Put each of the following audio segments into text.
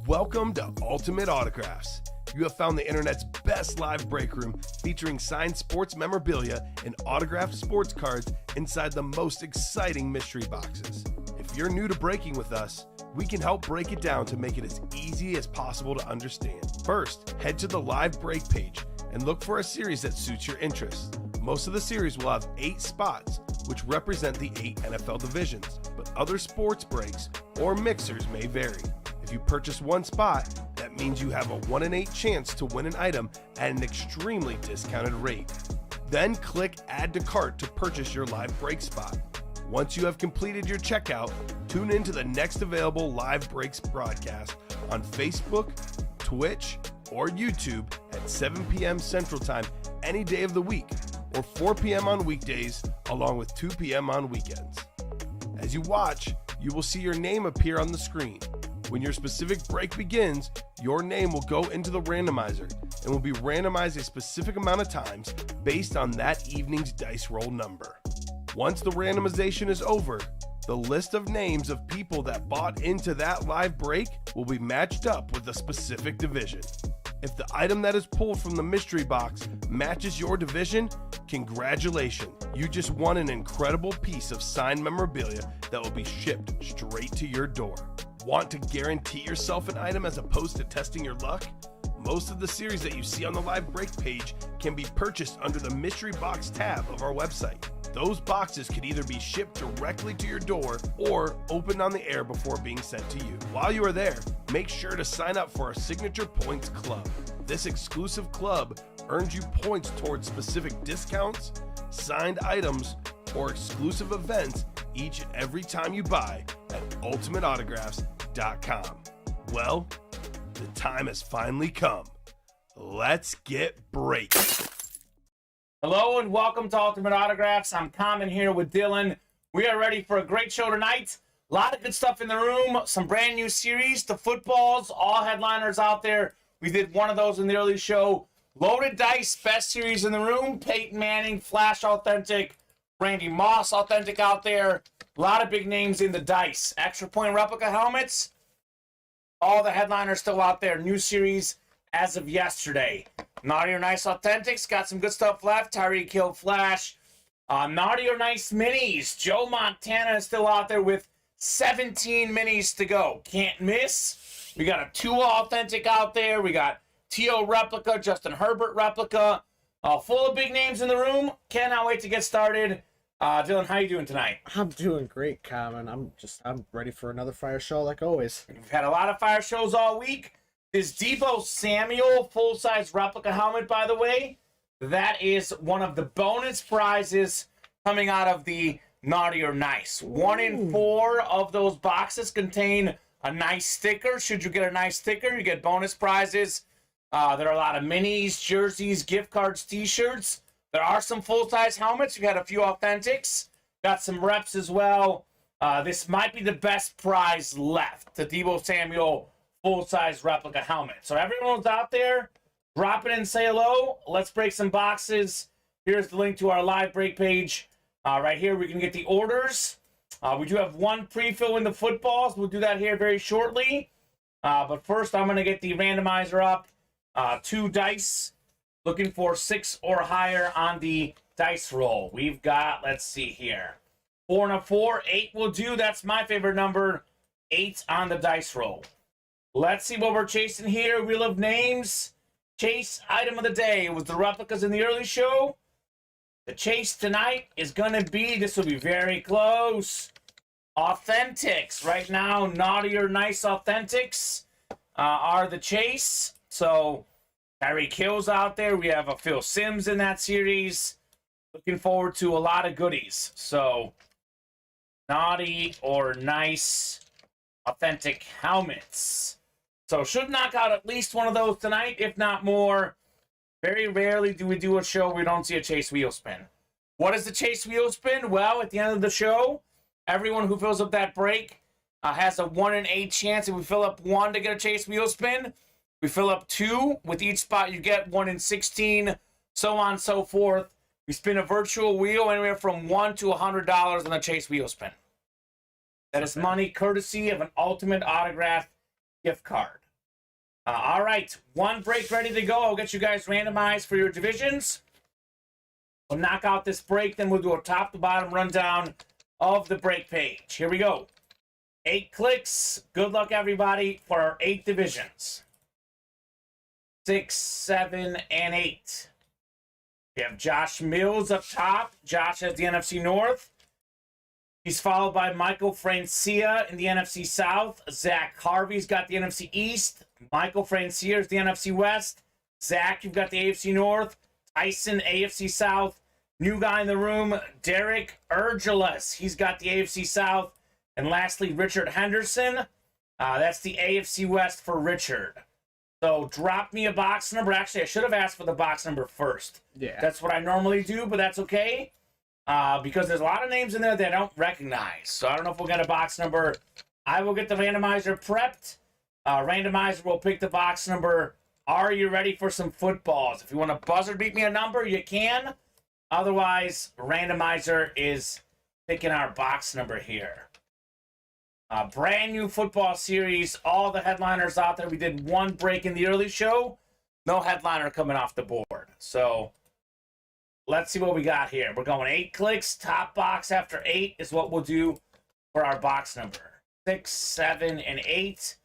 Welcome to Ultimate Autographs. You have found the internet's best live break room featuring signed sports memorabilia and autographed sports cards inside the most exciting mystery boxes. If you're new to breaking with us, we can help break it down to make it as easy as possible to understand. First, head to the live break page and look for a series that suits your interests. Most of the series will have 8 spots, which represent the 8 NFL divisions, but other sports breaks or mixers may vary. If you purchase one spot, that means you have a 1 in 8 chance to win an item at an extremely discounted rate. Then click Add to Cart to purchase your live break spot. Once you have completed your checkout, tune in to the next available live breaks broadcast on Facebook, Twitch, or YouTube at 7 p.m. Central Time any day of the week, or 4 p.m. on weekdays, along with 2 p.m. on weekends. As you watch, you will see your name appear on the screen. When your specific break begins, your name will go into the randomizer and will be randomized a specific amount of times based on that evening's dice roll number. Once the randomization is over, the list of names of people that bought into that live break will be matched up with a specific division. If the item that is pulled from the mystery box matches your division, congratulations, you just won an incredible piece of signed memorabilia that will be shipped straight to your door. Want to guarantee yourself an item as opposed to testing your luck? Most of the series that you see on the live break page can be purchased under the mystery box tab of our website. Those boxes could either be shipped directly to your door or opened on the air before being sent to you. While you are there, make sure to sign up for our Signature Points Club. This exclusive club earns you points towards specific discounts, signed items, or exclusive events each and every time you buy at ultimateautographs.com. Well, the time has finally come. Let's get breaking. Hello and welcome to Ultimate Autographs. I'm Kamen here with Dylan. We are ready for a great show tonight. A lot of good stuff in the room. Some brand new series, the footballs, all headliners out there. We did one of those in the early show. Loaded Dice, best series in the room. Peyton Manning, Flash Authentic. Randy Moss Authentic out there. A lot of big names in the dice. Extra point replica helmets. All the headliners still out there. New series as of yesterday. Naughty or Nice Authentics, got some good stuff left. Tyreek Hill Flash. Naughty or Nice Minis. Joe Montana is still out there with 17 minis to go. Can't miss. We got a Tua Authentic out there. We got T.O. Replica, Justin Herbert Replica. Full of big names in the room. Cannot wait to get started. Dylan, how you doing tonight? I'm doing great, Kamen. I'm ready for another fire show like always. We've had a lot of fire shows all week. This Deebo Samuel full-size replica helmet, by the way, that is one of the bonus prizes coming out of the Naughty or Nice. 1 in 4 of those boxes contain a nice sticker. Should you get a nice sticker, you get bonus prizes. There are a lot of minis, jerseys, gift cards, t-shirts. There are some full-size helmets. We had a few authentics. Got some reps as well. This might be the best prize left, the Deebo Samuel full-size replica helmet. So everyone's out there, drop it and say hello. Let's break some boxes. Here's the link to our live break page. Right here, we can get the orders. We do have one pre-fill in the footballs. We'll do that here very shortly. But first, I'm going to get the randomizer up. 2 dice. Looking for 6 or higher on the dice roll. We've got, let's see here, 4 and a 4. 8 will do. That's my favorite number. 8 on the dice roll. Let's see what we're chasing here. Wheel of Names. Chase item of the day. It was the replicas in the early show. The chase tonight is going to be, this will be very close, Authentics. Right now, Naughty or Nice Authentics are the chase. So, Tyreek Hill's out there. We have a Phil Simms in that series. Looking forward to a lot of goodies. So, Naughty or Nice Authentic helmets. So, should knock out at least one of those tonight, if not more. Very rarely do we do a show where we don't see a chase wheel spin. What is the chase wheel spin? Well, at the end of the show, everyone who fills up that break has a 1 in 8 chance. If we fill up 1 to get a chase wheel spin, we fill up 2. With each spot, you get 1 in 16, so on and so forth. We spin a virtual wheel anywhere from $1 to $100 on a chase wheel spin. That is money courtesy of an Ultimate Autograph gift card. All right, one break ready to go. I'll get you guys randomized for your divisions. We'll knock out this break, then we'll do a top to bottom rundown of the break page. Here we go. 8 clicks. Good luck, everybody, for our 8 divisions. 6, 7, and 8. We have Josh Mills up top. Josh has the NFC North. He's followed by Michael Francia in the NFC South. Zach Harvey's got the NFC East. Michael Francia is the NFC West. Zach, you've got the AFC North. Tyson, AFC South. New guy in the room, Derek Urgeles. He's got the AFC South. And lastly, Richard Henderson. That's the AFC West for Richard. So drop me a box number. Actually, I should have asked for the box number first. Yeah. That's what I normally do, but that's okay. Because there's a lot of names in there that I don't recognize. So I don't know if we'll get a box number. I will get the randomizer prepped. Randomizer will pick the box number. Are you ready for some footballs? If you want to buzzer beat me a number, you can. Otherwise, randomizer is picking our box number here. Brand new football series. All the headliners out there. We did one break in the early show. No headliner coming off the board. So let's see what we got here. We're going 8 clicks. Top box after 8 is what we'll do for our box number. 6, 7, and 8.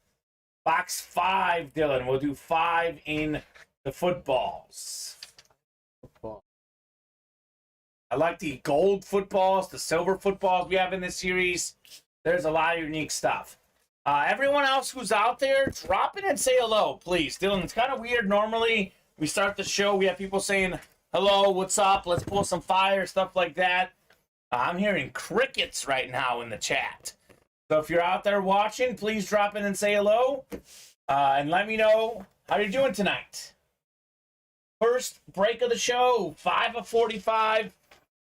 Box 5, Dylan. We'll do 5 in the footballs. I like the gold footballs, the silver footballs we have in this series. There's a lot of unique stuff. Everyone else who's out there, drop in and say hello, please. Dylan, it's kind of weird. Normally, we start the show, we have people saying, hello, what's up? Let's pull some fire, stuff like that. I'm hearing crickets right now in the chat. So if you're out there watching, please drop in and say hello. And let me know how you're doing tonight. First break of the show, 5 of 45.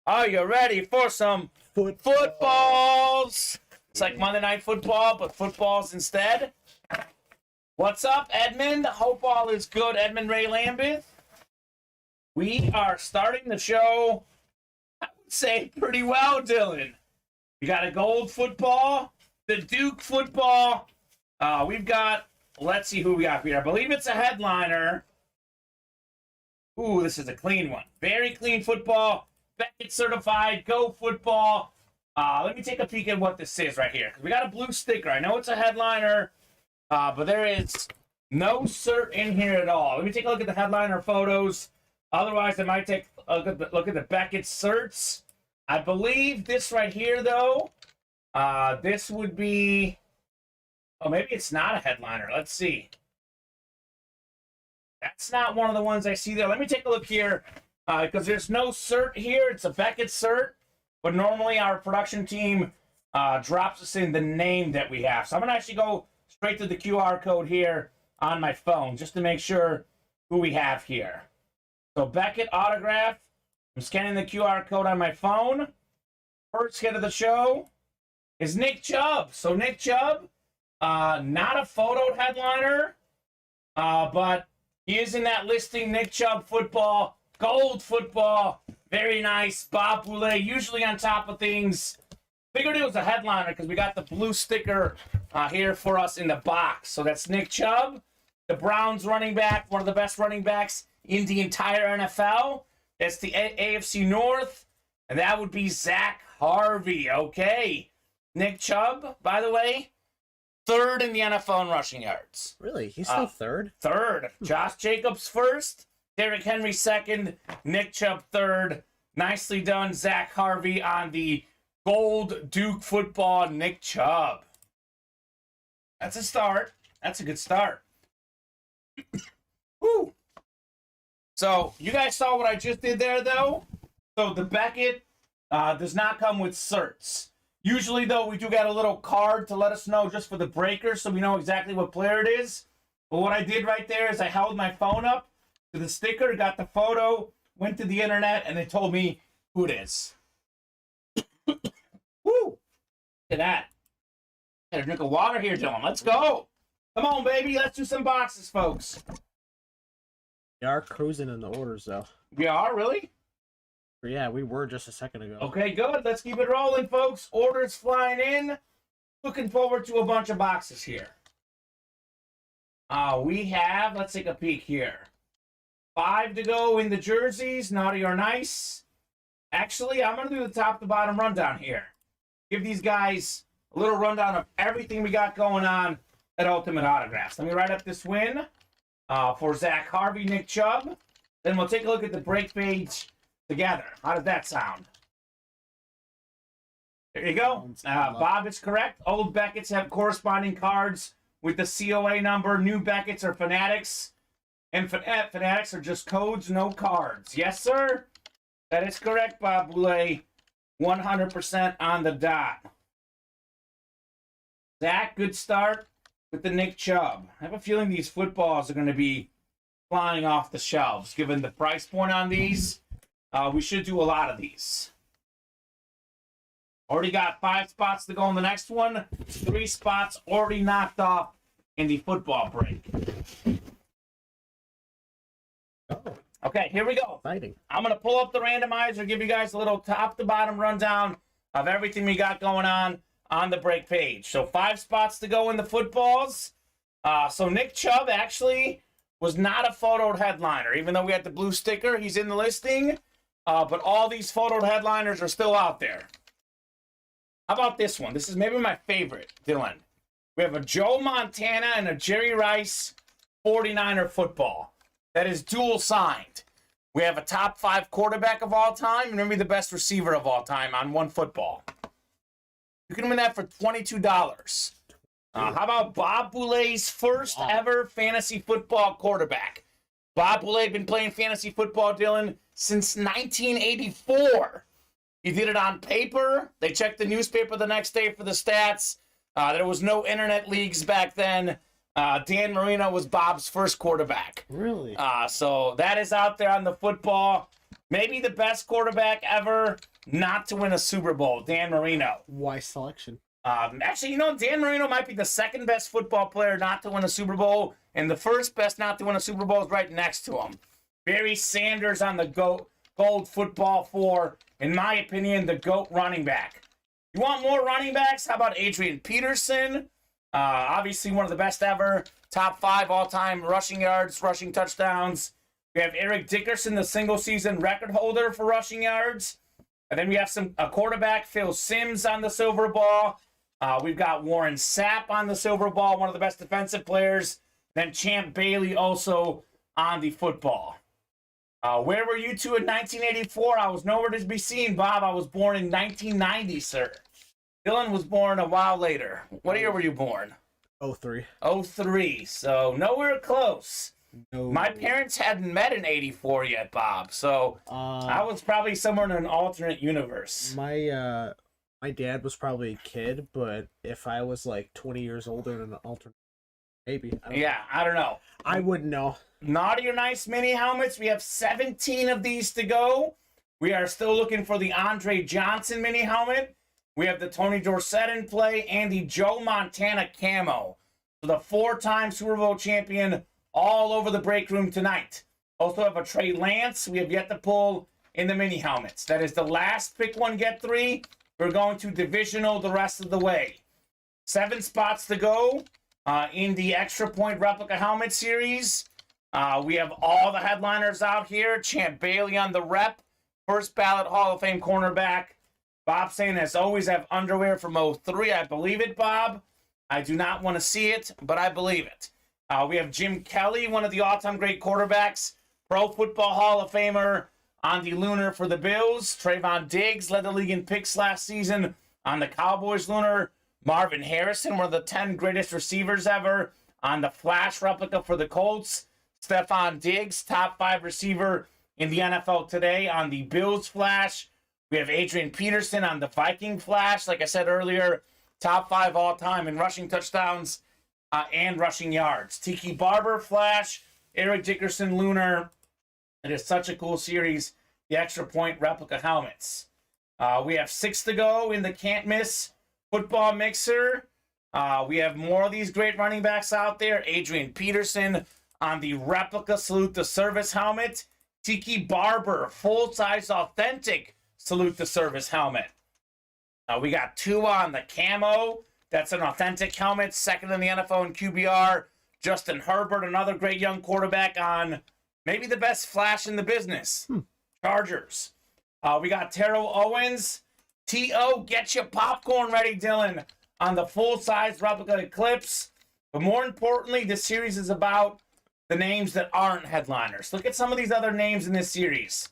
Are you ready for some footballs? It's like Monday Night Football, but footballs instead. What's up, Edmund? Hope all is good, Edmund Ray Lambeth. We are starting the show, I would say, pretty well, Dylan. We got a gold football, the Duke football. We've got, let's see who we got here. I believe it's a headliner. Ooh, this is a clean one. Very clean football. Beckett certified, go football. Let me take a peek at what this is right here, because we got a blue sticker. I know it's a headliner, but there is no cert in here at all. Let me take a look at the headliner photos. Otherwise, I might take a look at the Beckett certs. I believe this right here, though, this would be... Oh, maybe it's not a headliner. Let's see. That's not one of the ones I see there. Let me take a look here, because there's no cert here. It's a Beckett cert. But normally our production team drops us in the name that we have. So I'm going to actually go straight to the QR code here on my phone just to make sure who we have here. So Beckett autograph. I'm scanning the QR code on my phone. First hit of the show is Nick Chubb. So Nick Chubb, not a photo headliner, but he is in that listing, Nick Chubb football, gold football. Very nice. Bob Boulay, usually on top of things. Figured it was a headliner because we got the blue sticker here for us in the box. So that's Nick Chubb, the Browns running back, one of the best running backs in the entire NFL. That's the AFC North, and that would be Zach Harvey. Okay. Nick Chubb, by the way, 3rd in the NFL in rushing yards. Really? He's still 3rd? 3rd. Josh Jacobs 1st. Derrick Henry 2nd, Nick Chubb 3rd. Nicely done, Zach Harvey on the gold Duke football, Nick Chubb. That's a start. That's a good start. Woo. So, you guys saw what I just did there, though? So, the Beckett does not come with certs. Usually, though, we do get a little card to let us know just for the breakers so we know exactly what player it is. But what I did right there is I held my phone up to the sticker, got the photo, went to the internet, and it told me who it is. Woo! Look at that. Got a drink of water here, Dylan. Let's go. Come on, baby. Let's do some boxes, folks. We are cruising in the orders, though. We are, really? Yeah, we were just a second ago. Okay, good. Let's keep it rolling, folks. Orders flying in. Looking forward to a bunch of boxes here. We have, let's take a peek here. 5 to go in the jerseys, naughty or nice. Actually, I'm going to do the top to bottom rundown here. Give these guys a little rundown of everything we got going on at Ultimate Autographs. Let me write up this win for Zach Harvey, Nick Chubb. Then we'll take a look at the break page together. How does that sound? There you go. Bob is correct. Old Beckett's have corresponding cards with the COA number. New Beckett's are Fanatics. And Fanatics are just codes, no cards. Yes, sir? That is correct, Bob Boulay. 100% on the dot. Zach, good start with the Nick Chubb. I have a feeling these footballs are going to be flying off the shelves. Given the price point on these, we should do a lot of these. Already got 5 spots to go on the next one. 3 spots already knocked off in the football break. Okay, here we go. Exciting. I'm going to pull up the randomizer, give you guys a little top-to-bottom rundown of everything we got going on the break page. So 5 spots to go in the footballs. So Nick Chubb actually was not a photoed headliner. Even though we had the blue sticker, he's in the listing. But all these photoed headliners are still out there. How about this one? This is maybe my favorite, Dylan. We have a Joe Montana and a Jerry Rice 49er football. That is dual signed. We have a top 5 quarterback of all time and maybe the best receiver of all time on one football. You can win that for $22. How about Bob Boulay's first ever fantasy football quarterback? Bob Boulay been playing fantasy football, Dylan, since 1984. He did it on paper. They checked the newspaper the next day for the stats. There was no internet leagues back then. Dan Marino was Bob's first quarterback. Really? So that is out there on the football. Maybe the best quarterback ever not to win a Super Bowl, Dan Marino. Why selection? Actually, Dan Marino might be the second best football player not to win a Super Bowl, and the first best not to win a Super Bowl is right next to him. Barry Sanders on the gold football for, in my opinion, the GOAT running back. You want more running backs? How about Adrian Peterson? Obviously one of the best ever. Top 5 all-time rushing yards, rushing touchdowns. We have Eric Dickerson, the single-season record holder for rushing yards. And then we have a quarterback, Phil Simms, on the silver ball. We've got Warren Sapp on the silver ball, one of the best defensive players. Then Champ Bailey also on the football. Where were you two in 1984? I was nowhere to be seen, Bob. I was born in 1990, sir. Dylan was born a while later. What year were you born? 03. 03, so nowhere close. No. My parents hadn't met in 84 yet, Bob, so I was probably somewhere in an alternate universe. My dad was probably a kid, but if I was like 20 years older in an alternate, maybe. I don't know. I wouldn't know. Naughty or nice mini helmets. We have 17 of these to go. We are still looking for the Andre Johnson mini helmet. We have the Tony Dorsett in play and the Joe Montana camo. So the 4-time Super Bowl champion all over the break room tonight. Also have a Trey Lance. We have yet to pull in the mini helmets. That is the last pick 1, get 3. We're going to divisional the rest of the way. 7 spots to go in the extra point replica helmet series. We have all the headliners out here. Champ Bailey on the rep. First ballot Hall of Fame cornerback. Bob saying, as always, I have underwear from 03. I believe it, Bob. I do not want to see it, but I believe it. We have Jim Kelly, one of the all-time great quarterbacks. Pro Football Hall of Famer on the Lunar for the Bills. Trayvon Diggs led the league in picks last season on the Cowboys Lunar. Marvin Harrison, one of the 10 greatest receivers ever on the Flash replica for the Colts. Stephon Diggs, top 5 receiver in the NFL today on the Bills Flash. We have Adrian Peterson on the Viking Flash. Like I said earlier, top 5 all-time in rushing touchdowns and rushing yards. Tiki Barber Flash, Eric Dickerson Lunar. It is such a cool series, the extra point replica helmets. We have 6 to go in the can't miss football mixer. We have more of these great running backs out there. Adrian Peterson on the replica Salute the Service helmet. Tiki Barber, full-size authentic Salute the Service helmet. We got Tua on the camo. That's an authentic helmet, second in the NFL in QBR. Justin Herbert, another great young quarterback on maybe the best flash in the business. Chargers. We got Terrell Owens. T.O., get your popcorn ready, Dylan, on the full-size replica Eclipse. But more importantly, this series is about the names that aren't headliners. Look at some of these other names in this series.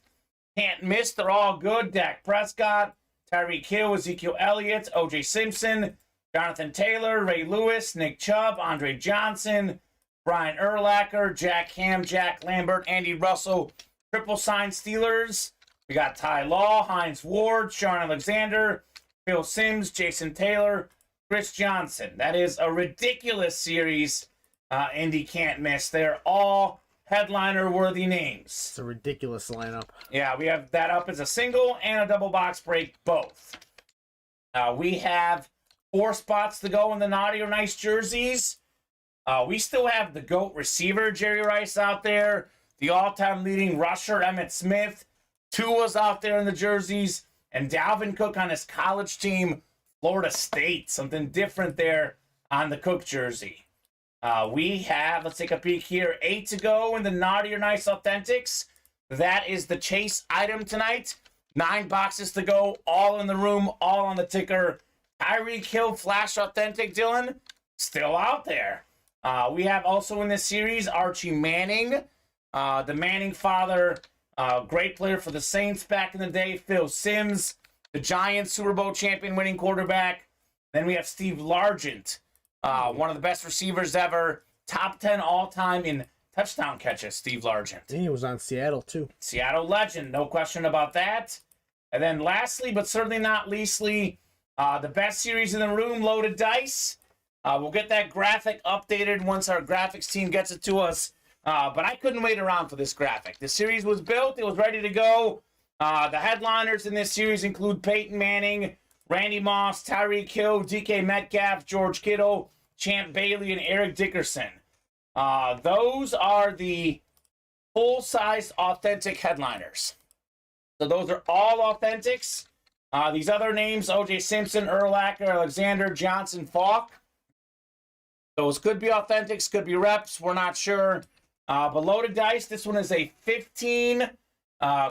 Can't miss. They're all good. Dak Prescott, Tyreek Hill, Ezekiel Elliott, O.J. Simpson, Jonathan Taylor, Ray Lewis, Nick Chubb, Andre Johnson, Brian Urlacher, Jack Ham, Jack Lambert, Andy Russell, triple sign Steelers. We got Ty Law, Hines Ward, Sean Alexander, Phil Simms, Jason Taylor, Chris Johnson. That is a ridiculous series. Indy can't miss. They're all headliner-worthy names. It's a ridiculous lineup. Yeah, we have that up as a single and a double box break, both. We have 4 spots to go in the Naughty or Nice jerseys. We still have the GOAT receiver, Jerry Rice, out there. The all-time leading rusher, Emmitt Smith. Tua's out there in the jerseys. And Dalvin Cook on his college team, Florida State. Something different there on the Cook jersey. We have, let's take a peek here, 8 to go in the Naughty or Nice Authentics. That is the chase item tonight. 9 boxes to go, all in the room, all on the ticker. Tyreek Hill Flash Authentic, Dylan, still out there. We have also in this series Archie Manning, the Manning father, great player for the Saints back in the day. Phil Simms, the Giants Super Bowl champion winning quarterback. Then we have Steve Largent, one of the best receivers ever. Top 10 all-time in touchdown catches, Steve Largent. And he was on Seattle, too. Seattle legend, no question about that. And then lastly, but certainly not leastly, the best series in the room, Loaded Dice. We'll get that graphic updated once our graphics team gets it to us. But I couldn't wait around for this graphic. The series was built. It was ready to go. The headliners in this series include Peyton Manning, Randy Moss, Tyreek Hill, DK Metcalf, George Kittle, Champ Bailey, and Eric Dickerson. Those are the full-size authentic headliners. So those are all authentics. These other names, O.J. Simpson, Urlacher, Alexander, Johnson, Falk. Those could be authentics, could be reps. We're not sure. But Loaded Dice, this one is a 15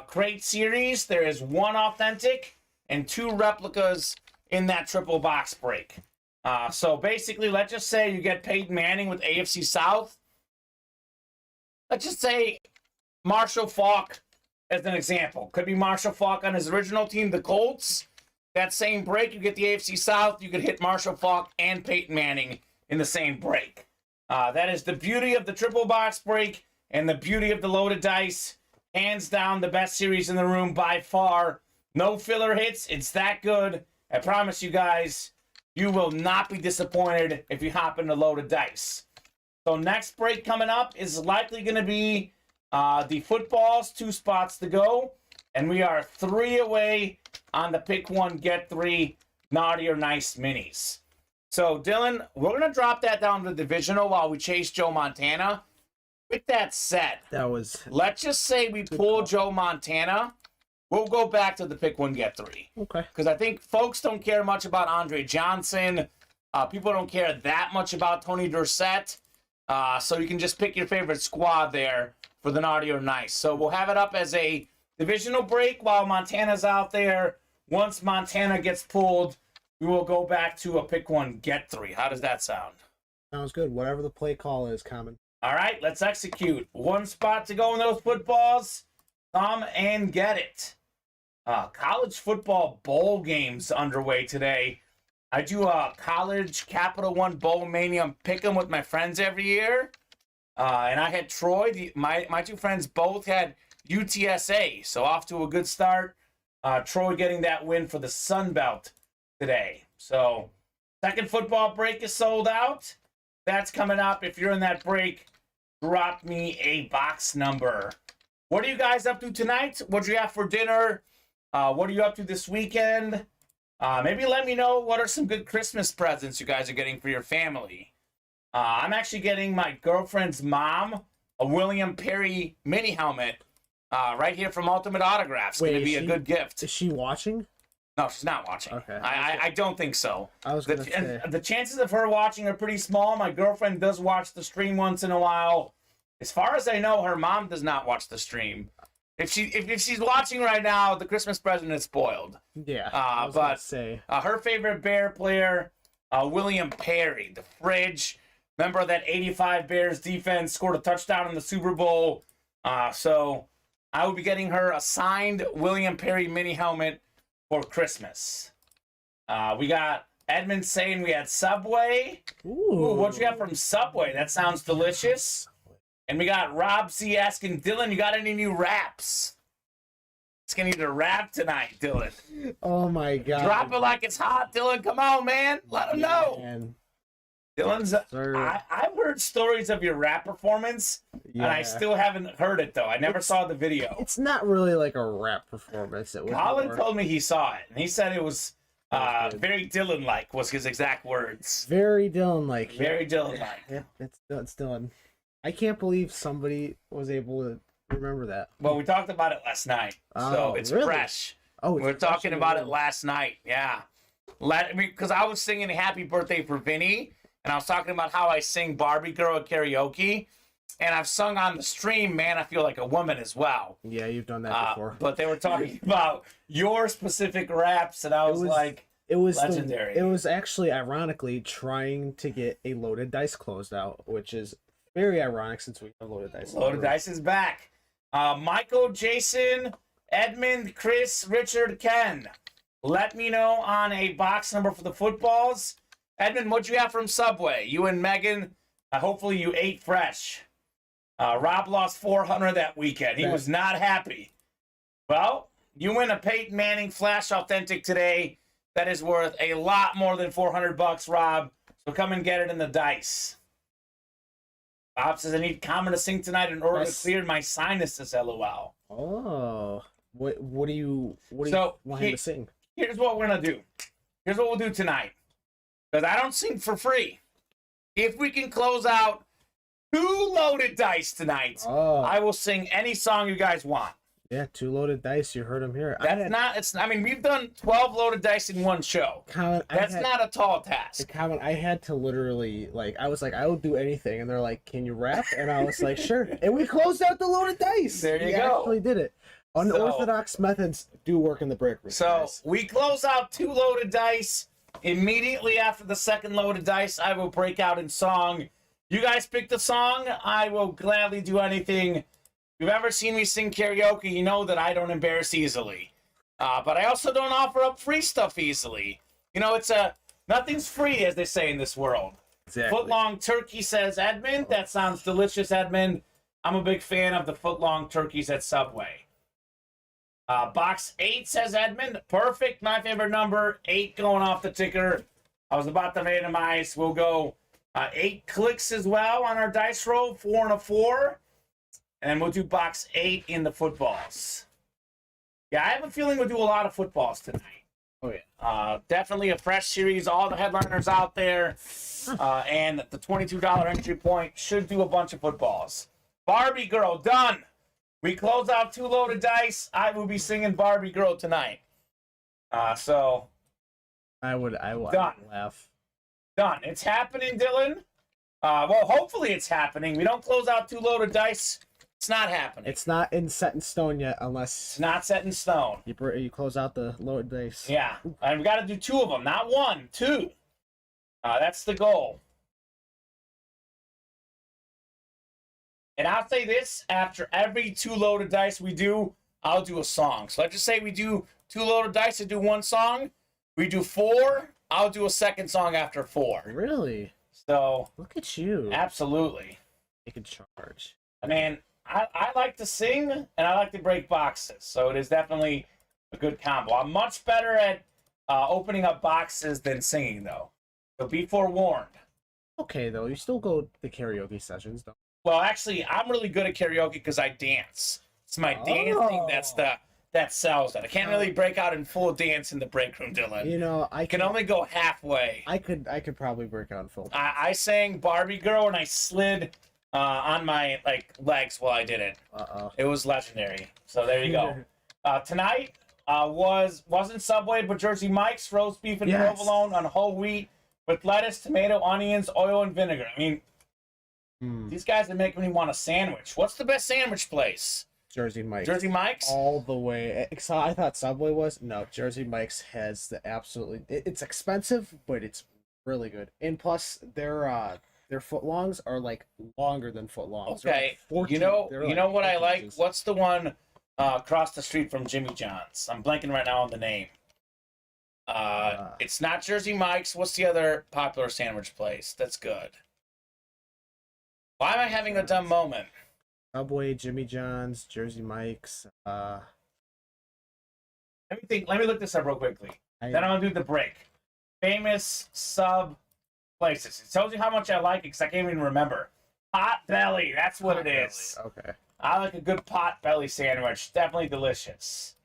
crate series. There is 1 authentic and 2 replicas in that triple box break. So basically, let's just say you get Peyton Manning with AFC South. Let's just say Marshall Faulk as an example. Could be Marshall Faulk on his original team, the Colts. That same break, you get the AFC South. You could hit Marshall Faulk and Peyton Manning in the same break. That is the beauty of the triple box break and the beauty of the Loaded Dice. Hands down, the best series in the room by far. No filler hits. It's that good. I promise you guys, you will not be disappointed if you hop into Loaded Dice. So next break coming up is likely going to be the footballs, 2 spots to go. And we are 3 away on the pick 1, get 3 Naughty or Nice minis. So, Dylan, we're going to drop that down to the divisional while we chase Joe Montana. With that said, let's just say we pull Joe Montana. We'll go back to the pick 1, get 3. Okay. Because I think folks don't care much about Andre Johnson. People don't care that much about Tony Dorsett. So you can just pick your favorite squad there for the Naughty or Nice. So we'll have it up as a divisional break while Montana's out there. Once Montana gets pulled, we will go back to a pick 1, get 3. How does that sound? Sounds good. Whatever the play call is, Kamen. All right, let's execute. 1 spot to go in those footballs. Come and get it. College football bowl games underway today. I do a college Capital One Bowl Mania pick 'em with my friends every year. And I had Troy. My 2 friends both had UTSA. So off to a good start. Troy getting that win for the Sun Belt today. So second football break is sold out. That's coming up. If you're in that break, drop me a box number. What are you guys up to tonight? What do you have for dinner? What are you up to this weekend? Maybe let me know what are some good Christmas presents you guys are getting for your family. I'm actually getting my girlfriend's mom a William Perry mini helmet right here from Ultimate Autographs. Going to be a good gift. Is she watching? No, she's not watching. Okay. I don't think so. I was gonna say. And the chances of her watching are pretty small. My girlfriend does watch the stream once in a while. As far as I know, her mom does not watch the stream. If she's watching right now, the Christmas present is spoiled. Yeah. I was gonna say. Her favorite Bear player, William Perry, the fridge, member of that '85 Bears defense, scored a touchdown in the Super Bowl. So I will be getting her a signed William Perry mini helmet for Christmas. We got Edmund saying we had Subway. Ooh, what'd you have from Subway? That sounds delicious. And we got Rob C asking, Dylan, you got any new raps? It's gonna need a rap tonight, Dylan. Oh my God. Drop it like it's hot, Dylan. Come on, man. Let him know. Man. Dylan's. I've heard stories of your rap performance, and I still haven't heard it though. I never saw the video. It's not really like a rap performance. It was Colin told me he saw it, and he said it was very Dylan-like. Was his exact words. Very Dylan-like. Very Dylan-like. Yeah, it's Dylan. I can't believe somebody was able to remember that. Well, we talked about it last night, so it's really? fresh. Oh, we were talking about it last night. Yeah, because I was singing "Happy Birthday" for Vinny. And I was talking about how I sing Barbie Girl at karaoke. And I've sung on the stream, Man, I Feel Like a Woman as well. Yeah, you've done that before. But they were talking about your specific raps, and I was like, it was legendary. It was actually, ironically, trying to get a Loaded Dice closed out, which is very ironic since we have Loaded Dice. Loaded Dice is back. Michael, Jason, Edmund, Chris, Richard, Ken. Let me know on a box number for the footballs. Edmund, what'd you have from Subway? You and Megan, hopefully you ate fresh. Rob lost 400 that weekend. He was not happy. Well, you win a Peyton Manning Flash Authentic today. That is worth a lot more than $400, Rob. So come and get it in the dice. Bob says, I need Kamen to sing tonight in order to clear my sinuses, LOL. Oh. What do you want him to sing? Here's what we're going to do. Here's what we'll do tonight. Because I don't sing for free. If we can close out 2 loaded dice tonight, I will sing any song you guys want. Yeah, 2 loaded dice. You heard him here. I mean, we've done 12 loaded dice in one show. That's not a tall task. I had to literally, I was like, I will do anything. And they're like, can you rap? And I was like, sure. And we closed out the loaded dice. There you go. We actually did it. Unorthodox methods do work in the break room. So guys. We close out 2 loaded dice. Immediately after the second loaded dice, I will break out in song. You guys pick the song. I will gladly do anything. If you've ever seen me sing karaoke, you know that I don't embarrass easily. But I also don't offer up free stuff easily. You know, nothing's free, as they say in this world. Exactly. Footlong turkey, says Edmund. That sounds delicious, Edmund. I'm a big fan of the footlong turkeys at Subway. Box 8, says Edmund. Perfect. My favorite number. 8 going off the ticker. I was about to randomize. We'll go 8 clicks as well on our dice roll. 4 and a 4. And we'll do box 8 in the footballs. Yeah, I have a feeling we'll do a lot of footballs tonight. Oh, yeah. Definitely a fresh series. All the headliners out there. And the $22 entry point should do a bunch of footballs. Barbie Girl, done. We close out 2 loaded dice. I will be singing Barbie Girl tonight. So I would laugh. Done. It's happening, Dylan. Well, hopefully it's happening. We don't close out 2 loaded dice. It's not happening. It's not set in stone yet, unless it's not set in stone. You close out the loaded dice. Yeah, and we got to do 2 of them, not 1, 2. That's the goal. And I'll say this, after every 2 loaded dice we do, I'll do a song. So let's just say we do 2 loaded dice to do 1 song. We do 4, I'll do a second song after 4. Really? So look at you. Absolutely. Taking charge. I mean, I like to sing, and I like to break boxes. So it is definitely a good combo. I'm much better at opening up boxes than singing, though. So be forewarned. Okay, though. You still go to karaoke sessions, though. Well, actually, I'm really good at karaoke because I dance. It's my dancing that sells it. I can't really break out in full dance in the break room, Dylan. You know, I can only go halfway. I could probably break out in full dance. I sang Barbie Girl and I slid on my legs while I did it. Uh-oh. It was legendary. So there you go. Tonight, wasn't Subway, but Jersey Mike's roast beef and Yes. provolone on whole wheat with lettuce, tomato, onions, oil, and vinegar. I mean, these guys are making me want a sandwich. What's the best sandwich place? Jersey Mike's. Jersey Mike's? All the way. So I thought Subway was. No, Jersey Mike's has the absolutely. It's expensive, but it's really good. And plus, their footlongs are like longer than footlongs. They're Okay, like 14 you know they're like what I 14 like? inches. What's the one across the street from Jimmy John's? I'm blanking right now on the name. It's not Jersey Mike's. What's the other popular sandwich place that's good? Why am I having a dumb moment? Subway, Jimmy John's, Jersey Mike's. Let me think. Let me look this up real quickly. Then I'm gonna do the break. Famous sub places. It tells you how much I like it because I can't even remember. Pot Belly. That's what it is. Okay. I like a good pot belly sandwich. Definitely delicious.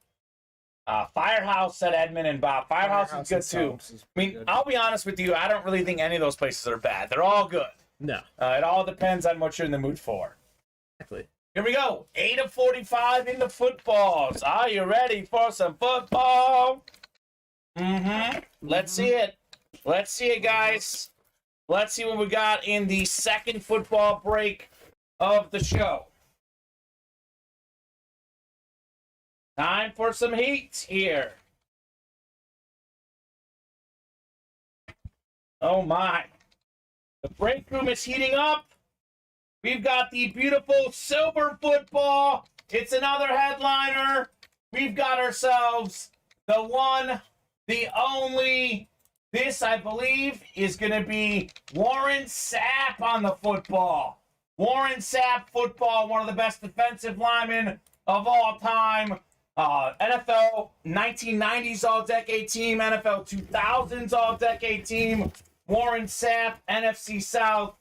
Firehouse, said Edmund and Bob. Firehouse is good too. I mean, I'll be honest with you. I don't really think any of those places are bad. They're all good. No. It all depends on what you're in the mood for. Exactly. Here we go. 8:45 in the footballs. Are you ready for some football? Let's see it. Let's see it, guys. Let's see what we got in the second football break of the show. Time for some heat here. Oh my. The break room is heating up. We've got the beautiful silver football. It's another headliner. We've got ourselves the one, the only. This, I believe, is going to be Warren Sapp on the football. Warren Sapp football, one of the best defensive linemen of all time. NFL 1990s All-Decade Team, NFL 2000s All-Decade Team. Warren Sapp, NFC South.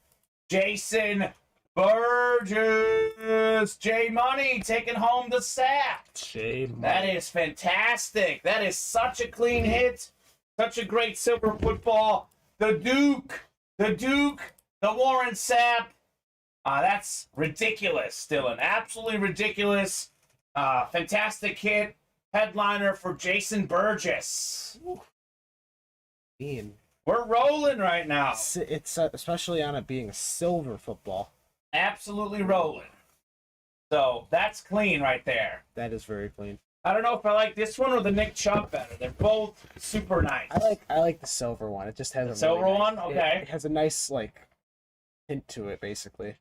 Jason Burgess. J Money taking home the sack. That is fantastic. That is such a clean hit. Such a great silver football. The Duke, the Warren Sapp. That's ridiculous, Dylan. Absolutely ridiculous. Fantastic hit. Headliner for Jason Burgess. Ian. We're rolling right now. It's especially on it being a silver football. Absolutely rolling. So that's clean right there. That is very clean. I don't know if I like this one or the Nick Chubb better. They're both super nice. I like the silver one. It just has a silver really one. nice, Okay. It has a nice like hint to it, basically.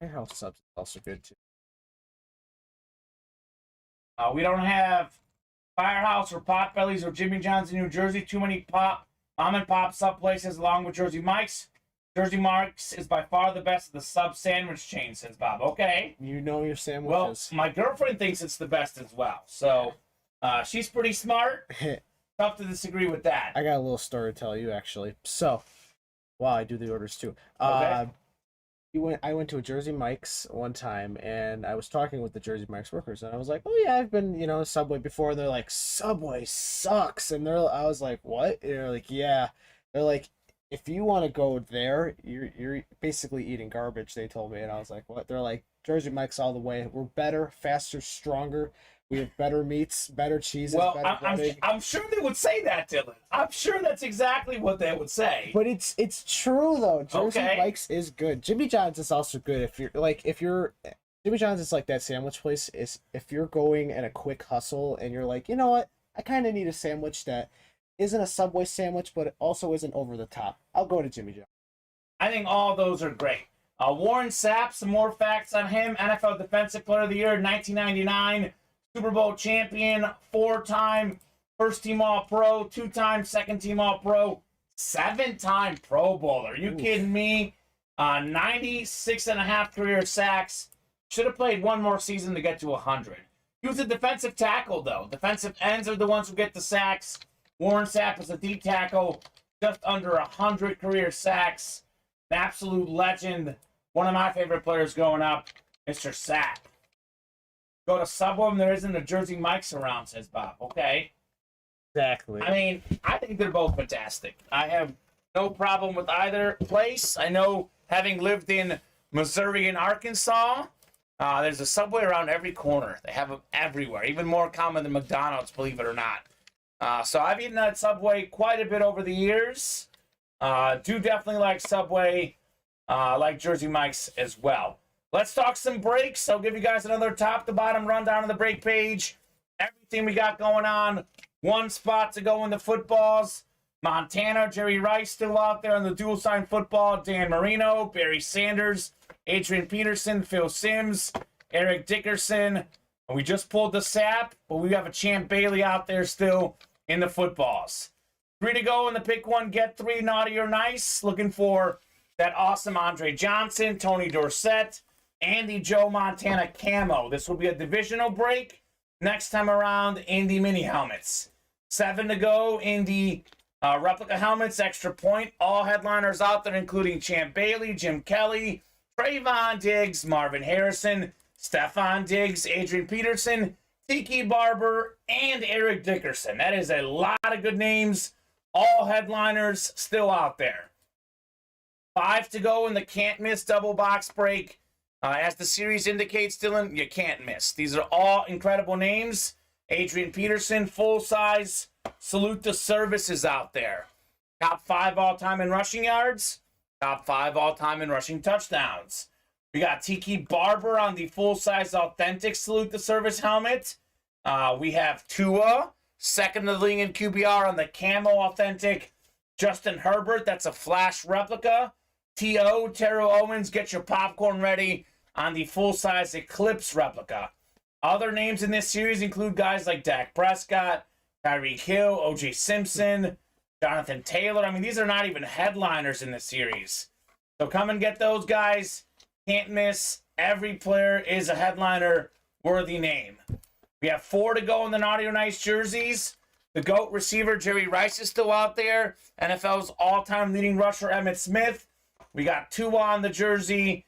Firehouse subs is also good too. We don't have Firehouse or Potbellies or Jimmy John's in New Jersey. Too many mom and pop sub places along with Jersey Mike's. Jersey Mike's is by far the best of the sub sandwich chain, says Bob. Okay. You know your Well, sandwiches. my girlfriend thinks it's the best as well. So she's pretty smart. Tough to disagree with that. I got a little story to tell you actually. So, wow, I do the orders too. Okay. I went to a Jersey Mike's one time, and I was talking with the Jersey Mike's workers, and I was like, "Oh yeah, I've been, Subway before." And they're like, "Subway sucks," and I was like, "What?" And they're like, "Yeah." They're like, "If you want to go there, you're basically eating garbage." They told me, and I was like, "What?" They're like, "Jersey Mike's all the way. We're better, faster, stronger. We have better meats, better cheeses, Well, better breading." I'm sure they would say that, Dylan. I'm sure that's exactly what they would say. But it's true though. Jersey Okay. Mike's is good. Jimmy John's is also good if you're Jimmy John's is like that sandwich place is if you're going in a quick hustle and you're like, you know what, I kind of need a sandwich that isn't a Subway sandwich but it also isn't over the top. I'll go to Jimmy John's. I think all those are great. Warren Sapp, some more facts on him. NFL Defensive Player of the Year, 1999. Super Bowl champion, 4-time first-team All-Pro, 2-time second-team All-Pro, 7-time Pro Bowler. Are you kidding me? 96.5 career sacks. Should have played one more season to get to 100. He was a defensive tackle, though. Defensive ends are the ones who get the sacks. Warren Sapp is a deep tackle, just under 100 career sacks. An absolute legend. One of my favorite players growing up, Mr. Sapp. Go to Subway and there isn't a Jersey Mike's around, says Bob. Okay. Exactly. I mean, I think they're both fantastic. I have no problem with either place. I know, having lived in Missouri and Arkansas, There's a Subway around every corner. They have them everywhere, even more common than McDonald's, believe it or not. So I've eaten at Subway quite a bit over the years. Do definitely like Subway, like Jersey Mike's as well. Let's talk some breaks. I'll give you guys another top-to-bottom rundown of the break page. Everything we got going on. One spot to go in the footballs. Montana, Jerry Rice still out there in the dual sign football. Dan Marino, Barry Sanders, Adrian Peterson, Phil Simms, Eric Dickerson. We just pulled the sap, but we have a Champ Bailey out there still in the footballs. 3 to go in the pick one, get 3, naughty or nice. Looking for that awesome Andre Johnson, Tony Dorsett, Andy Joe Montana camo. This will be a divisional break. Next time around in the mini helmets. 7 to go in the replica helmets, extra point. All headliners out there, including Champ Bailey, Jim Kelly, Trayvon Diggs, Marvin Harrison, Stephon Diggs, Adrian Peterson, Tiki Barber, and Eric Dickerson. That is a lot of good names. All headliners still out there. 5 to go in the can't miss double box break. As the series indicates, Dylan, you can't miss. These are all incredible names. Adrian Peterson, full size. Salute the services out there. Top 5 all-time in rushing yards. Top 5 all-time in rushing touchdowns. We got Tiki Barber on the full-size authentic Salute the Service helmet. We have Tua, second in the league in QBR on the camo authentic. Justin Herbert, that's a flash replica. T.O., Terrell Owens, get your popcorn ready on the full-size Eclipse replica. Other names in this series include guys like Dak Prescott, Tyreek Hill, O.J. Simpson, Jonathan Taylor. I mean, these are not even headliners in this series. So come and get those guys. Can't miss. Every player is a headliner-worthy name. We have 4 to go in the naughty or nice jerseys. The GOAT receiver, Jerry Rice, is still out there. NFL's all-time leading rusher, Emmitt Smith. We got Tua on the jersey.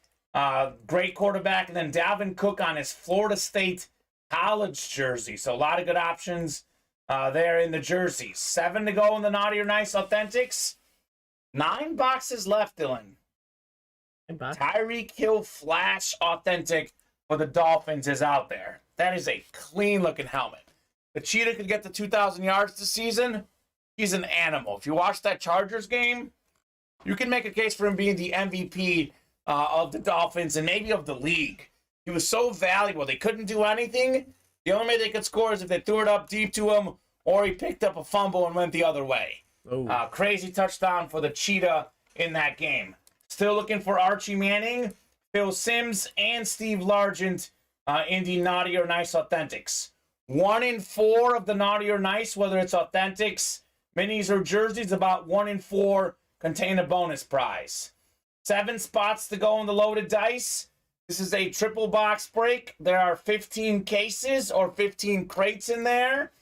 Great quarterback. And then Dalvin Cook on his Florida State college jersey. So a lot of good options there in the jerseys. 7 to go in the naughty or nice authentics. 9 boxes left, Dylan. Tyreek Hill Flash Authentic for the Dolphins is out there. That is a clean-looking helmet. The Cheetah could get to 2,000 yards this season. He's an animal. If you watch that Chargers game, you can make a case for him being the MVP of the Dolphins and maybe of the league. He was so valuable. They couldn't do anything. The only way they could score is if they threw it up deep to him or he picked up a fumble and went the other way. Crazy touchdown for the Cheetah in that game. Still looking for Archie Manning, Phil Simms, and Steve Largent in the naughty or nice authentics. 1 in 4 of the naughty or nice, whether it's authentics, minis, or jerseys, about 1 in 4 contain a bonus prize. 7 spots to go in the loaded dice. This is a triple box break. There are 15 cases or 15 crates in there.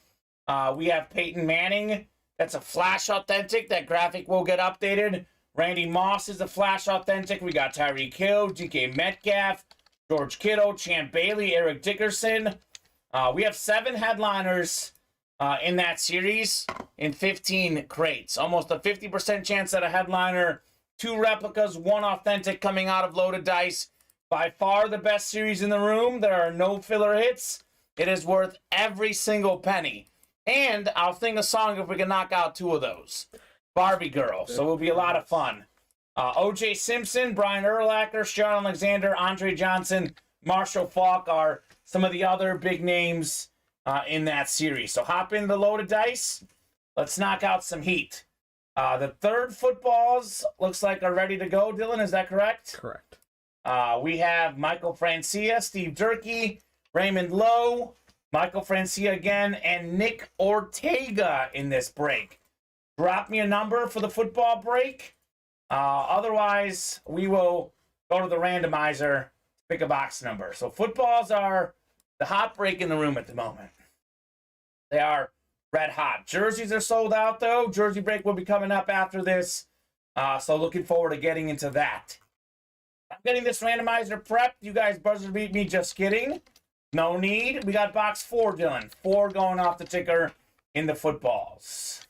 We have Peyton Manning. That's a Flash Authentic. That graphic will get updated. Randy Moss is a Flash Authentic. We got Tyreek Hill, DK Metcalf, George Kittle, Champ Bailey, Eric Dickerson. We have 7 headliners in that series in 15 crates. Almost a 50% chance at a headliner. 2 replicas, 1 authentic coming out of loaded dice. By far the best series in the room. There are no filler hits. It is worth every single penny. And I'll sing a song if we can knock out 2 of those. Barbie Girl. So it will be a lot of fun. O.J. Simpson, Brian Urlacher, Sean Alexander, Andre Johnson, Marshall Faulk are some of the other big names in that series. So hop in the loaded dice. Let's knock out some heat. The third footballs looks like are ready to go. Dylan, is that correct? Correct. We have Michael Francia, Steve Durkee, Raymond Lowe, Michael Francia again, and Nick Ortega in this break. Drop me a number for the football break. Otherwise, we will go to the randomizer to pick a box number. So footballs are the hot break in the room at the moment. They are red hot. Jerseys are sold out, though. Jersey break will be coming up after this. So looking forward to getting into that. I'm getting this randomizer prepped. You guys buzzer beat me. Just kidding. No need. We got box 4, Dylan. 4 going off the ticker in the footballs.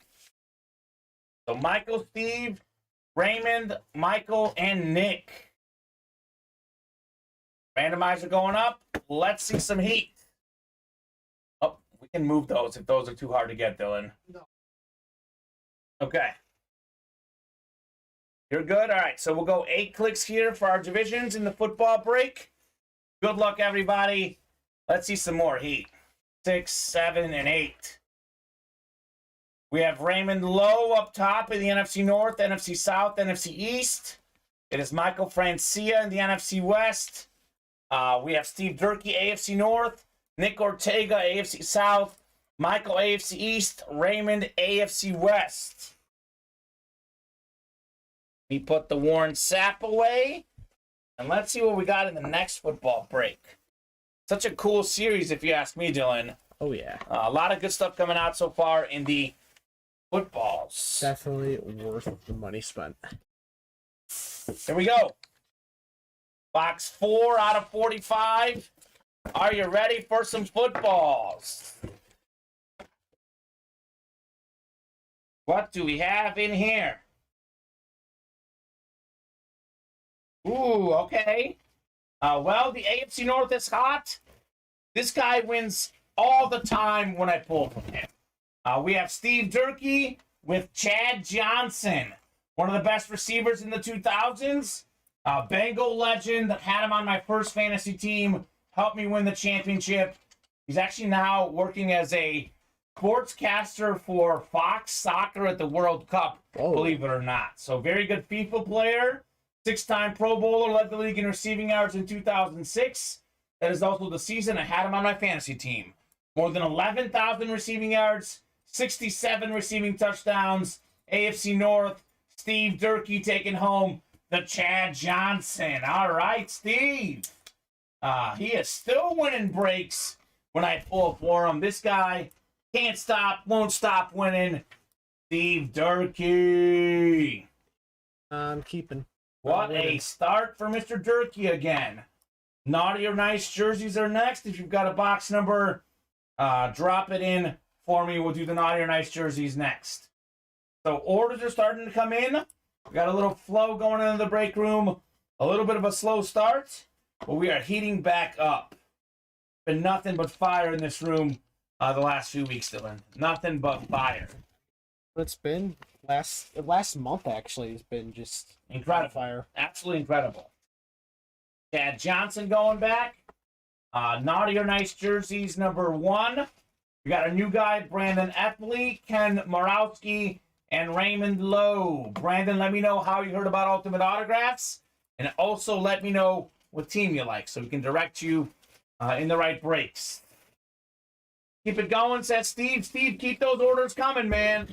So Michael, Steve, Raymond, Michael, and Nick. Randomizer going up. Let's see some heat. Oh, we can move those if those are too hard to get, Dylan. No. Okay. You're good? All right, so we'll go 8 clicks here for our divisions in the football break. Good luck, everybody. Let's see some more heat. 6, 7, and 8. We have Raymond Lowe up top in the NFC North, NFC South, NFC East. It is Michael Francia in the NFC West. We have Steve Durkee, AFC North. Nick Ortega, AFC South. Michael, AFC East. Raymond, AFC West. We put the Warren Sapp away. And let's see what we got in the next football break. Such a cool series, if you ask me, Dylan. Oh, yeah. A lot of good stuff coming out so far in the footballs. Definitely worth the money spent. Here we go. Box 4 out of 45. Are you ready for some footballs? What do we have in here? Ooh, okay. Well, the AFC North is hot. This guy wins all the time when I pull from him. We have Steve Durkee with Chad Johnson, one of the best receivers in the 2000s. Bengal legend, had him on my first fantasy team, helped me win the championship. He's actually now working as a sportscaster for Fox Soccer at the World Cup, believe it or not. So very good FIFA player, 6-time Pro Bowler, led the league in receiving yards in 2006. That is also the season I had him on my fantasy team. More than 11,000 receiving yards, 67 receiving touchdowns. AFC North, Steve Durkee taking home the Chad Johnson. All right, Steve. He is still winning breaks when I pull for him. This guy can't stop, won't stop winning. Steve Durkee. I'm keeping. What a start for Mr. Durkee again. Naughty or Nice jerseys are next. If you've got a box number, drop it in for me. We'll do the Naughty or Nice jerseys next. So orders are starting to come in. We got a little flow going into the break room. A little bit of a slow start, but we are heating back up. Been nothing but fire in this room the last few weeks, Dylan. Nothing but fire. It's been last month actually has been just Incredible. fire. Absolutely incredible. Chad Johnson going back. Naughty or Nice jerseys number 1. We got a new guy, Brandon Eppley, Ken Morawski, and Raymond Lowe. Brandon, let me know how you heard about Ultimate Autographs, and also let me know what team you like so we can direct you in the right breaks. Keep it going, says Steve. Steve, keep those orders coming, man.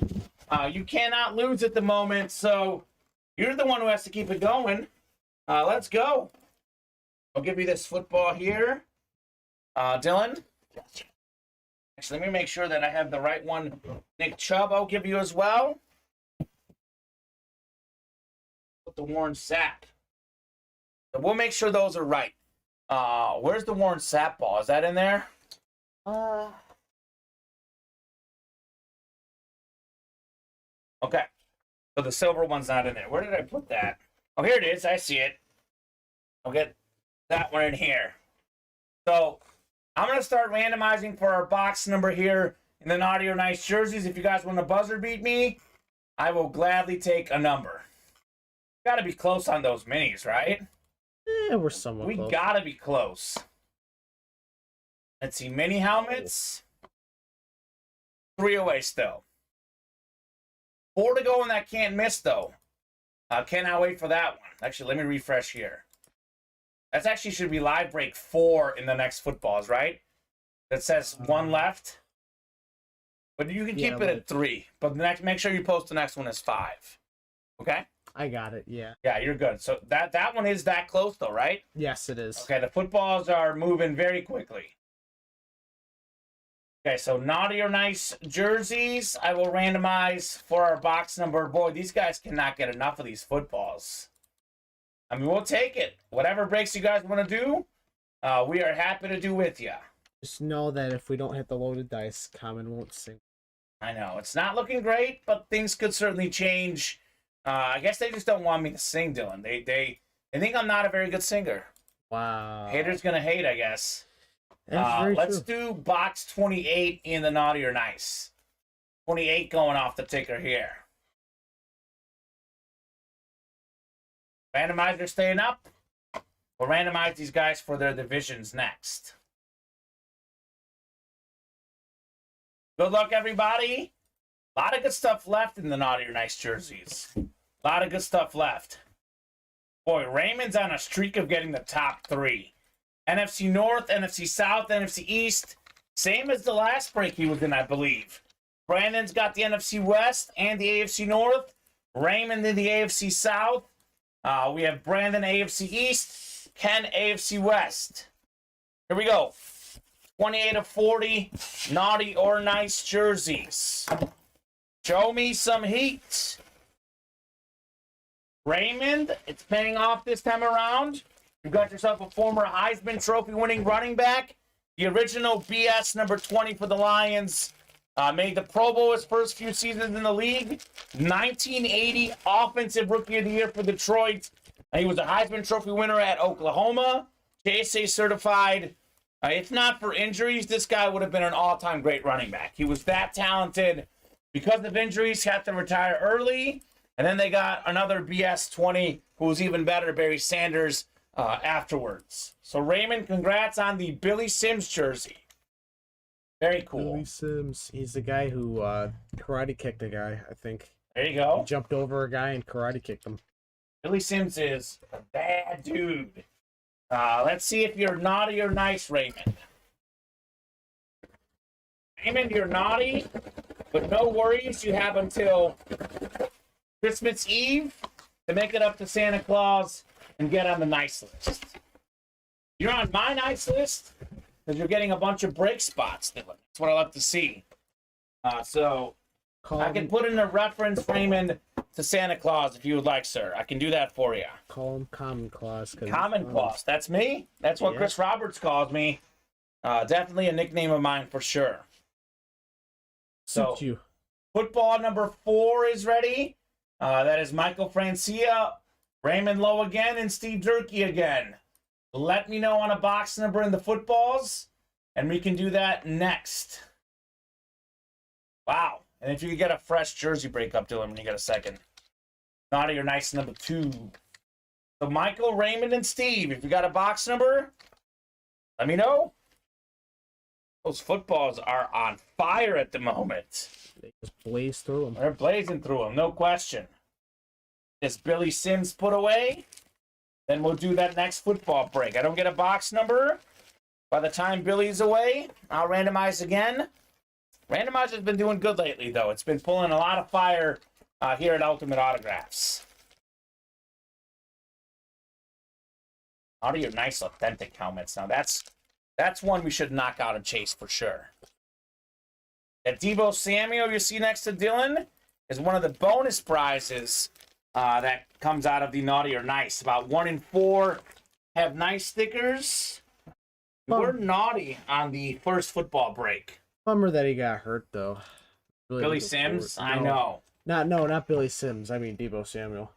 You cannot lose at the moment, so you're the one who has to keep it going. Let's go. I'll give you this football here. Dylan? Actually, let me make sure that I have the right one. Nick Chubb, I'll give you as well. Put the Warren Sapp. So we'll make sure those are right. Where's the Warren Sapp ball? Is that in there? Okay. So the silver one's not in there. Where did I put that? Oh, here it is. I see it. I'll get that one in here. So I'm going to start randomizing for our box number here in the Naughty or Nice jerseys. If you guys want to buzzer beat me, I will gladly take a number. Got to be close on those minis, right? Yeah, we're somewhat close. We got to be close. Let's see. Mini helmets. 3 away still. 4 to go in that can't miss, though. Cannot wait for that one. Actually, let me refresh here. That's actually should be live break 4 in the next footballs, right? That says 1 left. But you can keep it at 3. But the next, make sure you post the next one as 5. Okay? I got it, yeah. Yeah, you're good. So that one is that close, though, right? Yes, it is. Okay, the footballs are moving very quickly. Okay, so Naughty or Nice jerseys, I will randomize for our box number. Boy, these guys cannot get enough of these footballs. I mean, we'll take it. Whatever breaks you guys want to do, we are happy to do with you. Just know that if we don't hit the loaded dice, Kamen won't sing. I know. It's not looking great, but things could certainly change. I guess they just don't want me to sing, Dylan. They think I'm not a very good singer. Wow. Haters gonna hate, I guess. That's very Let's true. do box 28 in the naughty or nice. 28 going off the ticker here. Randomizer staying up. We'll randomize these guys for their divisions next. Good luck, everybody. A lot of good stuff left in the naughty or nice jerseys. A lot of good stuff left. Boy, Raymond's on a streak of getting the top 3. NFC North, NFC South, NFC East. Same as the last break he was in, I believe. Brandon's got the NFC West and the AFC North. Raymond in the AFC South. We have Brandon AFC East. Ken AFC West. Here we go. 28 of 40 naughty or nice jerseys. Show me some heat. Raymond, it's paying off this time around. You got yourself a former Heisman Trophy winning running back. The original BS number 20 for the Lions. Made the Pro Bowl his first few seasons in the league. 1980 Offensive Rookie of the Year for Detroit. He was a Heisman Trophy winner at Oklahoma. JSA certified. If not for injuries, this guy would have been an all-time great running back. He was that talented. Because of injuries, had to retire early. And then they got another BS 20 who was even better, Barry Sanders, afterwards. So Raymond, congrats on the Billy Sims jersey. Very cool. Billy Sims. He's the guy who karate kicked a guy, I think. There you go. He jumped over a guy and karate kicked him. Billy Sims is a bad dude. Let's see if you're naughty or nice, Raymond. Raymond, you're naughty, but no worries. You have until Christmas Eve to make it up to Santa Claus and get on the nice list. You're on my nice list because you're getting a bunch of break spots, Dylan. That's what I love to see. So I can put in a reference, Raymond, to Santa Claus if you would like, sir. I can do that for you. Call him Common Claus. Common Claus. That's me. That's what Chris Roberts calls me. Definitely a nickname of mine for sure. So, you. football number 4 is ready. That is Michael Francia, Raymond Lowe again, and Steve Durkee again. Let me know on a box number in the footballs, and we can do that next. Wow. And if you could get a fresh jersey breakup, Dylan, when you get a second. Naughty or nice number 2. So Michael, Raymond, and Steve, if you got a box number, let me know. Those footballs are on fire at the moment. They just blaze through them. They're blazing through them, no question. This Billy Sims put away. Then we'll do that next football break. I don't get a box number. By the time Billy's away, I'll randomize again. Randomizer's been doing good lately, though. It's been pulling a lot of fire here at Ultimate Autographs. Audio nice, authentic helmets. Now, that's one we should knock out and chase for sure. That Deebo Samuel you see next to Dylan is one of the bonus prizes that comes out of the naughty or nice. About 1 in 4 have nice stickers. We're naughty on the first football break. Bummer that he got hurt, though. Really Billy Sims? I know. Not Billy Sims. I mean Deebo Samuel.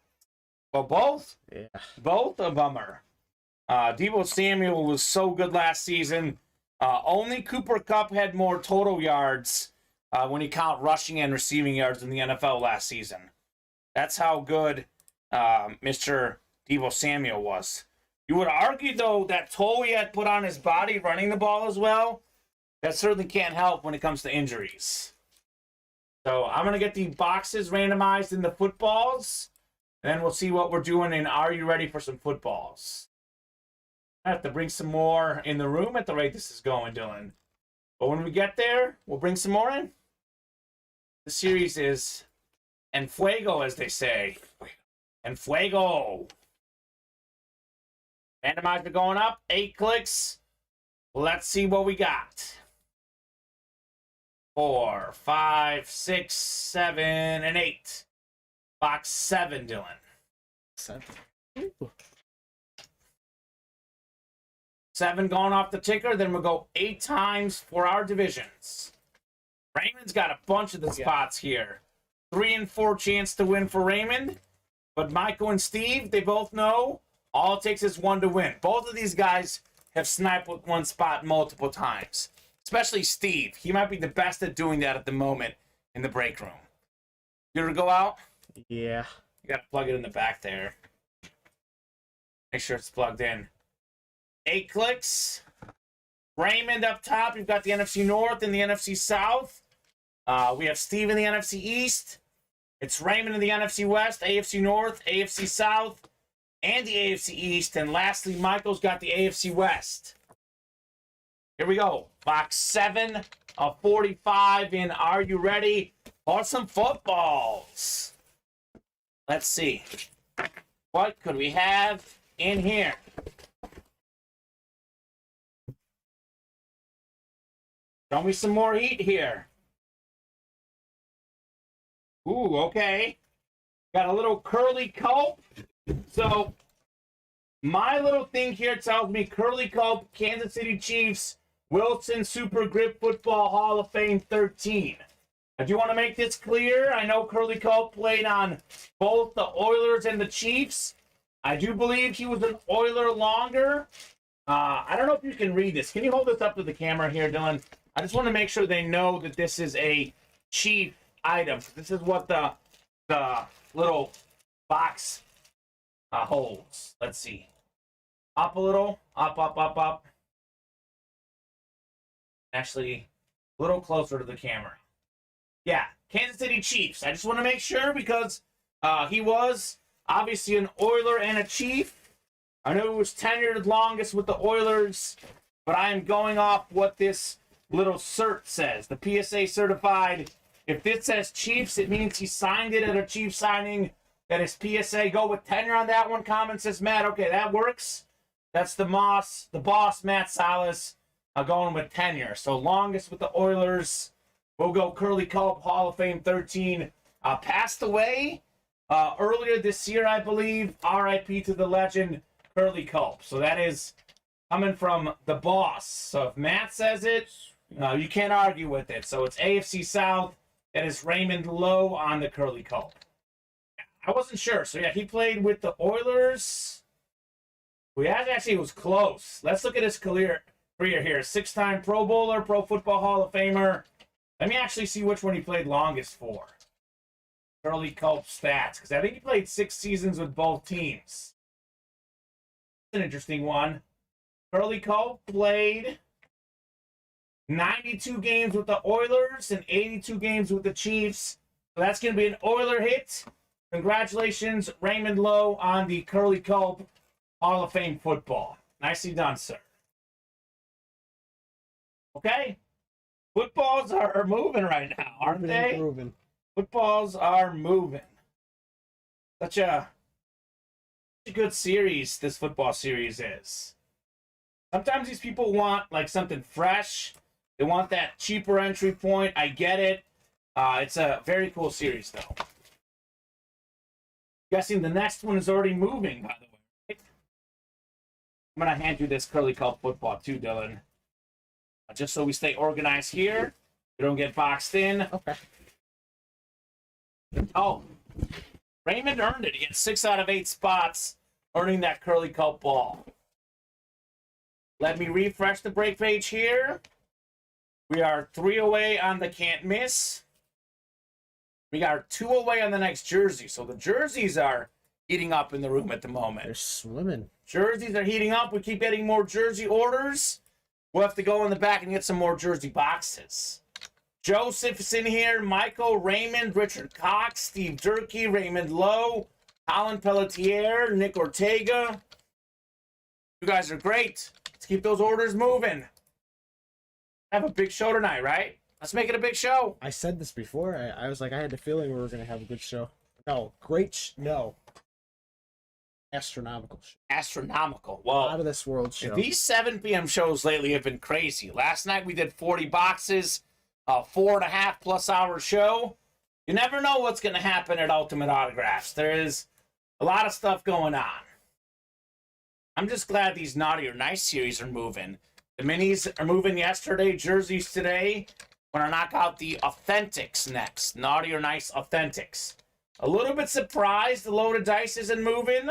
Well, both? Yeah. Both a bummer. Deebo Samuel was so good last season. Only Cooper Kupp had more total yards when you count rushing and receiving yards in the NFL last season. That's how good Mr. Deebo Samuel was. You would argue, though, that toll he had put on his body running the ball as well, that certainly can't help when it comes to injuries. So I'm going to get the boxes randomized in the footballs, and then we'll see what we're doing in Are You Ready for Some Footballs? I have to bring some more in the room at the rate this is going, Dylan. But when we get there, we'll bring some more in. The series is en fuego, as they say. En fuego. Randomizer going up. 8 clicks. Let's see what we got. 4, 5, 6, 7, and 8. Box 7, Dylan. 7. 7 going off the ticker. Then we'll go 8 times for our divisions. Raymond's got a bunch of the spots here. 3 and 4 chance to win for Raymond. But Michael and Steve, they both know All it takes is one to win. Both of these guys have sniped with one spot multiple times. Especially Steve. He might be the best at doing that at the moment in the break room. You ever go out? Yeah. You got to plug it in the back there. Make sure it's plugged in. 8 clicks. Raymond up top. You've got the NFC North and the NFC South. We have Steve in the NFC East. It's Raymond in the NFC West, AFC North, AFC South, and the AFC East. And lastly, Michael's got the AFC West. Here we go. Box 7 of 45 in Are You Ready for some footballs? Let's see. What could we have in here? Show me some more heat here. Ooh, okay. Got a little curly culp. So, my little thing here tells me curly culp, Kansas City Chiefs, Wilson Super Grip Football Hall of Fame 13. I do want to make this clear. I know Curly Culp played on both the Oilers and the Chiefs. I do believe he was an Oiler longer. I don't know if you can read this. Can you hold this up to the camera here, Dylan? I just want to make sure they know that this is a Chief item. This is what the little box holds. Let's see. Up a little. Up, up, up, up. Actually, a little closer to the camera. Yeah, Kansas City Chiefs. I just want to make sure because he was obviously an Oiler and a Chief. I know he was tenured longest with the Oilers, but I am going off what this little cert says. The PSA certified. If this says Chiefs, it means he signed it at a Chiefs signing. That is PSA. Go with tenure on that one. Comment says Matt. Okay, that works. That's the boss, Matt Salas, going with tenure. So longest with the Oilers. We'll go Curly Culp, Hall of Fame 13. Passed away earlier this year, I believe. RIP to the legend, Curly Culp. So that is coming from the boss. So if Matt says it, you can't argue with it. So it's AFC South. That is Raymond Lowe on the Curly Culp. I wasn't sure. So yeah, he played with the Oilers. We actually was close. Let's look at his career here. 6-time Pro Bowler, Pro Football Hall of Famer. Let me actually see which one he played longest for. Curly Culp stats, because I think he played 6 seasons with both teams. That's an interesting one. Curly Culp played 92 games with the Oilers and 82 games with the Chiefs. So that's going to be an Oiler hit. Congratulations, Raymond Lowe, on the Curly Culp Hall of Fame football. Nicely done, sir. Okay. Footballs are moving right now, aren't they? Moving. Footballs are moving. Such a good series this football series is. Sometimes these people want like something fresh. They want that cheaper entry point. I get it. It's a very cool series, though. Guessing the next one is already moving, by the way. I'm going to hand you this Curly Culp football too, Dylan. Just so we stay organized here. We don't get boxed in. Okay. Oh, Raymond earned it. He had 6 out of 8 spots, earning that Curly Culp ball. Let me refresh the break page here. We are 3 away on the can't miss. We are 2 away on the next jersey. So the jerseys are heating up in the room at the moment. They're swimming. Jerseys are heating up. We keep getting more jersey orders. We'll have to go in the back and get some more jersey boxes. Joseph's in here. Michael, Raymond, Richard Cox, Steve Durkee, Raymond Lowe, Colin Pelletier, Nick Ortega. You guys are great. Let's keep those orders moving. Have a big show tonight, right? Let's make it a big show. I said this before. I was like, I had the feeling we were going to have a good show. No, no. Astronomical show. Astronomical. Well, out of this world show. These 7 p.m. shows lately have been crazy. Last night we did 40 boxes, a 4.5+ hour show. You never know what's going to happen at Ultimate Autographs. There is a lot of stuff going on. I'm just glad these Naughty or Nice series are moving. The minis are moving yesterday, jerseys today. We're going to knock out the Authentics next. Naughty or Nice Authentics. A little bit surprised the loaded dice isn't moving.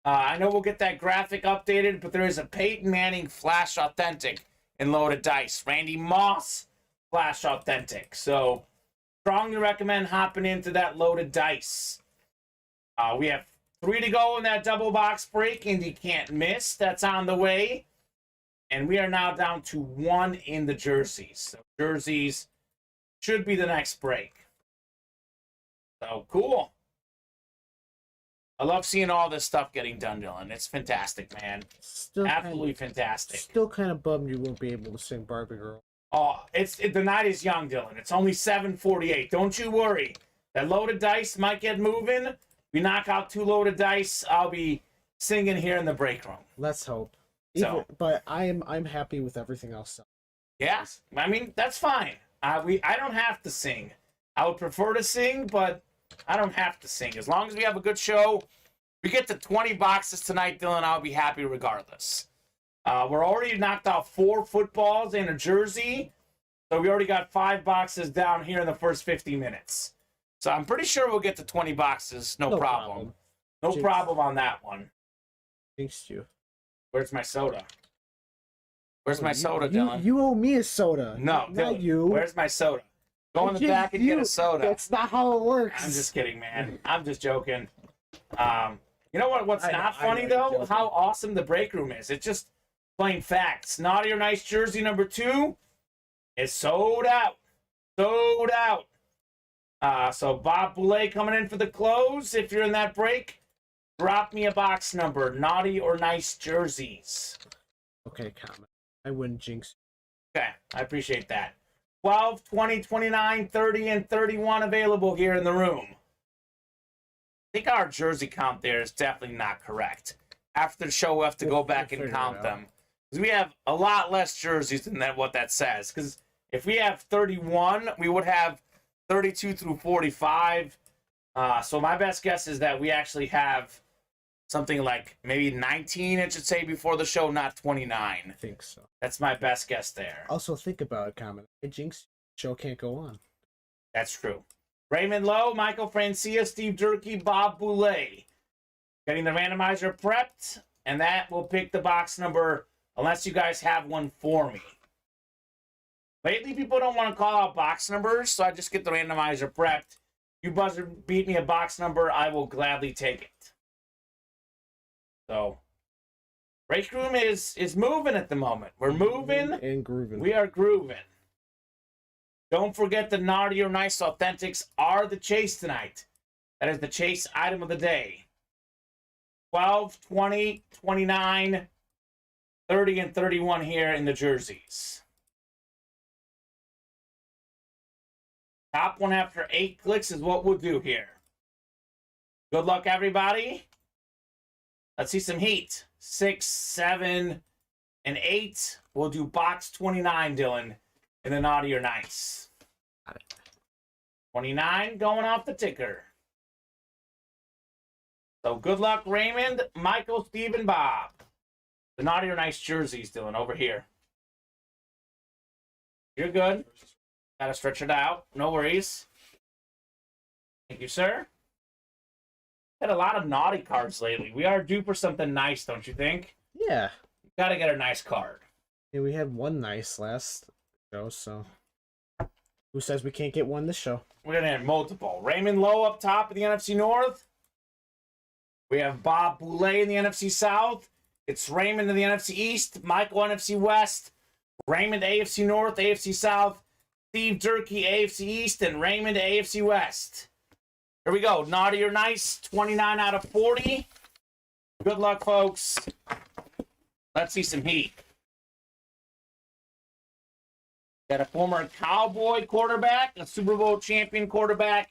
I know we'll get that graphic updated, but there is a Peyton Manning Flash Authentic in loaded dice. Randy Moss Flash Authentic. So strongly recommend hopping into that loaded dice. We have 3 to go in that double box break, and you can't miss. That's on the way. And we are now down to 1 in the jerseys. So jerseys should be the next break. So cool. I love seeing all this stuff getting done, Dylan. It's fantastic, man. Absolutely fantastic. Still kind of bummed you won't be able to sing Barbie Girl. Oh, the night is young, Dylan. It's only 7:48. Don't you worry. That loaded dice might get moving. We knock out 2 loaded dice. I'll be singing here in the break room. Let's hope. But I'm happy with everything else. Yes, I mean that's fine. I don't have to sing. I would prefer to sing, but I don't have to sing. As long as we have a good show, we get to 20 boxes tonight, Dylan, I'll be happy regardless. We're already knocked out 4 footballs and a jersey, so we already got 5 boxes down here in the first 50 minutes. So I'm pretty sure we'll get to 20 boxes, no problem. No problem on that one. Thanks you. Where's my soda? Where's my soda, Dylan? You owe me a soda. No, not Dylan, you. Where's my soda? Go in the back and get a soda. That's not how it works. I'm just kidding, man. I'm just joking. You know what? What's not funny though? How awesome the break room is. It's just plain facts. Naughty or Nice jersey number 2 is sold out. Sold out. So Bob Boulay coming in for the close. If you're in that break, drop me a box number. Naughty or Nice jerseys. Okay, Kamen. I wouldn't jinx. Okay, I appreciate that. 12, 20, 29, 30, and 31 available here in the room. I think our jersey count there is definitely not correct. After the show, we'll have to go back and count them. Because we have a lot less jerseys than what that says. Because if we have 31, we would have 32 through 45. So my best guess is that we actually have something like maybe 19, it should say, before the show, not 29. I think so. That's my best guess there. Also, think about it, Kamen. A jinx show can't go on. That's true. Raymond Lowe, Michael Francia, Steve Durkee, Bob Boulay. Getting the randomizer prepped, and that will pick the box number unless you guys have one for me. Lately, people don't want to call out box numbers, so I just get the randomizer prepped. You buzzer beat me a box number, I will gladly take it. So, break room is moving at the moment. We're moving. And grooving. We are grooving. Don't forget the Naughty or Nice Authentics are the chase tonight. That is the chase item of the day. 12, 20, 29, 30, and 31 here in the jerseys. Top one after 8 clicks is what we'll do here. Good luck, everybody. Let's see some heat. 6, 7, and 8. We'll do box 29, Dylan, in the Naughty or Nice. 29 going off the ticker. So good luck, Raymond, Michael, Steve, and Bob. The Naughty or Nice jerseys, Dylan, over here. You're good. Gotta stretch it out. No worries. Thank you, sir. Had a lot of naughty cards lately. We are due for something nice, don't you think? Yeah. Gotta get a nice card. Yeah, we had one nice last show, so who says we can't get one this show? We're gonna have multiple. Raymond Lowe up top in the NFC North. We have Bob Boulay in the NFC South. It's Raymond in the NFC East, Michael NFC West, Raymond AFC North, AFC South, Steve Durkee AFC East, and Raymond AFC West. Here we go. Naughty or Nice, 29 out of 40. Good luck, folks. Let's see some heat. Got a former Cowboy quarterback, a Super Bowl champion quarterback,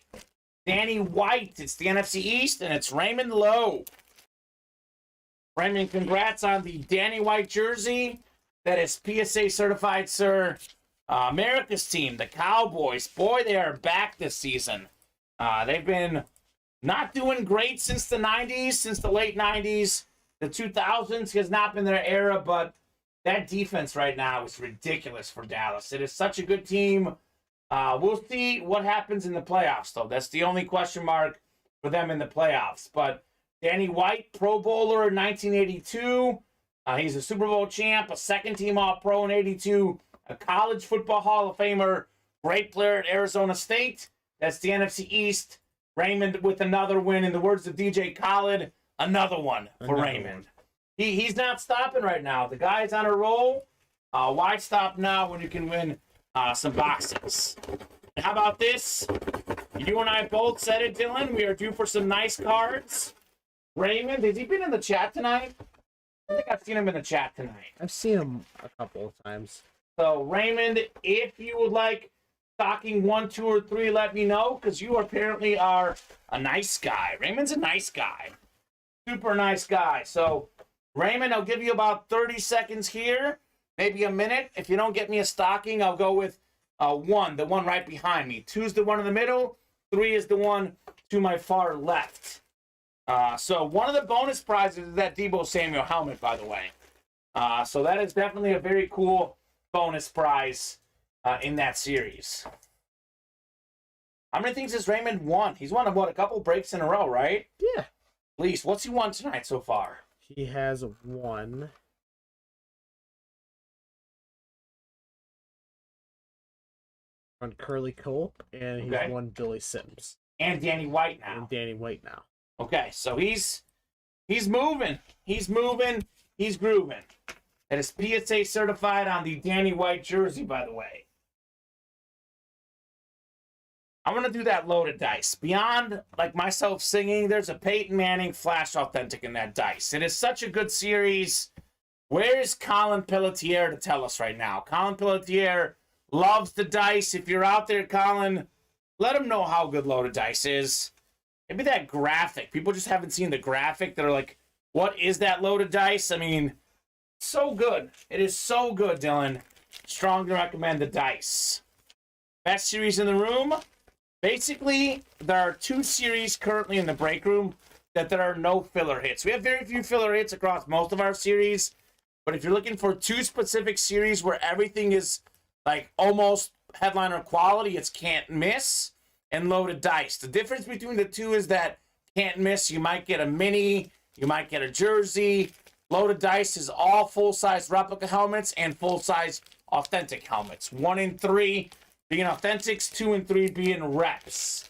Danny White. It's the NFC East, and it's Raymond Lowe. Raymond, congrats on the Danny White jersey. That is PSA certified, sir. America's team, the Cowboys. Boy, they are back this season. They've been not doing great since the 90s, since the late 90s. The 2000s has not been their era, but that defense right now is ridiculous for Dallas. It is such a good team. We'll see what happens in the playoffs, though. That's the only question mark for them in the playoffs. But Danny White, Pro Bowler in 1982. He's a Super Bowl champ, a second-team All-Pro in 82, a college football Hall of Famer, great player at Arizona State. That's the NFC East. Raymond with another win. In the words of DJ Khaled, another one for Raymond. He's not stopping right now. The guy's on a roll. Why stop now when you can win some boxes? How about this? You and I both said it, Dylan. We are due for some nice cards. Raymond, has he been in the chat tonight? I think I've seen him in the chat tonight. I've seen him a couple of times. So, Raymond, if you would like stocking 1, 2, or 3, let me know, because you apparently are a nice guy. Raymond's a nice guy. Super nice guy. So, Raymond, I'll give you about 30 seconds here, maybe a minute. If you don't get me a stocking, I'll go with 1, the one right behind me. 2's the one in the middle. 3 is the one to my far left. So one of the bonus prizes is that Deebo Samuel helmet, by the way. So that is definitely a very cool bonus prize in that series. How many things has Raymond won? He's won, what, a couple breaks in a row, right? Yeah. At least. What's he won tonight so far? He has won. On Curly Culp, and he's won Billy Sims. And Danny White now. And Danny White now. Okay, so he's moving. He's moving. He's grooving. That is PSA certified on the Danny White jersey, by the way. I'm going to do that loaded dice. Beyond, like, myself singing, there's a Peyton Manning Flash Authentic in that dice. It is such a good series. Where's Colin Pelletier to tell us right now? Colin Pelletier loves the dice. If you're out there, Colin, let him know how good loaded dice is. Maybe that graphic. People just haven't seen the graphic. They're like, what is that loaded dice? I mean, so good. It is so good, Dylan. Strongly recommend the dice. Best series in the room. Basically, there are 2 series currently in the break room that there are no filler hits. We have very few filler hits across most of our series. But if you're looking for 2 specific series where everything is like almost headliner quality, it's Can't Miss and Loaded Dice. The difference between the 2 is that Can't Miss, you might get a mini, you might get a jersey. Loaded Dice is all full-size replica helmets and full-size authentic helmets. 1 and 3 being authentics, 2 and 3 being reps.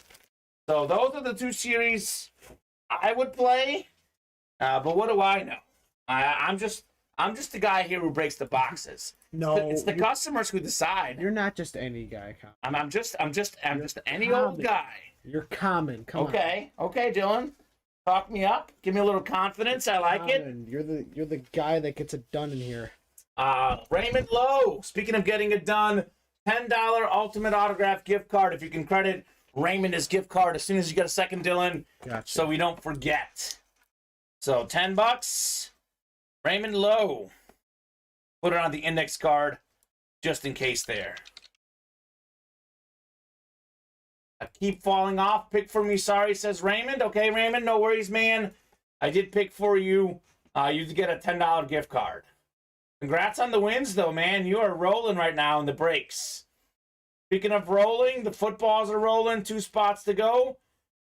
So those are the 2 series I would play. But what do I know? I'm just the guy here who breaks the boxes. No, it's the customers who decide. You're not just any guy, Colin. I'm just any old guy. You're common. Come on. Okay, Dylan, talk me up. Give me a little confidence. I like it. You're the guy that gets it done in here. Raymond Lowe. Speaking of getting it done, $10 Ultimate Autograph gift card. If you can credit Raymond his gift card as soon as you get a second, Dylan. Gotcha. So we don't forget. So $10. Raymond Lowe. Put it on the index card just in case there. I keep falling off. Pick for me, sorry, says Raymond. Okay, Raymond, no worries, man. I did pick for you. You get a $10 gift card. Congrats on the wins, though, man. You are rolling right now in the breaks. Speaking of rolling, the footballs are rolling. 2 spots to go.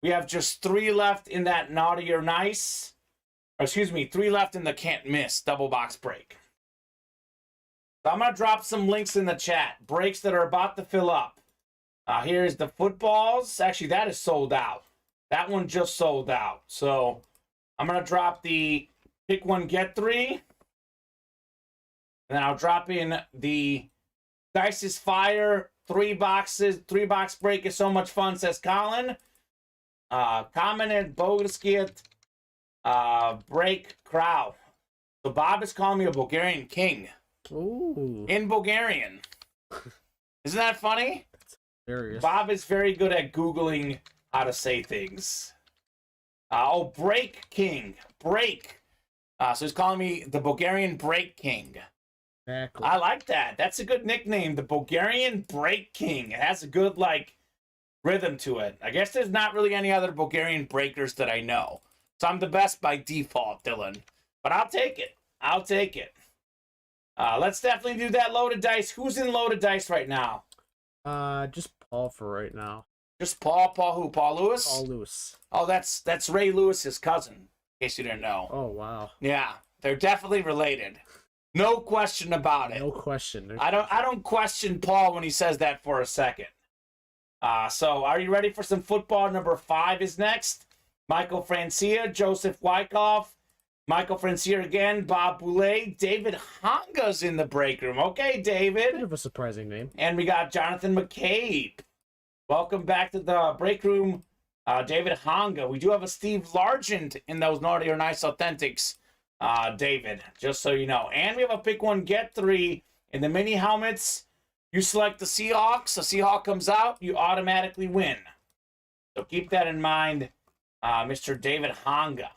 We have just 3 left in that naughty or nice. Or, excuse me, 3 left in the can't miss double box break. So I'm going to drop some links in the chat. Breaks that are about to fill up. Here's the footballs. Actually, that is sold out. That one just sold out. So I'm going to drop the pick 1, get 3. And then I'll drop in the Dice is Fire 3 boxes. 3-box break is so much fun, says Colin. Kamen Entchev break crowd. So Bob is calling me a Bulgarian king. Ooh. In Bulgarian. Isn't that funny? Serious. Bob is very good at Googling how to say things. Break king. Break. So he's calling me the Bulgarian Break King. Exactly. I like that. That's a good nickname. The Bulgarian Break King. It has a good, rhythm to it. I guess there's not really any other Bulgarian breakers that I know. So I'm the best by default, Dylan. But I'll take it. I'll take it. Let's definitely do that loaded dice. Who's in loaded dice right now? Just Paul for right now. Just Paul. Paul who? Paul Lewis? Paul Lewis. Oh, that's Ray Lewis's cousin. In case you didn't know. Oh, wow. Yeah, they're definitely related. No question about it. No question. I don't question Paul when he says that for a second. So are you ready for some football? Number 5 is next. Michael Francia, Joseph Wyckoff, Michael Francia again, Bob Boulay, David Honga's in the break room. Okay, David. Bit of a surprising name. And we got Jonathan McCabe. Welcome back to the break room, David Honga. We do have a Steve Largent in those Naughty or Nice Authentics, David, just so you know. And we have a pick one, get 3 in the mini helmets. You select the Seahawks, the Seahawk comes out, you automatically win. So keep that in mind, Mr. David Honga.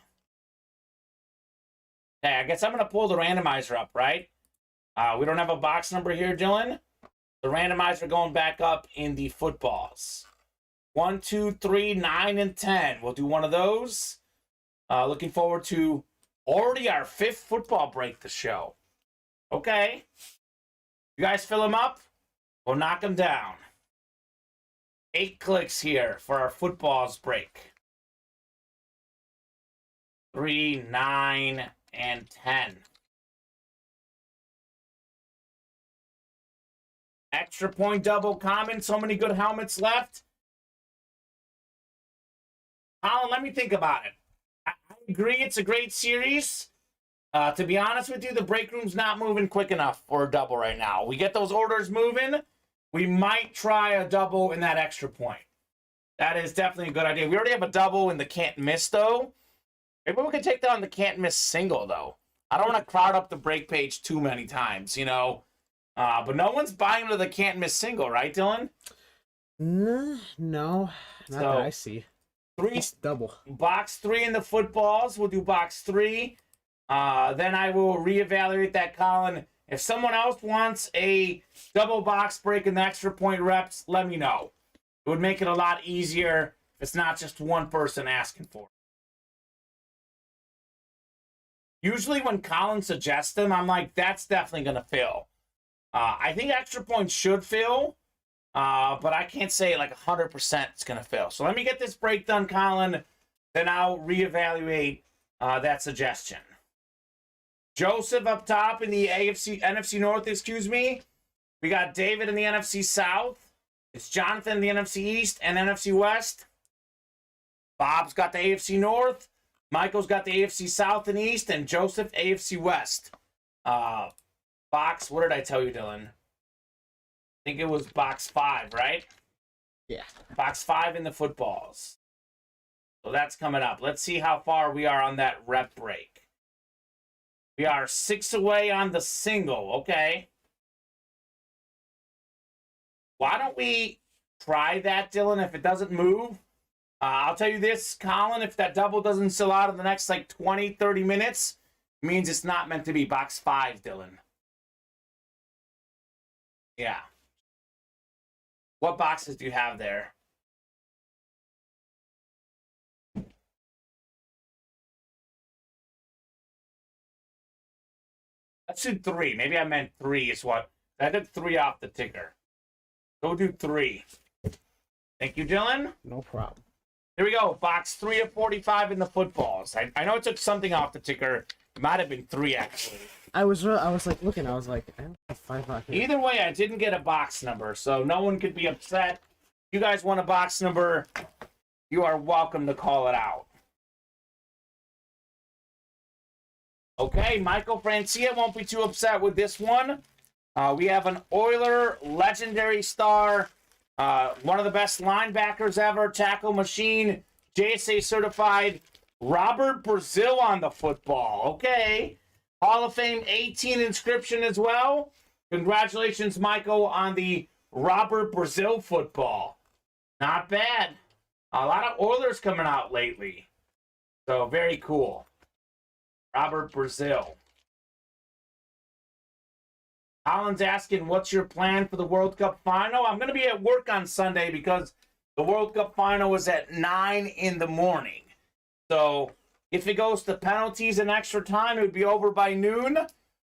Okay, I guess I'm going to pull the randomizer up, right? We don't have a box number here, Dylan. The randomizer going back up in the footballs. 1, 2, 3, 9, and 10. We'll do one of those. Looking forward to already our 5th football break to show. Okay. You guys fill them up? We'll knock them down. 8 clicks here for our footballs break. 3, 9, and 10. Extra point double common. So many good helmets left. Colin, let me think about it. I agree it's a great series. To be honest with you, the break room's not moving quick enough for a double right now. We get those orders moving, we might try a double in that extra point. That is definitely a good idea. We already have a double in the can't miss, though. Maybe we can take that on the can't miss single, though. I don't want to crowd up the break page too many times, you know. But no one's buying into the can't miss single, right, Dylan? No, not that I see. 3 It's double. Box 3 in the footballs. We'll do box 3. Then I will reevaluate that, Colin. If someone else wants a double box break in the extra point reps, let me know. It would make it a lot easier if it's not just one person asking for it. Usually when Colin suggests them, I'm like, that's definitely going to fill. I think extra points should fill, but I can't say like 100% it's going to fill. So let me get this break done, Colin. Then I'll reevaluate that suggestion. Joseph up top in the NFC North, excuse me. We got David in the NFC South. It's Jonathan in the NFC East and NFC West. Bob's got the AFC North. Michael's got the AFC South and East, and Joseph AFC West. Box, what did I tell you, Dylan? I think it was box 5, right? Yeah. Box 5 in the footballs. So that's coming up. Let's see how far we are on that rep break. We are 6 away on the single. Okay. Why don't we try that, Dylan, if it doesn't move? I'll tell you this, Colin, if that double doesn't sell out in the next, 20, 30 minutes, it means it's not meant to be box 5, Dylan. Yeah. What boxes do you have there? Let's do 3. Maybe I meant 3 is what. I did 3 off the ticker. Go do 3. Thank you, Dylan. No problem. Here we go. Box 3 of 45 in the footballs. I know it took something off the ticker. It might have been 3, actually. I was looking. I was like, I don't have 5 out here. Either way, I didn't get a box number, so no one could be upset. If you guys want a box number, you are welcome to call it out. Okay, Michael Francia won't be too upset with this one. We have an Oiler legendary star, one of the best linebackers ever, tackle machine, JSA certified, Robert Brazil on the football. Okay. Hall of Fame 18 inscription as well. Congratulations, Michael, on the Robert Brazil football. Not bad. A lot of Oilers coming out lately. So, very cool. Robert Brazil. Colin's asking, what's your plan for the World Cup final? I'm going to be at work on Sunday because the World Cup final is at 9 in the morning. So, if it goes to penalties and extra time, it would be over by noon.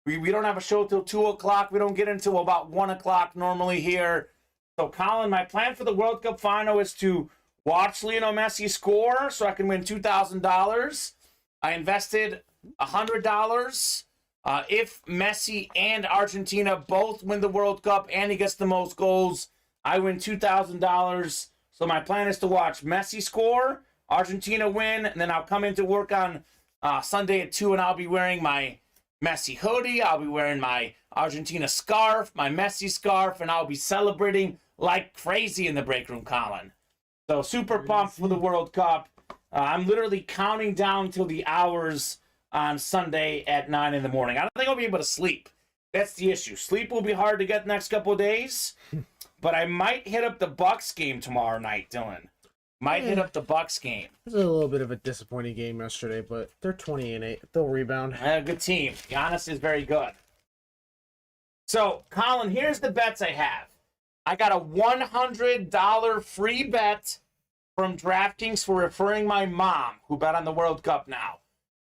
We don't have a show till 2 o'clock. We don't get until about 1 o'clock normally here. So, Colin, my plan for the World Cup final is to watch Lionel Messi score so I can win $2,000. I invested $100. If Messi and Argentina both win the World Cup and he gets the most goals, I win $2,000. So my plan is to watch Messi score, Argentina win, and then I'll come into work on Sunday at 2, and I'll be wearing my Messi hoodie. I'll be wearing my Argentina scarf, my Messi scarf, and I'll be celebrating like crazy in the break room, Colin. So super pumped for the World Cup. I'm literally counting down till the hours on Sunday at 9 in the morning. I don't think I'll be able to sleep. That's the issue. Sleep will be hard to get the next couple of days, but I might hit up the Bucks game tomorrow night, Dylan. Might hit up the Bucks game. It was a little bit of a disappointing game yesterday, but they're 20-8. They'll rebound. Good team. Giannis is very good. So, Colin, here's the bets I have. I got a $100 free bet from DraftKings for referring my mom, who bet on the World Cup now.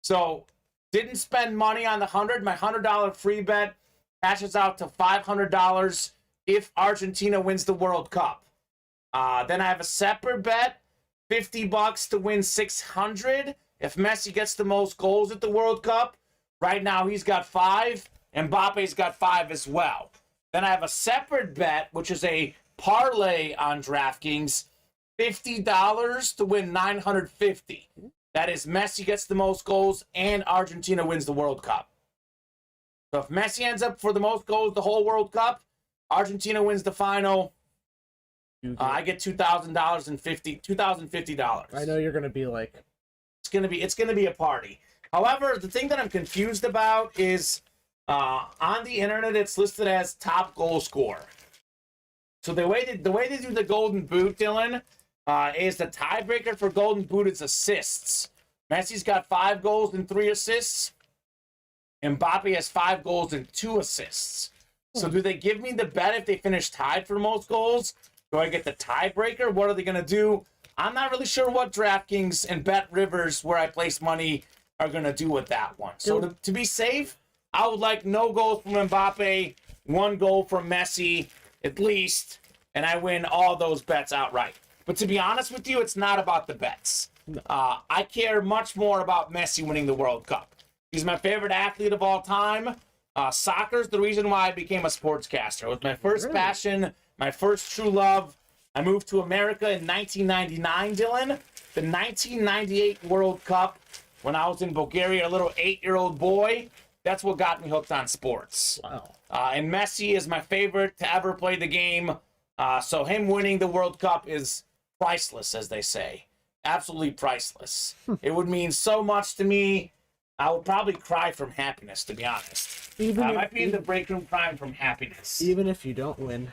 So, didn't spend money on the 100. My $100 free bet cashes out to $500 if Argentina wins the World Cup. Then I have a separate bet, $50 to win $600 if Messi gets the most goals at the World Cup. Right now he's got 5. Mbappe's got 5 as well. Then I have a separate bet, which is a parlay on DraftKings, $50 to win $950. That is Messi gets the most goals and Argentina wins the World Cup. So if Messi ends up for the most goals the whole World Cup, Argentina wins the final. I get $2,050. I know you're gonna be like, it's gonna be a party. However, the thing that I'm confused about is on the internet it's listed as top goal scorer. So the way they do the Golden Boot, Dylan, is the tiebreaker for Golden Boot is assists. Messi's got 5 goals and 3 assists. Mbappe has 5 goals and 2 assists. So do they give me the bet if they finish tied for most goals? Do I get the tiebreaker? What are they going to do? I'm not really sure what DraftKings and Bet Rivers, where I place money, are going to do with that one. So to be safe, I would like no goals from Mbappe, 1 goal from Messi, at least, and I win all those bets outright. But to be honest with you, it's not about the bets. I care much more about Messi winning the World Cup. He's my favorite athlete of all time. Soccer's the reason why I became a sportscaster. It was my first passion, my first true love. I moved to America in 1999, Dylan. The 1998 World Cup, when I was in Bulgaria, a little 8-year-old boy, that's what got me hooked on sports. wow. And Messi is my favorite to ever play the game. So him winning the World Cup is priceless, as they say. Absolutely priceless. It would mean so much to me. I would probably cry from happiness, to be honest. I might be in the break room crying from happiness. Even if you don't win.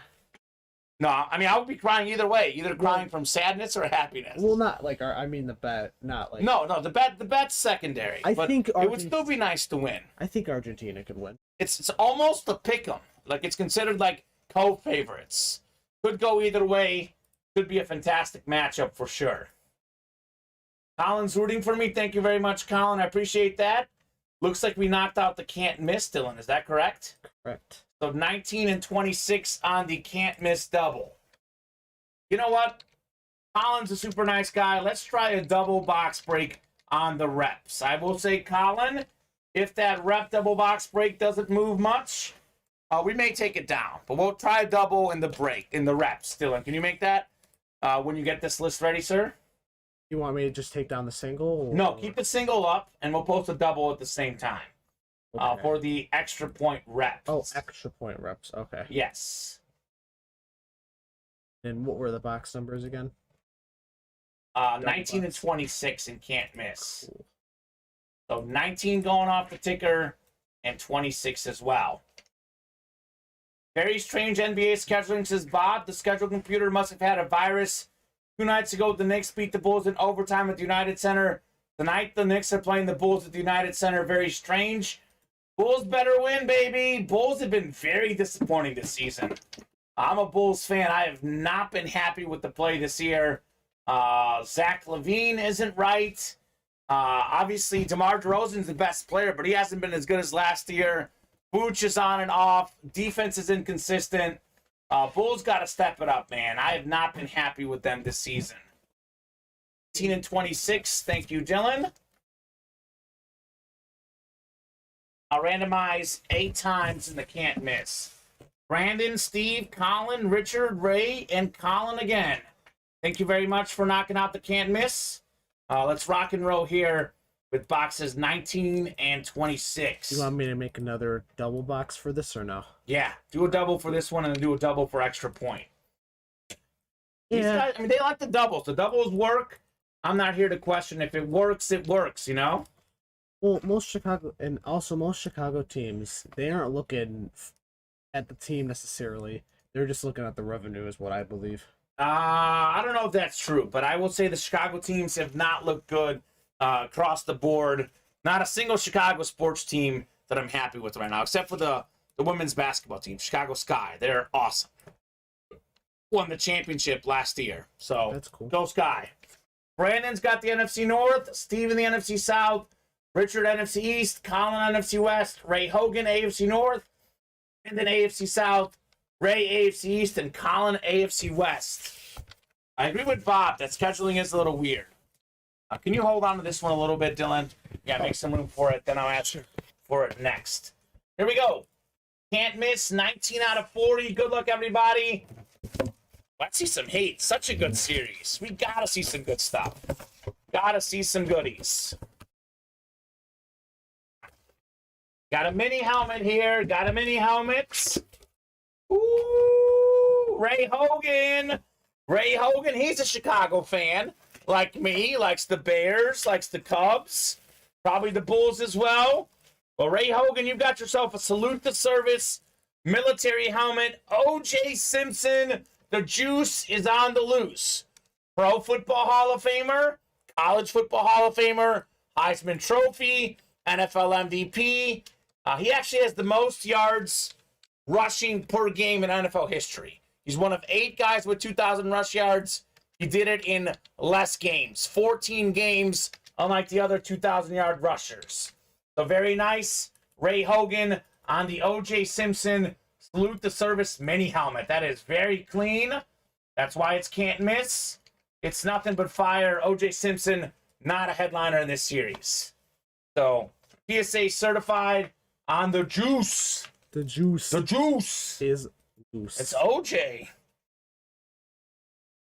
No, I mean, I would be crying either way. Either crying from sadness or happiness. Well, not like I mean the bet, not like. No, the bet's secondary. I but think it would still be nice to win. I think Argentina could win. It's almost a pick 'em. Like, it's considered like co-favorites. Could go either way. Could be a fantastic matchup for sure. Colin's rooting for me. Thank you very much, Colin. I appreciate that. Looks like we knocked out the can't miss, Dylan. Is that correct? Correct. So 19 and 26 on the can't miss double. You know what? Colin's a super nice guy. Let's try a double box break on the reps. I will say, Colin, if that rep double box break doesn't move much, we may take it down. But we'll try a double in the break, in the reps. Dylan, can you make that when you get this list ready, sir? You want me to just take down the single? Or... No, keep it single up, and we'll post a double at the same time. Okay. For the extra point reps. Oh, extra point reps. Okay. Yes. And what were the box numbers again? 19 and 26 and can't miss. Cool. So 19 going off the ticker and 26 as well. Very strange NBA scheduling, says Bob. The schedule computer must have had a virus. 2 nights ago, the Knicks beat the Bulls in overtime at the United Center. Tonight, the Knicks are playing the Bulls at the United Center. Very strange. Bulls better win, baby. Bulls have been very disappointing this season. I'm a Bulls fan. I have not been happy with the play this year. Zach LaVine isn't right. Obviously, DeMar DeRozan's the best player, but he hasn't been as good as last year. Vooch is on and off. Defense is inconsistent. Bulls got to step it up, man. I have not been happy with them this season. 18 and 26. Thank you, Dylan. I'll randomize 8 times in the can't miss. Brandon, Steve, Colin, Richard, Ray, and Colin again. Thank you very much for knocking out the can't miss. Let's rock and roll here with boxes 19 and 26. You want me to make another double box for this or no? Yeah, do a double for this one and then do a double for extra point. These guys, I mean, they like the doubles. The doubles work. I'm not here to question if it works, you know? Well, most Chicago teams, they aren't looking at the team necessarily. They're just looking at the revenue, is what I believe. I don't know if that's true, but I will say the Chicago teams have not looked good across the board. Not a single Chicago sports team that I'm happy with right now, except for the women's basketball team, Chicago Sky. They're awesome. Won the championship last year. So that's cool. Go Sky. Brandon's got the NFC North, Steve in the NFC South, Richard NFC East, Colin NFC West, Ray Hogan AFC North, and then AFC South, Ray AFC East, and Colin AFC West. I agree with Bob that scheduling is a little weird. Can you hold on to this one a little bit, Dylan? Yeah, make some room for it. Then I'll ask for it next. Here we go. Can't miss. 19 out of 40. Good luck, everybody. Let's see some hate. Such a good series. We gotta see some good stuff. Gotta see some goodies. Got a mini helmet here. Got a mini helmet. Ooh, Ray Hogan. Ray Hogan, he's a Chicago fan. Like me, likes the Bears, likes the Cubs, probably the Bulls as well. Well, Ray Hogan, you got yourself a Salute the Service military helmet. O.J. Simpson, the juice is on the loose. Pro Football Hall of Famer, College Football Hall of Famer, Heisman Trophy, NFL MVP. He actually has the most yards rushing per game in NFL history. He's one of 8 guys with 2,000 rush yards. He did it in less games, 14 games, unlike the other 2,000-yard rushers. So very nice. Ray Hogan on the O.J. Simpson Salute the Service mini helmet. That is very clean. That's why it's can't miss. It's nothing but fire. O.J. Simpson, not a headliner in this series. So PSA certified on the juice. The juice. The juice is loose. It's OJ.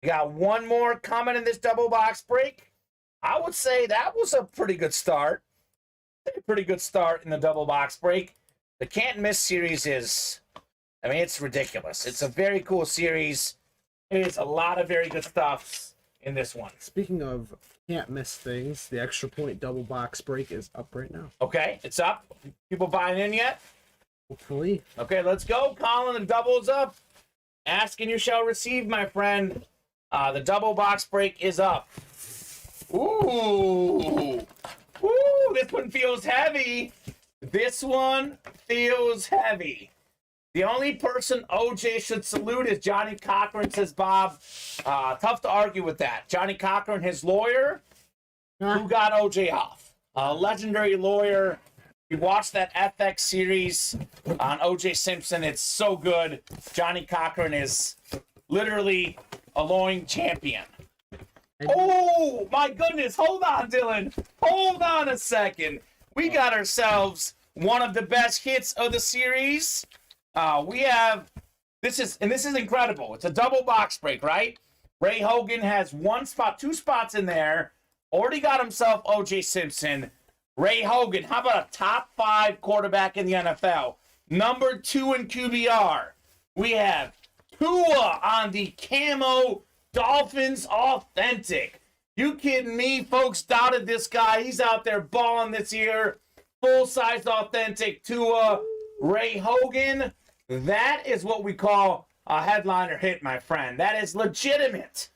We got one more coming in this double box break. I would say that was a pretty good start. A pretty good start in the double box break. The Can't Miss series is, I mean, it's ridiculous. It's a very cool series. There's a lot of very good stuff in this one. Speaking of can't miss things, the extra point double box break is up right now. Okay, it's up. People buying in yet? Hopefully. Okay, let's go. Colin, the double's up. Ask and you shall receive, my friend. The double box break is up. Ooh. Ooh, this one feels heavy. This one feels heavy. The only person OJ should salute is Johnny Cochran, says Bob. Tough to argue with that. Johnny Cochran, his lawyer, who got OJ off. A legendary lawyer. You watch that FX series on OJ Simpson. It's so good. Johnny Cochran is literally a loin champion. Oh, my goodness. Hold on, Dylan. Hold on a second. We got ourselves one of the best hits of the series. We have, this is incredible. It's a double box break, right? Ray Hogan has one spot, 2 spots in there. Already got himself O.J. Simpson. Ray Hogan, how about a top 5 quarterback in the NFL? Number 2 in QBR. We have Tua on the camo Dolphins Authentic. You kidding me? Folks doubted this guy. He's out there balling this year. Full-size Authentic Tua. Ray Hogan. That is what we call a headliner hit, my friend. That is legitimate.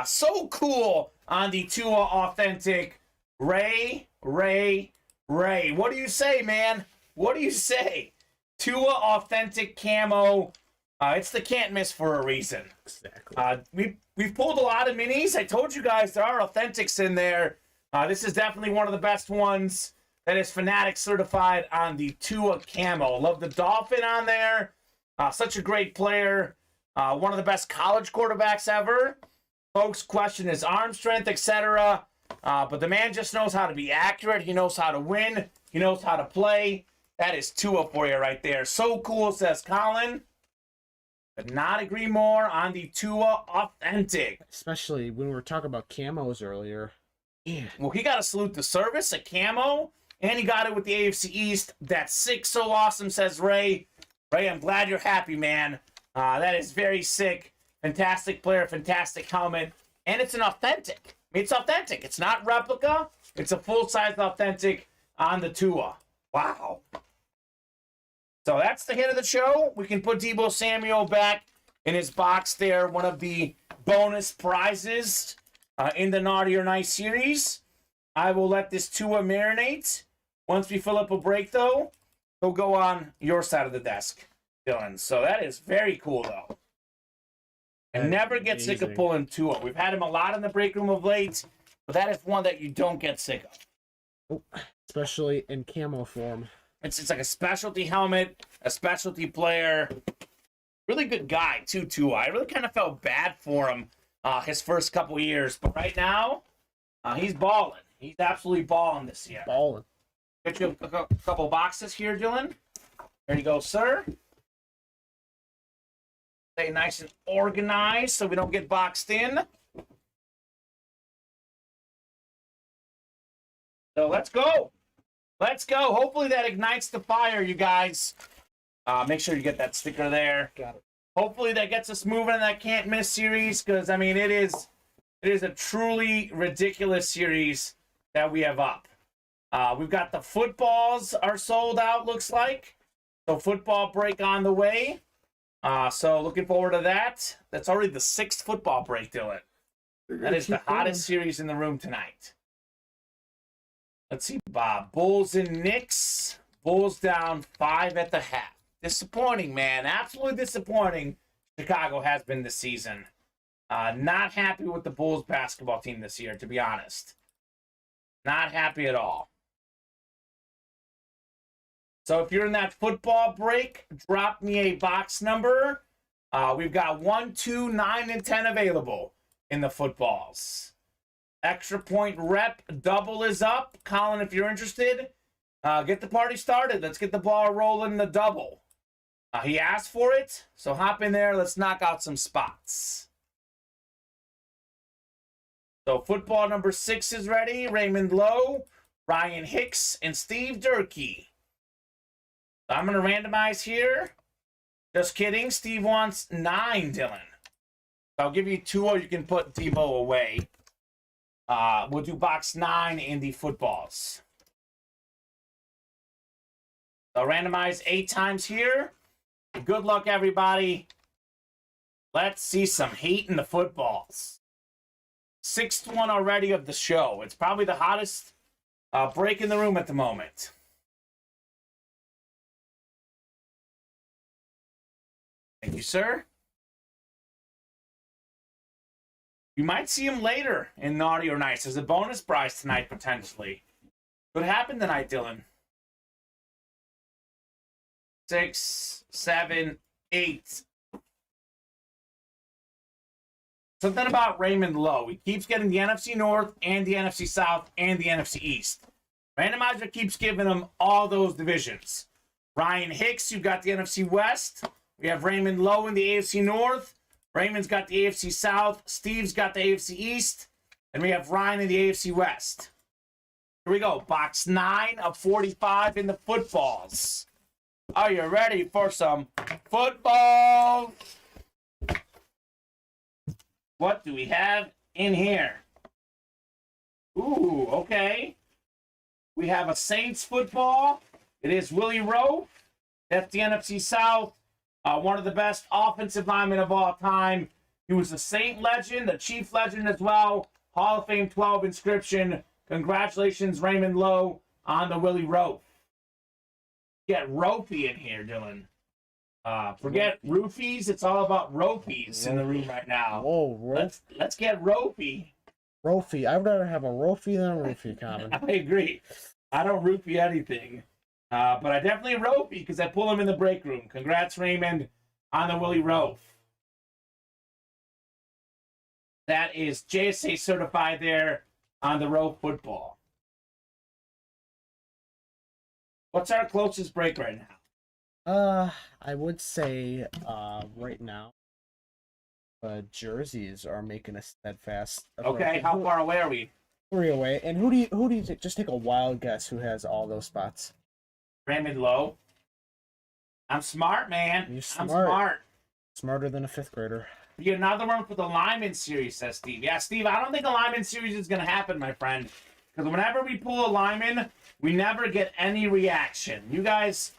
So cool on the Tua Authentic. Ray. What do you say, man? What do you say? Tua Authentic Camo. It's the can't miss for a reason. Exactly. We've pulled a lot of minis. I told you guys there are authentics in there. This is definitely one of the best ones. That is Fanatic certified on the Tua Camo. Love the Dolphin on there. Such a great player. One of the best college quarterbacks ever. Folks question his arm strength, etc. But the man just knows how to be accurate. He knows how to win. He knows how to play. That is Tua for you right there. So cool, says Colin. Could not agree more on the Tua Authentic. Especially when we were talking about camos earlier. Yeah. Well, he got to salute the service, a camo, and he got it with the AFC East. That's sick, so awesome, says Ray. Ray, I'm glad you're happy, man. That is very sick. Fantastic player, fantastic helmet, and it's an authentic. I mean, it's authentic. It's not replica. It's a full-size authentic on the Tua. Wow. So that's the hit of the show. We can put Deebo Samuel back in his box there. One of the bonus prizes in the Naughty or Nice series. I will let this Tua marinate. Once we fill up a break, though, he'll go on your side of the desk, Dylan. So that is very cool, though. And never get sick of pulling Tua. We've had him a lot in the break room of late, but that is one that you don't get sick of. Especially in camo form. It's like a specialty helmet, a specialty player. Really good guy, too, Tua. I really kind of felt bad for him his first couple years. But right now, he's balling. He's absolutely balling this year. Balling. Get you a couple boxes here, Dylan. There you go, sir. Stay nice and organized so we don't get boxed in. So let's go. Let's go. Hopefully that ignites the fire, you guys. Make sure you get that sticker there. Got it. Hopefully that gets us moving in that can't miss series, because I mean it is a truly ridiculous series that we have up. We've got the footballs are sold out, looks like. So football break on the way. So looking forward to that. That's already the 6th football break, Dylan. That is the hottest series in the room tonight. Let's see, Bob. Bulls and Knicks. Bulls down 5 at the half. Disappointing, man. Absolutely disappointing. Chicago has been this season. Not happy with the Bulls basketball team this year, to be honest. Not happy at all. So if you're in that football break, drop me a box number. We've got 1, 2, 9, and 10 available in the footballs. Extra point rep double is up. Colin, if you're interested, get the party started. Let's get the ball rolling the double. He asked for it, so hop in there. Let's knock out some spots. So football number 6 is ready. Raymond Lowe, Ryan Hicks, and Steve Durkee. I'm going to randomize here. Just kidding. Steve wants 9, Dylan. I'll give you 2, or you can put Debo away. We'll do box 9 in the footballs. So randomize 8 times here. Good luck, everybody. Let's see some heat in the footballs. 6th one already of the show. It's probably the hottest break in the room at the moment. Thank you, sir. You might see him later in Naughty or Nice. There's a bonus prize tonight, potentially. Could happen tonight, Dylan. 6, 7, 8. Something about Raymond Lowe. He keeps getting the NFC North and the NFC South and the NFC East. Randomizer keeps giving him all those divisions. Ryan Hicks, you've got the NFC West. We have Raymond Lowe in the AFC North. Raymond's got the AFC South. Steve's got the AFC East. And we have Ryan in the AFC West. Here we go. Box 9 of 45 in the footballs. Are you ready for some football? What do we have in here? Ooh, okay. We have a Saints football. It is Willie Rowe. That's the NFC South. One of the best offensive linemen of all time. He was a Saint legend, a Chief legend as well. Hall of Fame 12 inscription. Congratulations, Raymond Lowe, on the Willie Rowe. Get ropey in here, Dylan. Forget roofies. It's all about ropies in the room right now. Whoa, let's get ropey. Roofie. I'd rather have a roofie than a roofie, Common. I agree. I don't roofie anything. But I definitely ropey because I pull him in the break room. Congrats, Raymond, on the Willie Rowe. That is JSA certified there on the Rowe football. What's our closest break right now? I would say right now, jerseys are making a steadfast approach. Okay, how far away are we? 3 away. And who do you think? Just take a wild guess who has all those spots. Raymond Lowe. I'm smart, man. You're I'm smart. smart. Smarter than a 5th grader. Yeah, another one for the Lyman series, says Steve. Yeah, Steve, I don't think a Lyman series is going to happen, my friend. Because whenever we pull a Lyman, we never get any reaction. You guys,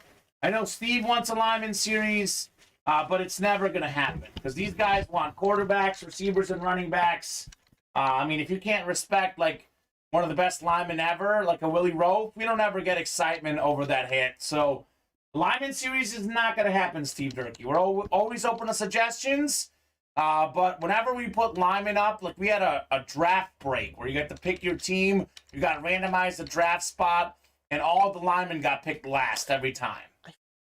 I know Steve wants a Lyman series, but it's never going to happen. Because these guys want quarterbacks, receivers, and running backs. I mean, if you can't respect, like, one of the best linemen ever, like a Willie Rowe, we don't ever get excitement over that hit. So, Lyman series is not going to happen, Steve Durkee. We're always open to suggestions. But whenever we put Lyman up, like we had a draft break where you got to pick your team, you got to randomize the draft spot, and all the linemen got picked last every time.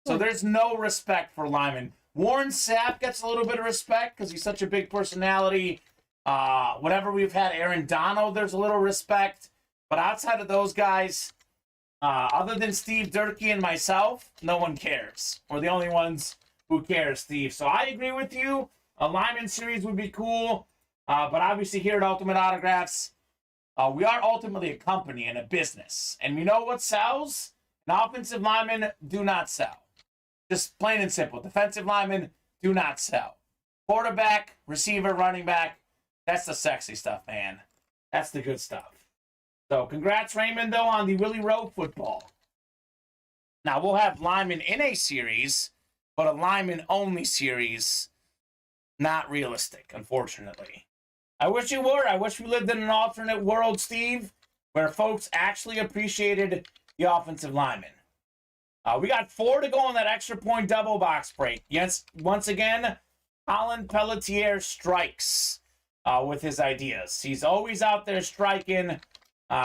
So there's no respect for Lyman. Warren Sapp gets a little bit of respect because he's such a big personality. Whenever we've had Aaron Donald, there's a little respect. But outside of those guys, other than Steve Durkee and myself, no one cares. We're the only ones who care, Steve. So I agree with you. A Lyman series would be cool. But obviously here at Ultimate Autographs, we are ultimately a company and a business. And you know what sells? An offensive lineman do not sell. Just plain and simple. Defensive linemen do not sell. Quarterback, receiver, running back, that's the sexy stuff, man. That's the good stuff. So congrats, Raymond, though, on the Willie Rowe football. Now, we'll have Lyman in a series, but a Lyman-only series, not realistic, unfortunately. I wish you were. I wish we lived in an alternate world, Steve, where folks actually appreciated the offensive lineman. We got 4 to go on that extra point double box break. Yes, once again, Colin Pelletier strikes with his ideas. He's always out there striking.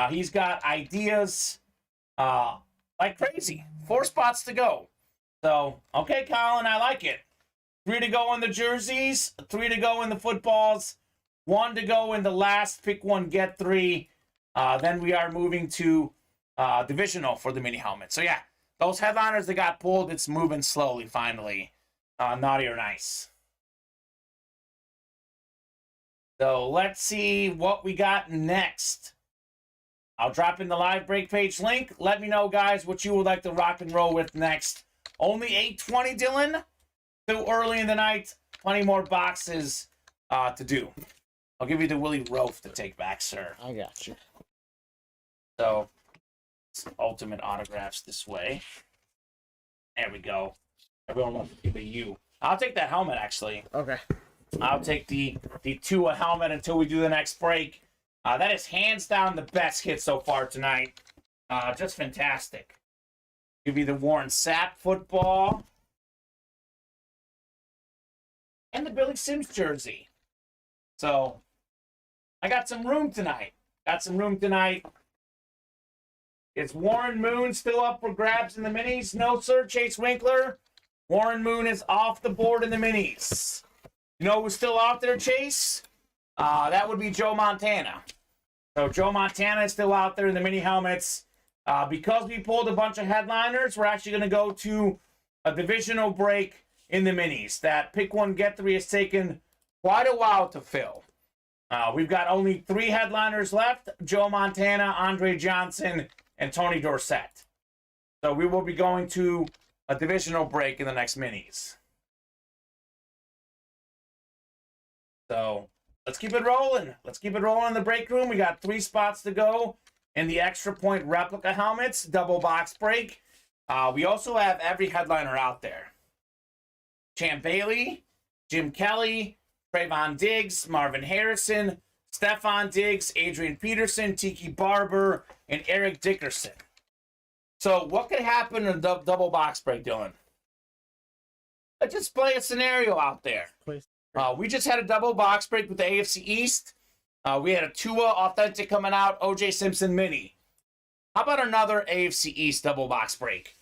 He's got ideas like crazy. 4 spots to go. So, okay, Colin, I like it. 3 to go in the jerseys, 3 to go in the footballs, 1 to go in the last pick 1, get 3. Then we are moving to divisional for the mini helmet. So, yeah, those headliners that got pulled, it's moving slowly, finally. Naughty or nice. So, let's see what we got next. I'll drop in the live break page link. Let me know, guys, what you would like to rock and roll with next. Only 8:20, Dylan. Too early in the night. Plenty more boxes to do. I'll give you the Willie Rowe to take back, sir. I got you. So, Ultimate Autographs this way. There we go. Everyone wants to give a U. I'll take that helmet, actually. Okay. I'll take the Tua helmet until we do the next break. That is hands down the best hit so far tonight. Just fantastic. Give you the Warren Sapp football. And the Billy Sims jersey. So, I got some room tonight. Is Warren Moon still up for grabs in the minis? No, sir, Chase Winkler. Warren Moon is off the board in the minis. You know who's still out there, Chase? That would be Joe Montana. So Joe Montana is still out there in the mini helmets. Because we pulled a bunch of headliners, we're actually going to go to a divisional break in the minis. That pick 1, get 3 has taken quite a while to fill. We've got only 3 headliners left: Joe Montana, Andre Johnson, and Tony Dorsett. So we will be going to a divisional break in the next minis. So let's keep it rolling. Let's keep it rolling in the break room. We got 3 spots to go in the extra point replica helmets, double box break. We also have every headliner out there: Champ Bailey, Jim Kelly, Trayvon Diggs, Marvin Harrison, Stephon Diggs, Adrian Peterson, Tiki Barber, and Eric Dickerson. So what could happen in the double box break, Dylan? Let's just play a scenario out there. Please. We just had a double box break with the AFC East. We had a Tua Authentic coming out, OJ Simpson Mini. How about another AFC East double box break?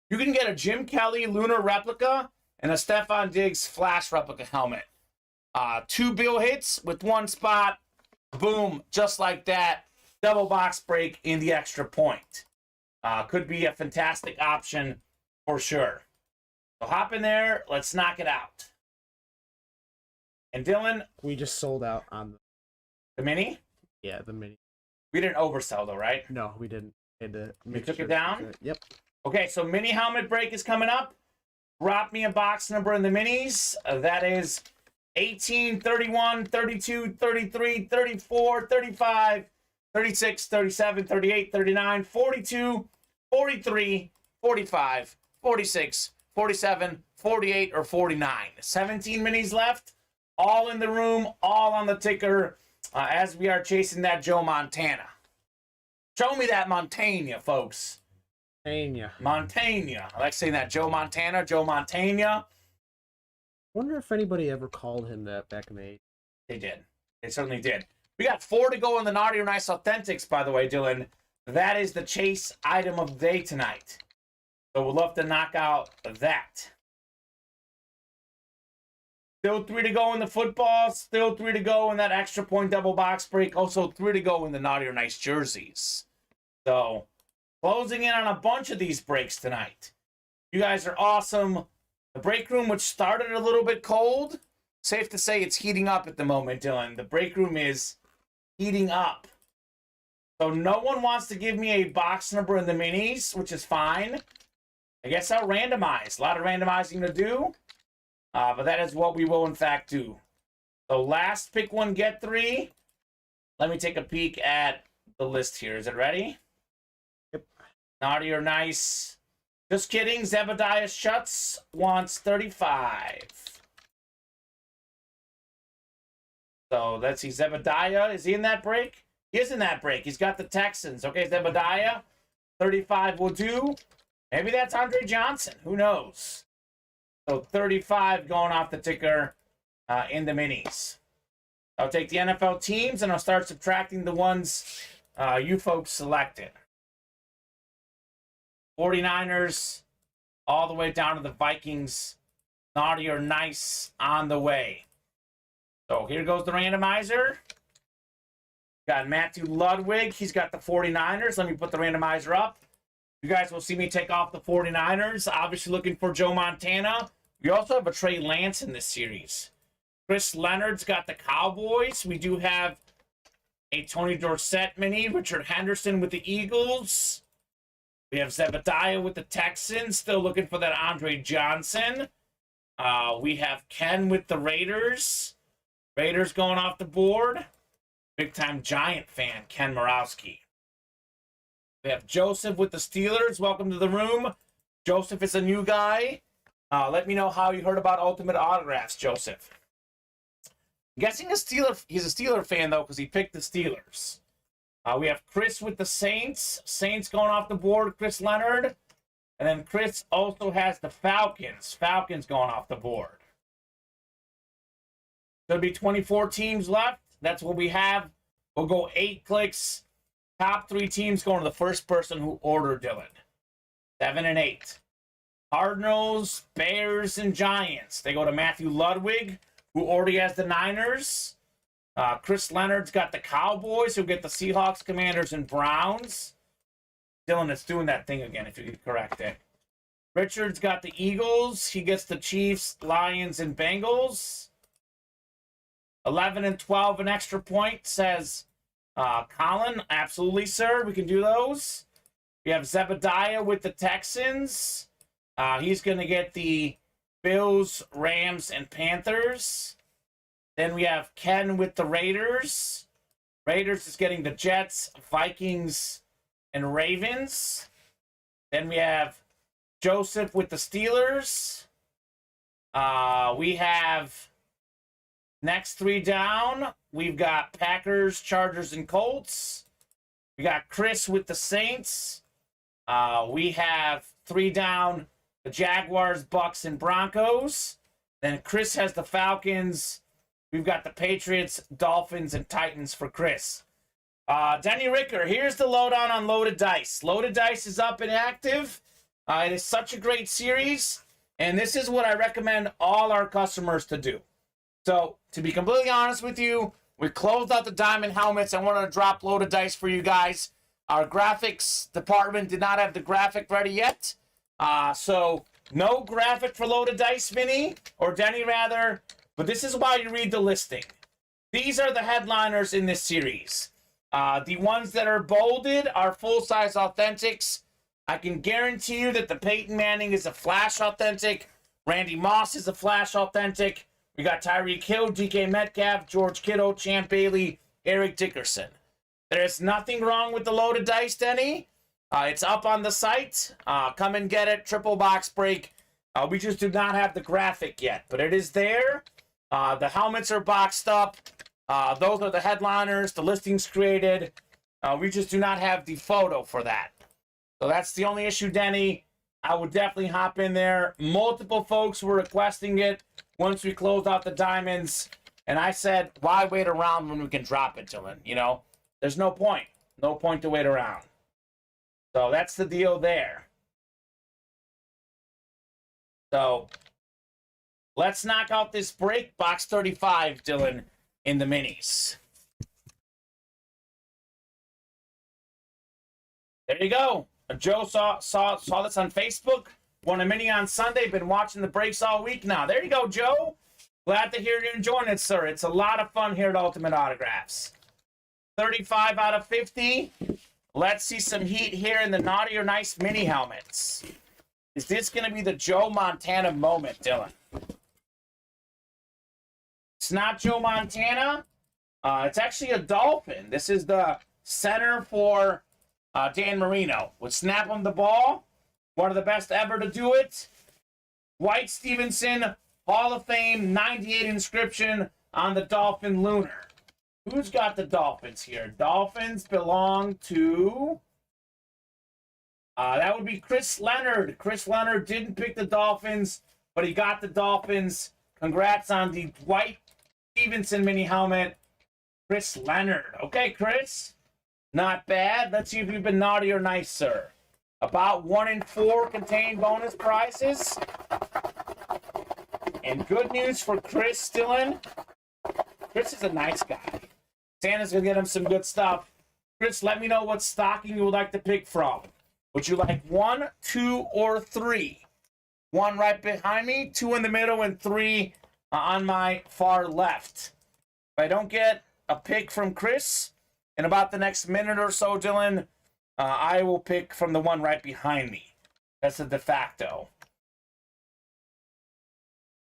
You can get a Jim Kelly Lunar replica and a Stephon Diggs Flash replica helmet. 2 bill hits with 1 spot. Boom, just like that. Double box break in the extra point. Could be a fantastic option for sure. So hop in there. Let's knock it out. And Dylan, We just sold out on the mini? the mini. We didn't oversell though, right? No, we didn't. Had to You make took sure it down? Yep. Okay, so mini helmet break is coming up. Drop me a box number in the minis. That is 18, 31, 32, 33, 34, 35, 36, 37, 38, 39, 42, 43, 45, 46, 47, 48, or 49. 17 minis left. All in the room, all on the ticker as we are chasing that Joe Montana. Show me that Montana, folks. Montana. I like saying that. Joe Montana, Joe Montana. Wonder if anybody ever called him that back in the 80s. They did. They certainly did. We got 4 to go in the Naughty or Nice Authentics, by the way, Dylan. That is the chase item of the day tonight. So we'll love to knock out that. Still 3 to go in the football. Still 3 to go in that extra point double box break. Also 3 to go in the Naughty or Nice jerseys. So closing in on a bunch of these breaks tonight. You guys are awesome. The break room, which started a little bit cold, safe to say it's heating up at the moment, Dylan. The break room is heating up. So no one wants to give me a box number in the minis, which is fine. I guess I'll randomize. A lot of randomizing to do. But that is what we will, in fact, do. So last pick 1, get 3. Let me take a peek at the list here. Is it ready? Yep. Naughty or Nice. Just kidding. Zebediah Schutz wants 35. So let's see. Zebediah, is he in that break? He is in that break. He's got the Texans. Okay, Zebediah, 35 will do. Maybe that's Andre Johnson. Who knows? So 35 going off the ticker in the minis. I'll take the NFL teams and I'll start subtracting the ones you folks selected. 49ers all the way down to the Vikings. Naughty or Nice on the way. So here goes the randomizer. Got Matthew Ludwig. He's got the 49ers. Let me put the randomizer up. You guys will see me take off the 49ers. Obviously looking for Joe Montana. We also have a Trey Lance in this series. Chris Leonard's got the Cowboys. We do have a Tony Dorsett mini. Richard Henderson with the Eagles. We have Zebediah with the Texans. Still looking for that Andre Johnson. We have Ken with the Raiders. Raiders going off the board. Big-time Giant fan, Ken Morawski. We have Joseph with the Steelers. Welcome to the room. Joseph is a new guy. Let me know how you heard about Ultimate Autographs, Joseph. I'm guessing he's a Steeler fan, though, because he picked the Steelers. We have Chris with the Saints. Saints going off the board, Chris Leonard. And then Chris also has the Falcons. Falcons going off the board. There'll be 24 teams left. That's what we have. We'll go 8 clicks. Top 3 teams going to the first person who ordered, Dylan. 7 and 8. Cardinals, Bears, and Giants. They go to Matthew Ludwig, who already has the Niners. Chris Leonard's got the Cowboys, who get the Seahawks, Commanders, and Browns. Dylan, it's doing that thing again, if you can correct it. Richard's got the Eagles. He gets the Chiefs, Lions, and Bengals. 11 and 12, an extra point, says Colin. Absolutely, sir. We can do those. We have Zebediah with the Texans. He's going to get the Bills, Rams, and Panthers. Then we have Ken with the Raiders. Raiders is getting the Jets, Vikings, and Ravens. Then we have Joseph with the Steelers. We have next 3 down. We've got Packers, Chargers, and Colts. We got Chris with the Saints. We have 3 down, the Jaguars, Bucks, and Broncos. Then Chris has the Falcons. We've got the Patriots, Dolphins, and Titans for Chris. Denny Ricker, here's the lowdown on Loaded Dice. Loaded Dice is up and active. It is such a great series, and this is what I recommend all our customers to do. So, to be completely honest with you, we closed out the diamond helmets. I wanted to drop Loaded Dice for you guys. Our graphics department did not have the graphic ready yet. So no graphic for Loaded Dice Mini, or Denny rather, but this is why you read the listing. These are the headliners in this series. The ones that are bolded are full-size authentics. I can guarantee you that the Peyton Manning is a Flash authentic. Randy Moss is a Flash authentic. We got Tyreek Hill, DK Metcalf, George Kittle, Champ Bailey, Eric Dickerson. There's nothing wrong with the Loaded Dice, Denny. It's up on the site. Come and get it. Triple box break. We just do not have the graphic yet, but it is there. The helmets are boxed up. Those are the headliners. The listing's created. We just do not have the photo for that. So that's the only issue, Denny. I would definitely hop in there. Multiple folks were requesting it once we closed out the diamonds. And I said, why wait around when we can drop it, Dylan? You know, there's no point. No point to wait around. So that's the deal there. So let's knock out this break. Box 35, Dylan, in the minis. There you go. Joe saw this on Facebook. Won a mini on Sunday. Been watching the breaks all week now. There you go, Joe. Glad to hear you're enjoying it, sir. It's a lot of fun here at Ultimate Autographs. 35 out of 50. Let's see some heat here in the Naughty or Nice mini helmets. Is this going to be the Joe Montana moment, Dylan? It's not Joe Montana. It's actually a Dolphin. This is the center for Dan Marino. Would snap him the ball. One of the best ever to do it. White Stevenson, Hall of Fame, 98 inscription on the Dolphin Lunar. Who's got the Dolphins here? Dolphins belong to... that would be Chris Leonard. Chris Leonard didn't pick the Dolphins, but he got the Dolphins. Congrats on the White Stevenson mini helmet. Chris Leonard. Okay, Chris. Not bad. Let's see if you've been naughty or nice, sir. About 1 in 4 contain bonus prizes. And good news for Chris, Dylan. Chris is a nice guy. Santa's going to get him some good stuff. Chris, let me know what stocking you would like to pick from. Would you like 1, 2, or 3? 1 right behind me, 2 in the middle, and 3 on my far left. If I don't get a pick from Chris in about the next minute or so, Dylan, I will pick from the one right behind me. That's a de facto.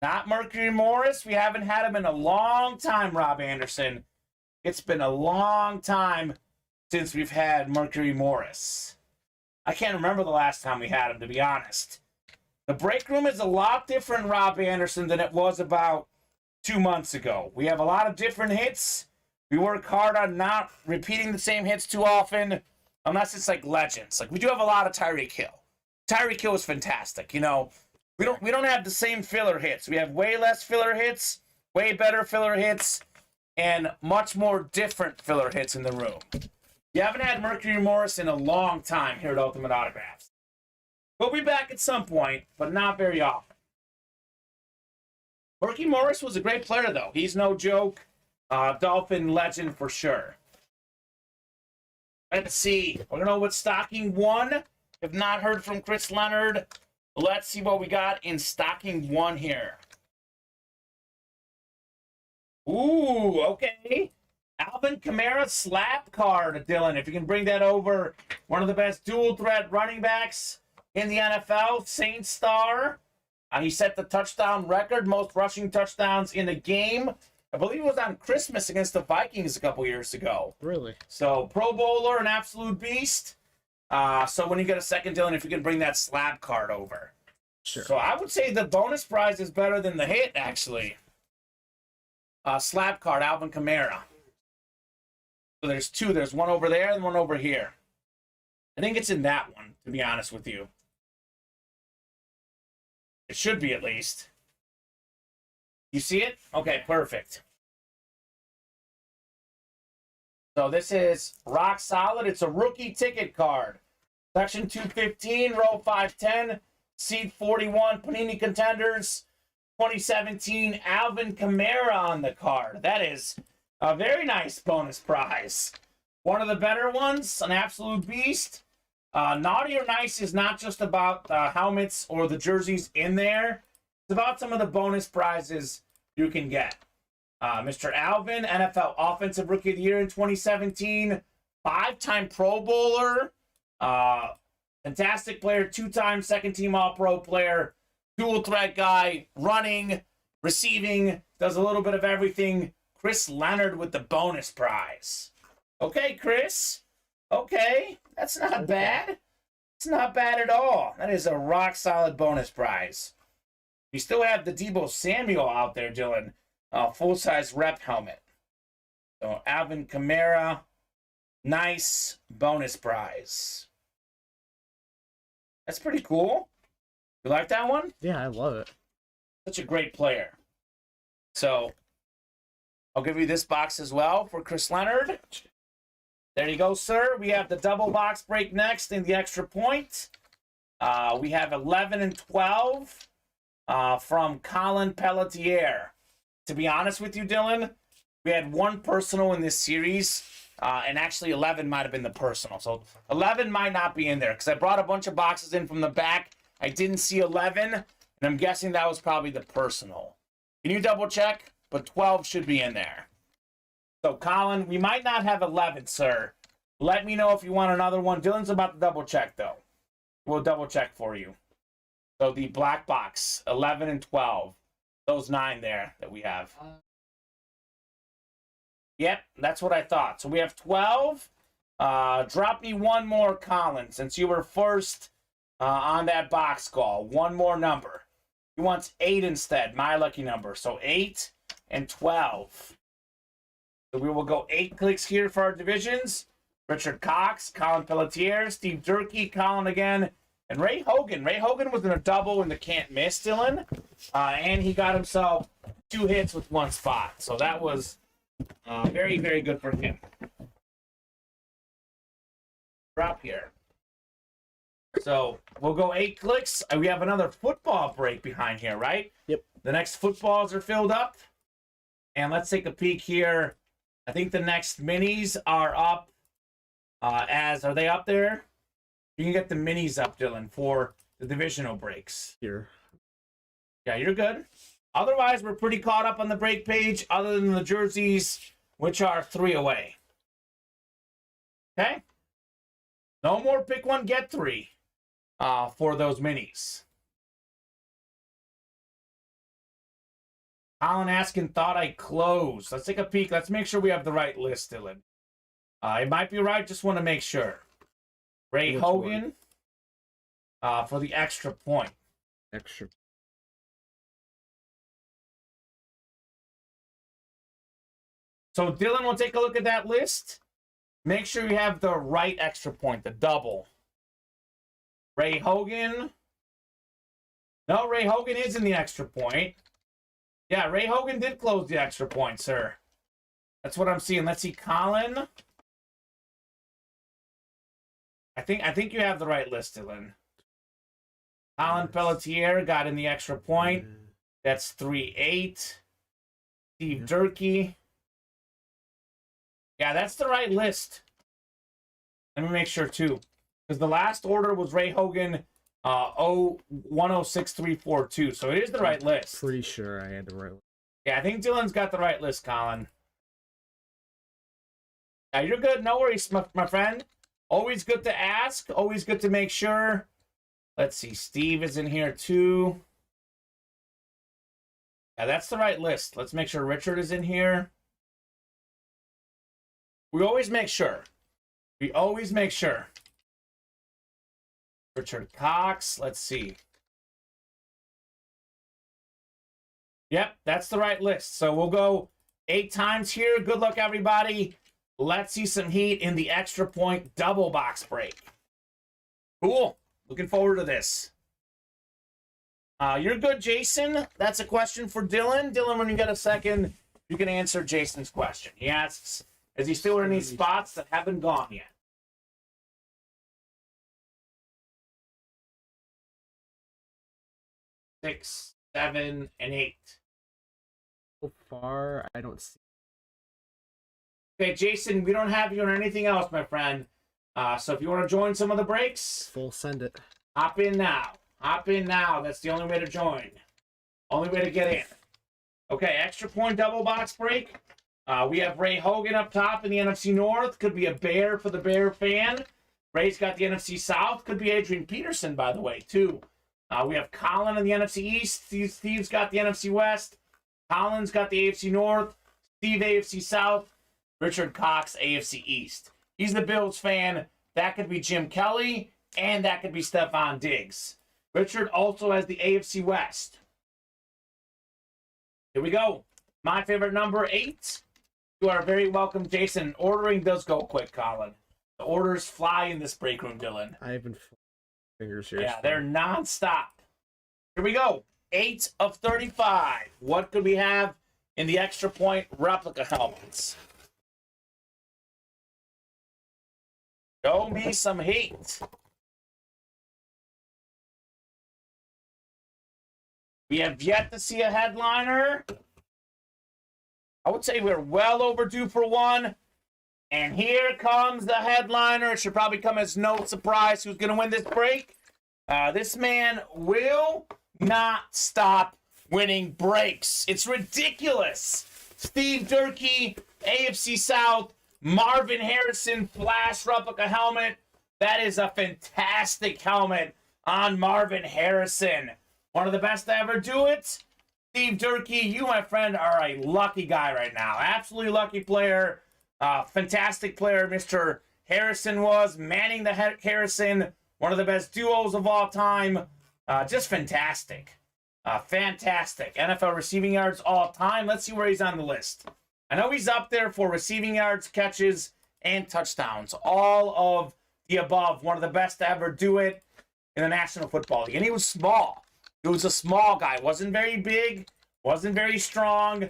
Not Mercury Morris. We haven't had him in a long time, Rob Anderson. It's been a long time since we've had Mercury Morris. I can't remember the last time we had him, to be honest. The break room is a lot different, Rob Anderson, than it was about 2 months ago. We have a lot of different hits. We work hard on not repeating the same hits too often, unless it's like legends. Like, we do have a lot of Tyreek Hill. Tyreek Hill is fantastic. You know, we don't have the same filler hits. We have way less filler hits, way better filler hits, and much more different filler hits in the room. You haven't had Mercury Morris in a long time here at Ultimate Autographs. We'll be back at some point, but not very often. Mercury Morris was a great player, though. He's no joke. Dolphin legend for sure. Let's see. We're going to know what stocking 1. If not heard from Chris Leonard, let's see what we got in stocking 1 here. Ooh, okay. Alvin Kamara slap card, Dylan. If you can bring that over. One of the best dual threat running backs in the NFL. Saint star. He set the touchdown record. Most rushing touchdowns in a game. I believe it was on Christmas against the Vikings a couple years ago. Really? So, Pro Bowler, an absolute beast. So when you get a second, Dylan, if you can bring that slab card over. Sure. So I would say the bonus prize is better than the hit, actually. Slab card, Alvin Kamara. So there's 2. There's one over there and one over here. I think it's in that one, to be honest with you. It should be, at least. You see it? Okay, perfect. So this is rock solid. It's a rookie ticket card. Section 215, row 510, seat 41, Panini Contenders, 2017, Alvin Kamara on the card. That is a very nice bonus prize. One of the better ones, an absolute beast. Naughty or Nice is not just about the helmets or the jerseys in there. It's about some of the bonus prizes you can get. Mr. Alvin, NFL Offensive Rookie of the Year in 2017. 5-time Pro Bowler. Fantastic player. 2-time second-team All-Pro player. Dual threat guy. Running. Receiving. Does a little bit of everything. Chris Leonard with the bonus prize. Okay, Chris. Okay. That's not bad. It's not bad at all. That is a rock-solid bonus prize. We still have the Deebo Samuel out there, Dylan. Full-size rep helmet. So, Alvin Kamara. Nice bonus prize. That's pretty cool. You like that one? Yeah, I love it. Such a great player. So, I'll give you this box as well for Chris Leonard. There you go, sir. We have the double box break next in the extra point. We have 11 and 12 from Colin Pelletier. To be honest with you, Dylan, we had one personal in this series, and actually 11 might have been the personal. So 11 might not be in there because I brought a bunch of boxes in from the back. I didn't see 11, and I'm guessing that was probably the personal. Can you double check? But 12 should be in there. So, Colin, we might not have 11, sir. Let me know if you want another one. Dylan's about to double check, though. We'll double check for you. So, the black box, 11 and 12. Those 9 there that we have. Yep, that's what I thought. So, we have 12. Drop me one more, Colin, since you were first on that box call. One more number. He wants 8 instead, my lucky number. So, 8 and 12. So we will go 8 clicks here for our divisions. Richard Cox, Colin Pelletier, Steve Durkee, Colin again, and Ray Hogan. Ray Hogan was in a double in the can't miss, Dylan. And he got himself 2 hits with 1 spot. So that was very, very good for him. Drop here. So we'll go 8 clicks. We have another football break behind here, right? Yep. The next footballs are filled up. And let's take a peek here. I think the next minis are up. Are they up there? You can get the minis up, Dylan, for the divisional breaks. Here. Yeah, you're good. Otherwise, we're pretty caught up on the break page, other than the jerseys, which are 3 away. Okay? No more pick 1, get 3 for those minis. Colin asking, thought I closed. Let's take a peek. Let's make sure we have the right list, Dylan. It might be right. Just want to make sure. Ray Hogan for the extra point. Extra. So, Dylan, we'll take a look at that list. Make sure you have the right extra point, the double. Ray Hogan. No, Ray Hogan is in the extra point. Yeah, Ray Hogan did close the extra point, sir. That's what I'm seeing. Let's see, Colin. I think you have the right list, Dylan. Colin Pelletier got in the extra point. That's 3-8. Steve Durkee. Yeah, that's the right list. Let me make sure, too. Because the last order was Ray Hogan 106342. So it is the right list. Pretty sure I had the right one. Yeah, I think Dylan's got the right list, Colin. Yeah, you're good. No worries, my friend. Always good to ask. Always good to make sure. Let's see. Steve is in here, too. Yeah, that's the right list. Let's make sure Richard is in here. We always make sure. We always make sure. Richard Cox. Let's see. Yep, that's the right list. So we'll go 8 times here. Good luck, everybody. Let's see some heat in the extra point double box break. Cool. Looking forward to this. You're good, Jason. That's a question for Dylan. Dylan, when you get a second, you can answer Jason's question. He asks, is he still in any spots that haven't gone yet? Six, 7, and 8. So far, I don't see. Okay, Jason, we don't have you on anything else, my friend. So if you want to join some of the breaks, Full send it. hop in now. Hop in now. That's the only way to join. Only way to get in. Okay, extra point double box break. We have Ray Hogan up top in the NFC North. Could be a Bear for the Bear fan. Ray's got the NFC South. Could be Adrian Peterson, by the way, too. We have Colin in the NFC East. Steve's got the NFC West. Colin's got the AFC North. Steve, AFC South. Richard Cox, AFC East. He's the Bills fan. That could be Jim Kelly, and that could be Stephon Diggs. Richard also has the AFC West. Here we go. My favorite number 8. You are very welcome, Jason. Ordering does go quick, Colin. The orders fly in this break room, Dylan. I've been fingers here. Yeah, they're nonstop. Here we go. 8 of 35. What could we have in the extra point replica helmets? Show me some heat. We have yet to see a headliner. I would say we're well overdue for one. And here comes the headliner. It should probably come as no surprise who's going to win this break. This man will not stop winning breaks. It's ridiculous. Steve Durkee, AFC South, Marvin Harrison Flash replica helmet. That is a fantastic helmet on Marvin Harrison. One of the best to ever do it. Steve Durkee, you, my friend, are a lucky guy right now. Absolutely lucky player. Fantastic player Mr. Harrison was. Manning the Harrison. One of the best duos of all time. Just fantastic. Fantastic. NFL receiving yards all time. Let's see where he's on the list. I know he's up there for receiving yards, catches, and touchdowns. All of the above. One of the best to ever do it in the National Football League. And he was small. He was a small guy. Wasn't very big. Wasn't very strong.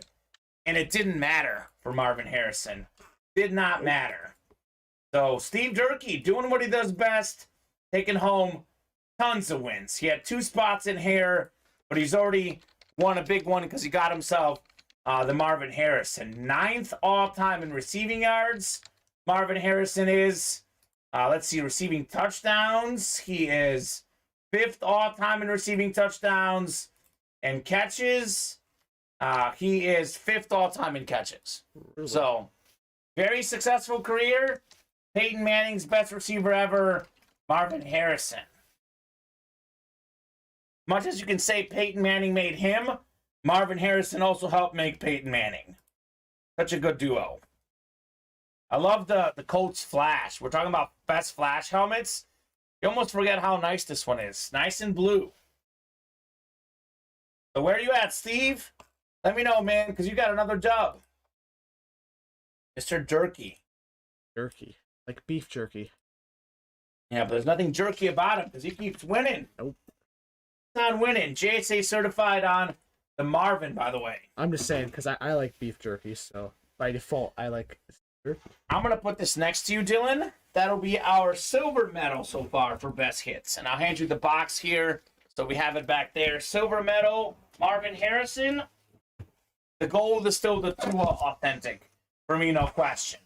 And it didn't matter for Marvin Harrison. Did not matter. So Steve Durkee doing what he does best. Taking home tons of wins. He had 2 spots in here. But he's already won a big one because he got himself the Marvin Harrison. 9th all-time in receiving yards. Marvin Harrison is, let's see, receiving touchdowns. He is 5th all-time in receiving touchdowns and catches. He is 5th all-time in catches. So, very successful career. Peyton Manning's best receiver ever, Marvin Harrison. Much as you can say Peyton Manning made him, Marvin Harrison also helped make Peyton Manning. Such a good duo. I love the Colts Flash. We're talking about best Flash helmets. You almost forget how nice this one is. Nice and blue. So where are you at, Steve? Let me know, man, because you got another dub. Mr. Durkee. Jerky. Like beef jerky. Yeah, but there's nothing jerky about him because he keeps winning. Nope. On winning. JSA certified on the Marvin, by the way. I'm just saying, because I like beef jerky, so by default, I like jerky. I'm going to put this next to you, Dylan. That'll be our silver medal so far for best hits. And I'll hand you the box here. So we have it back there. Silver medal, Marvin Harrison. The gold is still the Tua authentic. For me, no question.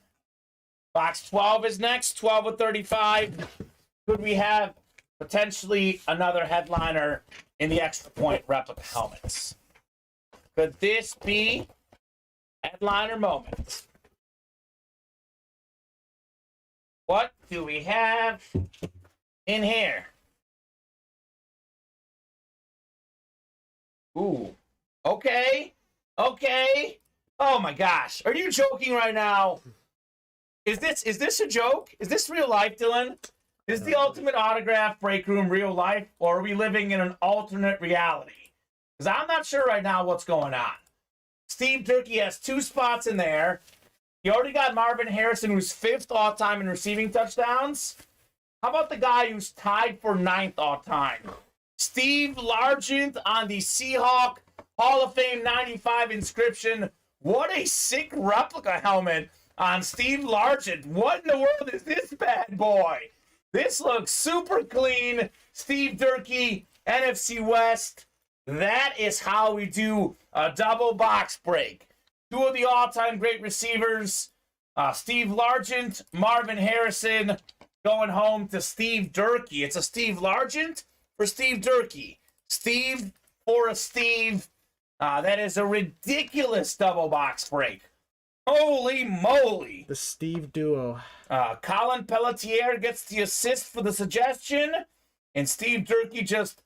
Box 12 is next. 12 of 35. Could we have potentially another headliner in the extra point replica helmets? Could this be headliner moment? What do we have in here? Ooh. Okay. Okay. Oh my gosh. Are you joking right now? Is this a joke? Is this real life, Dylan? Is the ultimate autograph break room real life, or are we living in an alternate reality? Because I'm not sure right now what's going on. Steve Durkee has 2 spots in there. He already got Marvin Harrison, who's 5th all-time in receiving touchdowns. How about the guy who's tied for 9th all-time? Steve Largent on the Seahawk Hall of Fame 95 inscription. What a sick replica helmet on Steve Largent. What in the world is this bad boy? This looks super clean. Steve Durkee, NFC West. That is how we do a double box break. 2 of the all-time great receivers. Steve Largent, Marvin Harrison going home to Steve Durkee. It's a Steve Largent for Steve Durkee. Steve for a Steve. That is a ridiculous double box break. Holy moly. The Steve duo. Colin Pelletier gets the assist for the suggestion, and Steve Durkee just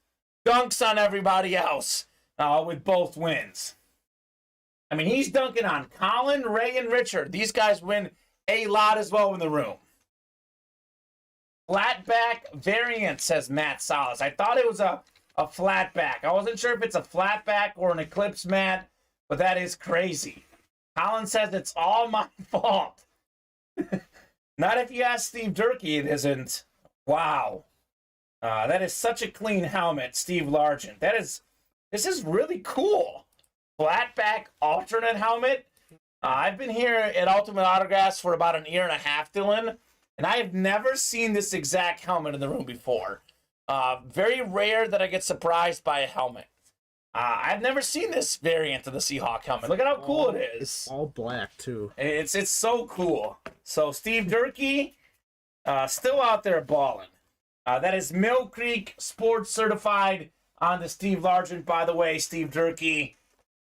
dunks on everybody else with both wins. I mean, he's dunking on Colin, Ray, and Richard. These guys win a lot as well in the room. Flatback variant, says Matt Salas. I thought it was a flatback. I wasn't sure if it's a flatback or an Eclipse, Matt, but that is crazy. Colin says it's all my fault. Not if you ask Steve Durkee, it isn't. Wow. That is such a clean helmet, Steve Largent. This is really cool. Flatback alternate helmet. I've been here at Ultimate Autographs for about an year and a half, Dylan, and I have never seen this exact helmet in the room before. Very rare that I get surprised by a helmet. I've never seen this variant of the Seahawk helmet. Look at how cool it is. It's all black, too. It's so cool. So Steve Durkee, still out there balling. That is Mill Creek Sports Certified on the Steve Largent, by the way, Steve Durkee.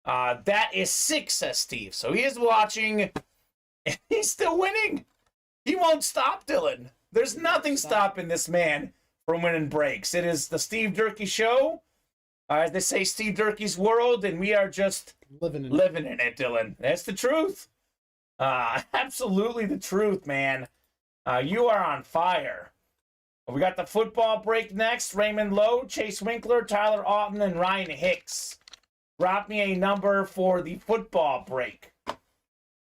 That is 6, says Steve. So he is watching, and he's still winning. He won't stop, Dylan. There's nothing stopping this man from winning breaks. It is the Steve Durkee Show. As they say, Steve Durkee's world, and we are just living in it, Dylan. That's the truth. Absolutely the truth, man. You are on fire. We got the football break next. Raymond Lowe, Chase Winkler, Tyler Auten, and Ryan Hicks. Drop me a number for the football break.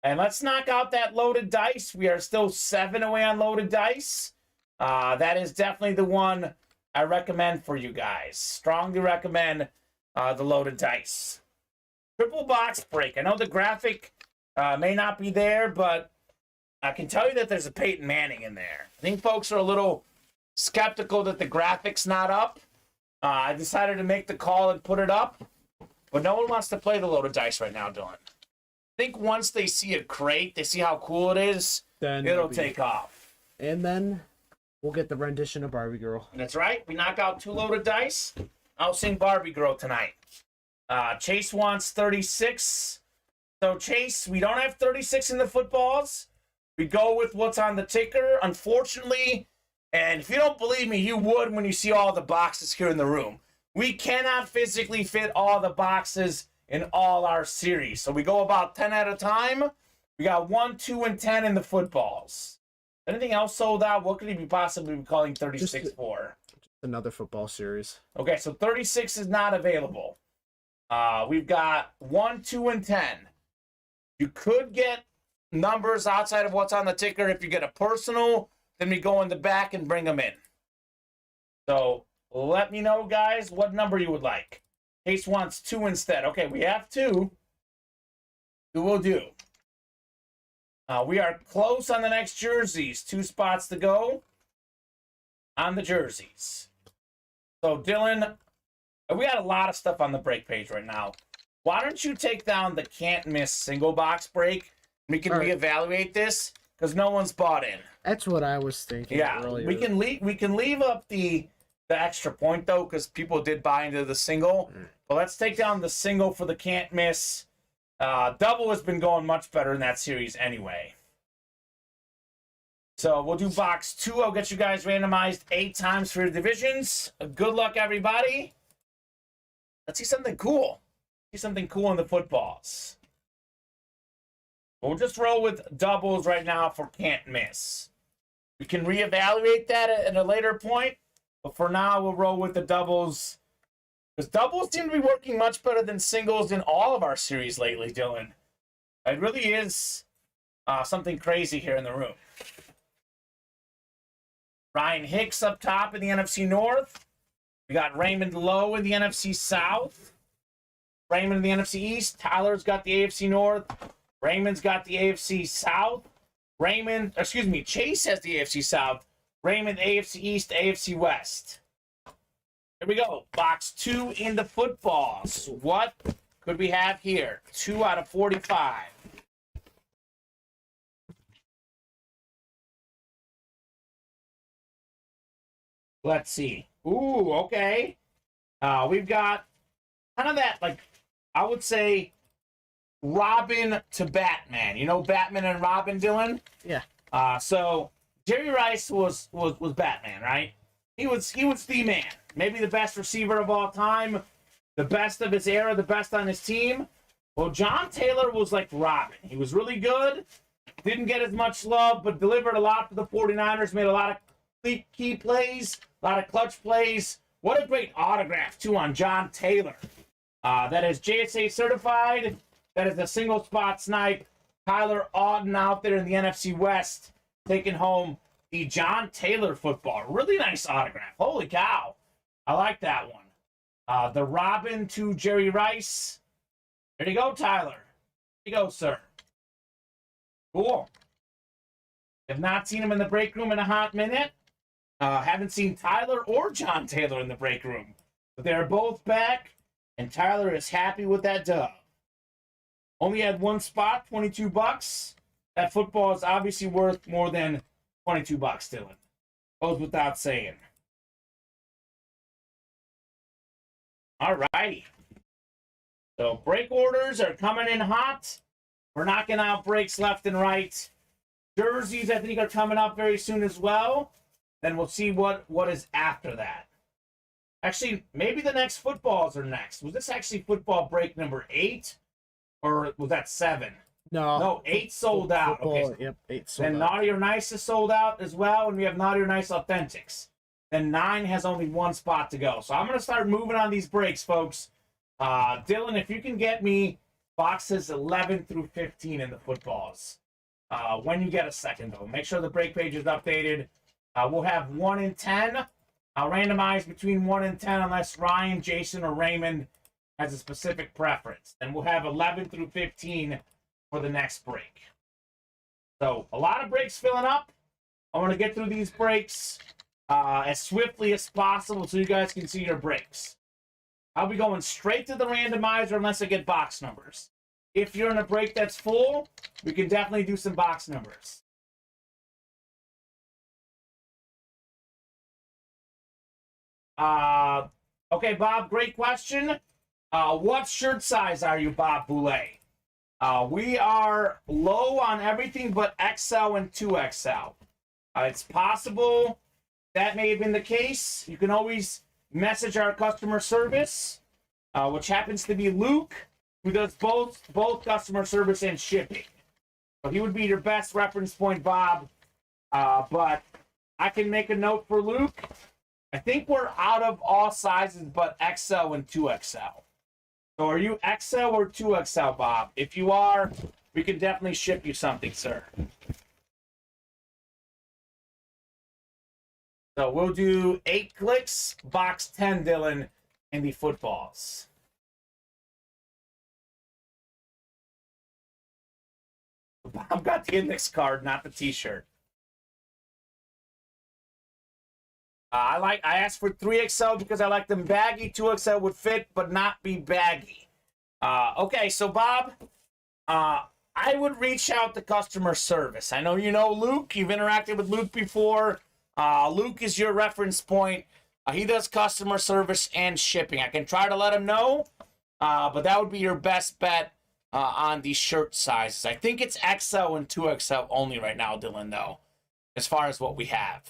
And let's knock out that loaded dice. We are still 7 away on loaded dice. That is definitely the one I recommend for you guys. Strongly recommend the loaded dice. Triple box break. I know the graphic may not be there, but I can tell you that there's a Peyton Manning in there. I think folks are a little skeptical that the graphic's not up. I decided to make the call and put it up, but no one wants to play the loaded dice right now, Dylan. I think once they see a crate, they see how cool it is, then it'll take off. And then we'll get the rendition of Barbie Girl. That's right. We knock out 2 loaded dice. I'll sing Barbie Girl tonight. Chase wants 36. So, Chase, we don't have 36 in the footballs. We go with what's on the ticker. Unfortunately, and if you don't believe me, you would when you see all the boxes here in the room. We cannot physically fit all the boxes in all our series. So we go about 10 at a time. We got 1, 2, and 10 in the footballs. Anything else sold out? What could he be possibly be calling 36 for? Just another football series. Okay, so 36 is not available. We've got 1, 2, and 10. You could get numbers outside of what's on the ticker. If you get a personal, then we go in the back and bring them in. So let me know, guys, what number you would like. Case wants 2 instead. Okay, we have 2. 2 will do. We are close on the next jerseys. 2 spots to go on the jerseys. So, Dylan, we got a lot of stuff on the break page right now. Why don't you take down the can't miss single box break? We can reevaluate this because no one's bought in. That's what I was thinking earlier. We can leave up the extra point though because people did buy into the single. But let's take down the single for the can't miss. Double has been going much better in that series anyway. So we'll do box 2. I'll get you guys randomized 8 times for your divisions. Good luck, everybody. Let's see something cool. See something cool in the footballs. We'll just roll with doubles right now for can't miss. We can reevaluate that at a later point, but for now we'll roll with the doubles. Because doubles seem to be working much better than singles in all of our series lately, Dylan. It really is something crazy here in the room. Ryan Hicks up top in the NFC North. We got Raymond Lowe in the NFC South. Raymond in the NFC East. Tyler's got the AFC North. Raymond's got the AFC South. Chase has the AFC South. Raymond, AFC East, AFC West. Here we go. Box 2 in the footballs. What could we have here? 2 out of 45. Let's see. Ooh, okay. We've got kind of that, like, I would say Robin to Batman. You know Batman and Robin, Dylan? Yeah. So Jerry Rice was Batman, right? He was the man. Maybe the best receiver of all time, the best of his era, the best on his team. Well, John Taylor was like Robin. He was really good. Didn't get as much love, but delivered a lot for the 49ers, made a lot of key plays, a lot of clutch plays. What a great autograph, too, on John Taylor. That is JSA certified. That is a single spot snipe. Tyler Auden out there in the NFC West taking home the John Taylor football. Really nice autograph. Holy cow. I like that one. The Robin to Jerry Rice. There you go, Tyler. There you go, sir. Cool. Have not seen him in the break room in a hot minute. Haven't seen Tyler or John Taylor in the break room. But they're both back, and Tyler is happy with that dub. Only had one spot, $22. That football is obviously worth more than $22, Dylan. Goes without saying. All righty. So break orders are coming in hot. We're knocking out breaks left and right. Jerseys, I think, are coming up very soon as well. Then we'll see what is after that. Actually, maybe the next footballs are next. Was this actually football break number 8? Or was that 7? No, 8 sold out. Football, Okay. yep, 8 sold Then out. Naughty or Nice is sold out as well, and we have Naughty or Nice Authentics. Then 9 has only one spot to go. So I'm going to start moving on these breaks, folks. Dylan, if you can get me boxes 11 through 15 in the footballs. When you get a second, though. Make sure the break page is updated. We'll have 1 in 10. I'll randomize between 1 and 10 unless Ryan, Jason, or Raymond has a specific preference. Then we'll have 11 through 15 for the next break. So a lot of breaks filling up. I want to get through these breaks as swiftly as possible so you guys can see your breaks. I'll be going straight to the randomizer unless I get box numbers. If you're in a break that's full, we can definitely do some box numbers. Okay, Bob, great question. What shirt size are you, Bob Boulay? We are low on everything but XL and 2XL. It's possible that may have been the case. You can always message our customer service, which happens to be Luke, who does both customer service and shipping. So he would be your best reference point, Bob. But I can make a note for Luke. I think we're out of all sizes but XL and 2XL. So are you XL or 2XL, Bob? If you are, we can definitely ship you something, sir. So we'll do 8 clicks, box 10, Dylan, in the footballs. Bob got the index card, not the t-shirt. I asked for 3XL because I like them baggy. 2XL would fit, but not be baggy. Okay, so Bob, I would reach out to customer service. I know you know Luke. You've interacted with Luke before. Luke is your reference point. He does customer service and shipping. I can try to let him know, but that would be your best bet on the shirt sizes. I think it's XL and 2XL only right now, Dylan, though, as far as what we have.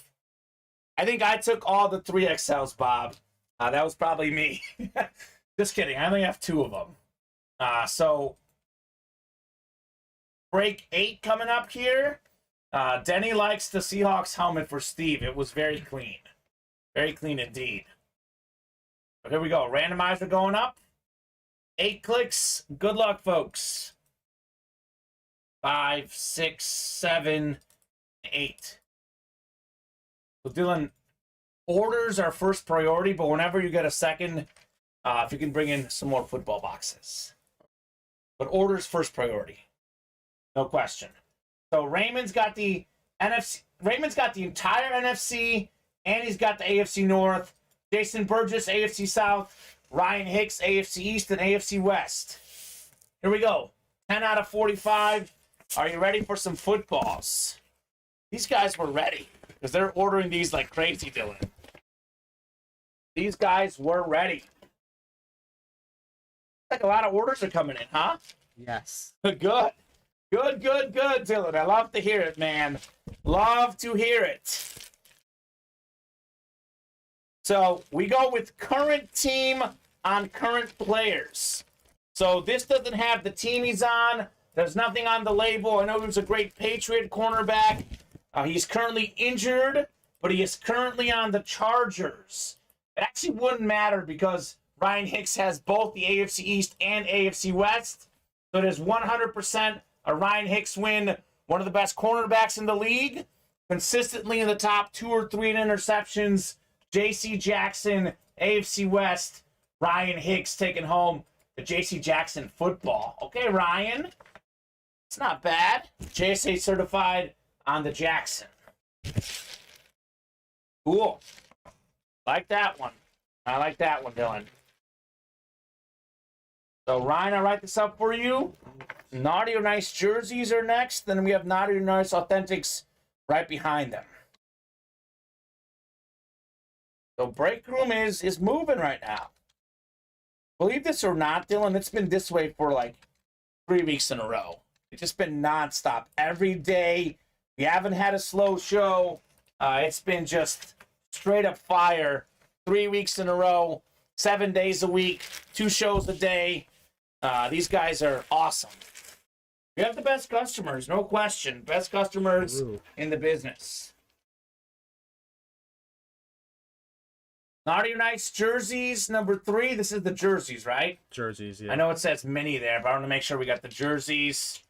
I think I took all the 3XLs, Bob. That was probably me. Just kidding. I only have 2 of them. So, break 8 coming up here. Denny likes the Seahawks helmet for Steve. It was very clean. Very clean indeed. But here we go. Randomizer going up. 8 clicks. Good luck, folks. 5, 6, 7, 8. So Dylan, orders are first priority, but whenever you get a second, if you can bring in some more football boxes. But orders first priority. No question. So Raymond's got the NFC. Raymond's got the entire NFC, and he's got the AFC North. Jason Burgess, AFC South. Ryan Hicks, AFC East and AFC West. Here we go. 10 out of 45. Are you ready for some footballs? These guys were ready because they're ordering these like crazy, Dylan. These guys were ready. Like a lot of orders are coming in, huh? Yes. Good. Good, Dylan. I love to hear it, man. Love to hear it. So we go with current team on current players. So this doesn't have the team he's on. There's nothing on the label. I know he was a great Patriot cornerback. He's currently injured, but he is currently on the Chargers. It actually wouldn't matter because Ryan Hicks has both the AFC East and AFC West. So it is 100% a Ryan Hicks win, one of the best cornerbacks in the league, consistently in the top 2 or 3 in interceptions. J.C. Jackson, AFC West, Ryan Hicks taking home the J.C. Jackson football. Okay, Ryan. It's not bad. JSA certified on the Jackson. Cool. Like that one. I like that one, Dylan. So, Ryan, I'll write this up for you. Naughty or Nice jerseys are next. Then we have Naughty or Nice Authentics right behind them. So, Break Room is moving right now. Believe this or not, Dylan, it's been this way for like 3 weeks in a row. It's just been nonstop. Every day. We haven't had a slow show. It's been just straight up fire. 3 weeks in a row. 7 days a week. 2 shows a day. These guys are awesome. We have the best customers, no question. Best customers in the business. Naughty or Nice jerseys, number 3. This is the jerseys, right? Jerseys, yeah. I know it says mini there, but I want to make sure we got the jerseys.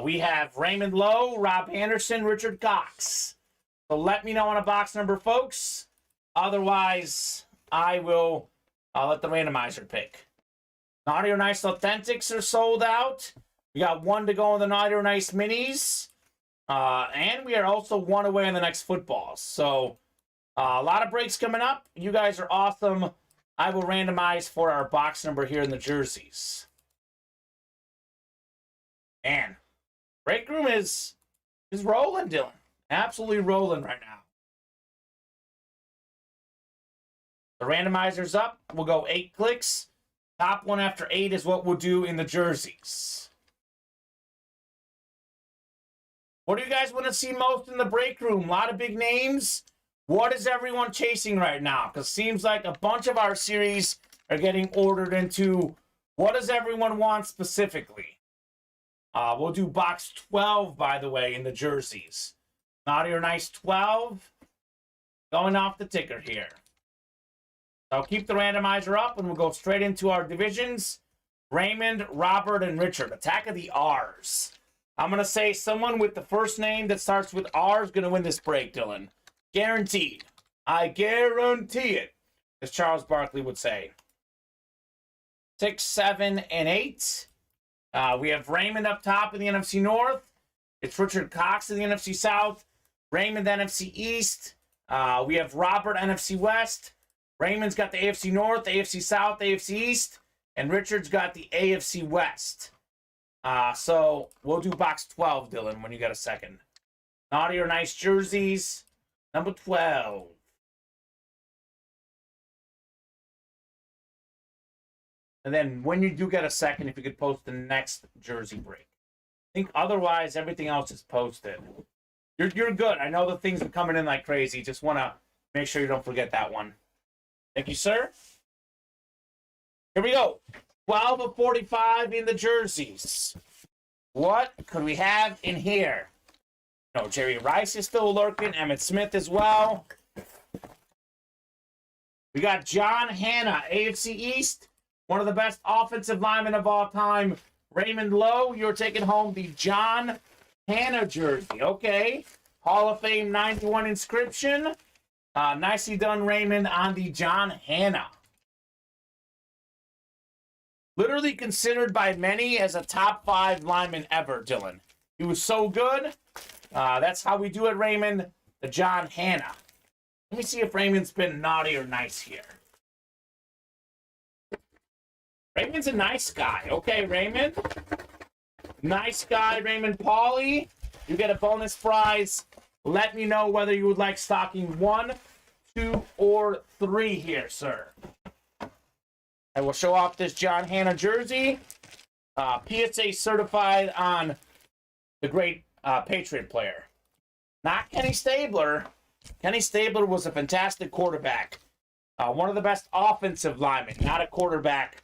We have Raymond Lowe, Rob Anderson, Richard Cox. So let me know on a box number, folks. Otherwise, I'll let the randomizer pick. Naughty or Nice Authentics are sold out. We got 1 to go in the Naughty or Nice minis. And we are also 1 away in the next footballs. So a lot of breaks coming up. You guys are awesome. I will randomize for our box number here in the jerseys. Man, Break Room is rolling, Dylan. Absolutely rolling right now. The randomizer's up. We'll go 8 clicks. Top one after 8 is what we'll do in the jerseys. What do you guys want to see most in the Break Room? A lot of big names. What is everyone chasing right now? Because it seems like a bunch of our series are getting ordered into what does everyone want specifically? We'll do box 12, by the way, in the jerseys. Naughty or Nice 12. Going off the ticker here. I'll keep the randomizer up, and we'll go straight into our divisions. Raymond, Robert, and Richard. Attack of the R's. I'm going to say someone with the first name that starts with R is going to win this break, Dylan. Guaranteed. I guarantee it, as Charles Barkley would say. 6, 7, and 8. We have Raymond up top in the NFC North. It's Richard Cox in the NFC South. Raymond, NFC East. We have Robert, NFC West. Raymond's got the AFC North, AFC South, AFC East. And Richard's got the AFC West. So we'll do box 12, Dylan, when you got a second. Naughty or Nice jerseys. Number 12. And then when you do get a second, if you could post the next jersey break. I think otherwise everything else is posted. You're good. I know the things are coming in like crazy. Just want to make sure you don't forget that one. Thank you, sir. Here we go. 12 of 45 in the jerseys. What could we have in here? No, Jerry Rice is still lurking. Emmitt Smith as well. We got John Hanna, AFC East. One of the best offensive linemen of all time. Raymond Lowe, you're taking home the John Hanna jersey. Okay. Hall of Fame 91 inscription. Nicely done, Raymond, on the John Hanna. Literally considered by many as a top 5 lineman ever, Dylan. He was so good. That's how we do it, Raymond. The John Hanna. Let me see if Raymond's been naughty or nice here. Raymond's a nice guy. Okay, Raymond. Nice guy, Raymond Pauly. You get a bonus prize. Let me know whether you would like stocking 1, 2, or 3 here, sir? I will show off this John Hanna jersey. PSA certified on the great Patriot player. Not Kenny Stabler. Kenny Stabler was a fantastic quarterback. One of the best offensive linemen, not a quarterback.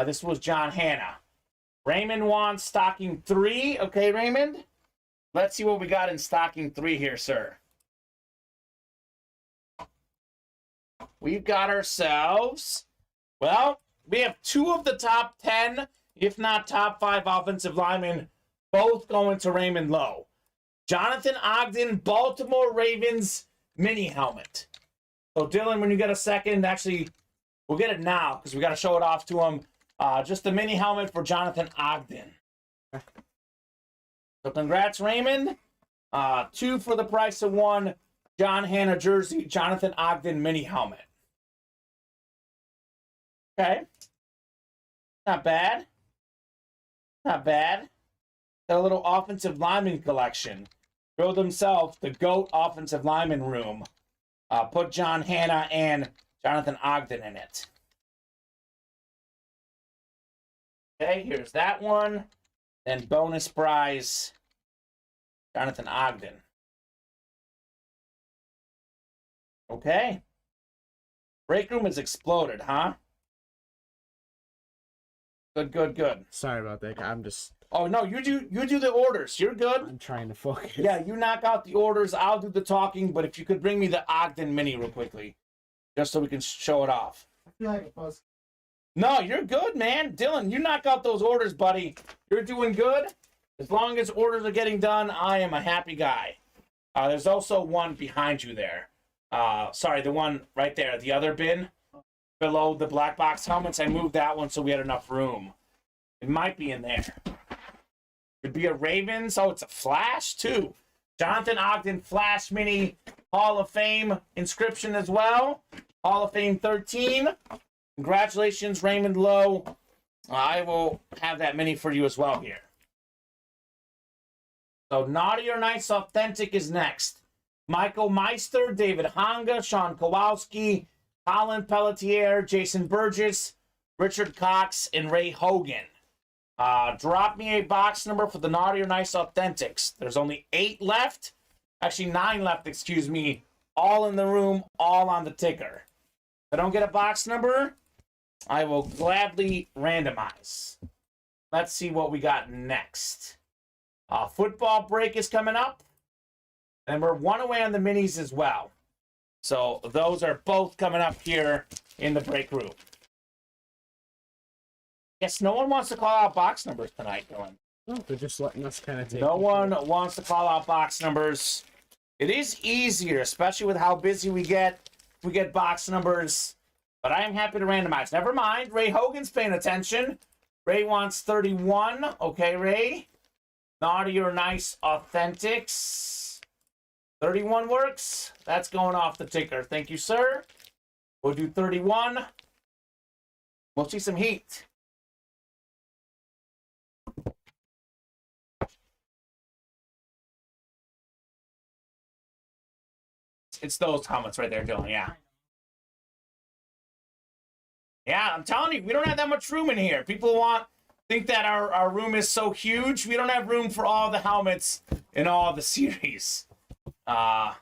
This was John Hanna. Raymond wants stocking 3. Okay, Raymond? Let's see what we got in stocking 3 here, sir. We've got ourselves, well, we have 2 of the top 10, if not top 5 offensive linemen, both going to Raymond Lowe. Jonathan Ogden, Baltimore Ravens mini helmet. So, Dylan, when you get a second, actually, we'll get it now because we got to show it off to him. Just the mini helmet for Jonathan Ogden. So, congrats, Raymond. 2 for the price of 1. John Hanna jersey, Jonathan Ogden mini helmet. Okay. Not bad. Not bad. Got a little offensive lineman collection. Build himself the GOAT offensive lineman room. Put John Hanna and Jonathan Ogden in it. Okay, here's that one. Then bonus prize, Jonathan Ogden. Okay. Break room has exploded, huh? Good. Sorry about that. I'm just. Oh no, you do the orders. You're good. I'm trying to focus. Yeah, you knock out the orders. I'll do the talking. But if you could bring me the Ogden mini real quickly, just so we can show it off. I feel like it was. No, you're good, man. Dylan, you knock out those orders, buddy. You're doing good. As long as orders are getting done, I am a happy guy. There's also one behind you there. Sorry, the one right there, the other bin below the black box helmets. I moved that one so we had enough room. It might be in there. Could be a Ravens. Oh, it's a Flash too. Jonathan Ogden Flash Mini Hall of Fame inscription as well. Hall of Fame 13. Congratulations, Raymond Lowe. I will have that mini for you as well here. So Naughty or Nice Authentic is next. Michael Meister, David Honga, Sean Kowalski, Colin Pelletier, Jason Burgess, Richard Cox, and Ray Hogan. Drop me a box number for the Naughty or Nice Authentics. There's only 8 left. Actually, 9 left, excuse me. All in the room, all on the ticker. If I don't get a box number, I will gladly randomize. Let's see what we got next. Football break is coming up. And we're 1 away on the minis as well. So those are both coming up here in the break room. Guess no one wants to call out box numbers tonight, Dylan. No, they're just letting us kind of take. No one wants to call out box numbers. It is easier, especially with how busy we get. We get box numbers. But I am happy to randomize. Never mind. Ray Hogan's paying attention. Ray wants 31. Okay, Ray. Naughty or Nice Authentics. 31 works. That's going off the ticker. Thank you, sir. We'll do 31. We'll see some heat. It's those comments right there, Dylan. Yeah. Yeah, I'm telling you, we don't have that much room in here. People think that our room is so huge. We don't have room for all the helmets in all the series. Gotta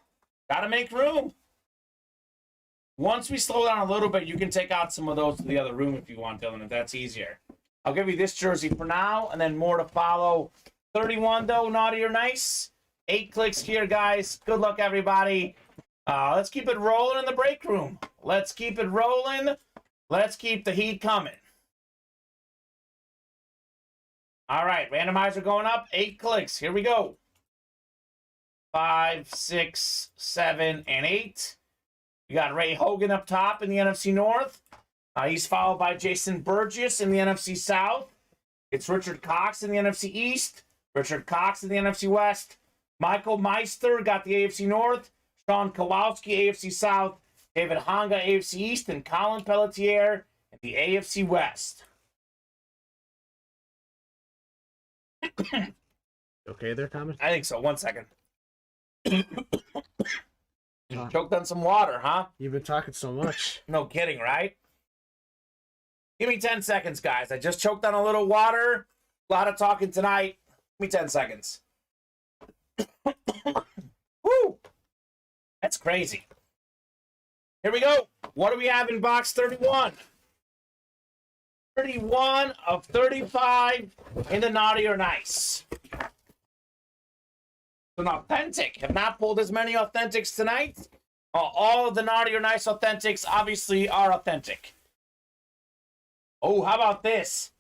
make room. Once we slow down a little bit, you can take out some of those to the other room if you want, Dylan, if that's easier. I'll give you this jersey for now, and then more to follow. 31, though, Naughty or Nice. 8 clicks here, guys. Good luck, everybody. Let's keep it rolling in the break room. Let's keep it rolling. Let's keep the heat coming. All right, randomizer going up. 8 clicks. Here we go. 5, 6, 7, and 8. You got Ray Hogan up top in the NFC North. He's followed by Jason Burgess in the NFC South. It's Richard Cox in the NFC East. Richard Cox in the NFC West. Michael Meister got the AFC North. Sean Kowalski, AFC South. David Honga, AFC East. And Colin Pelletier in the AFC West. Okay there, Thomas? I think so. 1 second. Just choked on some water, huh? You've been talking so much. No kidding, right? Give me 10 seconds, guys. I just choked on a little water. A lot of talking tonight. Give me 10 seconds. Woo! That's crazy. Here we go. What do we have in box 31? 31 of 35 in the naughty or nice. An authentic. Have not pulled as many authentics tonight. All of the naughty or nice authentics obviously are authentic. Oh, how about this?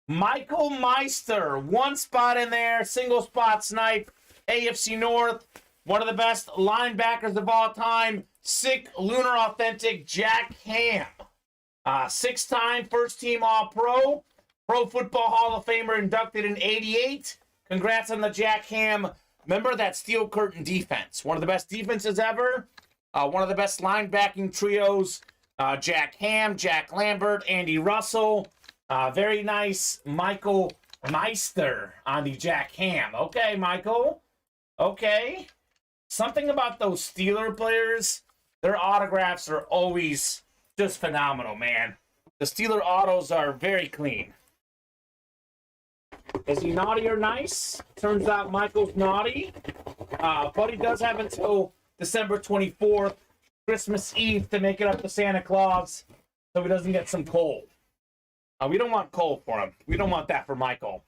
Michael Meister, one spot in there, single spot snipe, AFC North, one of the best linebackers of all time, sick lunar authentic Jack Ham. 6-time first team All-Pro, Pro Football Hall of Famer inducted in '88. Congrats on the Jack Ham. Remember that steel curtain defense, one of the best defenses ever, one of the best linebacking trios, Jack Ham, Jack Lambert, Andy Russell. Very nice Michael Meister on the Jack Ham. Okay, Michael. Okay. Something about those Steeler players, their autographs are always just phenomenal, man. The Steeler autos are very clean. Is he naughty or nice? Turns out Michael's naughty. But he does have until December 24th, Christmas Eve, to make it up to Santa Claus so he doesn't get some coal. We don't want coal for him. We don't want that for Michael.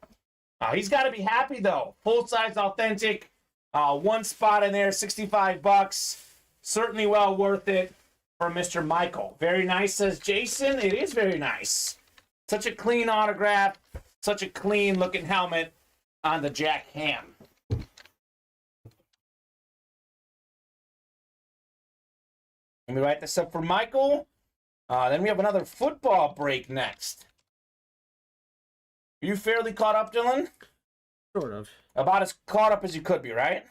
He's got to be happy, though. Full-size authentic. One spot in there, $65. Certainly well worth it for Mr. Michael. Very nice, says Jason. It is very nice. Such a clean autograph. Such a clean looking helmet on the Jack Ham. Let me write this up for Michael. Then we have another football break next. Are you fairly caught up, Dylan? Sort of. About as caught up as you could be, right?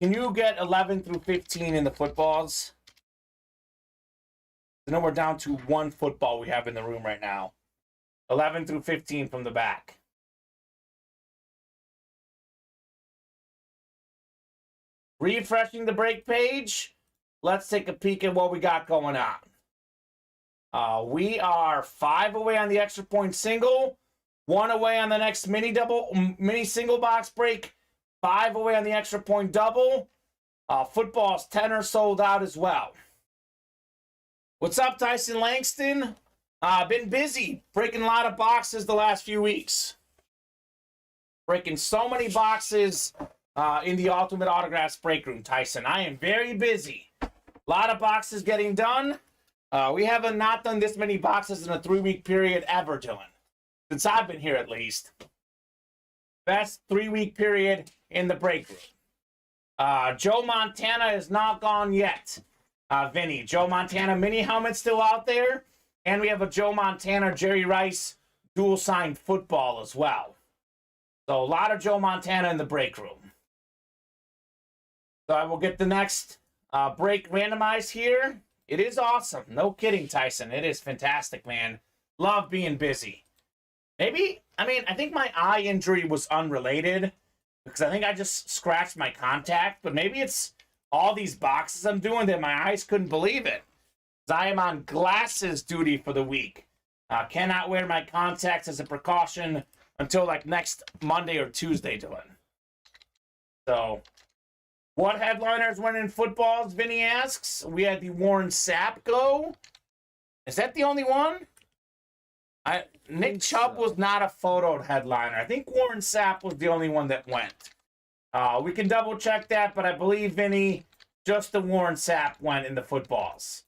Can you get 11 through 15 in the footballs? I know we're down to one football we have in the room right now. 11 through 15 from the back. Refreshing the break page. Let's take a peek at what we got going on. We are 5 away on the extra point single, 1 away on the next mini single box break, 5 away on the extra point double. Football's 10 are sold out as well. What's up, Tyson Langston? Been busy breaking a lot of boxes the last few weeks. Breaking so many boxes in the Ultimate Autographs break room, Tyson. I am very busy. A lot of boxes getting done. We haven't not done this many boxes in a 3-week period ever, Dylan. Since I've been here, at least. Best 3-week period in the break room. Joe Montana is not gone yet. Vinny, Joe Montana mini helmet still out there. And we have a Joe Montana, Jerry Rice dual signed football as well. So a lot of Joe Montana in the break room. So I will get the next break randomized here. It is awesome. No kidding, Tyson. It is fantastic, man. Love being busy. Maybe, I think my eye injury was unrelated because I think I just scratched my contact, but maybe it's all these boxes I'm doing that my eyes couldn't believe it. I am on glasses duty for the week. Cannot wear my contacts as a precaution until like next Monday or Tuesday, Dylan. So, what headliners went in footballs, Vinny asks? We had the Warren Sapp go. Is that the only one? Nick Chubb was not a photoed headliner. I think Warren Sapp was the only one that went. We can double check that, but I believe, Vinny, just the Warren Sapp went in the footballs.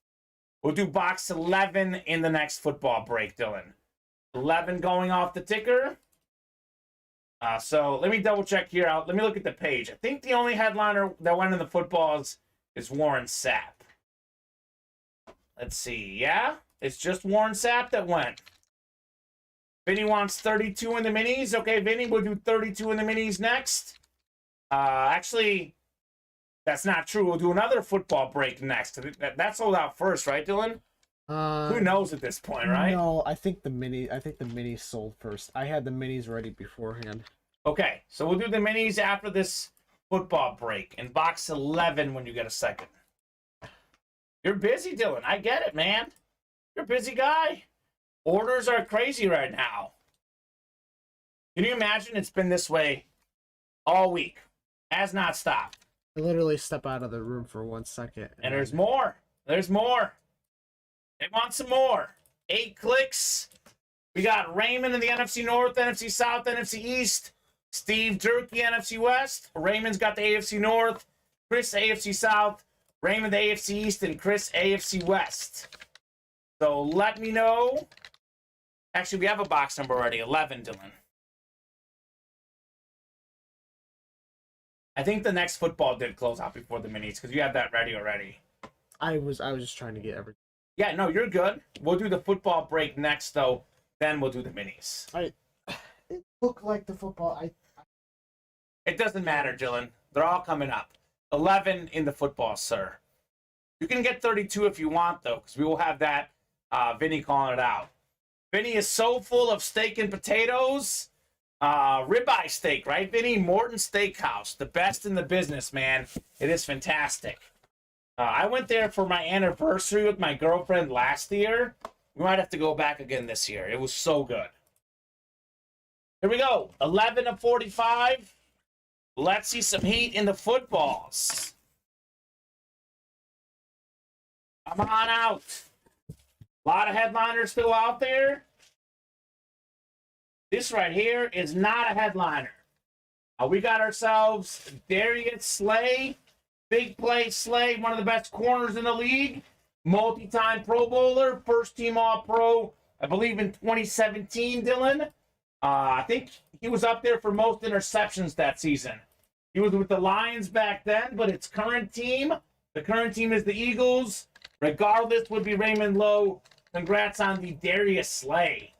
We'll do box 11 in the next football break, Dylan. 11 going off the ticker. So let me double check here. Let me look at the page. I think the only headliner that went in the footballs is Warren Sapp. Let's see. Yeah, it's just Warren Sapp that went. Vinny wants 32 in the minis. Okay, Vinny, we'll do 32 in the minis next. Actually, that's not true. We'll do another football break next. That sold out first, right, Dylan? Who knows at this point, right? No, I think the minis sold first. I had the minis ready beforehand. Okay, so we'll do the minis after this football break in box 11 when you get a second. You're busy, Dylan. I get it, man. You're a busy guy. Orders are crazy right now. Can you imagine it's been this way all week? Has not stopped. I literally step out of the room for 1 second. And there's more. There's more. They want some more. 8 clicks. We got Raymond in the NFC North, NFC South, NFC East. Steve Durkee, NFC West. Raymond's got the AFC North. Chris, AFC South. Raymond, the AFC East. And Chris, AFC West. So let me know. Actually, we have a box number already. 11, Dylan. I think the next football did close out before the minis because you have that ready already. I was just trying to get everything. Yeah, no, you're good. We'll do the football break next, though. Then we'll do the minis. It looked like the football. It doesn't matter, Dylan. They're all coming up. 11 in the football, sir. You can get 32 if you want, though, because we will have that Vinny calling it out. Vinny is so full of steak and potatoes. Ribeye steak, right, Vinny? Morton Steakhouse, the best in the business, man. It is fantastic. I went there for my anniversary with my girlfriend last year. We might have to go back again this year. It was so good. Here we go. 11 of 45. Let's see some heat in the footballs. Come on out. A lot of headliners still out there. This right here is not a headliner. We got ourselves Darius Slay. Big play Slay, one of the best corners in the league. Multi-time Pro Bowler, first team All-Pro, I believe in 2017, Dylan. I think he was up there for most interceptions that season. He was with the Lions back then, but it's current team. The current team is the Eagles. Regardless, would be Raymond Lowe. Congrats on the Darius Slay.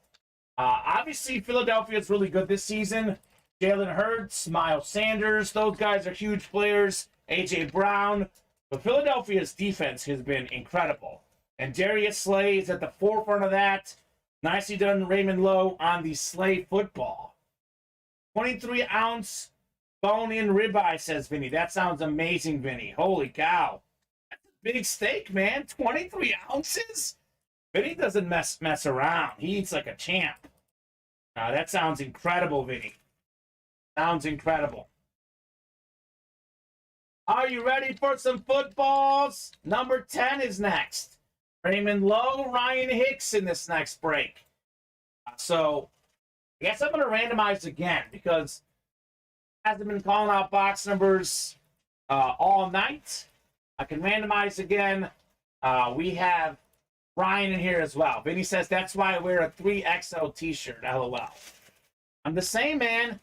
Obviously, Philadelphia is really good this season. Jalen Hurts, Miles Sanders, those guys are huge players. A.J. Brown. But Philadelphia's defense has been incredible. And Darius Slay is at the forefront of that. Nicely done, Raymond Lowe, on the Slay football. 23-ounce bone-in ribeye, says Vinny. That sounds amazing, Vinny. Holy cow. That's a big steak, man. 23 ounces? Vinny doesn't mess around. He eats like a champ. That sounds incredible, Vinny. Sounds incredible. Are you ready for some footballs? Number 10 is next. Raymond Lowe, Ryan Hicks in this next break. So, I guess I'm going to randomize again because it hasn't been calling out box numbers all night. I can randomize again. We have Ryan in here as well. Vinny says, that's why I wear a 3XL t-shirt, LOL. I'm the same, man.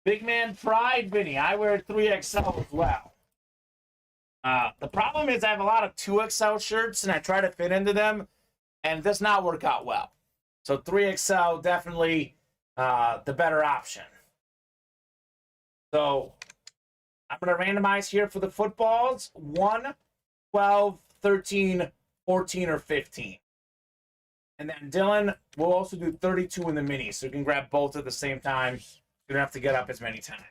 Big man pride, Vinny. I wear a 3XL as well. The problem is I have a lot of 2XL shirts, and I try to fit into them, and it does not work out well. So 3XL, definitely the better option. So I'm going to randomize here for the footballs. 1, 12, 13, 14, or 15. And then Dylan will also do 32 in the mini, so you can grab both at the same time. You don't have to get up as many times.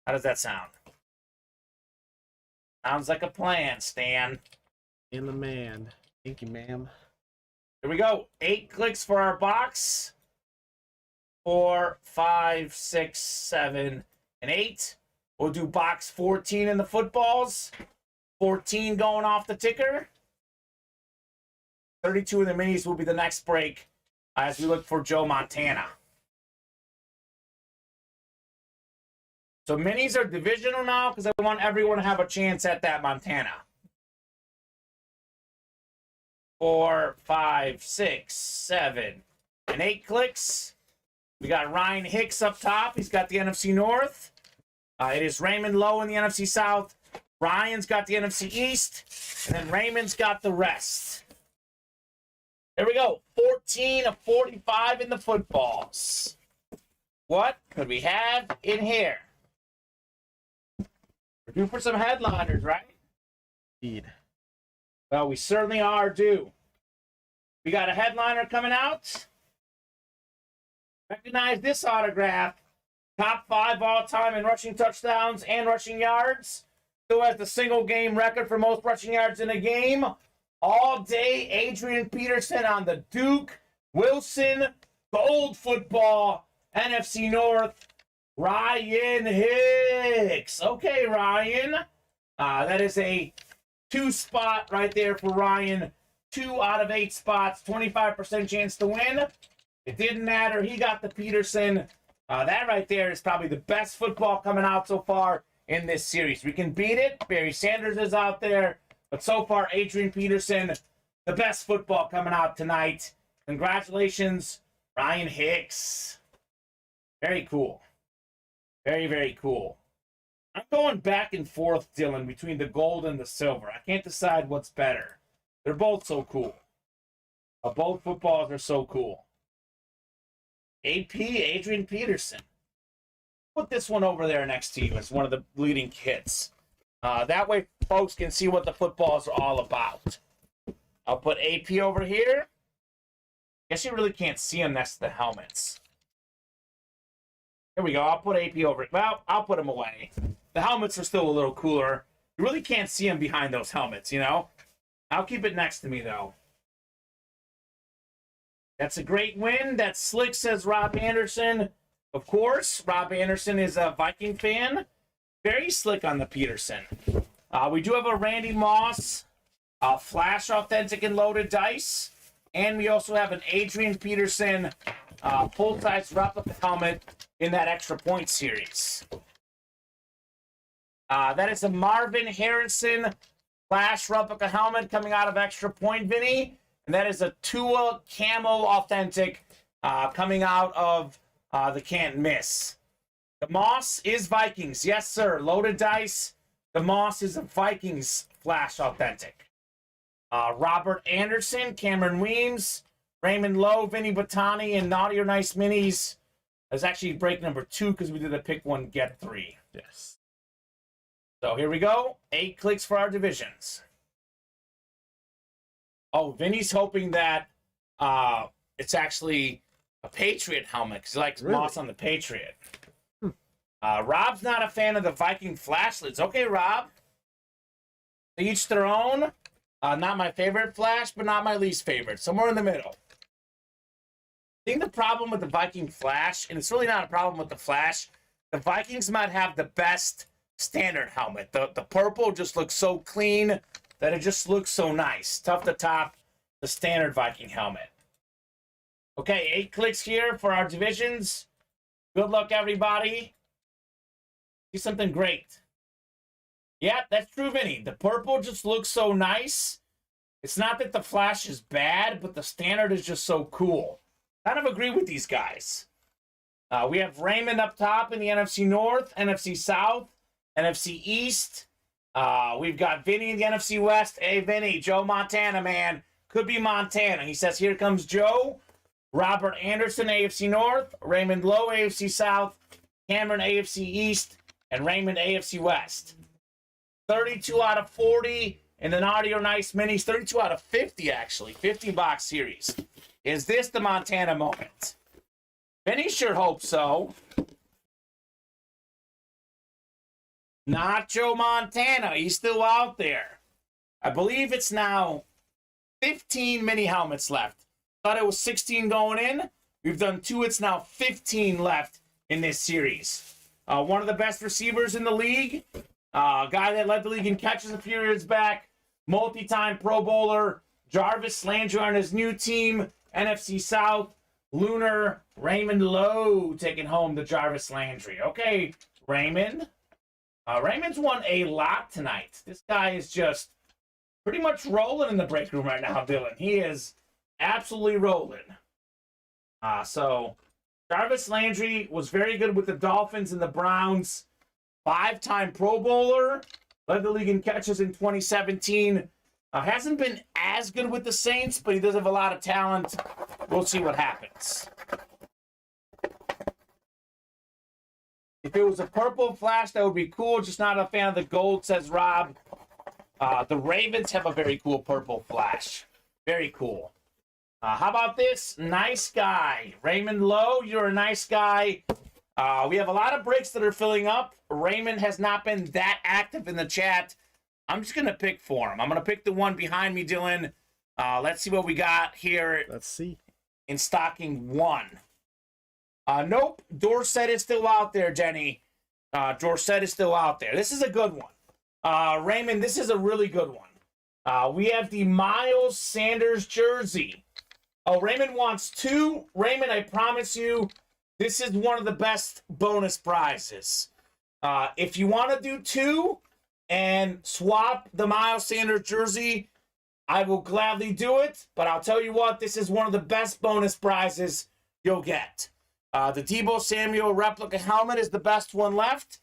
How does that sound? Sounds like a plan, Stan. And the man. Thank you, ma'am. Here we go. 8 clicks for our box. 4, 5, 6, 7, and 8. We'll do box 14 in the footballs. 14 going off the ticker. 32 in the minis will be the next break as we look for Joe Montana. So minis are divisional now because I want everyone to have a chance at that Montana. 4, 5, 6, 7, and 8 clicks. We got Ryan Hicks up top. He's got the NFC North. It is Raymond Lowe in the NFC South. Ryan's got the NFC East. And then Raymond's got the rest. Here we go. 14 of 45 in the footballs. What could we have in here? We're due for some headliners, right? Indeed. Well, we certainly are due. We got a headliner coming out. Recognize this autograph. Top 5 all-time in rushing touchdowns and rushing yards. Still has the single game record for most rushing yards in a game. all day. Adrian Peterson on the Duke. Wilson, gold football, NFC North. Ryan Hicks. Okay, Ryan. That is a 2 spot right there for Ryan. 2 out of 8 spots, 25% chance to win. It didn't matter. He got the Peterson. That right there is probably the best football coming out so far in this series. We can beat it. Barry Sanders is out there. But so far, Adrian Peterson, the best football coming out tonight. Congratulations, Ryan Hicks. Very cool. Very, very cool. I'm going back and forth, Dylan, between the gold and the silver. I can't decide what's better. They're both so cool. Both footballs are so cool. AP, Adrian Peterson. Put this one over there next to you as one of the leading hits. That way folks can see what the footballs are all about. I'll put AP over here. Guess you really can't see them next to the helmets. Here we go. I'll put AP over. Well, I'll put them away. The helmets are still a little cooler. You really can't see them behind those helmets, you know? I'll keep it next to me, though. That's a great win. That's slick, says Rob Anderson. Of course, Rob Anderson is a Viking fan. Very slick on the Peterson. We do have a Randy Moss Flash Authentic and Loaded Dice. And we also have an Adrian Peterson full-size replica helmet in that extra point series. That is a Marvin Harrison Flash replica helmet coming out of extra point, Vinny. And that is a Tua Camo Authentic coming out of the Can't Miss. The Moss is Vikings. Yes, sir. Loaded dice. The Moss is a Vikings Flash Authentic. Robert Anderson, Cameron Weems, Raymond Lowe, Vinny Bottani, and Naughty or Nice Minis. That's actually break number 2 because we did a pick 1, get 3. Yes. So here we go. 8 clicks for our divisions. Oh, Vinny's hoping that it's actually a Patriot helmet because he likes Moss on the Patriot. Rob's not a fan of the Viking flashlights. Okay, Rob. Each their own. Not my favorite flash, but not my least favorite. Somewhere in the middle. I think the problem with the Viking flash, and it's really not a problem with the flash, the Vikings might have the best standard helmet. The purple just looks so clean that it just looks so nice. Tough to top the standard Viking helmet. Okay, 8 clicks here for our divisions. Good luck, everybody. See something great. Yeah, that's true, Vinny. The purple just looks so nice. It's not that the flash is bad, but the standard is just so cool. Kind of agree with these guys. We have Raymond up top in the NFC North, NFC South, NFC East. We've got Vinny in the NFC West. Hey, Vinny, Joe Montana, man. Could be Montana. He says, here comes Joe. Robert Anderson, AFC North. Raymond Lowe, AFC South. Cameron, AFC East. And Raymond, AFC West. 32 out of 40 in the Naughty or Nice Minis. 32 out of 50, actually. 50-box series. Is this the Montana moment? Vinny sure hopes so. Not Joe Montana. He's still out there. I believe it's now 15 mini helmets left. Thought it was 16 going in. We've done 2. It's now 15 left in this series. One of the best receivers in the league. Guy that led the league in catches a few years back. Multi-time Pro Bowler. Jarvis Landry on his new team. NFC South. Lunar Raymond Lowe taking home the Jarvis Landry. Okay, Raymond. Raymond's won a lot tonight. This guy is just pretty much rolling in the break room right now, Dylan. He is absolutely rolling. So Jarvis Landry was very good with the Dolphins and the Browns. 5-time Pro Bowler. Led the league in catches in 2017. Hasn't been as good with the Saints, but he does have a lot of talent. We'll see what happens. If it was a purple flash, that would be cool. Just not a fan of the gold, says Rob. The Ravens have a very cool purple flash. Very cool. How about this? Nice guy. Raymond Lowe, you're a nice guy. We have a lot of breaks that are filling up. Raymond has not been that active in the chat I'm just going to pick for him. I'm going to pick the one behind me, Dylan. Let's see what we got here. Let's see. In stocking 1. Nope. Dorset is still out there, Jenny. Dorset is still out there. This is a good one. Raymond, this is a really good one. We have the Miles Sanders jersey. Oh, Raymond wants 2. Raymond, I promise you, this is one of the best bonus prizes. If you want to do 2 and swap the Miles Sanders jersey, I will gladly do it. But I'll tell you what, this is one of the best bonus prizes you'll get. The Deebo Samuel replica helmet is the best one left.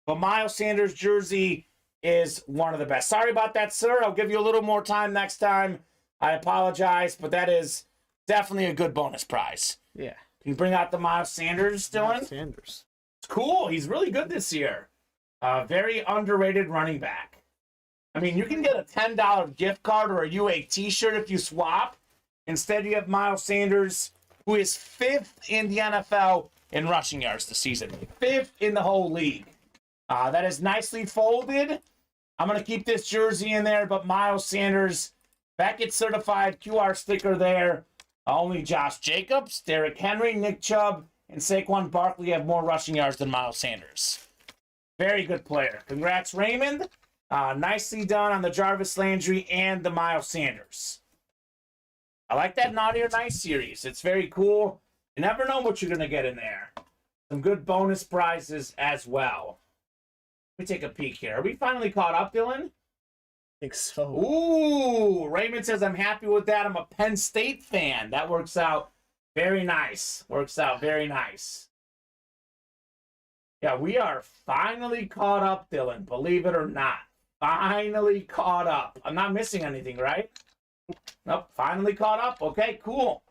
But Miles Sanders jersey is one of the best. Sorry about that, sir. I'll give you a little more time next time. I apologize, but that is definitely a good bonus prize. Yeah. Can you bring out the Miles Sanders, Dylan? Miles Sanders. It's cool. He's really good this year. Very underrated running back. I mean, you can get a $10 gift card or a UA t-shirt if you swap. Instead, you have Miles Sanders, who is 5th in the NFL in rushing yards this season. 5th in the whole league. That is nicely folded. I'm going to keep this jersey in there, but Miles Sanders, Beckett certified QR sticker there. Only Josh Jacobs, Derrick Henry, Nick Chubb, and Saquon Barkley have more rushing yards than Miles Sanders. Very good player. Congrats, Raymond. Nicely done on the Jarvis Landry and the Miles Sanders. I like that Naughty or Nice series. It's very cool. You never know what you're going to get in there. Some good bonus prizes as well. Let me take a peek here. Are we finally caught up, Dylan? I think so. Ooh, Raymond says, I'm happy with that. I'm a Penn State fan. That works out very nice. Works out very nice. Yeah, we are finally caught up, Dylan. Believe it or not. Finally caught up. I'm not missing anything, right? Nope, finally caught up. Okay, cool.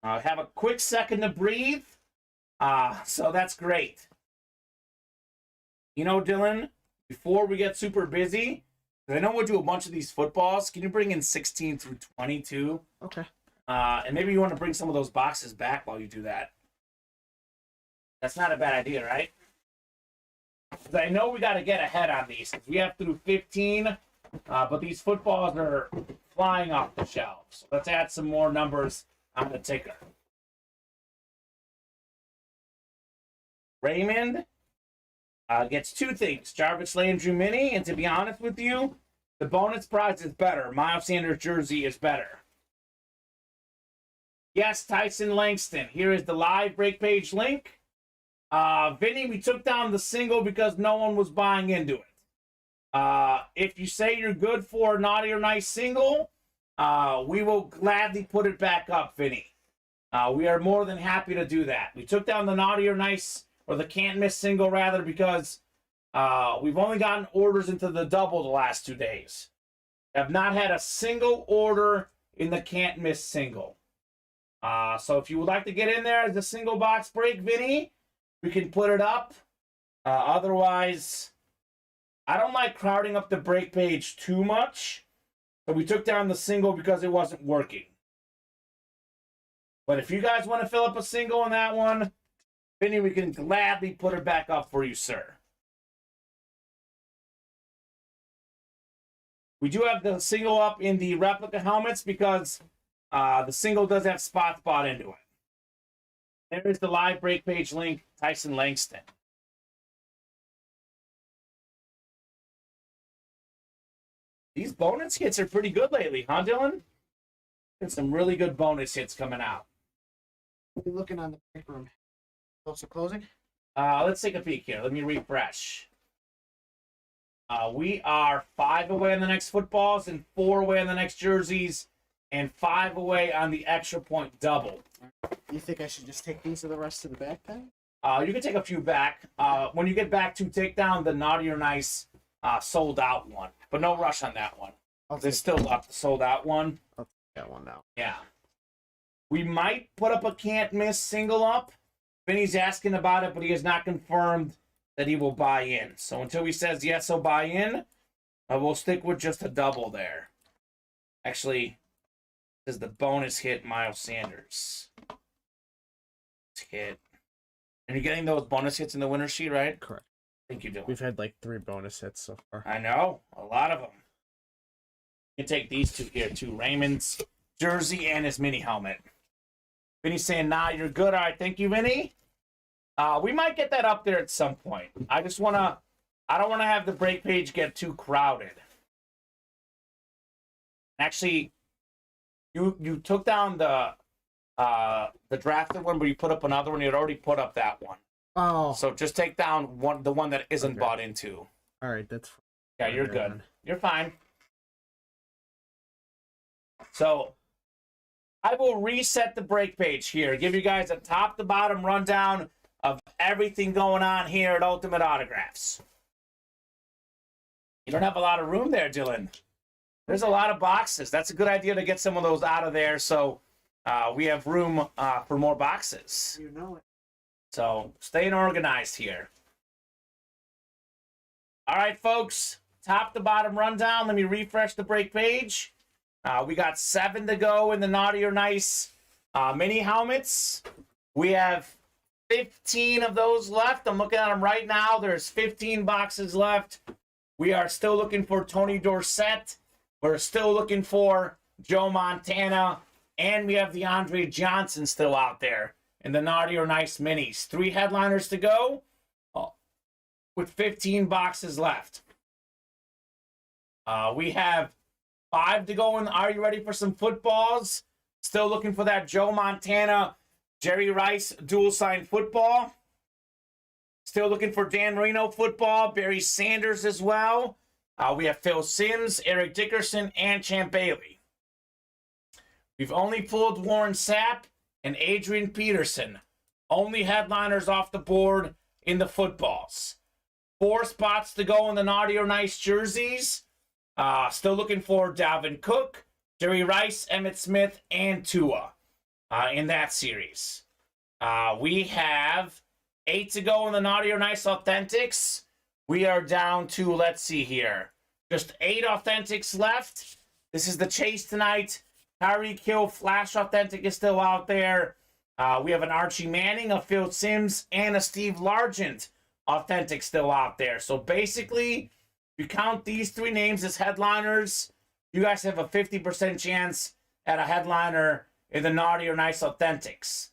Have a quick second to breathe. So that's great. You know, Dylan, before we get super busy, I know we'll do a bunch of these footballs. Can you bring in 16 through 22? Okay. And maybe you want to bring some of those boxes back while you do that. That's not a bad idea, right? Because I know we got to get ahead on these. We have through 15, but these footballs are flying off the shelves. So let's add some more numbers on the ticker. Raymond gets 2 things. Jarvis Landry Mini, and to be honest with you, the bonus prize is better. Miles Sanders jersey is better. Yes, Tyson Langston. Here is the live break page link. Vinny, we took down the single because no one was buying into it. If you say you're good for a Naughty or Nice single, we will gladly put it back up, Vinny. We are more than happy to do that. We took down the Naughty or Nice, or the Can't Miss single, rather, because we've only gotten orders into the double the last 2 days. Have not had a single order in the Can't Miss single. So if you would like to get in there as a single box break, Vinny, we can put it up. Otherwise, I don't like crowding up the break page too much. So we took down the single because it wasn't working. But if you guys want to fill up a single on that one, Vinny, we can gladly put it back up for you, sir. We do have the single up in the replica helmets because the single does have spots bought into it. There is the live break page link, Tyson Langston. These bonus hits are pretty good lately, huh, Dylan? There's some really good bonus hits coming out. We're looking on the break room. Close to closing? Let's take a peek here. Let me refresh. We are 5 away on the next footballs and 4 away on the next jerseys and 5 away on the extra point double. You think I should just take these to the rest of the back then? You can take a few back. When you get back to take down the Naughty or Nice sold out one. But no rush on that one. There's still left the sold out one. I'll take that one now. Yeah. We might put up a Can't Miss single up. Vinny's asking about it, but he has not confirmed that he will buy in. So until he says yes, he'll buy in, we'll stick with just a double there. Actually, this is the bonus hit, Miles Sanders. Hit. And you're getting those bonus hits in the winner sheet, right? Correct. I think you do. We've had like 3 bonus hits so far. I know. A lot of them. You can take these two here too. Raymond's jersey and his mini helmet. Vinny's saying, nah, you're good. All right, thank you, Vinny. We might get that up there at some point. I don't want to have the break page get too crowded. Actually, you took down the drafted one, but you put up another one. You had already put up that one. Oh. So just take down the one that isn't bought into. All right, that's fine. Yeah, you're good. You're fine. So I will reset the break page here. Give you guys a top to bottom rundown of everything going on here at Ultimate Autographs. You don't have a lot of room there, Dylan. There's a lot of boxes. That's a good idea to get some of those out of there so we have room for more boxes. You know it. So staying organized here. All right, folks. Top to bottom rundown. Let me refresh the break page. We got 7 to go in the Naughty or Nice mini helmets. We have 15 of those left. I'm looking at them right now. There's 15 boxes left. We are still looking for Tony Dorsett. We're still looking for Joe Montana. And we have the Andre Johnson still out there in the Naughty or Nice minis. 3 headliners to go with 15 boxes left. We have 5 to go in. Are you ready for some footballs? Still looking for that Joe Montana, Jerry Rice dual sign football. Still looking for Dan Marino football, Barry Sanders as well. We have Phil Simms, Eric Dickerson, and Champ Bailey. We've only pulled Warren Sapp and Adrian Peterson. Only headliners off the board in the footballs. 4 spots to go in the Naughty or Nice jerseys. Still looking for Dalvin Cook, Jerry Rice, Emmitt Smith, and Tua in that series. We have 8 to go in the Naughty or Nice Authentics. We are down to, let's see here, just 8 Authentics left. This is the chase tonight. Tyreek Hill Flash Authentic is still out there. We have an Archie Manning, a Phil Simms, and a Steve Largent Authentic still out there. So basically, if you count these 3 names as headliners, you guys have a 50% chance at a headliner in the Naughty or Nice Authentics.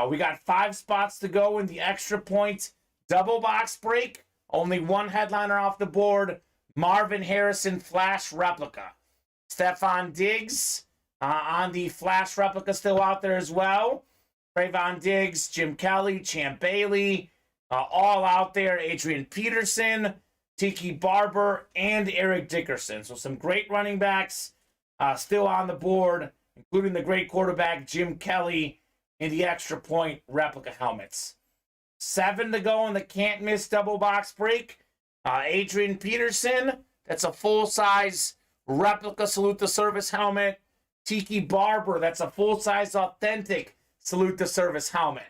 We got 5 spots to go in the extra point double box break. Only 1 headliner off the board. Marvin Harrison Flash Replica. Stephon Diggs on the Flash Replica still out there as well. Trayvon Diggs, Jim Kelly, Champ Bailey, all out there. Adrian Peterson, Tiki Barber, and Eric Dickerson. So some great running backs still on the board, including the great quarterback Jim Kelly in the extra point replica helmets. 7 to go in the can't miss double box break. Adrian Peterson, that's a full-size replica Salute the Service helmet. Tiki Barber, that's a full-size authentic Salute the Service helmet.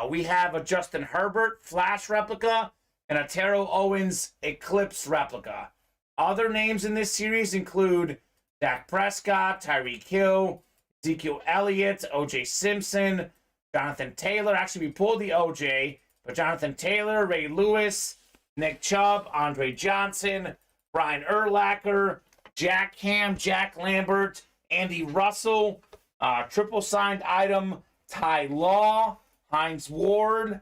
We have a Justin Herbert Flash replica and a Terrell Owens Eclipse replica. Other names in this series include Dak Prescott, Tyreek Hill, Ezekiel Elliott, O.J. Simpson, Jonathan Taylor. Actually, we pulled the O.J., but Jonathan Taylor, Ray Lewis, Nick Chubb, Andre Johnson, Brian Urlacher, Jack Ham, Jack Lambert, Andy Russell, triple signed item, Ty Law, Hines Ward.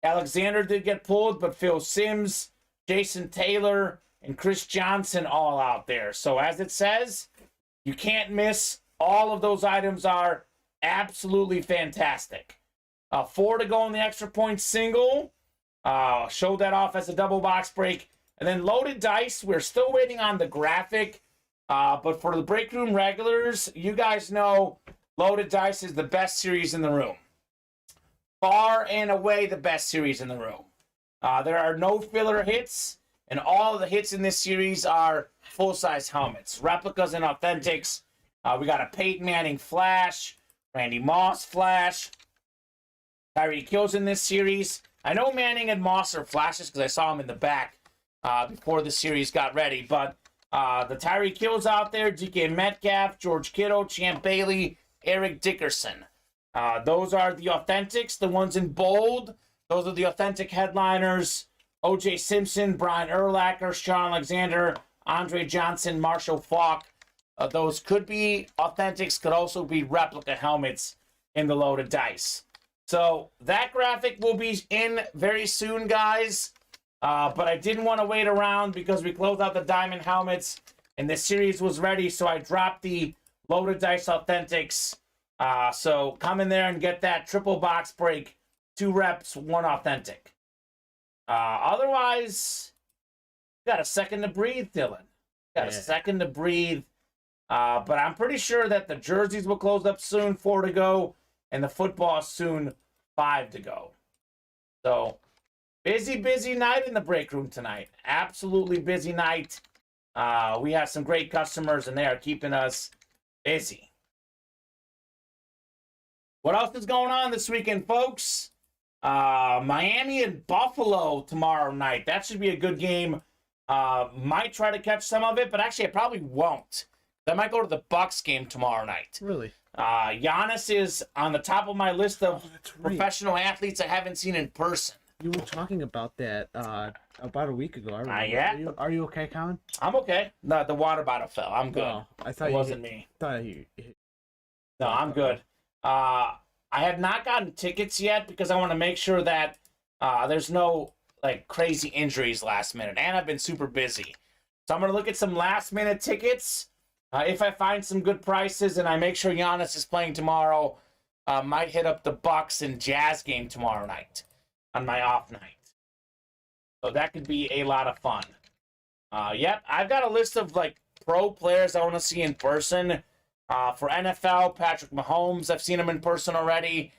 Alexander did get pulled, but Phil Simms, Jason Taylor, and Chris Johnson all out there. So as it says, you can't miss. All of those items are absolutely fantastic. 4 to go in the extra point single. Showed that off as a double box break. And then loaded dice, we're still waiting on the graphic. But for the break room regulars, you guys know loaded dice is the best series in the room. Far and away the best series in the room. There are no filler hits, and all of the hits in this series are full-size helmets, replicas and authentics. We got a Peyton Manning Flash, Randy Moss Flash, Tyreek Hill's in this series. I know Manning and Moss are flashes because I saw them in the back before the series got ready, but the Tyreek Hill's out there, DK Metcalf, George Kittle, Champ Bailey, Eric Dickerson. Those are the authentics, the ones in bold. Those are the authentic headliners. O.J. Simpson, Brian Urlacher, Sean Alexander, Andre Johnson, Marshall Faulk, Those could be authentics, could also be replica helmets in the loaded dice. So that graphic will be in very soon, guys. But I didn't want to wait around because we closed out the diamond helmets and the series was ready, so I dropped the loaded dice authentics. So come in there and get that triple box break, 2 reps, 1 authentic. Otherwise, got a second to breathe, Dylan. Got a second to breathe. But I'm pretty sure that the jerseys will close up soon, 4 to go, and the football soon, 5 to go. So, busy night in the break room tonight. Absolutely busy night. We have some great customers, and they are keeping us busy. What else is going on this weekend, folks? Miami and Buffalo tomorrow night. That should be a good game. Might try to catch some of it, but actually I probably won't. I might go to the Bucks game tomorrow night. Really? Giannis is on the top of my list of professional athletes I haven't seen in person. You were talking about that about a week ago. I remember. Yeah. Are you okay, Colin? I'm okay. No, the water bottle fell. I'm good. No, I thought it wasn't me. Thought you hit. No, I'm good. I have not gotten tickets yet because I want to make sure that there's no like crazy injuries last minute, and I've been super busy. So I'm gonna look at some last minute tickets. If I find some good prices and I make sure Giannis is playing tomorrow, might hit up the Bucks and Jazz game tomorrow night on my off night. So that could be a lot of fun. Yep, I've got a list of like pro players I want to see in person. For NFL, Patrick Mahomes, I've seen him in person already.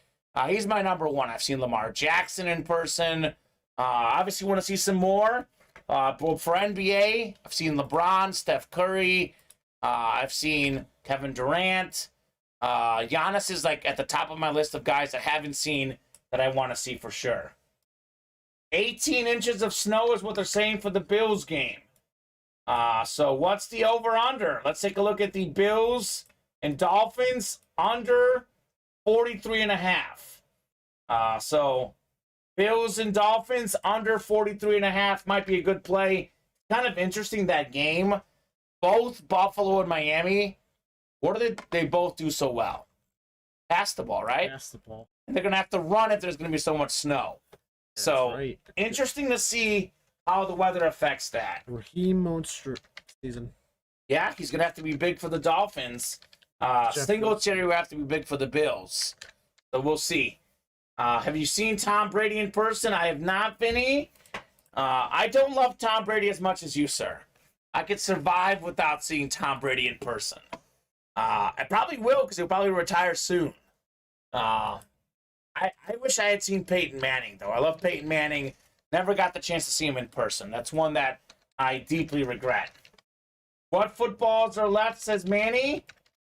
He's my number 1. I've seen Lamar Jackson in person. Obviously want to see some more. But for NBA, I've seen LeBron, Steph Curry. I've seen Kevin Durant. Giannis is like at the top of my list of guys I haven't seen that I want to see for sure. 18 inches of snow is what they're saying for the Bills game. So what's the over-under? Let's take a look at the Bills and Dolphins under 43.5. So Bills and Dolphins under 43.5 might be a good play. Kind of interesting, that game. Both Buffalo and Miami, what do they both do so well? Pass the ball, right? Pass the ball. And they're going to have to run if there's going to be so much snow. That's so right. Interesting to see how the weather affects that. Raheem Monster season. Yeah, he's going to have to be big for the Dolphins. Singletary will have to be big for the Bills. So we'll see. Have you seen Tom Brady in person? I have not, Vinny. I don't love Tom Brady as much as you, sir. I could survive without seeing Tom Brady in person. I probably will because he'll probably retire soon. I wish I had seen Peyton Manning, though. I love Peyton Manning. Never got the chance to see him in person. That's one that I deeply regret. What footballs are left, says Manny.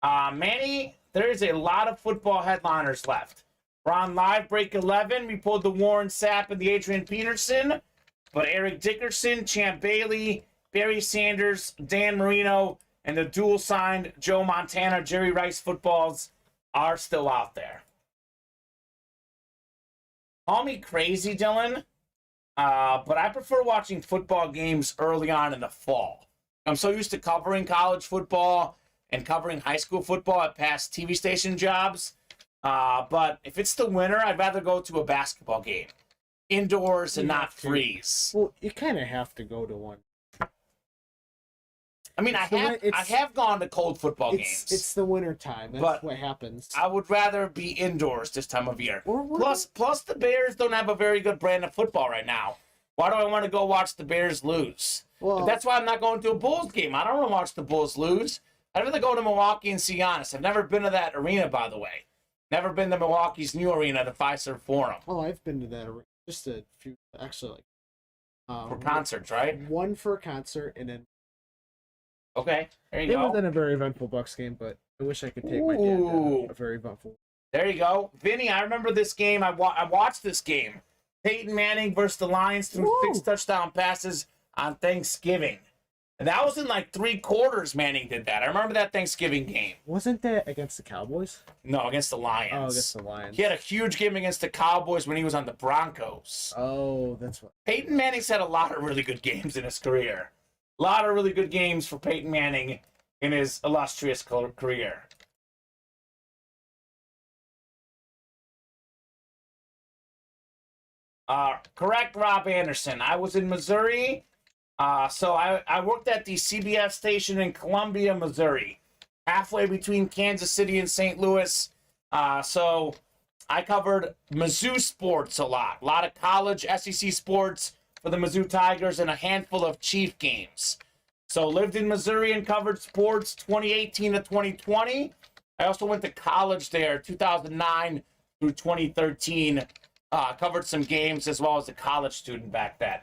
Manny, there is a lot of football headliners left. We're on live break 11. We pulled the Warren Sapp and the Adrian Peterson. But Eric Dickerson, Champ Bailey, Barry Sanders, Dan Marino, and the dual-signed Joe Montana, Jerry Rice footballs are still out there. Call me crazy, Dylan, but I prefer watching football games early on in the fall. I'm so used to covering college football and covering high school football at past TV station jobs. But if it's the winter, I'd rather go to a basketball game. Indoors and not freeze. Well, you kind of have to go to one. I mean, I have gone to cold football games. It's the winter time. That's what happens. I would rather be indoors this time of year. Plus, the Bears don't have a very good brand of football right now. Why do I want to go watch the Bears lose? Well, that's why I'm not going to a Bulls game. I don't want to watch the Bulls lose. I'd rather go to Milwaukee and see Giannis. I've never been to that arena, by the way. Never been to Milwaukee's new arena, the Fiserv Forum. Oh, I've been to that arena. Just a few, actually. For concerts, right? One for a concert, and then... Okay, there you go. It wasn't a very eventful Bucks game, but I wish I could take my dad to a very eventful. There you go. Vinny, I remember this game. I watched this game. Peyton Manning versus the Lions threw 6 touchdown passes on Thanksgiving. And that was in like 3 quarters Manning did that. I remember that Thanksgiving game. Wasn't that against the Cowboys? No, against the Lions. Oh, against the Lions. He had a huge game against the Cowboys when he was on the Broncos. Oh, that's what. Peyton Manning's had a lot of really good games in his career. A lot of really good games for Peyton Manning in his illustrious career. Correct, Rob Anderson. I was in Missouri. So I worked at the CBS station in Columbia, Missouri, halfway between Kansas City and St. Louis. So I covered Mizzou sports a lot of college SEC sports for the Mizzou Tigers and a handful of Chief games. So lived in Missouri and covered sports 2018 to 2020. I also went to college there 2009 through 2013. Covered some games as well as a college student back then.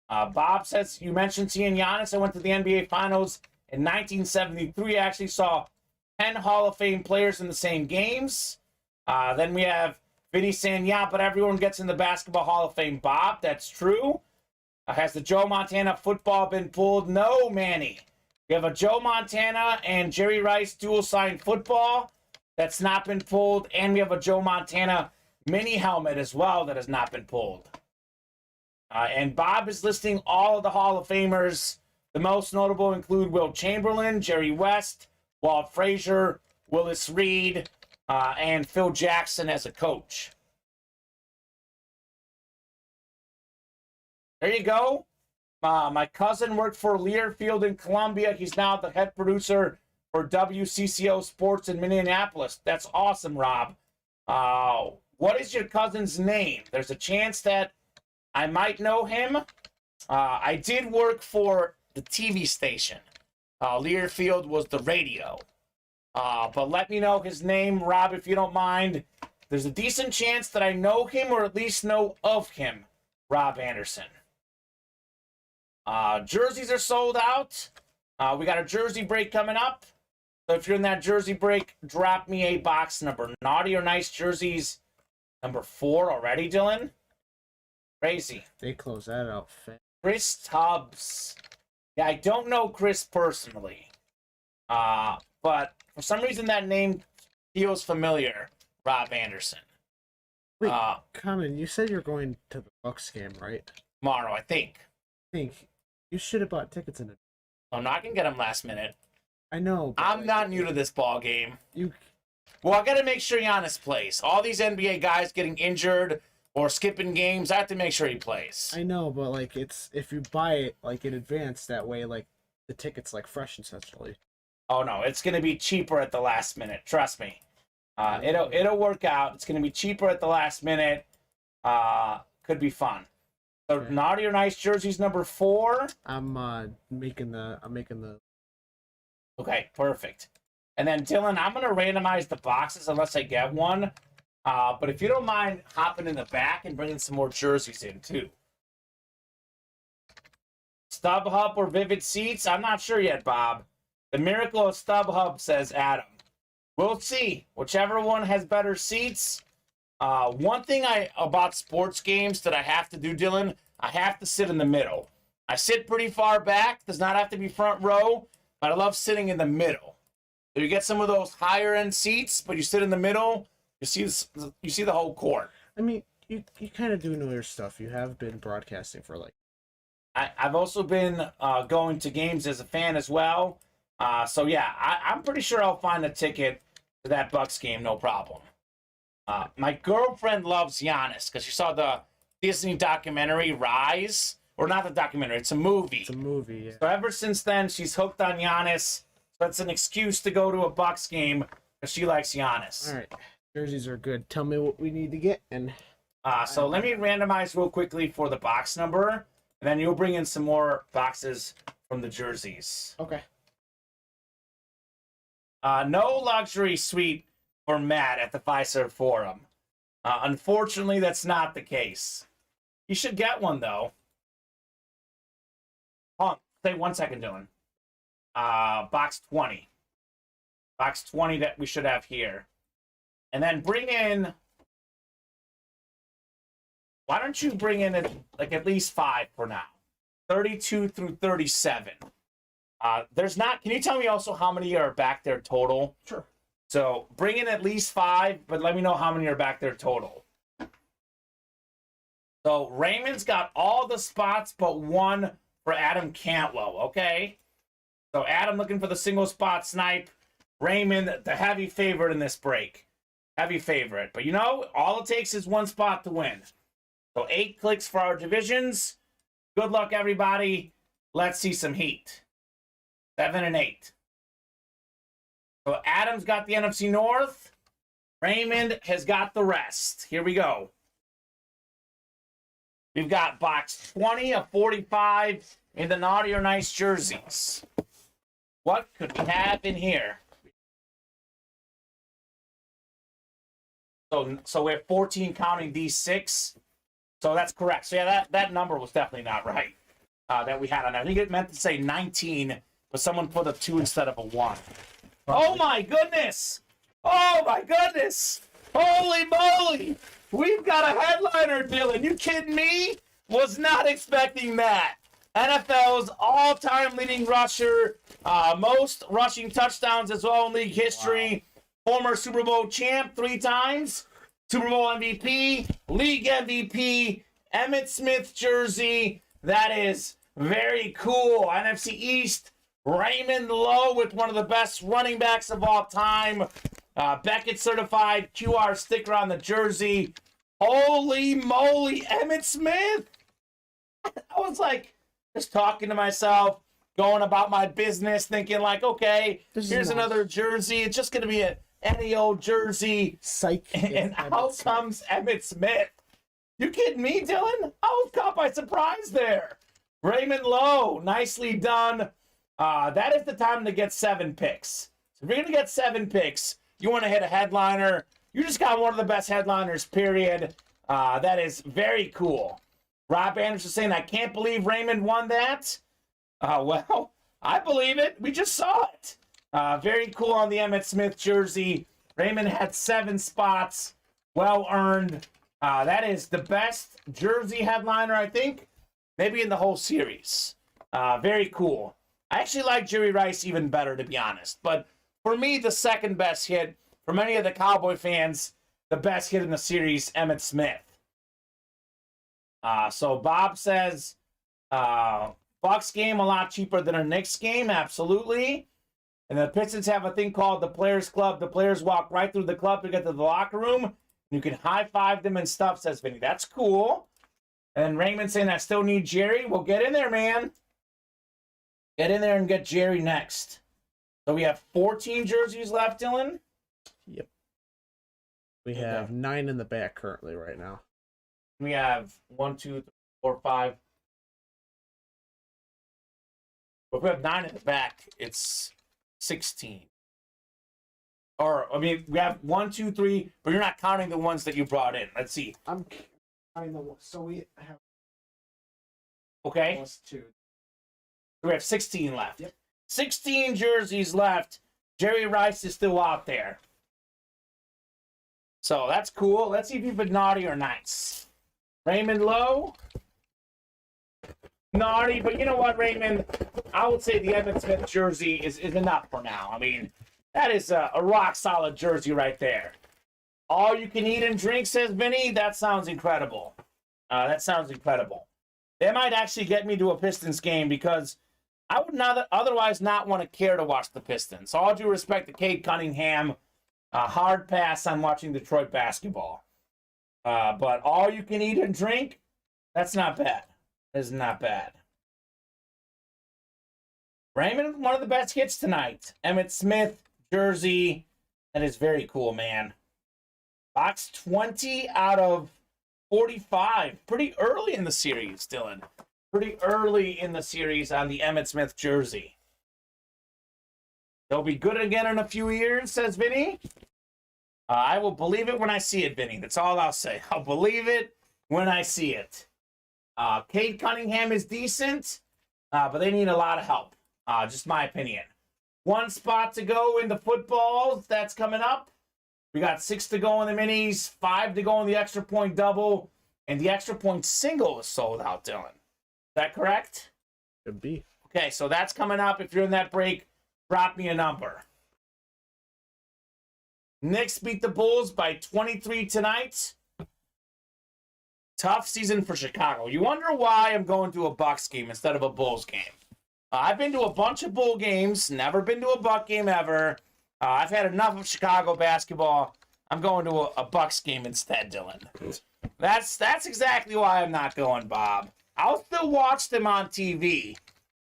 Bob says, you mentioned seeing Giannis. I went to the NBA Finals in 1973. I actually saw 10 Hall of Fame players in the same games. Then we have Vinny saying, yeah, but everyone gets in the Basketball Hall of Fame. Bob, that's true. Has the Joe Montana football been pulled? No, Manny. We have a Joe Montana and Jerry Rice dual-signed football that's not been pulled. And we have a Joe Montana mini helmet as well that has not been pulled. And Bob is listing all of the Hall of Famers. The most notable include Will Chamberlain, Jerry West, Walt Frazier, Willis Reed, and Phil Jackson as a coach. There you go. My cousin worked for Learfield in Columbia. He's now the head producer for WCCO Sports in Minneapolis. That's awesome, Rob. What is your cousin's name? There's a chance that I might know him. I did work for the TV station. Learfield was the radio. But let me know his name, Rob, if you don't mind. There's a decent chance that I know him or at least know of him, Rob Anderson. Jerseys are sold out. We got a jersey break coming up. So if you're in that jersey break, drop me a box number. Naughty or Nice jerseys, number 4 already, Dylan. Crazy. They close that out fast. Chris Tubbs. Yeah, I don't know Chris personally. But for some reason that name feels familiar, Rob Anderson. Wait, Kamen, you said you're going to the Bucks game, right? Tomorrow, I think. I think you should have bought tickets in it. I'm not going to get them last minute. I know. I'm not new to this ball game. You. Well, I got to make sure Giannis plays. All these NBA guys getting injured or skipping games, I have to make sure he plays. I know, but like it's if you buy it like in advance, that way like the ticket's like fresh essentially. Oh no, it's gonna be cheaper at the last minute. Trust me. It'll work out. It's gonna be cheaper at the last minute. Could be fun. So Okay. Naughty or Nice jerseys number 4. I'm making the. Okay, perfect. And then Dylan, I'm gonna randomize the boxes unless I get one. But if you don't mind hopping in the back and bringing some more jerseys in too. StubHub or Vivid Seats? I'm not sure yet, Bob. The miracle of StubHub, says Adam. We'll see. Whichever one has better seats. One thing about sports games that I have to do, Dylan, I have to sit in the middle. I sit pretty far back. Does not have to be front row, but I love sitting in the middle. So you get some of those higher end seats, but you sit in the middle. You see the whole court. I mean, you kind of do know your stuff. You have been broadcasting for like. I've also been going to games as a fan as well. So yeah, I'm pretty sure I'll find a ticket to that Bucks game, no problem. My girlfriend loves Giannis because she saw the Disney documentary Rise, or not the documentary. It's a movie. It's a movie. Yeah. So ever since then, she's hooked on Giannis. So it's an excuse to go to a Bucks game because she likes Giannis. All right, jerseys are good. Tell me what we need to get and. So let me randomize real quickly for the box number, and then you'll bring in some more boxes from the jerseys. Okay. No luxury suite for Matt at the Fiserv Forum. Unfortunately, that's not the case. You should get one, though. Hold on. Stay 1 second, Dylan. Box 20. Box 20 that we should have here. And then bring in... Why don't you bring in like at least 5 for now? 32 through 37. There's not... Can you tell me also how many are back there total? Sure. So bring in at least 5, but let me know how many are back there total. So Raymond's got all the spots but 1 for Adam Cantwell, okay? So Adam looking for the single spot snipe. Raymond, the heavy favorite in this break. Heavy favorite. But you know, all it takes is one spot to win. So 8 clicks for our divisions. Good luck, everybody. Let's see some heat. 7 and 8. So Adam's got the NFC North. Raymond has got the rest. Here we go. We've got box 20 of 45 in the Naughty or Nice jerseys. What could we have in here? So we have 14 counting these 6. So that's correct. So yeah, that number was definitely not right that we had on there. I think it meant to say 19, but someone put a 2 instead of a 1. Oh my goodness! Oh my goodness! Holy moly! We've got a headliner, Dylan. You kidding me? Was not expecting that. NFL's all-time leading rusher, most rushing touchdowns as well in league history. Wow. Former Super Bowl champ 3 times. Super Bowl MVP, league MVP, Emmitt Smith jersey. That is very cool. NFC East, Raymond Lowe with one of the best running backs of all time. Beckett certified QR sticker on the jersey. Holy moly, Emmitt Smith. I was like, just talking to myself, going about my business, thinking like, okay, here's another jersey. It's just going to be any old jersey. Psych. And out comes Emmitt Smith. You kidding me, Dylan? I was caught by surprise there. Raymond Lowe, nicely done. That is the time to get 7 picks. So if you're going to get 7 picks, you want to hit a headliner. You just got one of the best headliners, period. That is very cool. Rob Anderson saying, I can't believe Raymond won that. Well, I believe it. We just saw it. Very cool on the Emmitt Smith jersey. Raymond had 7 spots. Well earned. That is the best jersey headliner, I think, maybe in the whole series. Very cool. I actually like Jerry Rice even better, to be honest. But for me, the second best hit, for many of the Cowboy fans, the best hit in the series, Emmitt Smith. So Bob says, Bucks game a lot cheaper than a Knicks game. Absolutely. And the Pistons have a thing called the Players Club. The players walk right through the club to get to the locker room. You can high-five them and stuff, says Vinny. That's cool. And Raymond saying, I still need Jerry. Well, get in there, man. Get in there and get Jerry next. So we have 14 jerseys left, Dylan? Yep. We have 9 in the back currently right now. We have 1, 2, 3, 4, 5. If we have 9 in the back, it's 16. Or, I mean, we have 1, 2, 3, but you're not counting the ones that you brought in. Let's see. I'm counting the ones. So we have okay. +2. We have 16 left. Yep. 16 jerseys left. Jerry Rice is still out there. So that's cool. Let's see if you've been naughty or nice. Raymond Lowe. Naughty, but you know what, Raymond? I would say the Emmitt Smith jersey is enough for now. I mean, that is a rock-solid jersey right there. All you can eat and drink, says Vinny. That sounds incredible. That sounds incredible. They might actually get me to a Pistons game because I would not otherwise not want to care to watch the Pistons. All due respect to Cade Cunningham, a hard pass on watching Detroit basketball. But all you can eat and drink, that's not bad. Is not bad. Raymond, one of the best hits tonight. Emmitt Smith jersey. That is very cool, man. Box 20 out of 45. Pretty early in the series, Dylan. Pretty early in the series on the Emmitt Smith jersey. They'll be good again in a few years, says Vinny. I will believe it when I see it, Vinny. That's all I'll say. I'll believe it when I see it. Cade Cunningham is decent, but they need a lot of help. Just my opinion. 1 spot to go in the footballs. That's coming up. We got 6 to go in the minis, 5 to go in the extra point double, and the extra point single is sold out, Dylan. Is that correct? Could be. Okay, so that's coming up. If you're in that break, drop me a number. Knicks beat the Bulls by 23 tonight. Tough season for Chicago. You wonder why I'm going to a Bucks game instead of a Bulls game. I've been to a bunch of Bull games, never been to a Buck game ever. I've had enough of Chicago basketball. I'm going to a Bucks game instead, Dylan. That's exactly why I'm not going, Bob. I'll still watch them on TV,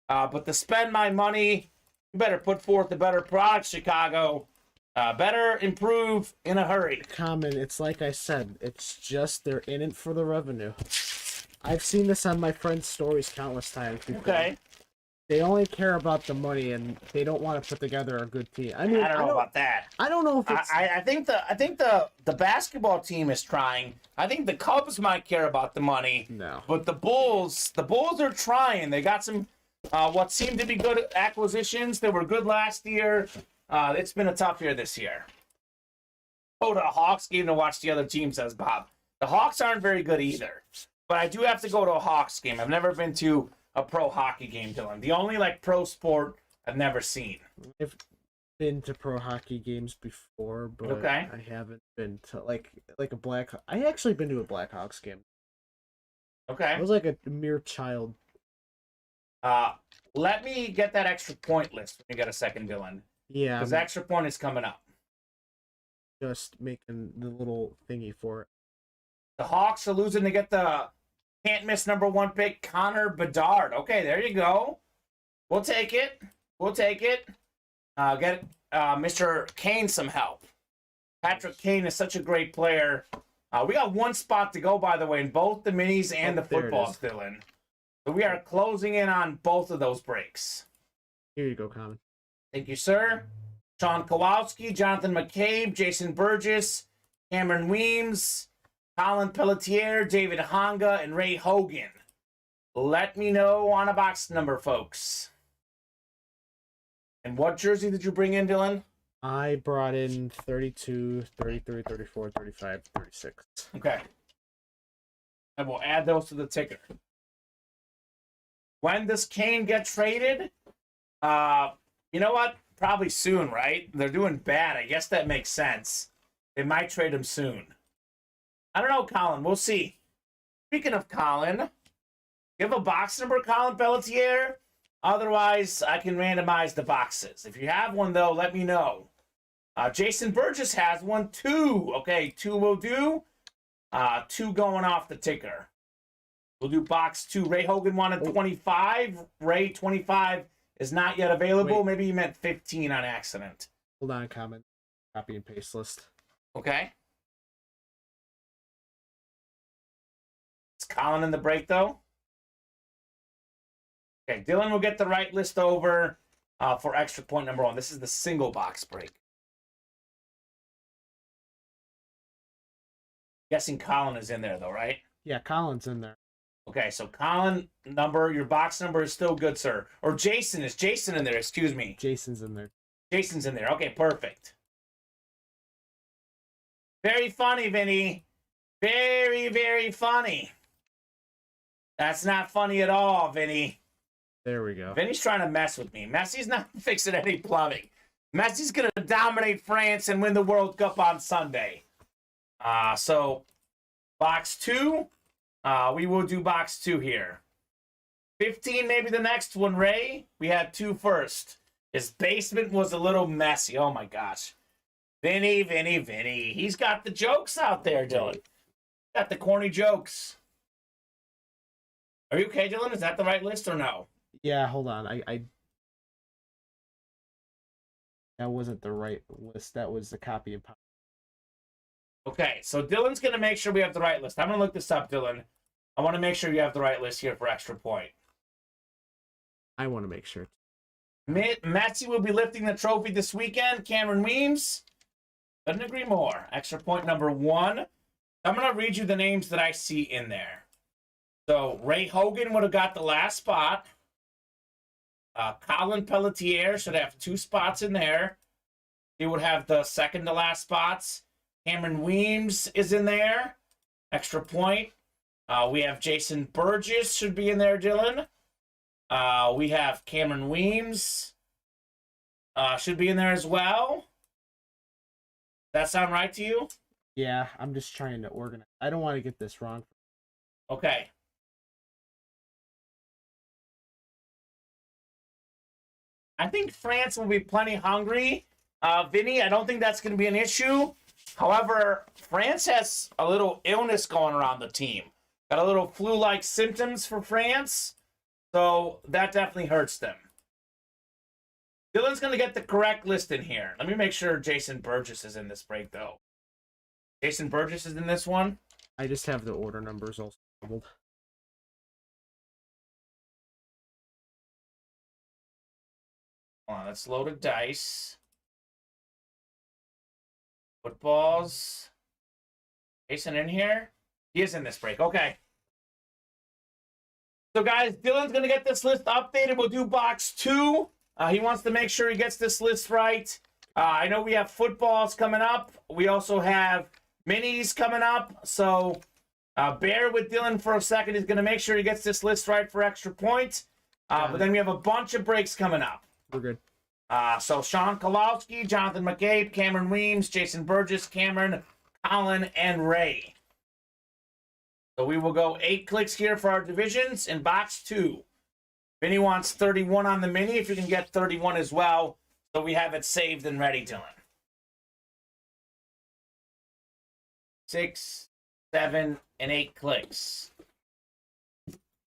but to spend my money, you better put forth a better product, Chicago. Better improve in a hurry. Kamen, it's like I said, it's just they're in it for the revenue. I've seen this on my friends' stories countless times before. Okay. They only care about the money and they don't want to put together a good team. I mean, I don't know about that. I don't know if it's. I think the basketball team is trying. I think the Cubs might care about the money. No. But the Bulls are trying. They got some what seemed to be good acquisitions. They were good last year. It's been a tough year this year. Go to a Hawks game to watch the other team, says Bob. The Hawks aren't very good either. But I do have to go to a Hawks game. I've never been to a pro hockey game, Dylan. The only pro sport I've never seen. I've been to pro hockey games before, but Okay. I haven't been to like a Black. I actually been to a Blackhawks game. Okay. I was like a mere child. Let me get that extra point list when you get a second, Dylan. Yeah, Because extra point is coming up. just making the little thingy for it. The Hawks are losing to get the can't miss #1 pick, Connor Bedard. Okay, there you go. We'll take it. Get Mr. Kane some help. Patrick Kane is such a great player. We got one spot to go, by the way, in both the minis and the football, Dylan. So we are closing in on both of those breaks. Here you go, Common. Thank you, sir. Sean Kowalski, Jonathan McCabe, Jason Burgess, Cameron Weems, Colin Pelletier, David Honga, and Ray Hogan. Let me know on a box number, folks. And what jersey did you bring in, Dylan? I brought in 32, 33, 34, 35, 36. Okay. And we'll add those to the ticker. When does Kane get traded? You know what? Probably soon, right? They're doing bad. I guess that makes sense. They might trade him soon. I don't know, Colin. We'll see. Speaking of Colin, give a box number, Colin Pelletier. Otherwise, I can randomize the boxes. If you have one, though, let me know. Jason Burgess has one, 2. Okay, 2 will do. 2 going off the ticker. We'll do box 2. Ray Hogan wanted 25. Ray, 25 is not yet available. Wait. Maybe he meant 15 on accident. Hold on, Comment. Copy and paste list. Okay. Is Colin in the break, though? Okay, Dylan will get the right list over for extra point #1. This is the single box break. Guessing Colin is in there, though, right? Yeah, Colin's in there. Okay, so Colin your box number is still good, sir. Or Jason in there, excuse me. Jason's in there. Jason's in there. Okay, perfect. Very funny, Vinny. Very, very funny. That's not funny at all, Vinny. There we go. Vinny's trying to mess with me. Messi's not fixing any plumbing. Messi's going to dominate France and win the World Cup on Sunday. So, box 2. We will do box 2 here. 15, maybe the next one, Ray. We had 2 first. His basement was a little messy. Oh, my gosh. Vinny. He's got the jokes out there, Dylan. Got the corny jokes. Are you okay, Dylan? Is that the right list or no? Yeah, hold on. I that wasn't the right list. That was the copy and paste. Okay, so Dylan's going to make sure we have the right list. I'm going to look this up, Dylan. I want to make sure you have the right list here for extra point. I want to make sure. Messi will be lifting the trophy this weekend. Cameron Weems. Couldn't agree more. Extra point #1. I'm going to read you the names that I see in there. So, Ray Hogan would have got the last spot. Colin Pelletier should have 2 spots in there. He would have the second to last spots. Cameron Weems is in there. Extra point. We have Jason Burgess should be in there, Dylan. We have Cameron Weems. Should be in there as well. That sound right to you? Yeah, I'm just trying to organize. I don't want to get this wrong. Okay. I think France will be plenty hungry. Vinny, I don't think that's going to be an issue. However, France has a little illness going around the team. Got a little flu-like symptoms for France, so that definitely hurts them. Dylan's going to get the correct list in here. Let me make sure Jason Burgess is in this break, though. Jason Burgess is in this one. I just have the order numbers all doubled. Hold on, let's load a dice. Footballs. Jason in here? He is in this break. Okay. So, guys, Dylan's going to get this list updated. We'll do box 2. He wants to make sure he gets this list right. I know we have footballs coming up. We also have minis coming up. So, bear with Dylan for a second. He's going to make sure he gets this list right for extra points. But then we have a bunch of breaks coming up. We're good. So Sean Kowalski, Jonathan McCabe, Cameron Weems, Jason Burgess, Cameron, Colin, and Ray. So we will go 8 clicks here for our divisions in box 2. Vinny wants 31 on the mini, if you can get 31 as well. So we have it saved and ready, Dylan. 6, 7, and 8 clicks.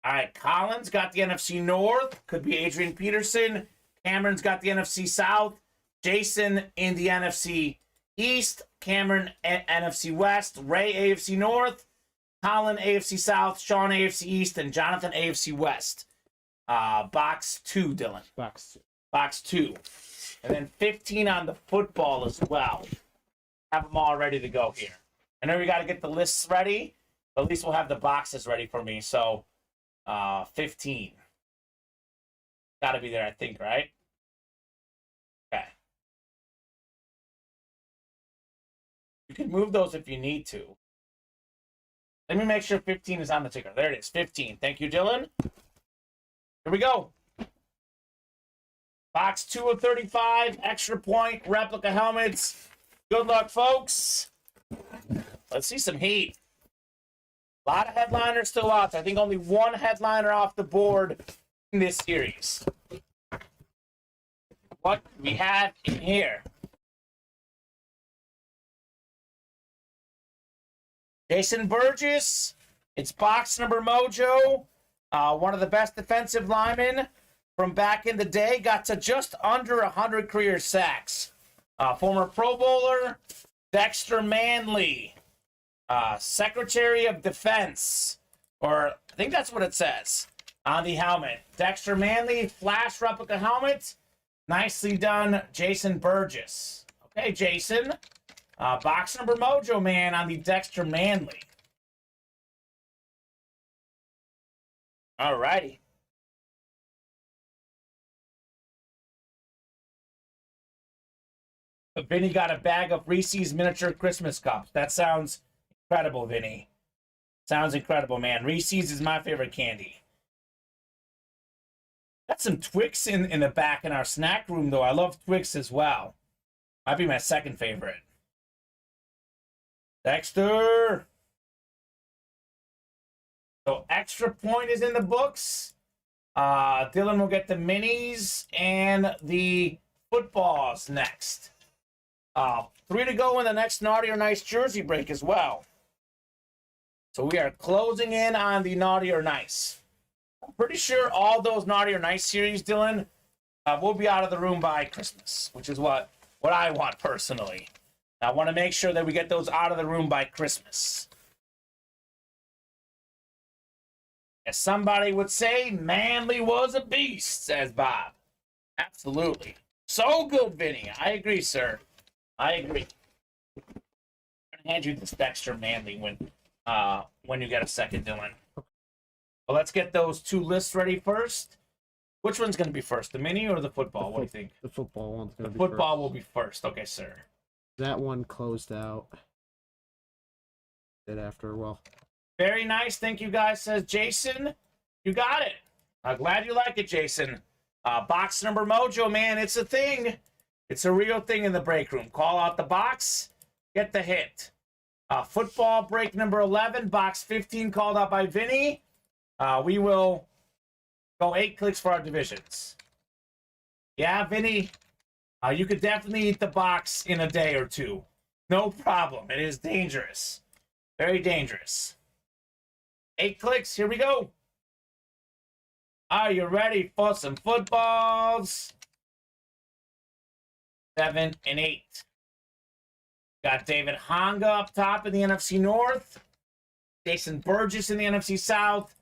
All right, Colin's got the NFC North. Could be Adrian Peterson. Cameron's got the NFC South. Jason in the NFC East. Cameron NFC West. Ray AFC North. Colin AFC South. Sean AFC East. And Jonathan AFC West. Box 2, Dylan. Box 2. And then 15 on the football as well. Have them all ready to go here. I know we got to get the lists ready, but at least we'll have the boxes ready for me. So, 15. Got to be there, I think, right? Okay. You can move those if you need to. Let me make sure 15 is on the ticker. There it is, 15. Thank you, Dylan. Here we go. Box 2 of 35, extra point, replica helmets. Good luck, folks. Let's see some heat. A lot of headliners still out there. I think only one headliner off the board in this series. What we have in here. Jason Burgess. It's box number mojo. One of the best defensive linemen from back in the day. Got to just under 100 career sacks. Former Pro Bowler. Dexter Manley. Secretary of Defense. Or I think that's what it says on the helmet. Dexter Manley, flash replica helmet. Nicely done, Jason Burgess. Okay, Jason. Box number mojo, man, on the Dexter Manley. All righty. Vinny got a bag of Reese's miniature Christmas cups. That sounds incredible, Vinny. Sounds incredible, man. Reese's is my favorite candy. Got some Twix in the back in our snack room, though. I love Twix as well. Might be my second favorite. Dexter. So extra point is in the books. Dylan will get the minis and the footballs next. 3 to go in the next Naughty or Nice jersey break as well. So we are closing in on the Naughty or Nice. I'm pretty sure all those Naughty or Nice series, Dylan, will be out of the room by Christmas, which is what I want personally. I want to make sure that we get those out of the room by Christmas. As somebody would say, Manley was a beast, says Bob. Absolutely. So good, Vinny. I agree, sir. I agree. I'm going to hand you this Dexter Manley when you get a second, Dylan. Well, let's get those 2 lists ready first. Which one's going to be first, the mini or the football? What do you think? The football one's going to be first. The football will be be first. Okay, sir. That one closed out. Did after, well. Very nice. Thank you, guys, says Jason. You got it. I'm glad you like it, Jason. Box number mojo, man. It's a thing. It's a real thing in the break room. Call out the box. Get the hit. Football break number 11. Box 15 called out by Vinny. We will go 8 clicks for our divisions. Yeah, Vinny, you could definitely eat the box in a day or two. No problem. It is dangerous. Very dangerous. 8 clicks. Here we go. Are you ready for some footballs? 7 and 8. Got David Honga up top in the NFC North. Jason Burgess in the NFC South.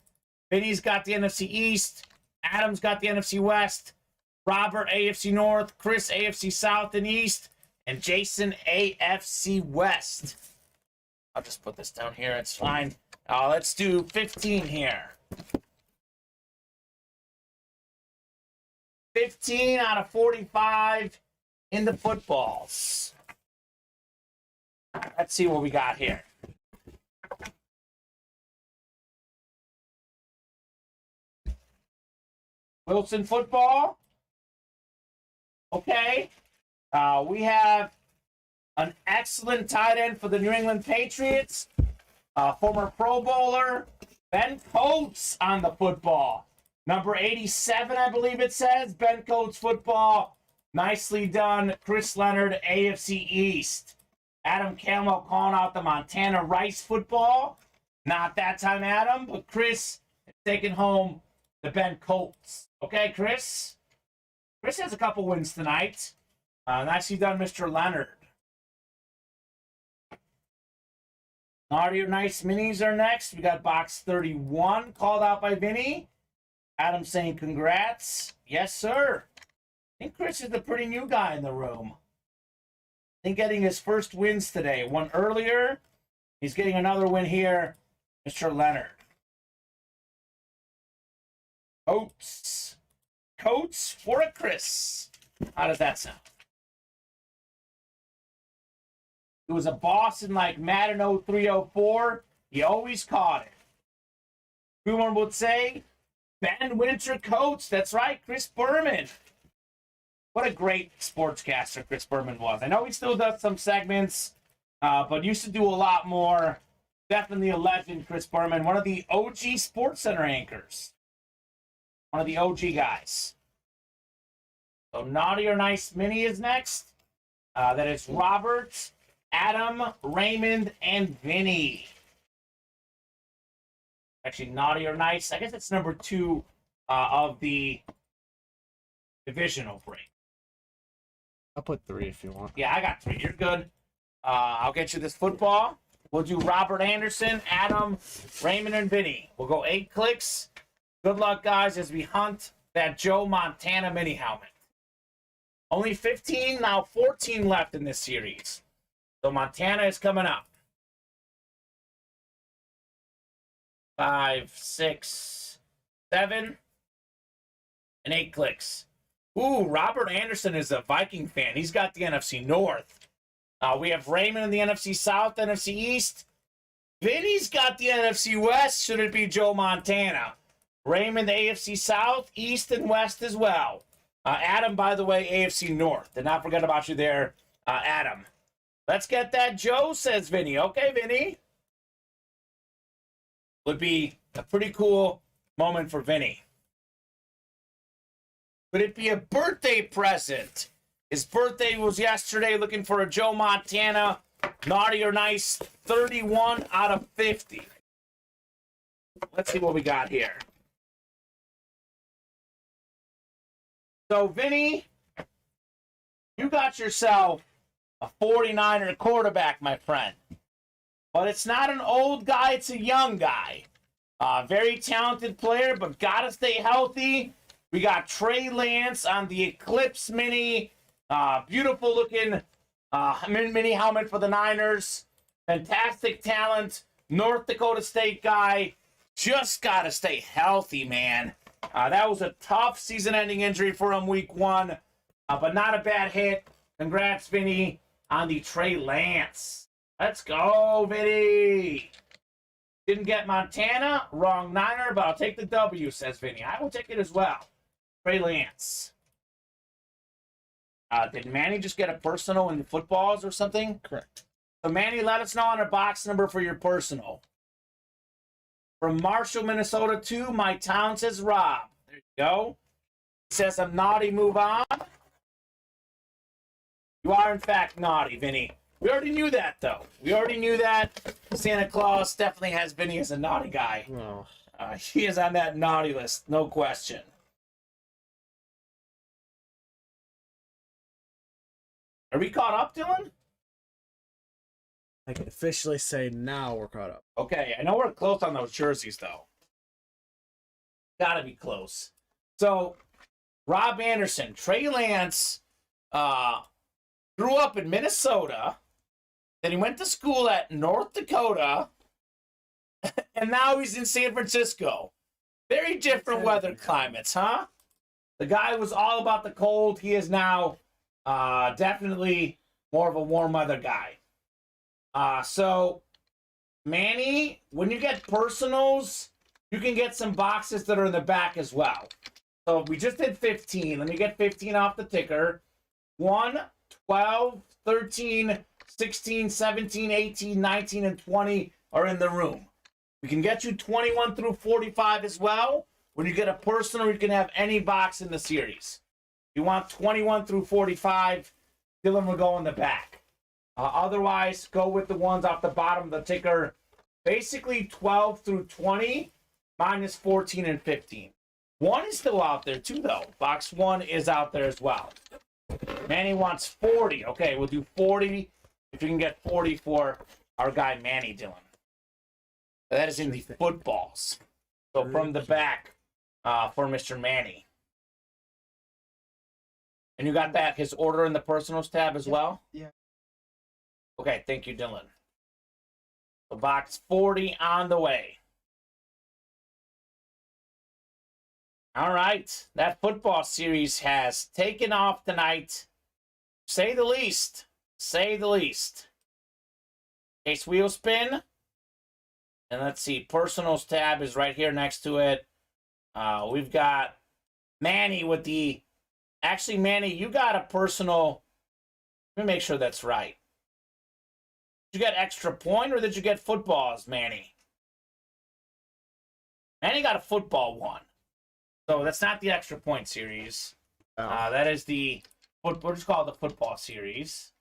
Vinny's got the NFC East. Adam's got the NFC West. Robert, AFC North. Chris, AFC South and East. And Jason, AFC West. I'll just put this down here. It's fine. Let's do 15 here. 15 out of 45 in the footballs. Let's see what we got here. Wilson football. Okay. We have an excellent tight end for the New England Patriots. Former Pro Bowler, Ben Coates on the football. Number 87, I believe it says. Ben Coates football. Nicely done. Chris Leonard, AFC East. Adam Campbell calling out the Montana Rice football. Not that time, Adam, but Chris is taking home the Ben Coates. Okay, Chris? Chris has a couple wins tonight. Nicely done, Mr. Leonard. Naughty or Nice Minis are next. We got box 31 called out by Vinny. Adam saying congrats. Yes, sir. I think Chris is the pretty new guy in the room. I think getting his first wins today. One earlier. He's getting another win here. Mr. Leonard. Coates for a Chris. How does that sound? He was a boss in like Madden 0304. He always caught it. Everyone would say, Ben Winter Coates. That's right, Chris Berman. What a great sportscaster Chris Berman was. I know he still does some segments, but used to do a lot more. Definitely a legend, Chris Berman. One of the OG SportsCenter anchors. One of the OG guys. So Naughty or Nice Mini is next. That is Robert, Adam, Raymond, and Vinny. Actually, Naughty or Nice. I guess it's number 2 of the divisional break. I'll put 3 if you want. Yeah, I got 3. You're good. I'll get you this football. We'll do Robert Anderson, Adam, Raymond, and Vinny. We'll go 8 clicks. Good luck, guys, as we hunt that Joe Montana mini helmet. Only 15, now 14 left in this series. So Montana is coming up. 5, 6, 7, and 8 clicks. Ooh, Robert Anderson is a Viking fan. He's got the NFC North. We have Raymond in the NFC South, NFC East. Vinny's got the NFC West. Should it be Joe Montana? Raymond, the AFC South, East, and West as well. Adam, by the way, AFC North. Did not forget about you there, Adam. Let's get that, Joe, says Vinny. Okay, Vinny. Would be a pretty cool moment for Vinny. Could it be a birthday present? His birthday was yesterday, looking for a Joe Montana Naughty or Nice 31 out of 50. Let's see what we got here. So, Vinny, you got yourself a 49er quarterback, my friend. But it's not an old guy, it's a young guy. Very talented player, but got to stay healthy. We got Trey Lance on the Eclipse Mini. Beautiful looking mini helmet for the Niners. Fantastic talent. North Dakota State guy. Just got to stay healthy, man. That was a tough season-ending injury for him week 1. But not a bad hit. Congrats, Vinny, on the Trey Lance. Let's go, Vinny. Didn't get Montana. Wrong Niner, but I'll take the W, says Vinny. I will take it as well. Trey Lance. Did Manny just get a personal in the footballs or something? Correct. So, Manny, let us know on a box number for your personal. From Marshall, Minnesota to my town, says Rob. There you go. Says I'm naughty, move on. You are, in fact, naughty, Vinny. We already knew that, though. We already knew that. Santa Claus definitely has Vinny as a naughty guy. No. He is on that naughty list, no question. Are we caught up, Dylan? I can officially say now we're caught up. Okay, I know we're close on those jerseys, though. Gotta be close. So, Rob Anderson, Trey Lance, grew up in Minnesota. Then he went to school at North Dakota. And now he's in San Francisco. Very different weather climates, huh? The guy was all about the cold. He is now definitely more of a warm weather guy. So, Manny, when you get personals, you can get some boxes that are in the back as well. So we just did 15. Let me get 15 off the ticker. 1, 12, 13, 16, 17, 18, 19, and 20 are in the room. We can get you 21 through 45 as well. When you get a personal, you can have any box in the series. If you want 21 through 45, Dylan will go in the back. Otherwise, go with the ones off the bottom of the ticker. Basically, 12 through 20, minus 14 and 15. 1 is still out there, too, though. Box 1 is out there as well. Manny wants 40. Okay, we'll do 40 if you can get 40 for our guy Manny Dylan. That is in the footballs. So from the back for Mr. Manny. And you got that, his order in the personals tab as well? Yeah. Okay, thank you, Dylan. So box 40 on the way. All right, that football series has taken off tonight. Say the least. Say the least. Case wheel spin. And let's see, personals tab is right here next to it. We've got Manny with the... Actually, Manny, you got a personal... Let me make sure that's right. Did you get extra point or did you get footballs, Manny? Manny got a football one. So that's not the extra point series. Oh. That is the... What is called the football series.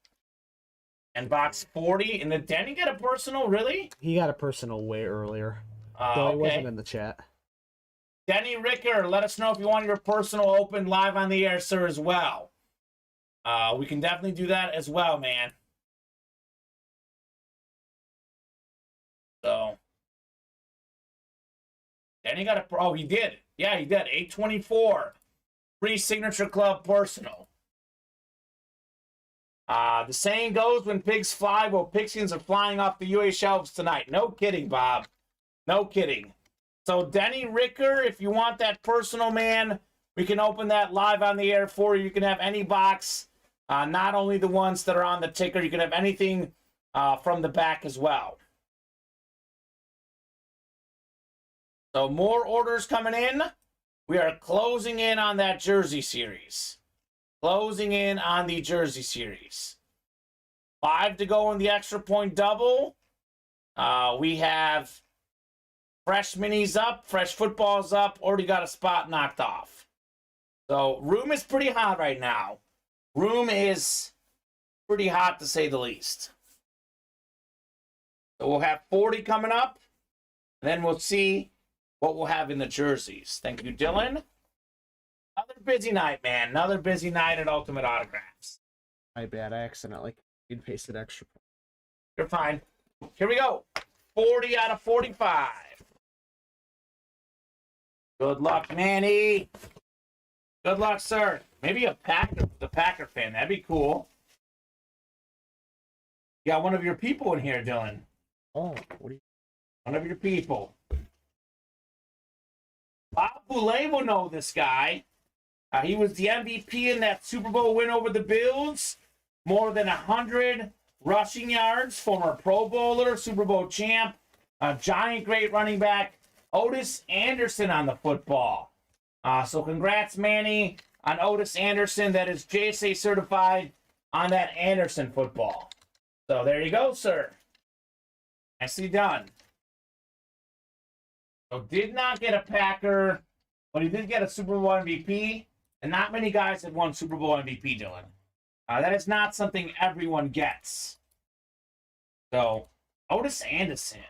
And box 40. And did Denny get a personal, really? He got a personal way earlier. Though Okay. he wasn't in the chat. Denny Ricker, let us know if you want your personal open live on the air, sir, as well. We can definitely do that as well, man. So, Denny got a... Oh, he did. Yeah, he did. 824. Free Signature Club personal. The saying goes, when pigs fly, well, pigskins are flying off the UA shelves tonight. No kidding, Bob. No kidding. So, Denny Ricker, if you want that personal, man, we can open that live on the air for you. You can have any box, not only the ones that are on the ticker. You can have anything from the back as well. So, more orders coming in. We are closing in on that jersey series. Closing in on the jersey series. 5 to go in the extra point double. We have fresh minis up, fresh footballs up, already got a spot knocked off. So room is pretty hot right now. Room is pretty hot to say the least. So we'll have 40 coming up. And then we'll see what we'll have in the jerseys. Thank you, Dylan. Another busy night, man. Another busy night at Ultimate Autographs. My bad, I accidentally pasted extra. You're fine. Here we go. 40 out of 45. Good luck, Manny. Good luck, sir. Maybe the Packer fan. That'd be cool. You got one of your people in here, Dylan. Oh, what do you... One of your people. Bob Boulay will know this guy. He was the MVP in that Super Bowl win over the Bills. More than 100 rushing yards. Former Pro Bowler, Super Bowl champ. A giant great running back. Otis Anderson on the football. So congrats, Manny, on Otis Anderson. That is JSA certified on that Anderson football. So there you go, sir. Nicely done. So did not get a Packer, but he did get a Super Bowl MVP. And not many guys have won Super Bowl MVP, Dylan. That is not something everyone gets. So, Otis Anderson.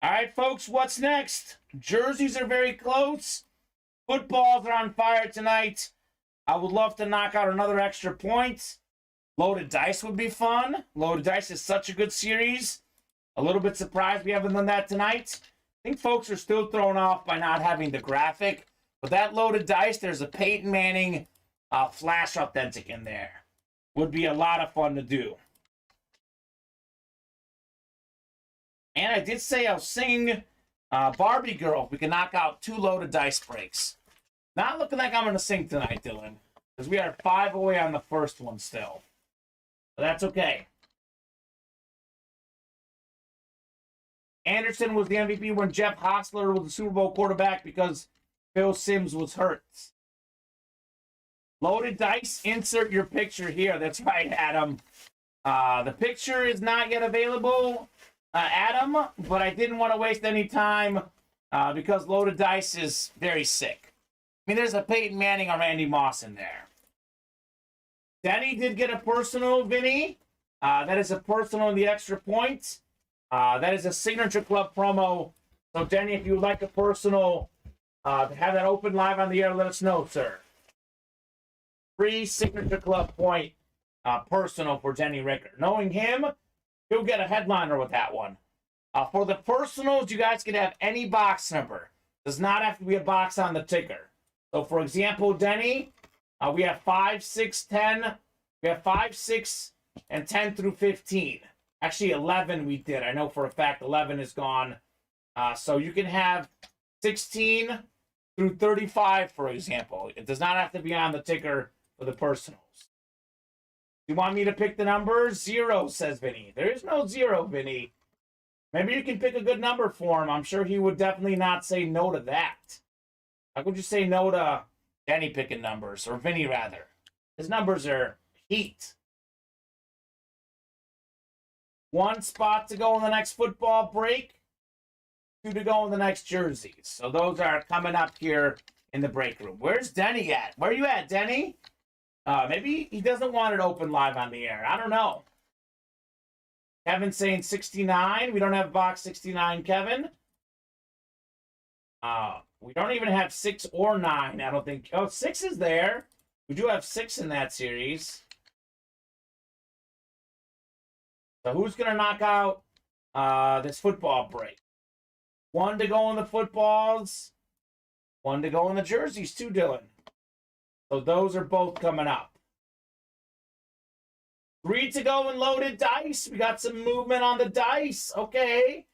All right, folks, what's next? Jerseys are very close. Footballs are on fire tonight. I would love to knock out another extra point. Loaded Dice would be fun. Loaded Dice is such a good series. A little bit surprised we haven't done that tonight. I think folks are still thrown off by not having the graphic. But that Loaded Dice, there's a Peyton Manning Flash Authentic in there. Would be a lot of fun to do. And I did say I was singing Barbie Girl. We can knock out 2 Loaded Dice breaks. Not looking like I'm going to sing tonight, Dylan. Because we are 5 away on the first one still. But that's okay. Anderson was the MVP when Jeff Hostler was the Super Bowl quarterback because Phil Simms was hurt. Loaded Dice, insert your picture here. That's right, Adam. The picture is not yet available, Adam, but I didn't want to waste any time because Loaded Dice is very sick. I mean, there's a Peyton Manning or Randy Moss in there. Denny did get a personal, Vinny. That is a personal in the extra point. That is a Signature Club promo. So, Denny, if you would like a personal, to have that open live on the air, let us know, sir. Free Signature Club point personal for Denny Ricker. Knowing him, he'll get a headliner with that one. For the personals, you guys can have any box number. Does not have to be a box on the ticker. So, for example, Denny, we have 5, 6, 10. We have 5, 6, and 10 through 15. Actually, 11 we did. I know for a fact 11 is gone. So you can have 16 through 35, for example. It does not have to be on the ticker for the personals. You want me to pick the number? 0, says Vinny. There is no 0, Vinny. Maybe you can pick a good number for him. I'm sure he would definitely not say no to that. How could you say no to Denny picking numbers? Or Vinny, rather. His numbers are heat. 1 spot to go in the next football break. 2 to go in the next jerseys. So those are coming up here in the break room. Where's Denny at? Where are you at, Denny? Maybe he doesn't want it open live on the air. I don't know. Kevin's saying 69. We don't have box 69, Kevin. We don't even have 6 or 9, I don't think. Oh, 6 is there. We do have 6 in that series. So who's going to knock out this football break? 1 to go in the footballs. 1 to go in the jerseys too, Dylan. So those are both coming up. 3 to go in Loaded Dice. We got some movement on the dice. Okay.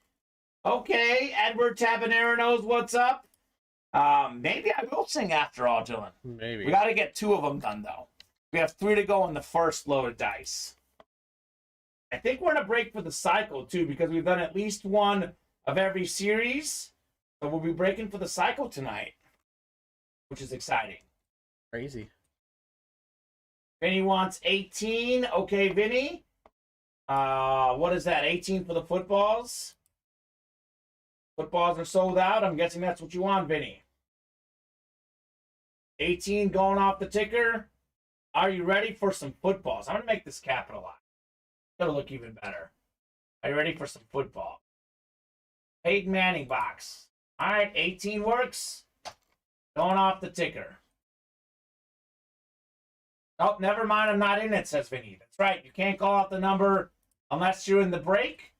Okay. Edward Tabanera knows what's up. Maybe I will sing after all, Dylan. Maybe. We got to get 2 of them done, though. We have 3 to go in the first Loaded Dice. I think we're in a break for the cycle, too, because we've done at least 1 of every series. So we'll be breaking for the cycle tonight, which is exciting. Crazy. Vinny wants 18. Okay, Vinny. What is that? 18 for the footballs? Footballs are sold out. I'm guessing that's what you want, Vinny. 18 going off the ticker. Are you ready for some footballs? I'm going to make this capitalized. It'll look even better. Are you ready for some football? Peyton Manning box. All right, 18 works. Going off the ticker. Oh, never mind. I'm not in it, says Vinny. That's right. You can't call out the number unless you're in the break.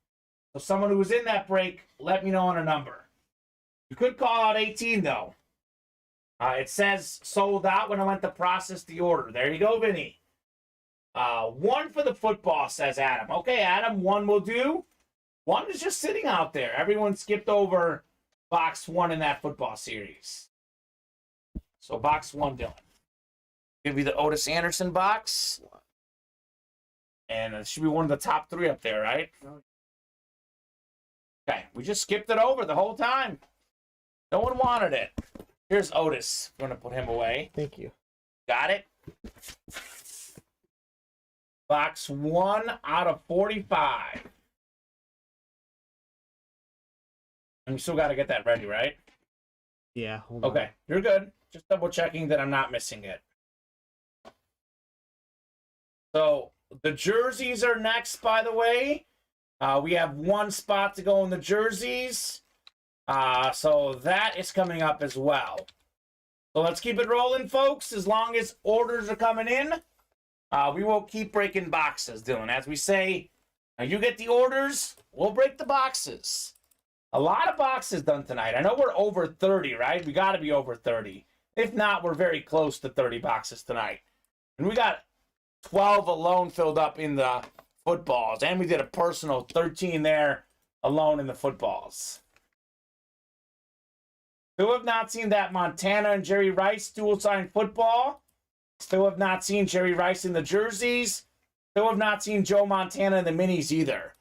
So someone who was in that break, let me know on a number. You could call out 18, though. It says sold out when I went to process the order. There you go, Vinny. 1 for the football, says Adam. Okay, Adam, 1 will do. 1 is just sitting out there. Everyone skipped over box 1 in that football series. So box 1, Dylan. Give you the Otis Anderson box. And it should be one of the top 3 up there, right? Okay, we just skipped it over the whole time. No one wanted it. Here's Otis. I'm going to put him away. Thank you. Got it? Box 1 out of 45. And we still got to get that ready, right? Yeah, hold on. Okay, you're good. Just double checking that I'm not missing it. So the jerseys are next, by the way. We have one spot to go in the jerseys. So that is coming up as well. So let's keep it rolling, folks. As long as orders are coming in, we will keep breaking boxes, Dylan. As we say, you get the orders, we'll break the boxes. A lot of boxes done tonight. I know we're over 30, right? We got to be over 30. If not, we're very close to 30 boxes tonight. And we got 12 alone filled up in the footballs. And we did a personal 13 there alone in the footballs. Still have not seen that Montana and Jerry Rice dual sign football. Still have not seen Jerry Rice in the jerseys. Still have not seen Joe Montana in the minis either.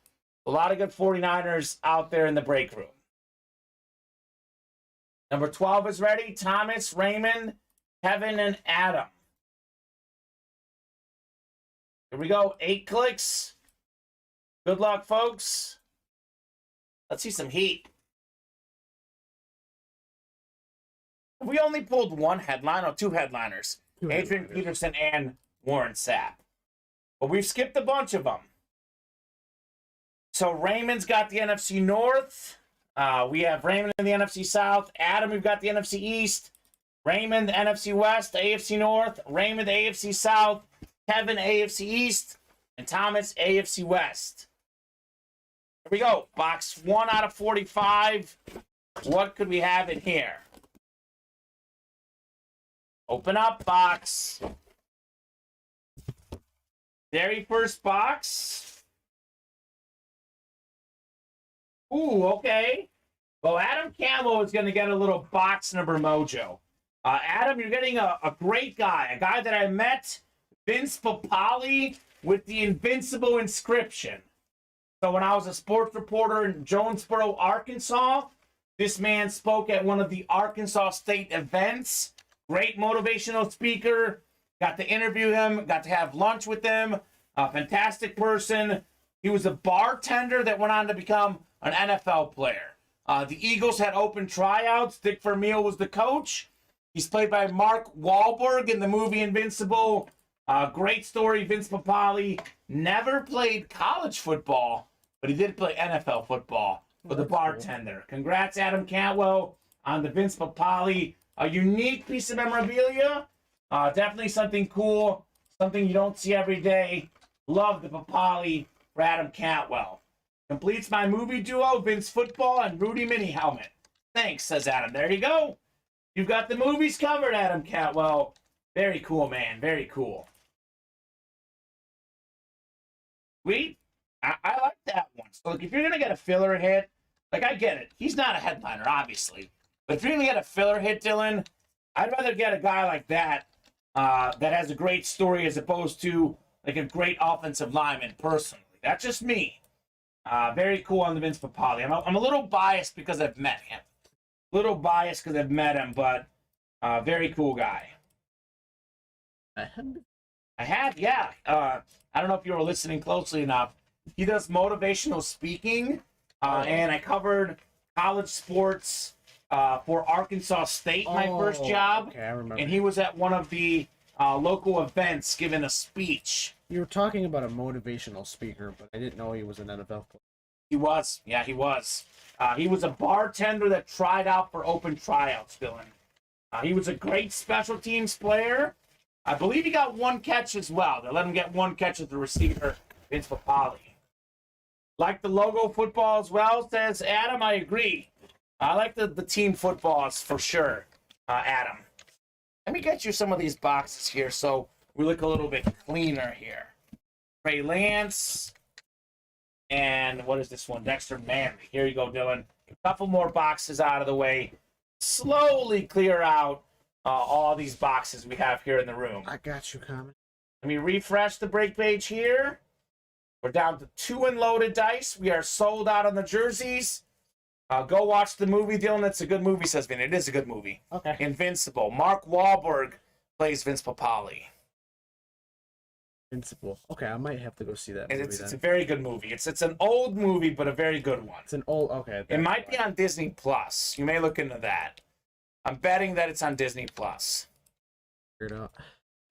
A lot of good 49ers out there in the break room. Number 12 is ready. Thomas, Raymond, Kevin, and Adam. Here we go. 8 clicks. Good luck, folks. Let's see some heat. We only pulled one headline, or 2 headliners. Adrian Peterson and Warren Sapp. But we've skipped a bunch of them. So Raymond's got the NFC North. We have Raymond in the NFC South. Adam, we've got the NFC East. Raymond, the NFC West, the AFC North. Raymond, the AFC South. Kevin, AFC East. And Thomas, AFC West. Here we go. Box 1 out of 45. What could we have in here? Open up box. Very first box. Ooh, okay. Well, Adam Campbell is going to get a little box number mojo. Adam, you're getting a great guy. A guy that I met, Vince Papali, with the Invincible inscription. So when I was a sports reporter in Jonesboro, Arkansas, this man spoke at one of the Arkansas State events. Great motivational speaker. Got to interview him. Got to have lunch with him. A fantastic person. He was a bartender that went on to become an NFL player. The Eagles had open tryouts. Dick Vermeil was the coach. He's played by Mark Wahlberg in the movie Invincible. Great story. Vince Papali never played college football, but he did play NFL football for the bartender. Cool. Congrats, Adam Cantwell, on the Vince Papali. A unique piece of memorabilia. Definitely something cool. Something you don't see every day. Love the Papali for Adam Cantwell. Completes my movie duo, Vince Football and Rudy Mini Helmet. Thanks, says Adam. There you go. You've got the movies covered, Adam Cantwell. Very cool, man. Very cool. Sweet. I like that one. So, look, if you're going to get a filler hit, like, I get it. He's not a headliner, obviously. But if you're going to get a filler hit, Dylan, I'd rather get a guy like that that has a great story as opposed to, like, a great offensive lineman, personally. That's just me. Very cool on the Vince Papali. I'm a little biased because I've met him. But very cool guy. I have, yeah. I don't know if you were listening closely enough. He does motivational speaking, and I covered college sports for Arkansas State, my first job. Okay, I remember. And he was at one of the local events giving a speech. You were talking about a motivational speaker, but I didn't know he was an NFL player. He was. Yeah, he was. He was a bartender that tried out for open tryouts, Dylan. He was a great special teams player. I believe he got 1 catch as well. They let him get 1 catch as the receiver, Vince Papali. Like the logo football as well, says Adam. I agree. I like the team footballs for sure, Adam. Let me get you some of these boxes here so we look a little bit cleaner here. Trey Lance. And what is this one? Dexter Manley. Here you go, Dylan. A couple more boxes out of the way. Slowly clear out all these boxes we have here in the room. I got you, Kamen. Let me refresh the break page here. We're down to 2 unloaded dice. We are sold out on the jerseys. Go watch the movie, Dylan. It's a good movie, says Vin. It is a good movie. Okay. Invincible. Mark Wahlberg plays Vince Papali. Invincible. Okay, I might have to go see that movie. It's a very good movie. It's an old movie, but a very good one. It's an old. Okay. It might be on Disney Plus. You may look into that. I'm betting that it's on Disney Plus. Figure it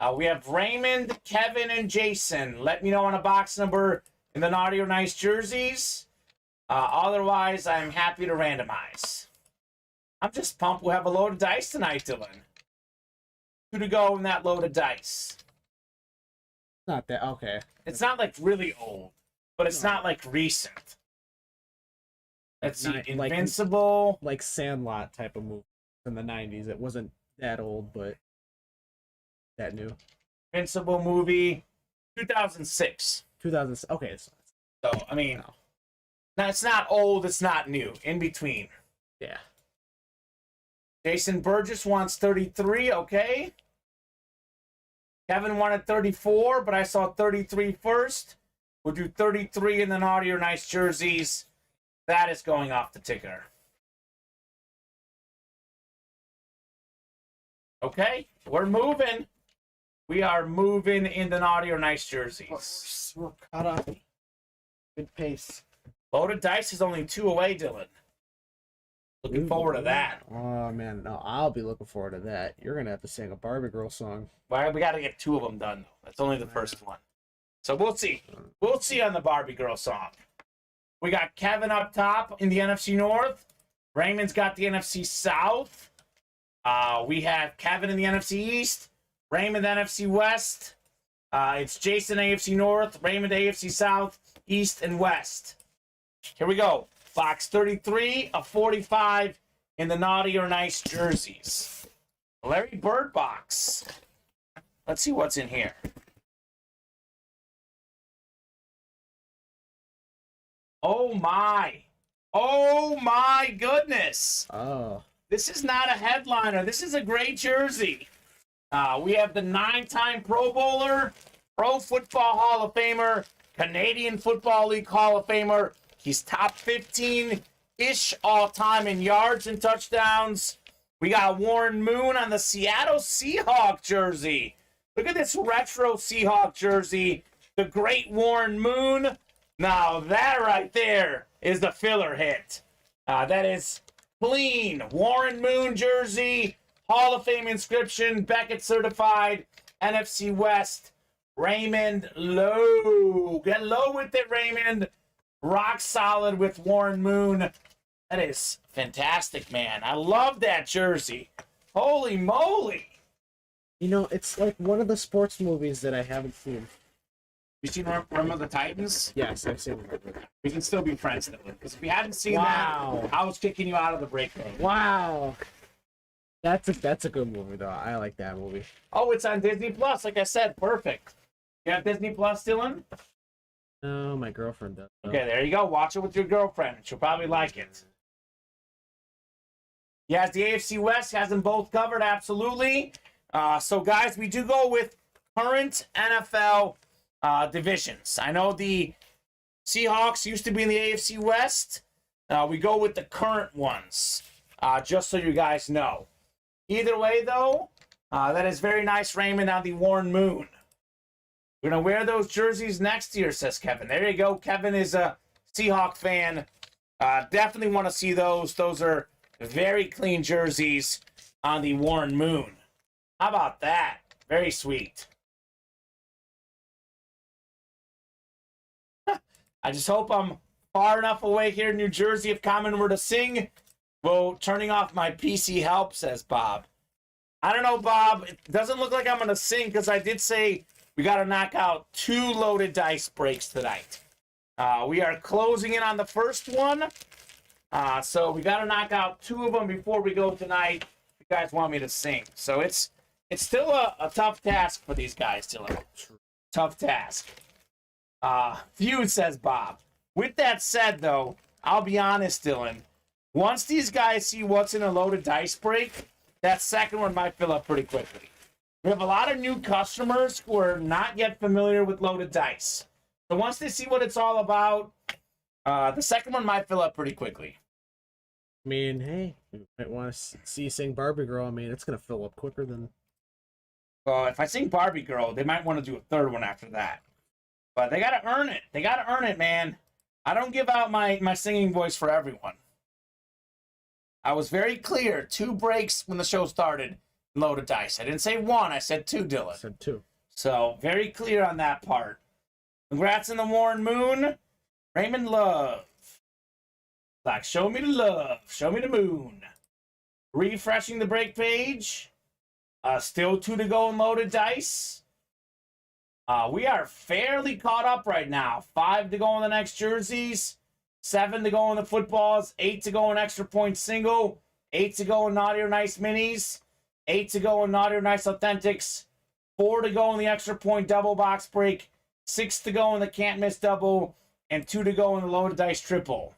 out. We have Raymond, Kevin, and Jason. Let me know on a box number in the Naughty or Nice jerseys. Otherwise, I'm happy to randomize. I'm just pumped. We'll have a load of dice tonight, Dylan. 2 to go in that load of dice. Not that okay. It's not like really old, but it's not like recent. Let's see, Invincible. Like Sandlot type of movie from the 90s. It wasn't that old, but that new. Invincible movie, 2006. 2000. Okay. So, I mean, now it's not old, it's not new. In between. Yeah. Jason Burgess wants 33, okay. Kevin wanted 34, but I saw 33 first. We'll do 33 in the Naughty or Nice jerseys. That is going off the ticker. Okay, we're moving. We are moving in the Naughty or Nice jerseys. We're caught up. Good pace. Loaded dice is only 2 away, Dylan. Looking forward to that. Oh, man. No, I'll be looking forward to that. You're going to have to sing a Barbie Girl song. Well, we got to get 2 of them done, though. That's only the first one. So we'll see. We'll see on the Barbie Girl song. We got Kevin up top in the NFC North. Raymond's got the NFC South. We have Kevin in the NFC East. Raymond NFC West. It's Jason AFC North. Raymond AFC South, East, and West. Here we go. Box 33 of 45 in the Naughty or Nice jerseys. Larry Bird box. Let's see what's in here. Oh my. Oh my goodness. Oh. This is not a headliner. This is a great jersey. We have the 9-time Pro Bowler, Pro Football Hall of Famer, Canadian Football League Hall of Famer. He's top 15-ish all-time in yards and touchdowns. We got Warren Moon on the Seattle Seahawks jersey. Look at this retro Seahawks jersey. The great Warren Moon. Now that right there is the filler hit. That is clean. Warren Moon jersey. Hall of Fame inscription. Beckett certified. NFC West. Raymond low. Get low with it, Raymond. Rock solid with Warren Moon. That is fantastic, man. I love that jersey. Holy moly. You know, it's like one of the sports movies that I haven't seen. You seen Remember the Titans? Yes, I've seen it. We can still be friends, though. Because if you hadn't seen Wow. that, I was kicking you out of the break room. Wow. That's a good movie, though. I like that movie. Oh, it's on Disney Plus. Like I said, perfect. You have Disney Plus, Dylan? No, my girlfriend does. Okay, there you go. Watch it with your girlfriend. She'll probably like it. Yes, the AFC West has them both covered, absolutely. So, guys, we do go with current NFL divisions. I know the Seahawks used to be in the AFC West. We go with the current ones, just so you guys know. Either way, though, that is very nice, Raymond, on the Warren Moon. We're going to wear those jerseys next year, says Kevin. There you go. Kevin is a Seahawk fan. Definitely want to see those. Those are very clean jerseys on the Warren Moon. How about that? Very sweet. I just hope I'm far enough away here in New Jersey. If Kamen were to sing, well, turning off my PC helps, says Bob. I don't know, Bob. It doesn't look like I'm going to sing because I did say we got to knock out 2 loaded dice breaks tonight. We are closing in on the first one. So we got to knock out 2 of them before we go tonight. If you guys want me to sing. So it's still a tough task for these guys, Dylan. Tough task. Feud, says Bob. With that said, though, I'll be honest, Dylan. Once these guys see what's in a loaded dice break, that second one might fill up pretty quickly. We have a lot of new customers who are not yet familiar with loaded dice. So once they see what it's all about, the second one might fill up pretty quickly. I mean, hey, you might want to see you sing Barbie Girl. I mean, it's going to fill up quicker than... Well, if I sing Barbie Girl, they might want to do a third one after that. But they got to earn it. They got to earn it, man. I don't give out my singing voice for everyone. I was very clear. 2 breaks when the show started. Loaded dice. I didn't say 1. I said 2, Dylan. I said 2. So, very clear on that part. Congrats on the Warren Moon. Raymond Love. Like, show me the love. Show me the moon. Refreshing the break page. Still 2 to go in loaded dice. We are fairly caught up right now. 5 to go in the next jerseys. 7 to go in the footballs. 8 to go in extra point single. 8 to go in Naughty or Nice minis. 8 to go in Naughty or Nice authentics. 4 to go in the extra point double box break. 6 to go in the can't miss double. And 2 to go in the loaded dice triple.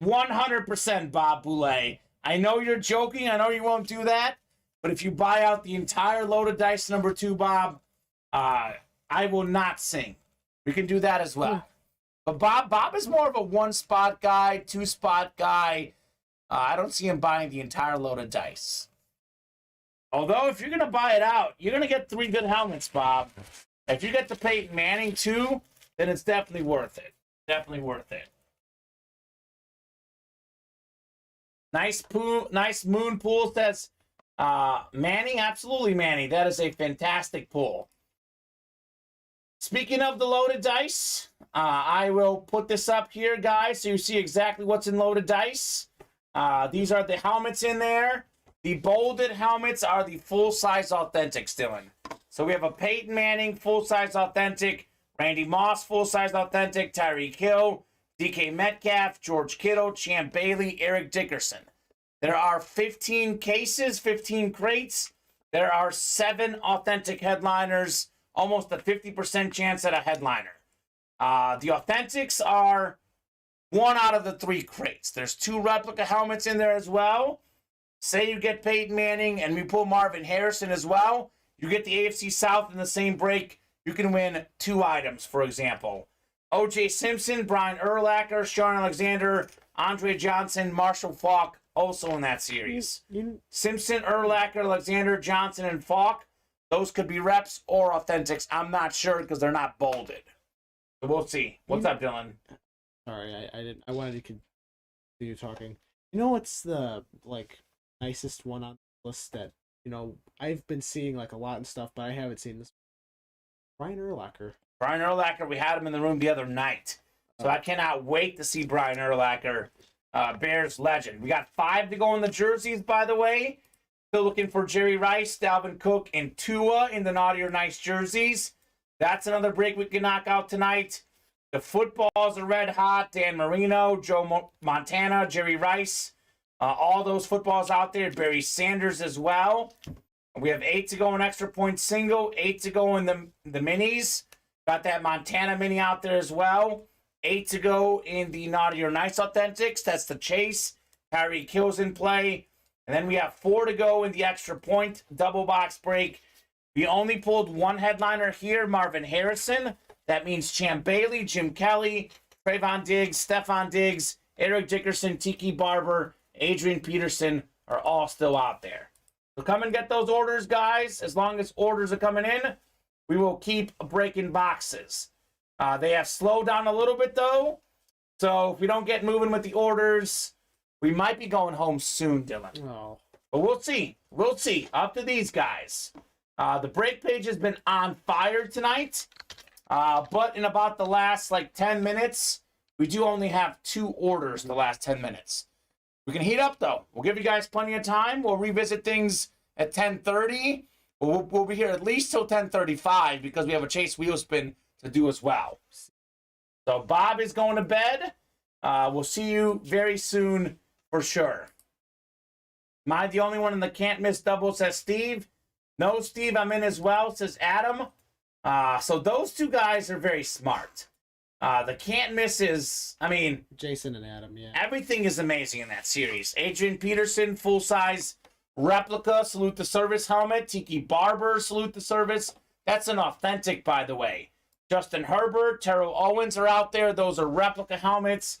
100% Bob Boulay. I know you're joking. I know you won't do that. But if you buy out the entire loaded dice number 2, Bob, I will not sing. We can do that as well. But Bob is more of a 1-spot guy, 2-spot guy. I don't see him buying the entire loaded dice. Although, if you're going to buy it out, you're going to get 3 good helmets, Bob. If you get the Peyton Manning, too, then it's definitely worth it. Definitely worth it. Nice moon pool, says Manning. Absolutely, Manning. That is a fantastic pool. Speaking of the loaded dice, I will put this up here, guys, so you see exactly what's in loaded dice. These are the helmets in there. The bolded helmets are the full-size authentics, Dylan. So we have a Peyton Manning full-size authentic, Randy Moss full-size authentic, Tyreek Hill, DK Metcalf, George Kittle, Champ Bailey, Eric Dickerson. There are 15 cases, 15 crates. There are 7 authentic headliners, almost a 50% chance at a headliner. The authentics are 1 out of the 3 crates. There's 2 replica helmets in there as well. Say you get Peyton Manning and we pull Marvin Harrison as well. You get the AFC South in the same break. You can win 2 items, for example. O.J. Simpson, Brian Urlacher, Sean Alexander, Andre Johnson, Marshall Faulk, also in that series. Simpson, Urlacher, Alexander, Johnson, and Faulk. Those could be reps or authentics. I'm not sure because they're not bolded. So we'll see. What's up, Dylan? Sorry, I wanted to continue talking. You know what's the nicest one on the list that I've been seeing a lot and stuff, but I haven't seen this. Brian Urlacher. Brian Urlacher, we had him in the room the other night. So I cannot wait to see Brian Urlacher, Bears legend. We got 5 to go in the jerseys, by the way. Still looking for Jerry Rice, Dalvin Cook, and Tua in the Naughty or Nice jerseys. That's another break we can knock out tonight. The footballs are red hot. Dan Marino, Joe Montana, Jerry Rice. All those footballs out there. Barry Sanders as well. We have 8 to go in extra point single. 8 to go in the minis. Got that Montana mini out there as well. 8 to go in the Naughty or Nice authentics. That's the chase. Tyreek Hill's in play. And then we have 4 to go in the extra point double box break. We only pulled 1 headliner here, Marvin Harrison. That means Champ Bailey, Jim Kelly, Trayvon Diggs, Stephon Diggs, Eric Dickerson, Tiki Barber, Adrian Peterson are all still out there. So come and get those orders, guys. As long as orders are coming in, we will keep breaking boxes. They have slowed down a little bit, though. So if we don't get moving with the orders, we might be going home soon, Dylan. Oh. But we'll see. We'll see. Up to these guys. The break page has been on fire tonight. But in about the last 10 minutes, we do only have 2 orders in the last 10 minutes. We can heat up, though. We'll give you guys plenty of time. We'll revisit things at 10:30. We'll be here at least till 10:35 because we have a Chase Wheel Spin to do as well. So Bob is going to bed. We'll see you very soon for sure. Am I the only one in the can't miss double, says Steve? No, Steve, I'm in as well, says Adam. So those 2 guys are very smart. The can't miss is, Jason and Adam, yeah. Everything is amazing in that series. Adrian Peterson, full-size replica, salute the service helmet. Tiki Barber, salute the service. That's an authentic, by the way. Justin Herbert, Terrell Owens are out there. Those are replica helmets.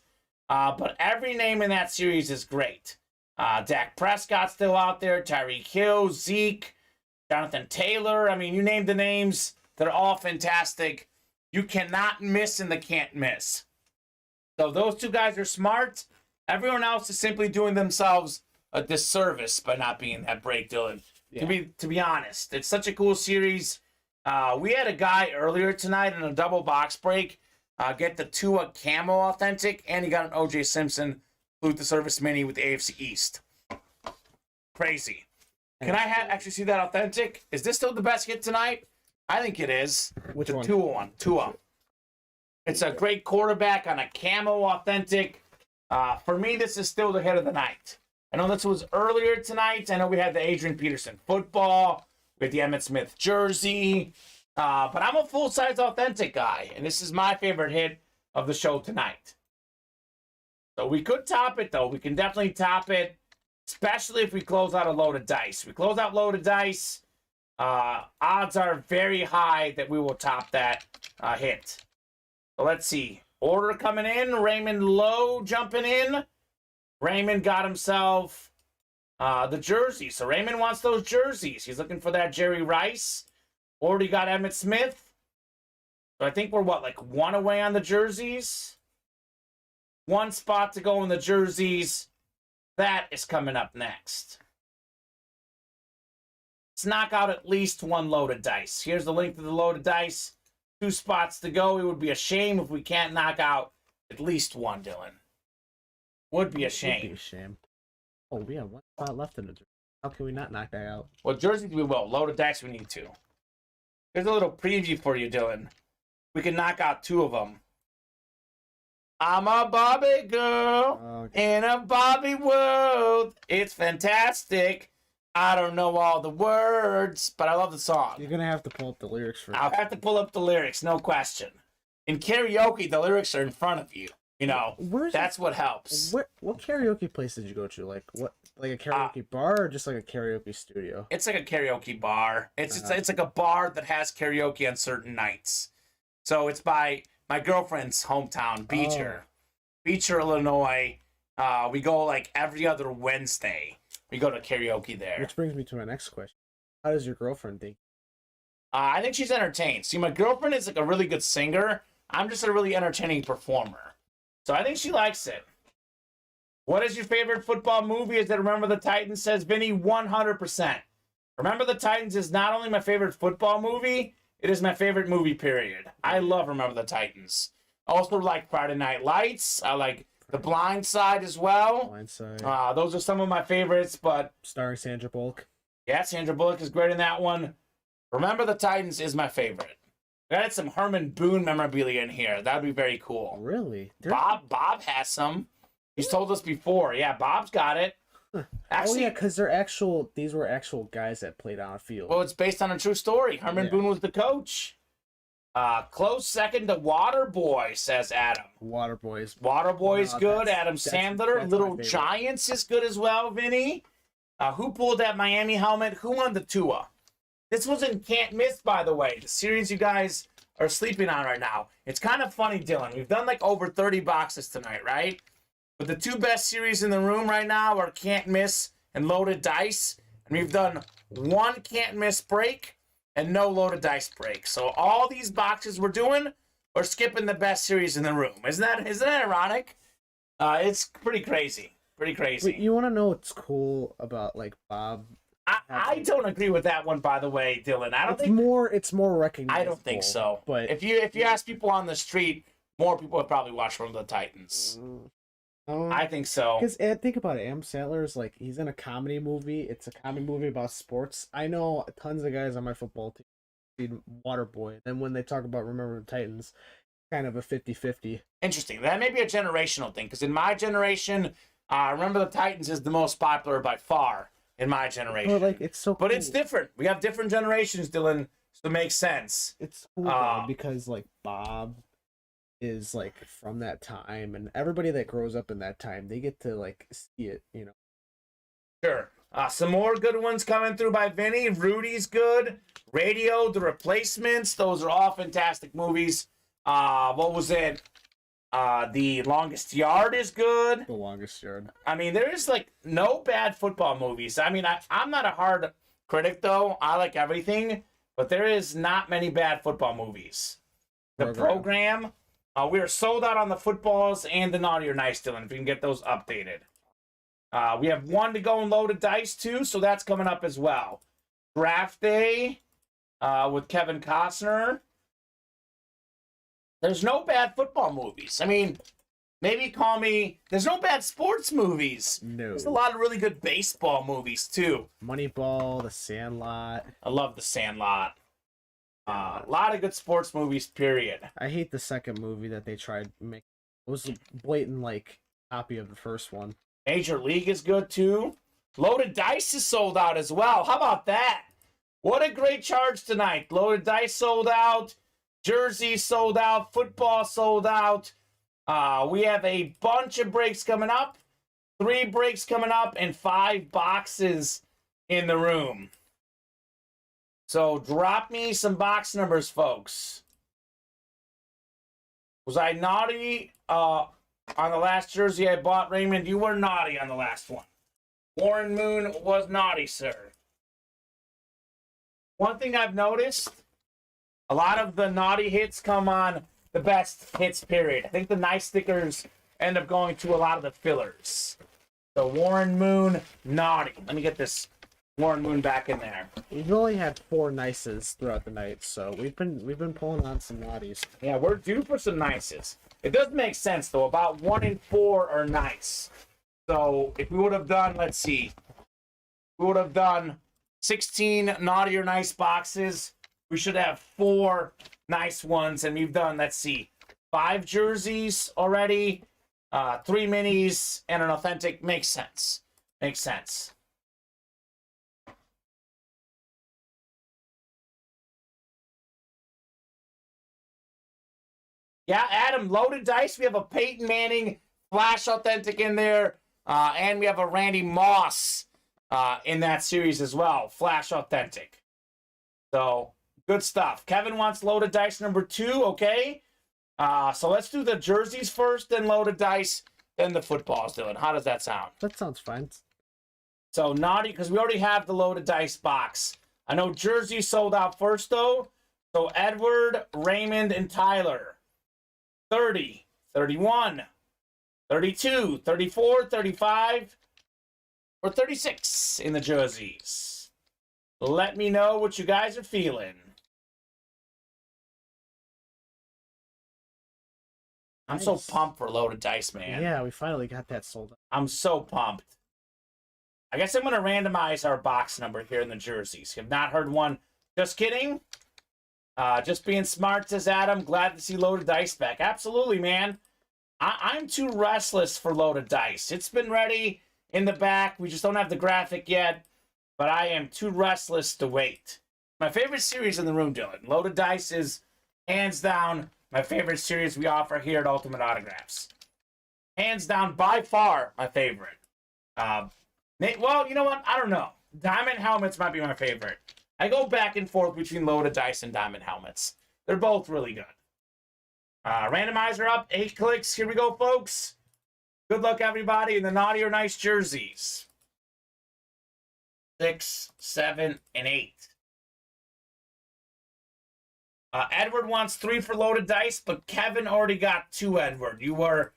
But every name in that series is great. Dak Prescott's still out there. Tyreek Hill, Zeke, Jonathan Taylor. You name the names. They're all fantastic. You cannot miss in the can't miss. So those 2 guys are smart. Everyone else is simply doing themselves a disservice by not being that break, Dylan. Yeah. To be honest, it's such a cool series. We had a guy earlier tonight in a double box break get the Tua Camo Authentic, and he got an O.J. Simpson Flute the Service Mini with the AFC East. Crazy. Can I actually see that Authentic? Is this still the best hit tonight? I think it is. Which the one? Tua one. Tua. It's a great quarterback on a Camo Authentic. For me, this is still the hit of the night. I know this was earlier tonight. I know we had the Adrian Peterson football with the Emmitt Smith jersey. But I'm a full-size Authentic guy, and this is my favorite hit of the show tonight. So we could top it, though. We can definitely top it, especially if we close out a loaded dice. We close out loaded dice, odds are very high that we will top that hit. So let's see. Order coming in. Raymond Lowe jumping in. Raymond got himself the jersey. So Raymond wants those jerseys. He's looking for that Jerry Rice. Already got Emmitt Smith. So I think we're, like one away on the jerseys? One spot to go in the jerseys. That is coming up next. Let's knock out at least one loaded dice. Here's the link to the loaded dice. 2 spots to go. It would be a shame if we can't knock out at least one, Dylan. Would be a shame. Would be a shame. Oh, we have 1 spot left in the jersey. How can we not knock that out? Well, jerseys we will. Loaded dice we need to. Here's a little preview for you, Dylan. We can knock out 2 of them. I'm a Barbie girl in a Barbie world. It's fantastic. I don't know all the words, but I love the song. You're going to have to pull up the lyrics for I'll that. have to pull up the lyrics, no question. In karaoke, the lyrics are in front of you. You know, that's what helps. What karaoke place did you go to? Like a karaoke bar or just like a karaoke studio? It's like a karaoke bar. It's like a bar that has karaoke on certain nights. So it's by my girlfriend's hometown, Beecher. Beecher, Illinois. We go like every other Wednesday. We go to karaoke there. Which brings me to my next question. How does your girlfriend think? I think she's entertained. See, my girlfriend is like a really good singer. I'm just a really entertaining performer. So I think she likes it. What is your favorite football movie? Is it Remember the Titans? Says Vinny, 100%. Remember the Titans is not only my favorite football movie, it is my favorite movie, period. I love Remember the Titans. I also like Friday Night Lights. I like The Blind Side as well. Blind Side. Those are some of my favorites, but... Starring Sandra Bullock. Yeah, Sandra Bullock is great in that one. Remember the Titans is my favorite. I got some Herman Boone memorabilia in here. That would be very cool. Really? Bob has some. He's told us before. Yeah, Bob's got it. Actually, because these were actual guys that played on a field. Well, it's based on a true story. Herman Boone was the coach. Close second to Waterboy, says Adam. Waterboy's good. Adam Sandler. Little Giants is good as well, Vinny. Who pulled that Miami helmet? Who won the Tua? This was in Can't Miss, by the way. The series you guys are sleeping on right now. It's kind of funny, Dylan. We've done like over 30 boxes tonight, right? But the 2 best series in the room right now are Can't Miss and Loaded Dice. And we've done 1 Can't Miss break and no Loaded Dice break. So all these boxes we're doing, we're skipping the best series in the room. Isn't that ironic? It's pretty crazy. Pretty crazy. But you want to know what's cool about like Bob? I don't agree with that one, by the way, Dylan. It's more recognizable. I don't think so. But if you ask people on the street, more people would probably watch from the Titans. I think so. Because think about it, Adam Sandler is like he's in a comedy movie. It's a comedy movie about sports. I know tons of guys on my football team read Waterboy. Then when they talk about Remember the Titans, kind of a 50-50. Interesting. That may be a generational thing. Because in my generation, Remember the Titans is the most popular by far. In my generation. But like it's so cool. But it's different. We have different generations, Dylan, so it makes sense. It's cool though, because like Bob is like from that time, and everybody that grows up in that time, they get to like see it, you know. Sure. Some more good ones coming through by Vinny. Rudy's good. Radio, The Replacements, those are all fantastic movies. What was it? The Longest Yard is good. The Longest Yard. I mean, there is like no bad football movies. I mean, I'm not a hard critic though. I like everything, but there is not many bad football movies. The Program, We are sold out on the footballs and the naughty or nice, Dylan, if you can get those updated. We have one to go in loaded dice, too, so that's coming up as well. Draft Day with Kevin Costner. There's no bad football movies. I mean, maybe call me... There's no bad sports movies. No. There's a lot of really good baseball movies, too. Moneyball, The Sandlot. I love The Sandlot. A lot of good sports movies, period. I hate the second movie that they tried to make. It was a blatant, like, copy of the first one. Major League is good, too. Loaded Dice is sold out as well. How about that? What a great charge tonight. Loaded Dice sold out. Jersey sold out. Football sold out. We have a bunch of breaks coming up. 3 breaks coming up and 5 boxes in the room. So drop me some box numbers, folks. Was I naughty on the last jersey I bought, Raymond? You were naughty on the last one. Warren Moon was naughty, sir. One thing I've noticed, a lot of the naughty hits come on the best hits period. I think the nice stickers end up going to a lot of the fillers. So Warren Moon, naughty. Let me get this Warren Moon back in there. We've only had 4 nices throughout the night, so we've been pulling on some naughties. Yeah, we're due for some nices. It does make sense, though. About 1 in 4 are nice. So if we would have done, let's see, we would have done 16 naughty or nice boxes. We should have 4 nice ones, and we've done, let's see, 5 jerseys already, 3 minis, and an authentic. Makes sense. Makes sense. Yeah, Adam, loaded dice. We have a Peyton Manning Flash Authentic in there, and we have a Randy Moss in that series as well, Flash Authentic. So, good stuff. Kevin wants loaded dice number 2, okay? So let's do the jerseys first, then loaded dice, then the footballs, Dylan. How does that sound? That sounds fine. So, naughty, because we already have the loaded dice box. I know jersey sold out first, though. So, Edward, Raymond, and Tyler. 30, 31, 32, 34, 35, or 36 in the jerseys. Let me know what you guys are feeling. I'm so pumped for loaded dice, man. Yeah, we finally got that sold out. I'm so pumped. I guess I'm going to randomize our box number here in the jerseys. Have not heard one. Just kidding. Just being smart, says Adam. Glad to see loaded dice back. Absolutely, man. I'm too restless for loaded dice. It's been ready in the back. We just don't have the graphic yet. But I am too restless to wait. My favorite series in the room, Dylan. Loaded dice is, hands down, my favorite series we offer here at Ultimate Autographs. Hands down, by far, my favorite. Well, you know what? I don't know. Diamond Helmets might be my favorite. I go back and forth between loaded dice and diamond helmets. They're both really good. Randomizer up, 8 clicks. Here we go, folks. Good luck, everybody, in the naughty or nice jerseys. 6, 7, and 8. Edward wants 3 for loaded dice, but Kevin already got 2, Edward. You were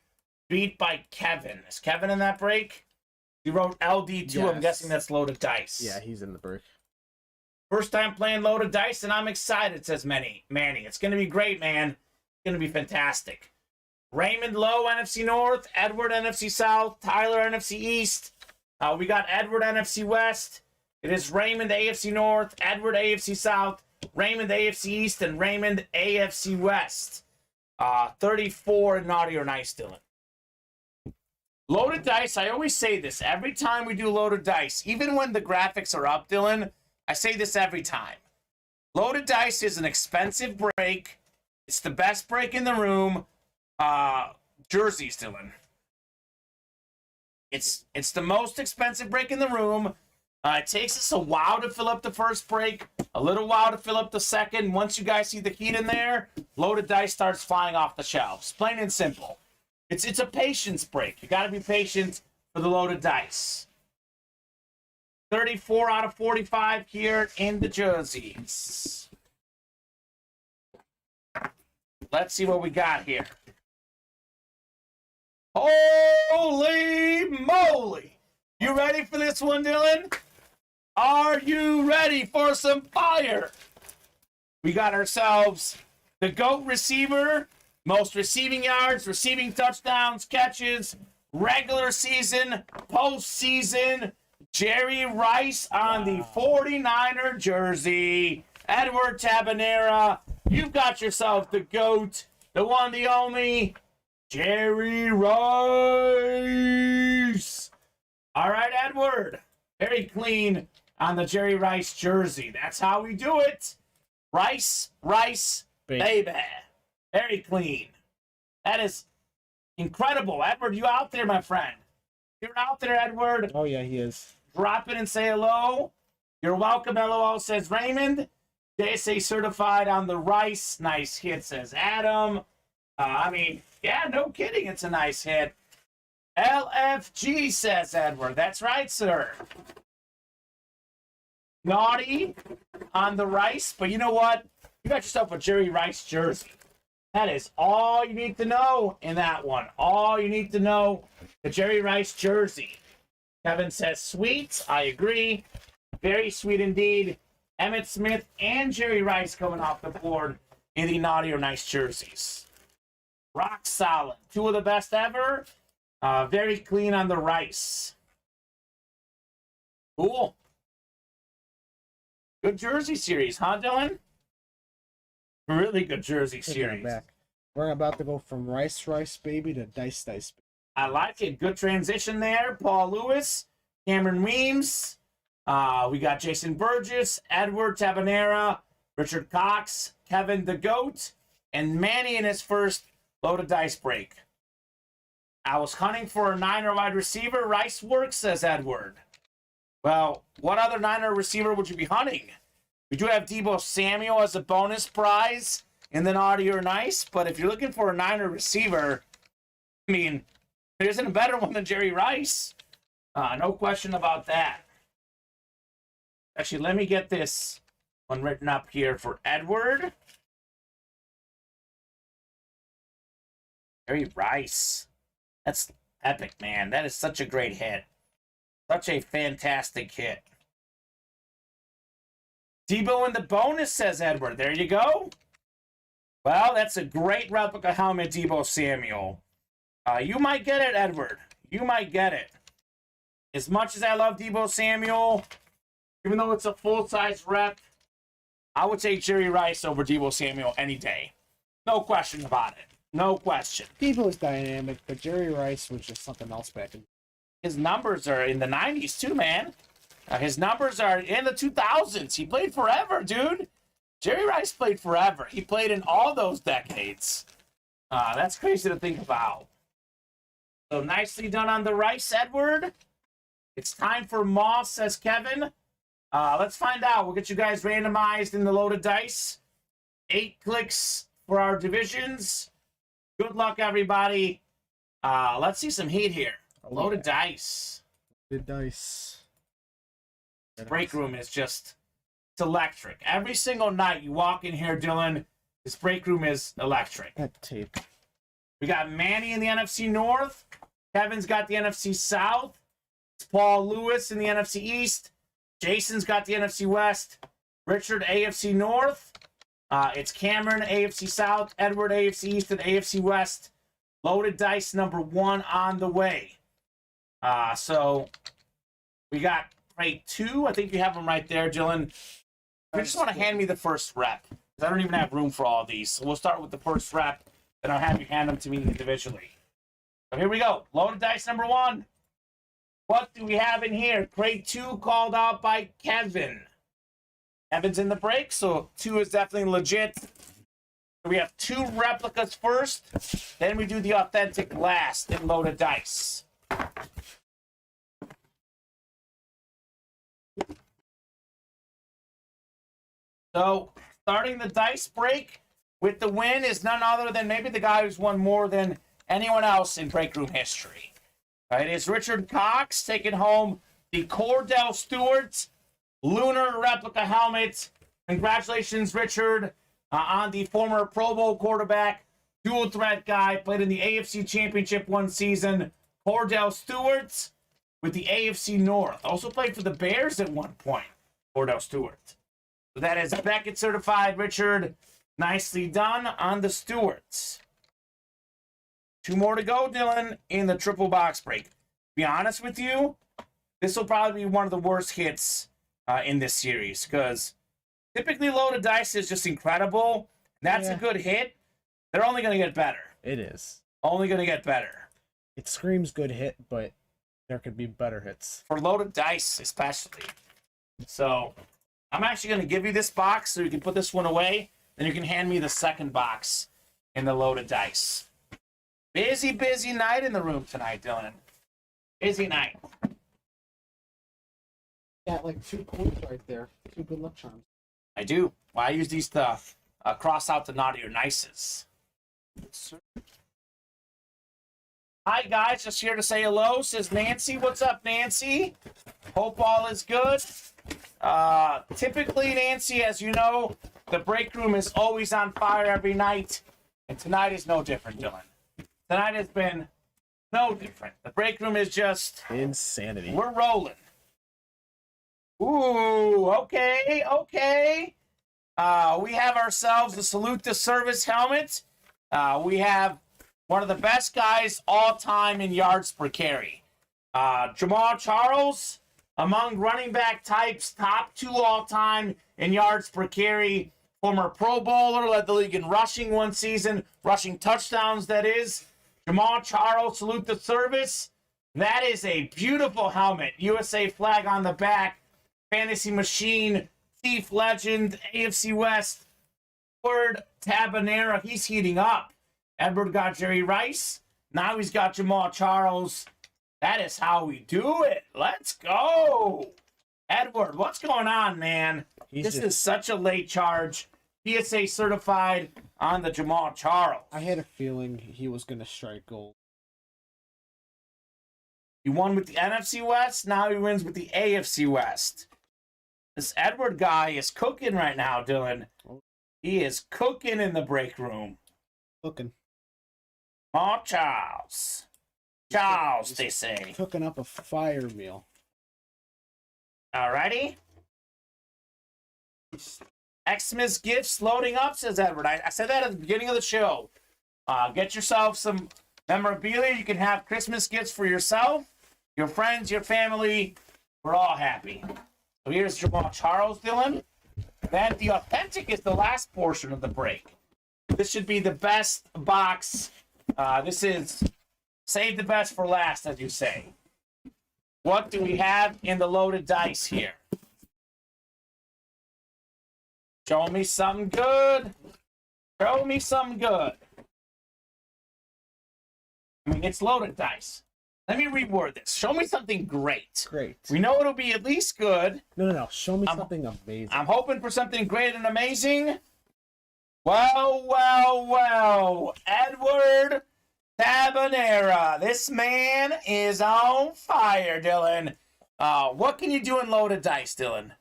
beat by Kevin. Is Kevin in that break? He wrote LD2. Yes. I'm guessing that's loaded dice. Yeah, he's in the break. First time playing loaded dice, and I'm excited, says Manny. It's going to be great, man. It's going to be fantastic. Raymond Lowe, NFC North. Edward, NFC South. Tyler, NFC East. We got Edward, NFC West. It is Raymond, AFC North. Edward, AFC South. Raymond, AFC East. And Raymond, AFC West. 34 naughty or nice, Dylan. Loaded dice, I always say this. Every time we do loaded dice, even when the graphics are up, Dylan, I say this every time. Loaded dice is an expensive break. It's the best break in the room. Jerseys, Dylan. It's the most expensive break in the room. It takes us a while to fill up the first break, a little while to fill up the second. Once you guys see the heat in there, loaded dice starts flying off the shelves. Plain and simple. It's a patience break. You got to be patient for the loaded dice. 34 out of 45 here in the jerseys. Let's see what we got here. Holy moly! You ready for this one, Dylan? Are you ready for some fire? We got ourselves the GOAT receiver, most receiving yards, receiving touchdowns, catches, regular season, postseason, Jerry Rice on the 49er jersey. Edward Tabanera, you've got yourself the GOAT, the one, the only, Jerry Rice. All right, Edward. Very clean on the Jerry Rice jersey. That's how we do it. Rice, baby. Very clean. That is incredible. Edward, you out there, my friend? You're out there, Edward. Oh, yeah, he is. Drop it and say hello. You're welcome, LOL, says Raymond. JSA certified on the Rice. Nice hit, says Adam. Yeah, no kidding. It's a nice hit. LFG, says Edward. That's right, sir. Naughty on the Rice, but you know what? You got yourself a Jerry Rice jersey. That is all you need to know in that one. All you need to know, the Jerry Rice jersey. Kevin says sweet. I agree. Very sweet indeed. Emmitt Smith and Jerry Rice coming off the board in the naughty or nice jerseys. Rock solid. Two of the best ever. Very clean on the Rice. Cool. Good jersey series, huh, Dylan? Really good jersey series. We're about to go from Rice baby to Dice. I like it. Good transition there. Paul Lewis, Cameron Weems. We got Jason Burgess, Edward Tabanera, Richard Cox, Kevin the GOAT, and Manny in his first loaded dice break. I was hunting for a Niner wide receiver. Rice works, says Edward. Well, what other Niner receiver would you be hunting? We do have Deebo Samuel as a bonus prize in the naughty or nice, but if you're looking for a Niner receiver, I mean, there isn't a better one than Jerry Rice. No question about that. Actually, let me get this one written up here for Edward. Jerry Rice. That's epic, man. That is such a great hit. Such a fantastic hit. Deebo in the bonus, says Edward. There you go. Well, that's a great replica helmet, Deebo Samuel. You might get it, Edward. You might get it. As much as I love Deebo Samuel, even though it's a full-size rep, I would take Jerry Rice over Deebo Samuel any day. No question about it. No question. Deebo's dynamic, but Jerry Rice was just something else back in. His numbers are in the 90s too, man. His numbers are in the 2000s. He played forever, dude. Jerry Rice played forever. He played in all those decades. That's crazy to think about. So nicely done on the Rice, Edward. It's time for Moss, says Kevin. Let's find out. We'll get you guys randomized in the loaded dice. 8 clicks for our divisions. Good luck, everybody. Let's see some heat here. Loaded dice. Loaded dice. The break room is just, it's electric. Every single night you walk in here, Dylan, this break room is electric. That tape. We got Manny in the NFC North. Kevin's got the NFC South. It's Paul Lewis in the NFC East. Jason's got the NFC West. Richard, AFC North. It's Cameron, AFC South. Edward, AFC East, and AFC West. Loaded dice number 1 on the way. So we got crate 2. I think you have them right there, Dylan. You just want to hand me the first rep, because I don't even have room for all these. So we'll start with the first rep, then I'll have you hand them to me individually. So here we go. Loaded dice number 1. What do we have in here? Crate 2 called out by Kevin. Kevin's in the break, so 2 is definitely legit. We have 2 replicas first, then we do the authentic last in loaded dice. So, starting the dice break with the win is none other than maybe the guy who's won more than anyone else in break room history. It is Richard Cox taking home the Cordell Stewart Lunar replica helmet. Congratulations, Richard, on the former Pro Bowl quarterback, dual threat guy, played in the AFC Championship one season. Cordell Stewart with the AFC North. Also played for the Bears at one point, Cordell Stewart. So that is Beckett certified, Richard. Nicely done on the Stewarts. 2 more to go, Dylan, in the triple box break. To be honest with you, this will probably be one of the worst hits in this series because typically loaded dice is just incredible. That's a good hit. They're only going to get better. It is. Only going to get better. It screams good hit, but there could be better hits. For loaded dice, especially. So, I'm actually going to give you this box so you can put this one away. Then you can hand me the second box in the loaded dice. Busy, busy night in the room tonight, Dylan. Busy night. Got like 2 coins right there. 2 good luck charms. I do. Well, I use these to cross out the naughty or nices. Hi, guys. Just here to say hello, says Nancy. What's up, Nancy? Hope all is good. Typically, Nancy, as you know, the break room is always on fire every night. And tonight is no different, Dylan. Tonight has been no different. The break room is just... insanity. We're rolling. Ooh, okay, okay. We have ourselves the Salute to Service helmet. We have one of the best guys all time in yards per carry. Jamal Charles, among running back types, top 2 all time in yards per carry. Former Pro Bowler, led the league in rushing one season, rushing touchdowns, that is. Jamal Charles, Salute the Service. That is a beautiful helmet. USA flag on the back. Fantasy Machine, Thief Legend, AFC West, Edward Tabanera. He's heating up. Edward got Jerry Rice. Now he's got Jamal Charles. That is how we do it. Let's go. Edward, what's going on, man? This is such a late charge. PSA certified on the Jamal Charles. I had a feeling he was going to strike gold. He won with the NFC West. Now he wins with the AFC West. This Edward guy is cooking right now, Dylan. He is cooking in the break room. Cooking. Oh, Charles. Charles, they say. Cooking up a fire meal. Alrighty. Xmas gifts loading up, says Edward. I said that at the beginning of the show. Get yourself some memorabilia. You can have Christmas gifts for yourself, your friends, your family. We're all happy. So here's Jamal Charles, Dylan. Then the authentic is the last portion of the break. This should be the best box. This is save the best for last, as you say. What do we have in the loaded dice here? Show me something good. Show me something good. I mean, it's loaded dice. Let me reword this. Show me something great. Great. We know it'll be at least good. No. Show me something amazing. I'm hoping for something great and amazing. Well. Edward Tabanera. This man is on fire, Dylan. What can you do in loaded dice, Dylan?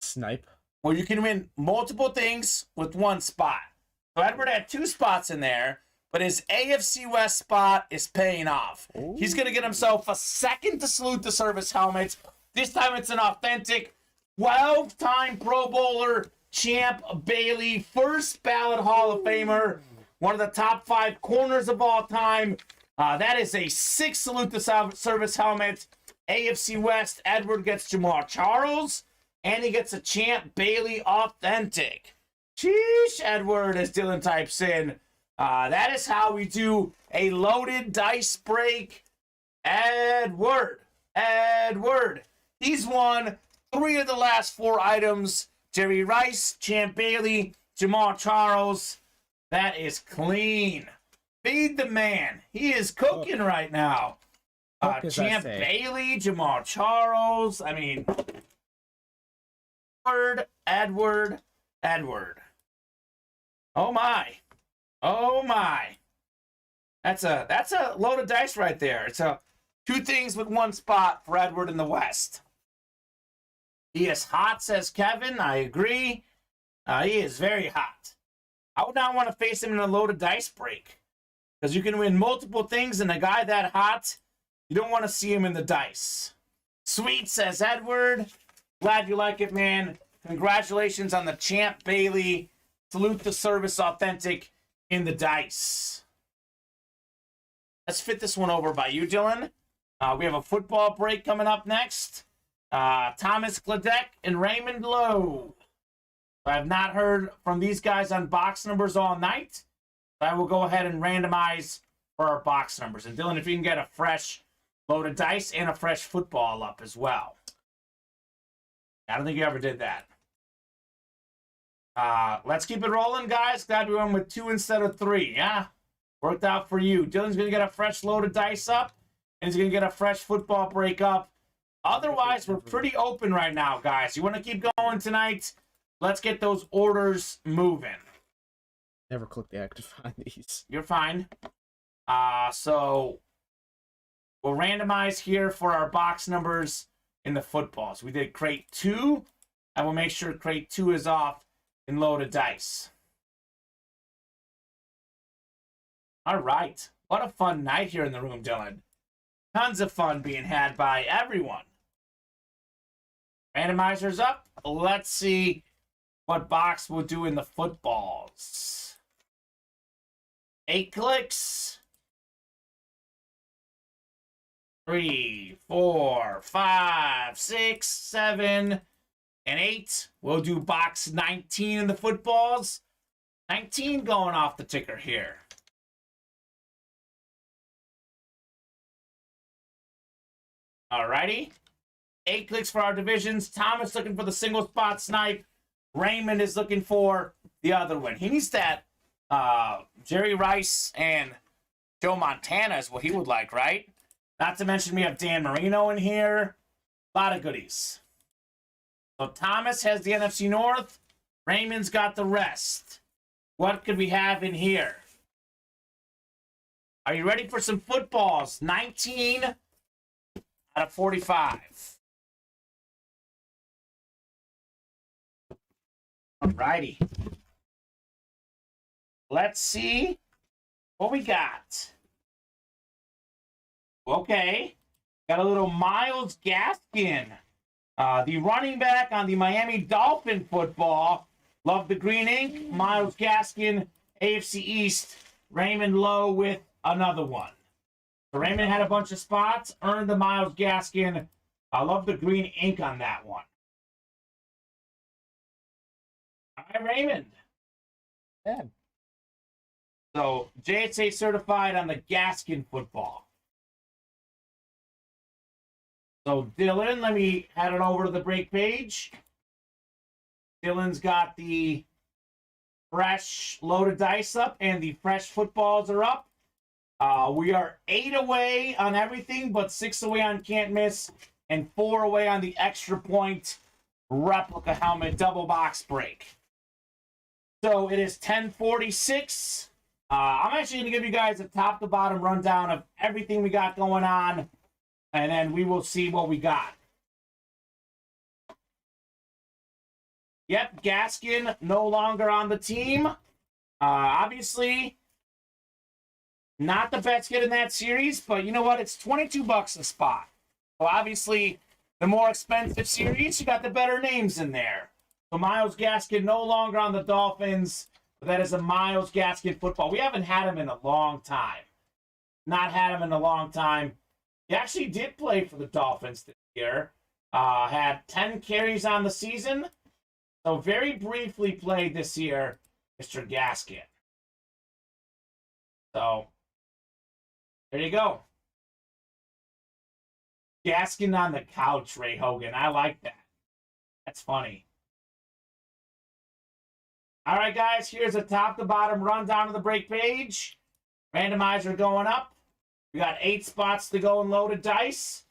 Snipe. Well, you can win multiple things with one spot. So Edward had 2 spots in there, but his AFC West spot is paying off. Ooh. He's going to get himself a second to Salute the Service helmet. This time it's an authentic 12-time Pro Bowler Champ Bailey, first ballot Hall of Famer, one of the top 5 corners of all time. That is a 6 Salute the Service helmet. AFC West, Edward gets Jamal Charles, and he gets a Champ Bailey authentic. Sheesh, Edward, as Dylan types in. That is how we do a loaded dice break. Edward. He's won 3 of the last 4 items. Jerry Rice, Champ Bailey, Jamal Charles. That is clean. Feed the man. He is cooking right now. Champ Bailey, Jamal Charles. I mean, Edward. Oh my. That's a load of dice right there. It's 2 things with 1 spot for Edward in the West. He is hot, says Kevin. I agree. He is very hot. I would not want to face him in a loaded dice break. Because you can win multiple things, and a guy that hot, you don't want to see him in the dice. Sweet, says Edward. Glad you like it, man. Congratulations on the Champ Bailey. Salute the service authentic in the dice. Let's fit this one over by you, Dylan. We have a football break coming up next. Thomas Kladek and Raymond Lowe. I have not heard from these guys on box numbers all night. I will go ahead and randomize for our box numbers. And Dylan, if you can get a fresh load of dice and a fresh football up as well. I don't think you ever did that. Let's keep it rolling, guys. Glad we went with 2 instead of 3. Yeah, worked out for you. Dylan's going to get a fresh load of dice up, and he's going to get a fresh football break up. Otherwise, we're pretty open right now, guys. You want to keep going tonight? Let's get those orders moving. Never click the active on these. You're fine. So we'll randomize here for our box numbers in the footballs. We did crate 2. I will make sure crate 2 is off and load of dice. All right. What a fun night here in the room, Dylan. Tons of fun being had by everyone. Randomizer's up. Let's see what box we'll do in the footballs. 8 clicks. 3, 4, 5, 6, 7, and 8. We'll do box 19 in the footballs. 19 going off the ticker here. Alrighty. 8 clicks for our divisions. Thomas looking for the single spot snipe. Raymond is looking for the other one. He needs that Jerry Rice and Joe Montana is what he would like, right? Not to mention we have Dan Marino in here. A lot of goodies. So Thomas has the NFC North. Raymond's got the rest. What could we have in here? Are you ready for some footballs? 19 out of 45. Alrighty. Let's see what we got. Okay. Got a little Myles Gaskin. The running back on the Miami Dolphin football. Love the green ink. Myles Gaskin, AFC East. Raymond Lowe with another one. So Raymond had a bunch of spots. Earned the Myles Gaskin. I love the green ink on that one. All right, Raymond. Yeah. So JSA certified on the Gaskin football. So Dylan, let me head it over to the break page. Dylan's got the fresh loaded dice up and the fresh footballs are up. We are 8 away on everything, but 6 away on can't miss and 4 away on the extra point replica helmet double box break. So it is 10:46. I'm actually going to give you guys a top to bottom rundown of everything we got going on, and then we will see what we got. Yep, Gaskin no longer on the team. Obviously, not the best get in that series, but you know what? It's $22 a spot. So obviously, the more expensive series, you got the better names in there. So Myles Gaskin no longer on the Dolphins. But that is a Myles Gaskin football. We haven't had him in a long time. Not had him in a long time. He actually did play for the Dolphins this year. Had 10 carries on the season. So very briefly played this year, Mr. Gaskin. So, there you go. Gaskin on the couch, Ray Hogan. I like that. That's funny. All right, guys, here's a top-to-bottom rundown of the break page. Randomizer going up. We got 8 spots to go in loaded dice.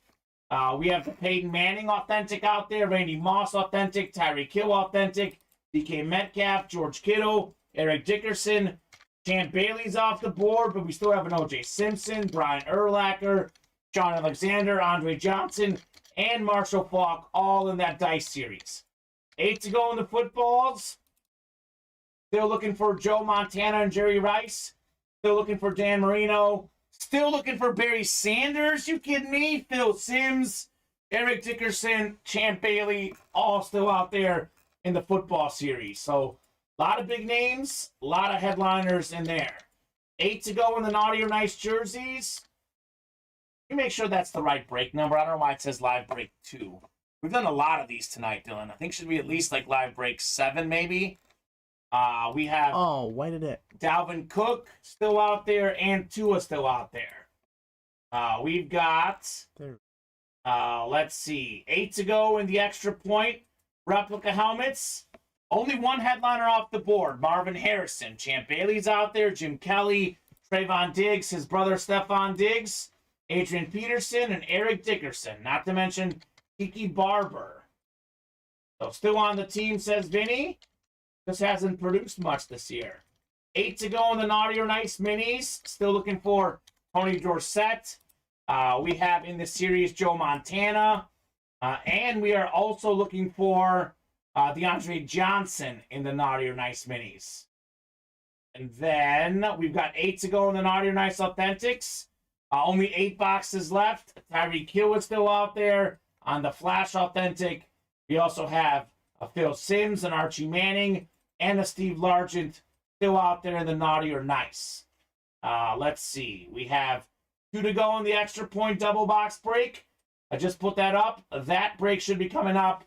We have the Peyton Manning authentic out there, Randy Moss authentic, Tyreek Hill authentic, DK Metcalf, George Kittle, Eric Dickerson. Champ Bailey's off the board, but we still have an O.J. Simpson, Brian Urlacher, John Alexander, Andre Johnson, and Marshall Faulk all in that dice series. 8 to go in the footballs. Still looking for Joe Montana and Jerry Rice. Still looking for Dan Marino. Still looking for Barry Sanders. You kidding me? Phil Simms, Eric Dickerson, Champ Bailey, all still out there in the football series. So a lot of big names, a lot of headliners in there. 8 to go in the Naughty or Nice jerseys. Let me make sure that's the right break number. I don't know why it says live break 2. We've done a lot of these tonight, Dylan. I think should be at least like live break 7, maybe. We have why did it? Dalvin Cook still out there and Tua still out there. We've got, let's see, 8 to go in the extra point replica helmets. Only one headliner off the board, Marvin Harrison. Champ Bailey's out there, Jim Kelly, Trayvon Diggs, his brother Stephon Diggs, Adrian Peterson, and Eric Dickerson. Not to mention Kiki Barber. So still on the team, says Vinny. Just hasn't produced much this year. 8 to go in the Naughty or Nice minis. Still looking for Tony Dorsett. We have in the series Joe Montana. And we are also looking for DeAndre Johnson in the Naughty or Nice minis. And then we've got 8 to go in the Naughty or Nice Authentics. Only 8 boxes left. Tyreek Hill is still out there on the Flash Authentic. We also have Phil Simms and Archie Manning and a Steve Largent still out there in the Naughty or Nice. Let's see. We have 2 to go in the extra point double box break. I just put that up. That break should be coming up.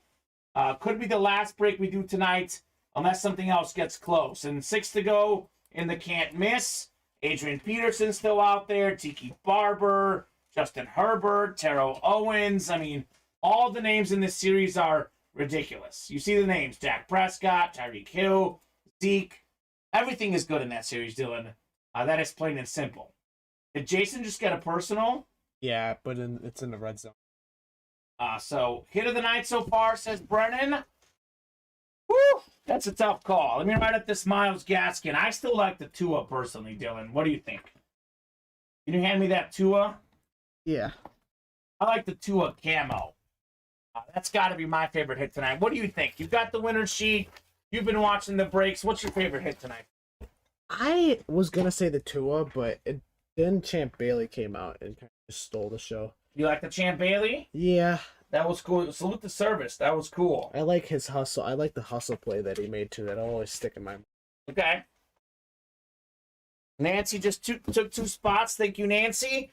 Could be the last break we do tonight unless something else gets close. And 6 to go in the can't miss. Adrian Peterson still out there. Tiki Barber, Justin Herbert, Terrell Owens. I mean, all the names in this series are ridiculous. You see the names: Dak Prescott, Tyreek Hill, Zeke. Everything is good in that series, Dylan. That is plain and simple. Did Jason just get a personal? Yeah, but it's in the red zone. So hit of the night so far, says Brennan. Woo! That's a tough call. Let me write up this Myles Gaskin. I still like the Tua personally, Dylan. What do you think? Can you hand me that Tua? Yeah. I like the Tua camo. That's got to be my favorite hit tonight. What do you think? You've got the winner sheet. You've been watching the breaks. What's your favorite hit tonight? I was gonna say the Tua, but then Champ Bailey came out and kind of just stole the show. You like the Champ Bailey? Yeah. That was cool. Salute the service. That was cool. I like his hustle. I like the hustle play that he made too. That'll always stick in my mind. Okay. Nancy just took 2 spots. Thank you, Nancy.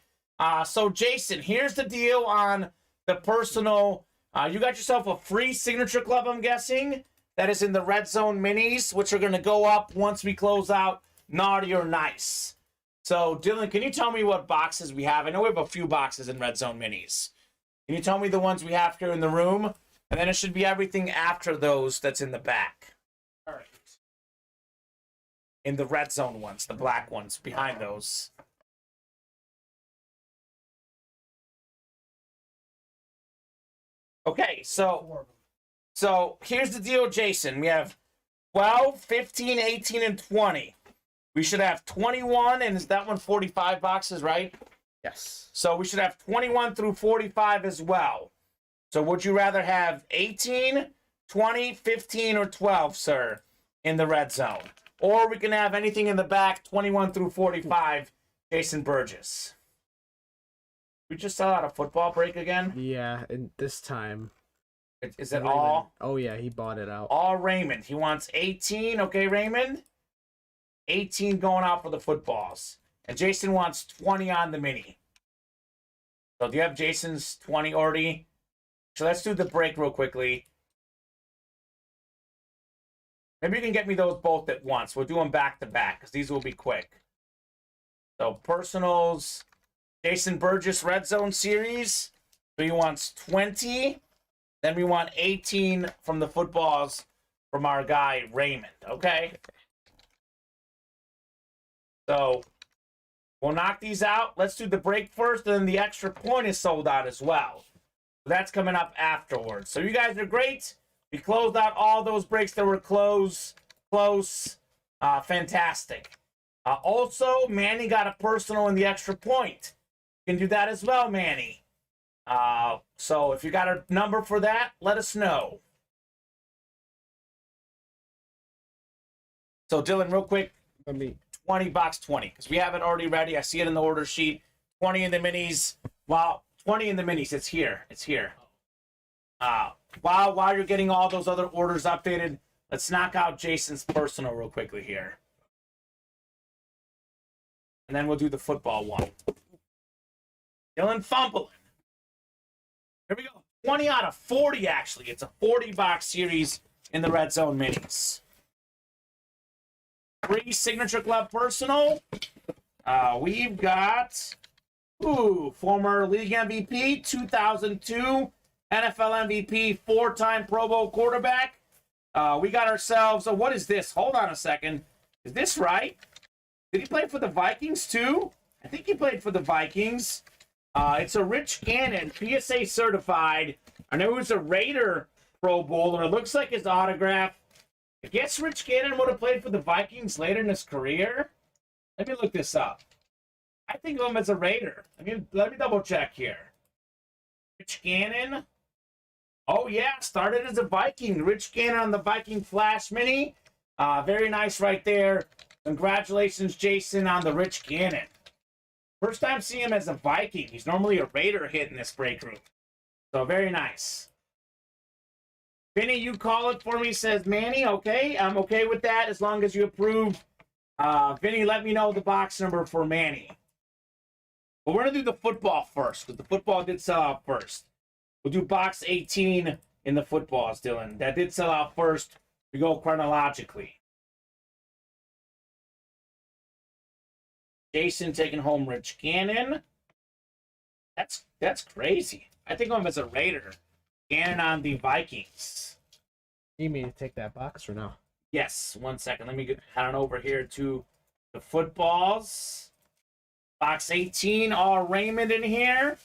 So, Jason, here's the deal on the personal. You got yourself a free signature club, I'm guessing. That is in the Red Zone minis, which are going to go up once we close out Naughty or Nice. So, Dylan, can you tell me what boxes we have? I know we have a few boxes in Red Zone minis. Can you tell me the ones we have here in the room? And then it should be everything after those that's in the back. All right. In the Red Zone ones, the black ones behind those. Okay, so here's the deal, Jason. We have 12, 15, 18, and 20. We should have 21, and is that one 45 boxes, right? Yes. So we should have 21 through 45 as well. So would you rather have 18, 20, 15, or 12, sir, in the red zone? Or we can have anything in the back, 21 through 45, Jason Burgess. We just sell out a football break again? Yeah, and this time. Is it Raymond, all? Oh, yeah, he bought it out. All Raymond. He wants 18. Okay, Raymond? 18 going out for the footballs. And Jason wants 20 on the mini. So do you have Jason's 20 already? So let's do the break real quickly. Maybe you can get me those both at once. We'll do them back to back because these will be quick. So personals, Jason Burgess Red Zone series. So he wants 20. Then we want 18 from the footballs from our guy Raymond. Okay. So we'll knock these out. Let's do the break first, and then the extra point is sold out as well. So that's coming up afterwards. So you guys are great. We closed out all those breaks that were close. Fantastic. Also, Manny got a personal in the extra point. You can do that as well, Manny. So if you got a number for that, let us know. So, Dylan, real quick, Let me. 20 box 20, because we have it already ready. I see it in the order sheet. 20 in the minis. Wow, 20 in the minis. It's here. It's here. While you're getting all those other orders updated, let's knock out Jason's personal real quickly here. And then we'll do the football one. Dylan fumbling. Here we go. 20 out of 40, actually. It's a 40-box series in the Red Zone minis. 3 Signature Club personal. We've got former league MVP, 2002 NFL MVP, 4-time Pro Bowl quarterback. We got ourselves, what is this? Hold on a second. Is this right? Did he play for the Vikings too? I think he played for the Vikings. It's a Rich Gannon, PSA certified. I know he was a Raider Pro Bowler. It looks like his autograph. I guess Rich Gannon would have played for the Vikings later in his career. Let me look this up. I think of him as a Raider. Let me double check here. Rich Gannon. Oh, yeah, started as a Viking. Rich Gannon on the Viking Flash Mini. Very nice right there. Congratulations, Jason, on the Rich Gannon. First time seeing him as a Viking. He's normally a Raider hit in this break room. So, very nice. Vinny, you call it for me, says Manny. Okay, I'm okay with that as long as you approve. Vinny, let me know the box number for Manny. But we're going to do the football first, because the football did sell out first. We'll do box 18 in the footballs, Dylan. That did sell out first. We go chronologically. Jason taking home Rich Gannon. That's crazy. I think of him as a Raider. Gannon on the Vikings. You mean to take that box or no? Yes, 1 second. Let me head on over here to the footballs. Box 18, all Raymond in here.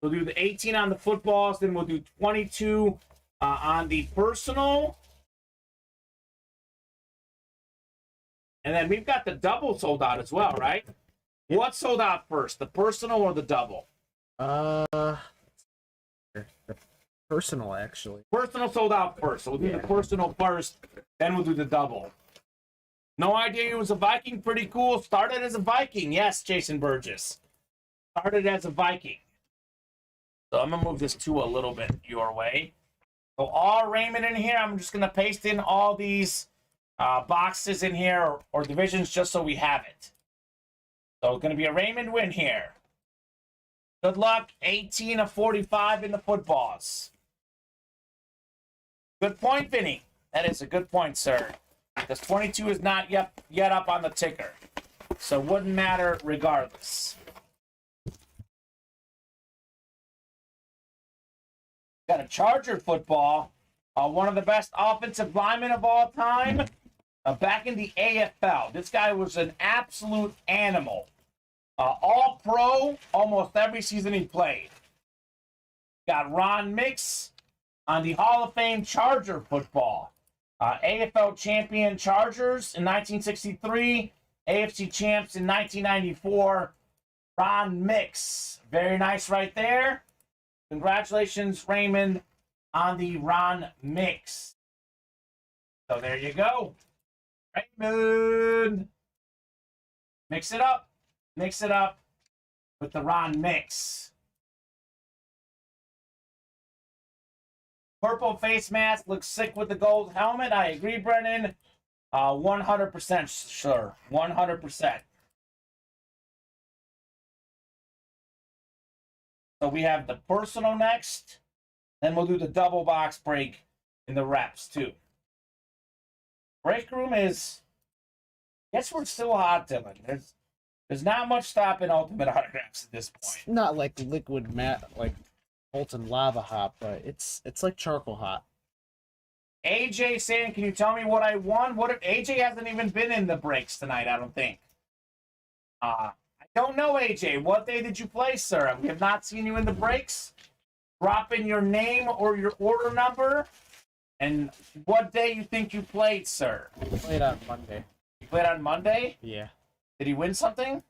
We'll do the 18 on the footballs, then we'll do 22 on the personal. And then we've got the double sold out as well, right? What sold out first, the personal or the double? The personal, actually. Personal sold out first, so we'll do the personal first, then we'll do the double. No idea he was a Viking, pretty cool. Started as a Viking, yes, Jason Burgess. Started as a Viking. So I'm going to move this to a little bit your way. So all Raymond in here, I'm just going to paste in all these boxes in here or divisions just so we have it. So it's going to be a Raymond win here. Good luck. 18 of 45 in the footballs. Good point, Vinny. That is a good point, sir. Because 22 is not yet up on the ticker. So wouldn't matter regardless. Got a Charger football. One of the best offensive linemen of all time. Back in the AFL. This guy was an absolute animal. All pro almost every season he played. Got Ron Mix on the Hall of Fame Charger football. AFL champion Chargers in 1963. AFC champs in 1994. Ron Mix. Very nice right there. Congratulations, Raymond, on the Ron Mix. So there you go. Raymond. Mix it up. Mix it up with the Ron Mix. Purple face mask looks sick with the gold helmet. I agree, Brennan. 100% sure. 100%. So we have the personal next. Then we'll do the double box break in the reps too. Break room is, guess we're still hot, Dylan. There's not much stopping Ultimate Autographs at this point. It's not like liquid matte, like molten lava hot, but it's like charcoal hot. AJ saying, can you tell me what I won? What if AJ hasn't even been in the breaks tonight, I don't think. I don't know, AJ. What day did you play, sir? We have not seen you in the breaks. Drop in your name or your order number and what day you think you played, sir. I played on Monday. You played on Monday? Yeah. Did he win something?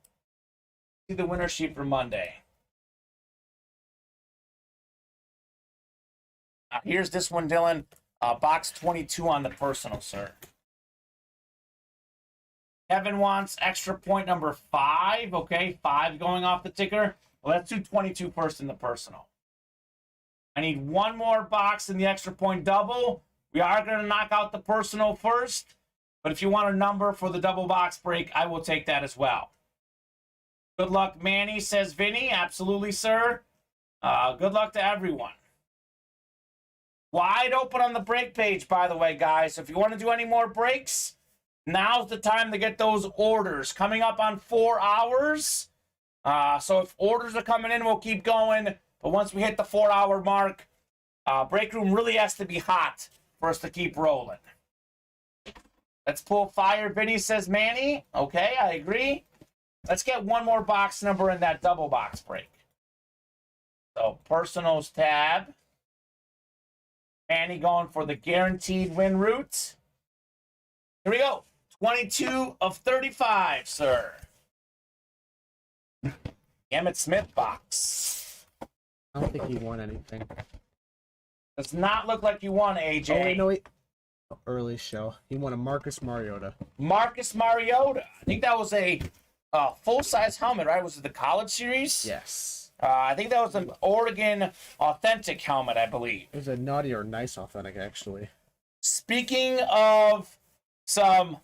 See the winner sheet for Monday. Here's this one, Dylan. Box 22 on the personal, sir. Kevin wants extra point number 5. Okay, 5 going off the ticker. Well, let's do 22 first in the personal. I need one more box in the extra point double. We are going to knock out the personal first. But if you want a number for the double box break, I will take that as well. Good luck, Manny, says Vinny. Absolutely, sir. Good luck to everyone. Wide open on the break page, by the way, guys. If you want to do any more breaks, now's the time to get those orders. Coming up on 4 hours. So if orders are coming in, we'll keep going. But once we hit the 4-hour mark, break room really has to be hot for us to keep rolling. Let's pull fire, Vinny, says Manny. Okay, I agree. Let's get one more box number in that double box break. So, personals tab. Manny going for the guaranteed win route. Here we go. 22 of 35, sir. Emmett Smith box. I don't think he won anything. Does not look like you won, AJ. Oh, wait, no, wait. Early show. He won a Marcus Mariota. Marcus Mariota. I think that was a full-size helmet, right? Was it the college series? Yes. I think that was an Oregon authentic helmet, I believe. It was a naughty or nice authentic, actually. Speaking of some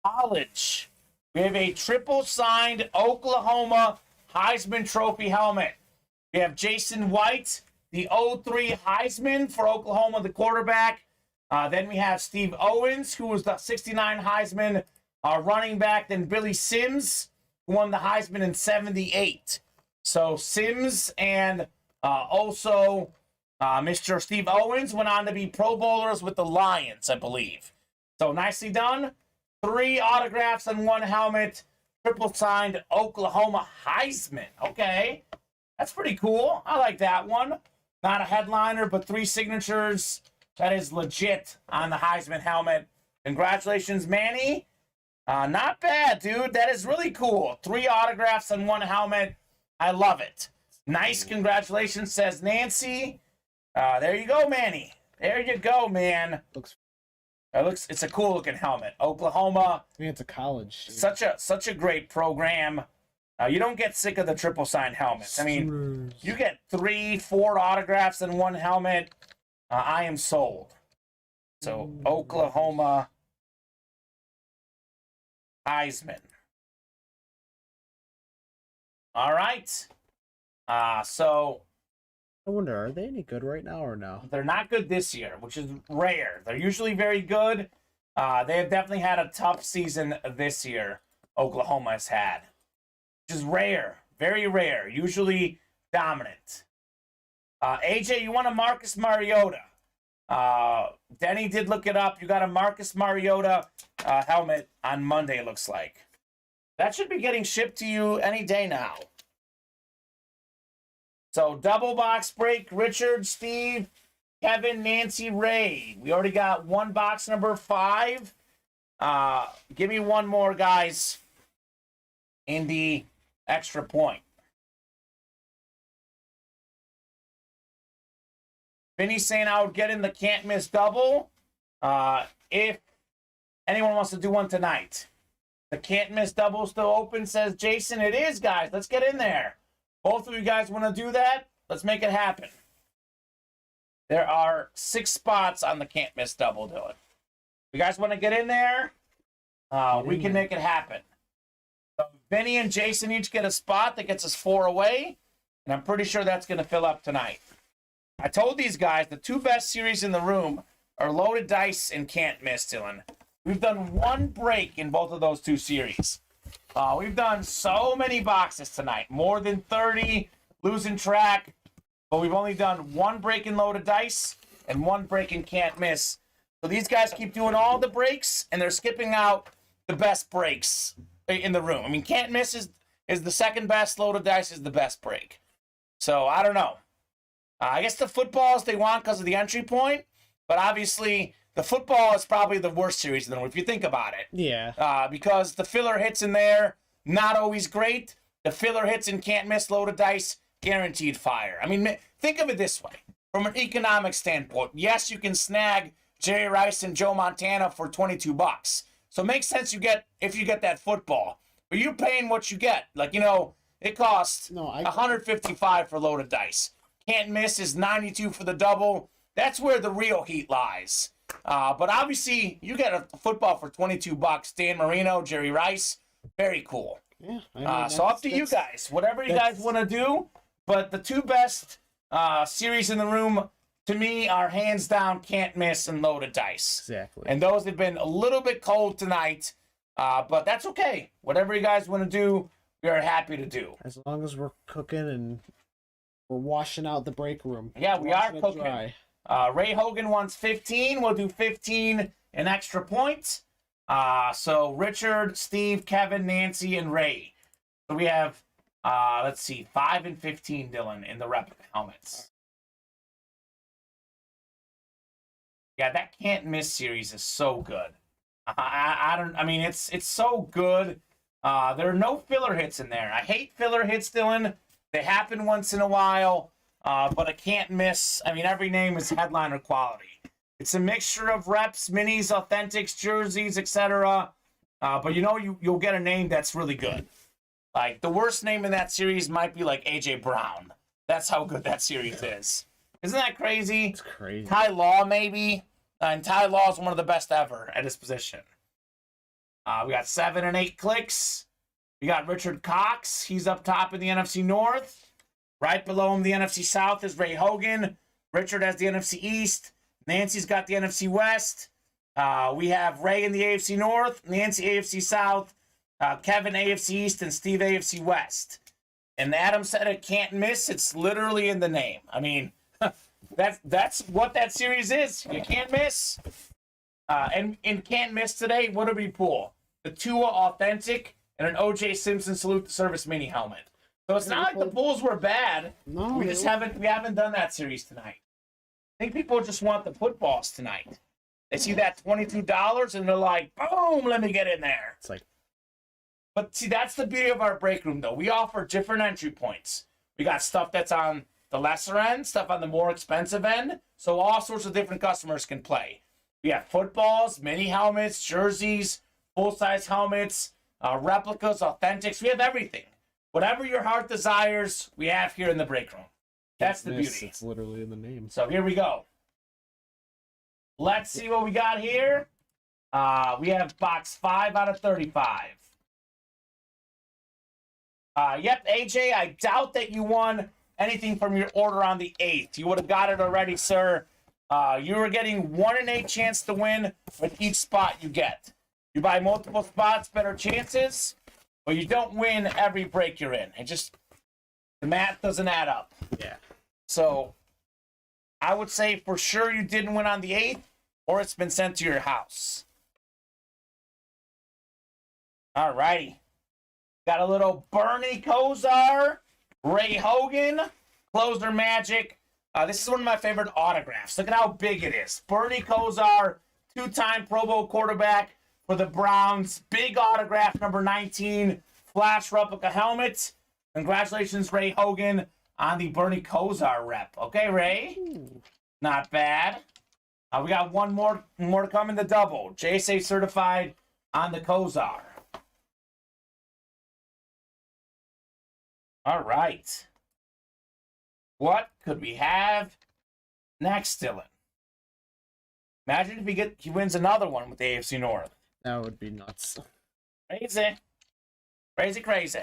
college, we have a triple-signed Oklahoma Heisman Trophy helmet. We have Jason White, the 03 Heisman for Oklahoma, the quarterback. Then we have Steve Owens, who was the 69 Heisman running back. Then Billy Sims, who won the Heisman in 78. So Sims and also Mr. Steve Owens went on to be Pro Bowlers with the Lions, I believe. So nicely done. 3 autographs and 1 helmet. Triple signed Oklahoma Heisman. Okay. That's pretty cool. I like that one. Not a headliner, but 3 signatures. That is legit on the Heisman helmet. Congratulations, Manny. Not bad, dude. That is really cool. 3 autographs and 1 helmet. I love it. Nice. Congratulations, says Nancy. There you go, Manny. There you go, man. It's a cool looking helmet. Oklahoma. I mean, it's a college. Such a great program. You don't get sick of the triple sign helmets. I mean, you get 3, 4 autographs and 1 helmet. I am sold. So Oklahoma Heisman. All right. So I wonder, are they any good right now or no? they're not good this year, which is rare. They're usually very good. They have definitely had a tough season this year. Oklahoma has had, which is rare, very rare. Usually dominant. AJ, you want a Marcus Mariota? Denny did look it up. You got a Marcus Mariota helmet on Monday, it looks like. That should be getting shipped to you any day now. So, double box break, Richard, Steve, Kevin, Nancy, Ray. We already got 1 box number 5. Give me one more, guys, in the extra point. Vinny's saying I would get in the can't miss double. If anyone wants to do one tonight. The can't miss double still open, says Jason. It is, guys. Let's get in there. Both of you guys want to do that? Let's make it happen. There are 6 spots on the can't miss double, Dylan. You guys want to get in there? We can make it happen. So Vinny and Jason each get a spot that gets us 4 away. And I'm pretty sure that's going to fill up tonight. I told these guys the 2 best series in the room are Loaded Dice and Can't Miss, Dylan. We've done 1 break in both of those 2 series. We've done so many boxes tonight. More than 30, losing track. But we've only done 1 break in Loaded Dice and 1 break in Can't Miss. So these guys keep doing all the breaks, and they're skipping out the best breaks in the room. I mean, Can't Miss is the second best. Loaded Dice is the best break. So, I don't know. I guess the footballs they want because of the entry point. But obviously, the football is probably the worst series in the room, if you think about it. Yeah. Because the filler hits in there, not always great. The filler hits in Can't Miss, Loaded Dice, guaranteed fire. I mean, think of it this way. From an economic standpoint, yes, you can snag Jerry Rice and Joe Montana for $22. So it makes sense if you get that football. But you're paying what you get. Like, it costs $155 for loaded dice. Can't miss is $92 for the double. That's where the real heat lies. But obviously, you get a football for $22. Dan Marino, Jerry Rice, very cool. Yeah. So up to you guys. Whatever you guys want to do. But the two best series in the room, to me, are hands down Can't Miss and Loaded Dice. Exactly. And those have been a little bit cold tonight. But that's okay. Whatever you guys want to do, we are happy to do. As long as we're cooking and we're washing out the break room. Yeah, we are cooking. Dry. Ray Hogan wants 15. We'll do 15 an extra point. So Richard, Steve, Kevin, Nancy, and Ray. So we have, 5 and 15, Dylan, in the replica helmets. Yeah, that Can't Miss series is so good. It's so good. There are no filler hits in there. I hate filler hits, Dylan. They happen once in a while. But I Can't Miss. Every name is headliner quality. It's a mixture of reps, minis, authentics, jerseys, etc. But you'll get a name that's really good. Like, the worst name in that series might be like AJ Brown. That's how good that series is. Isn't that crazy? It's crazy. Ty Law, maybe. And Ty Law is one of the best ever at his position. We got 7 and 8 clicks. We got Richard Cox. He's up top in the NFC North. Right below him, the NFC South, is Ray Hogan. Richard has the NFC East. Nancy's got the NFC West. We have Ray in the AFC North, Nancy AFC South, Kevin AFC East, and Steve AFC West. And Adam said it Can't Miss. It's literally in the name. That's what that series is. You can't miss. And in Can't Miss today, what did we pull? The Tua Authentic and an O.J. Simpson Salute the Service mini helmet. So it's not like the pulls were bad. No, we haven't done that series tonight. I think people just want the footballs tonight. They see that $22 and they're like, boom, let me get in there. It's like, but see, that's the beauty of our break room, though. We offer different entry points. We got stuff that's on the lesser end, stuff on the more expensive end, so all sorts of different customers can play. We have footballs, mini helmets, jerseys, full-size helmets, replicas, authentics. We have everything. Whatever your heart desires, we have here in the break room. That's the beauty. It's literally in the name. So here we go. Let's see what we got here. We have box 5 out of 35. Yep, AJ, I doubt that you won anything from your order on the 8th. You would have got it already, sir. You were getting 1 in 8 chance to win with each spot you get. You buy multiple spots, better chances. But you don't win every break you're in. The math doesn't add up. Yeah. So, I would say for sure you didn't win on the 8th, or it's been sent to your house. All righty. Got a little Bernie Kosar, Ray Hogan, Closer Magic. This is one of my favorite autographs. Look at how big it is. Bernie Kosar, 2-time Pro Bowl quarterback for the Browns. Big autograph, number 19, flash replica helmet. Congratulations, Ray Hogan, on the Bernie Kosar rep. Okay, Ray? Not bad. We got one more to come in the double. JSA certified on the Kosar. All right. What could we have next, Dylan? Imagine if he wins another one with the AFC North. That would be nuts. Crazy. Crazy.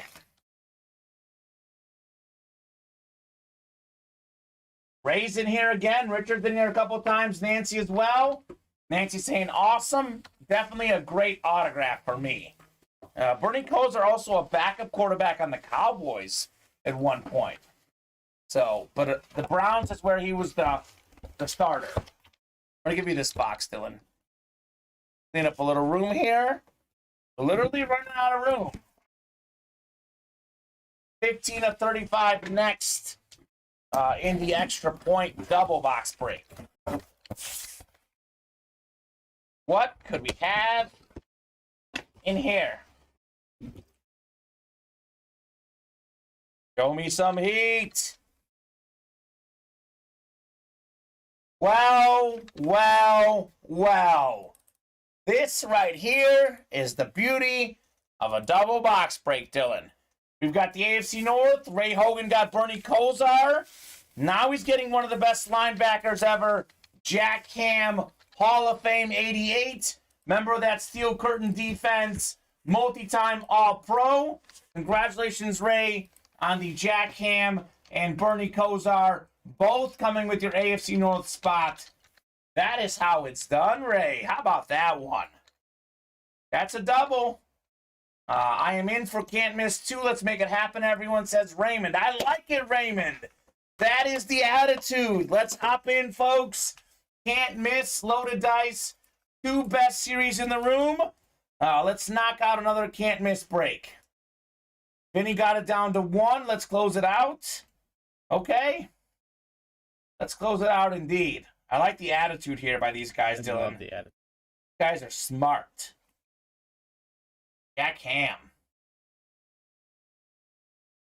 Ray's in here again. Richard's in here a couple times. Nancy as well. Nancy saying awesome. Definitely a great autograph for me. Bernie Kosar also a backup quarterback on the Cowboys at one point. So, but the Browns is where he was the starter. I'm going to give you this box, Dylan. Clean up a little room here. We're literally running out of room. 15 of 35 next in the extra point double box break. What could we have in here? Show me some heat. Well. This right here is the beauty of a double box break, Dylan. We've got the AFC North. Ray Hogan got Bernie Kosar. Now he's getting one of the best linebackers ever, Jack Ham, Hall of Fame 88. Member of that Steel Curtain defense, multi-time All-Pro. Congratulations, Ray, on the Jack Ham and Bernie Kosar, both coming with your AFC North spot. That is how it's done, Ray. How about that one? That's a double. I am in for can't miss too. Let's make it happen, everyone, says Raymond. I like it, Raymond. That is the attitude. Let's hop in, folks. Can't miss, loaded dice. 2 best series in the room. Let's knock out another can't miss break. Vinny got it down to 1. Let's close it out. Okay. Let's close it out indeed. I like the attitude here by these guys, Dylan. Love the attitude. These guys are smart. Jack Ham.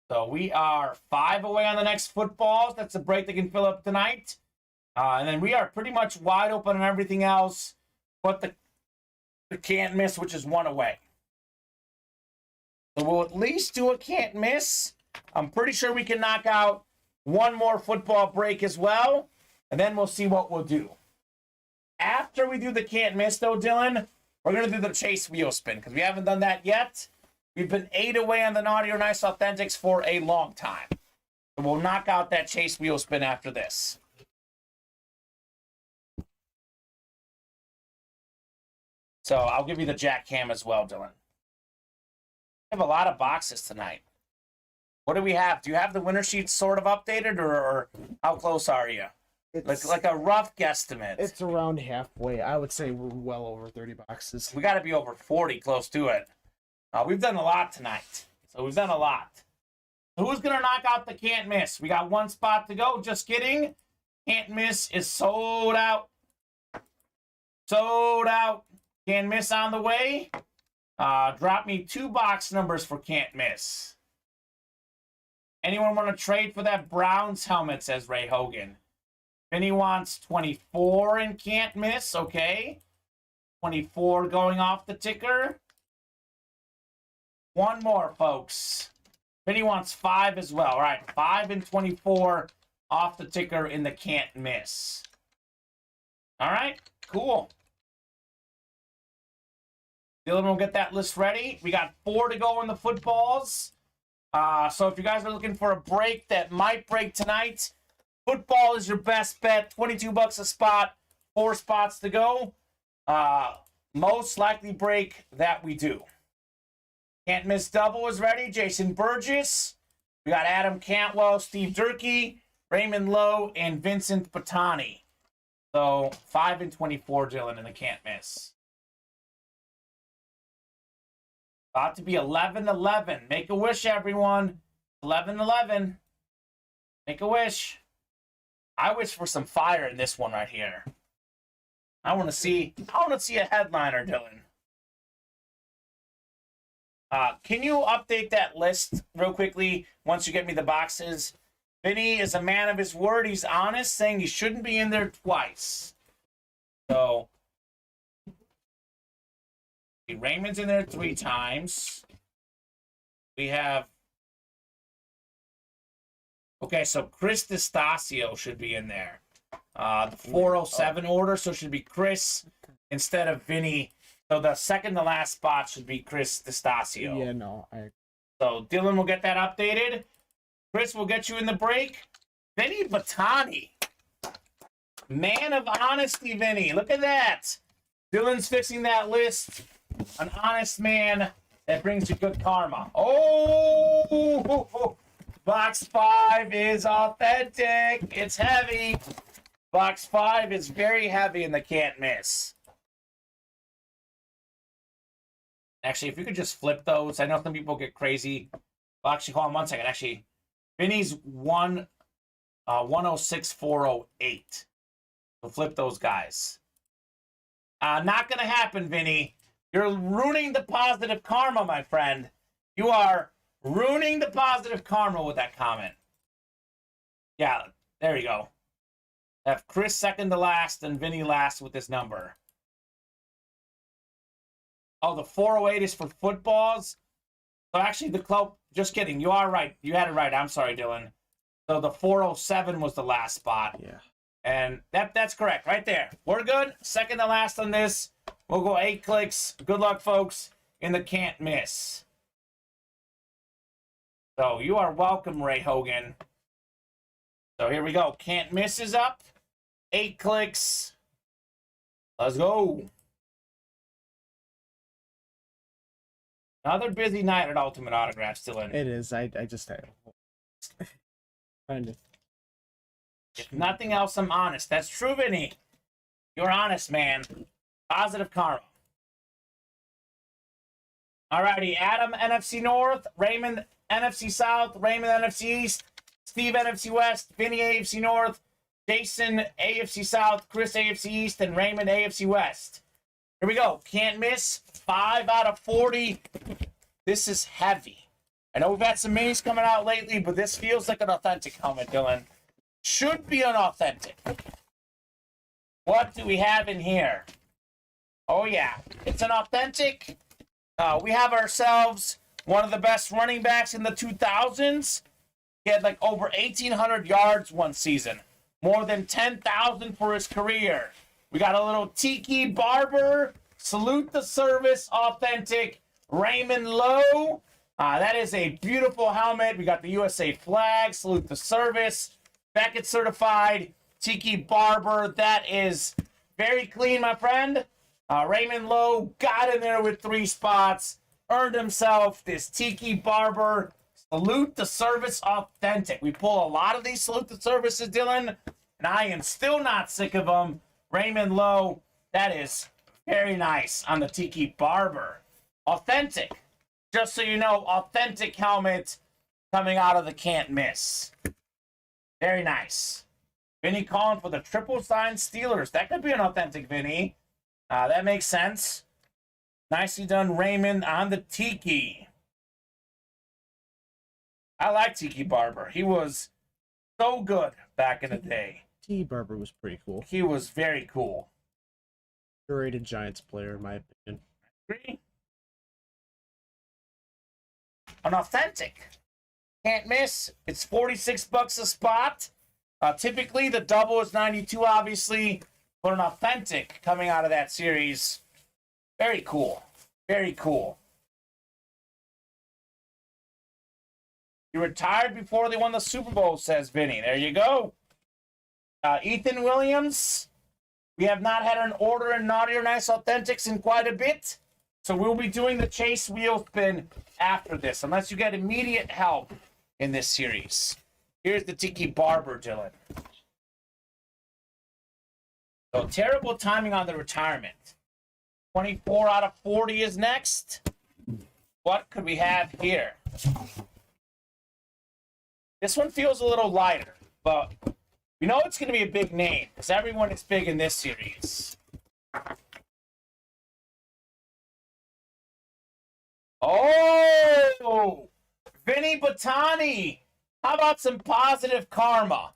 So we are 5 away on the next footballs. That's a break they can fill up tonight. And then we are pretty much wide open on everything else, but the can't miss, which is 1 away. So we'll at least do a can't miss. I'm pretty sure we can knock out 1 more football break as well, and then we'll see what we'll do. After we do the can't miss, though, Dylan, we're going to do the chase wheel spin, because we haven't done that yet. We've been 8 away on the Naughty or Nice Authentics for a long time. So we'll knock out that chase wheel spin after this. So I'll give you the Jack Ham as well, Dylan. We have a lot of boxes tonight. What do we have? Do you have the winner sheet sort of updated, or how close are you? It's Like a rough guesstimate. It's around halfway. I would say we're well over 30 boxes. We got to be over 40, close to it. We've done a lot tonight. So we've done a lot. Who's going to knock out the can't miss? We got 1 spot to go. Just kidding. Can't miss is sold out. Sold out. Can't miss on the way. Drop me 2 box numbers for can't miss. Anyone want to trade for that Browns helmet, says Ray Hogan. Vinny wants 24 and can't miss. Okay. 24 going off the ticker. 1 more, folks. Vinny wants 5 as well. All right, 5 and 24 off the ticker in the can't miss. All right, cool. Dylan will get that list ready. We got 4 to go in the footballs. So if you guys are looking for a break that might break tonight, football is your best bet. $22 a spot, 4 spots to go. Most likely break that we do. Can't miss double is ready. Jason Burgess. We got Adam Cantwell, Steve Durkee, Raymond Lowe, and Vincent Patani. So 5 and 24, Dylan, in the can't miss. About to be 11-11. Make a wish, everyone. 11-11. Make a wish. I wish for some fire in this one right here. I want to see a headliner, Dylan. Can you update that list real quickly once you get me the boxes? Vinny is a man of his word. He's honest, saying he shouldn't be in there twice. So Raymond's in there 3 times. We have... Okay, so Chris DeStasio should be in there. The 407 order, so it should be Chris instead of Vinny. So the second to last spot should be Chris DeStasio. Yeah, no. So Dylan will get that updated. Chris will get you in the break. Vinny Batani. Man of honesty, Vinny. Look at that. Dylan's fixing that list. An honest man that brings you good karma. Oh, box 5 is authentic. It's heavy. Box 5 is very heavy and they can't miss. Actually, if you could just flip those. I know some people get crazy. Well, actually, hold on 1 second. Actually, Vinny's 106408. So flip those guys. Not going to happen, Vinny. You're ruining the positive karma, my friend. You are ruining the positive karma with that comment. Yeah, there you go. Have Chris second to last and Vinny last with this number. Oh, the 408 is for footballs. So actually, the club. Just kidding. You are right. You had it right. I'm sorry, Dylan. So the 407 was the last spot. Yeah. And that's correct. Right there. We're good. Second to last on this. We'll go 8 clicks. Good luck, folks, in the can't miss. So you are welcome, Ray Hogan. So here we go. Can't miss is up. 8 clicks. Let's go. Another busy night at Ultimate Autograph still in. It is. I just trying to. If nothing else, I'm honest. That's true, Vinny. You're honest, man. Positive karma. Alrighty, Adam, NFC North, Raymond, NFC South, Raymond, NFC East, Steve, NFC West, Vinny, AFC North, Jason, AFC South, Chris, AFC East, and Raymond, AFC West. Here we go. Can't miss. 5 out of 40. This is heavy. I know we've had some minis coming out lately, but this feels like an authentic helmet, Dylan. Should be an authentic. What do we have in here? Oh, yeah. It's an authentic. We have ourselves one of the best running backs in the 2000s. He had like over 1,800 yards one season. More than 10,000 for his career. We got a little Tiki Barber. Salute the service. Authentic. Raymond Lowe. That is a beautiful helmet. We got the USA flag. Salute the service. Beckett certified. Tiki Barber. That is very clean, my friend. Raymond Lowe got in there with 3 spots. Earned himself this Tiki Barber. Salute the service authentic. We pull a lot of these salute the services, Dylan, and I am still not sick of them. Raymond Lowe, that is very nice on the Tiki Barber. Authentic. Just so you know, authentic helmet coming out of the can't miss. Very nice. Vinny calling for the triple sign Steelers. That could be an authentic Vinny. That makes sense. Nicely done, Raymond, on the Tiki. I like Tiki Barber. He was so good back in the day. Tiki Barber was pretty cool. He was very cool. Underrated Giants player, in my opinion. Agree? An authentic. Can't miss. It's $46 a spot. Typically, the double is 92, obviously. But an authentic coming out of that series. Very cool. Very cool. He retired before they won the Super Bowl, says Vinny. There you go. Ethan Williams. We have not had an order in Naughty or Nice Authentics in quite a bit. So we'll be doing the chase wheel spin after this, unless you get immediate help in this series. Here's the Tiki Barber, Dylan. So terrible timing on the retirement. 24 out of 40 is next. What could we have here? This one feels a little lighter, but we know it's going to be a big name because everyone is big in this series. Oh, Vinny Batani. How about some positive karma?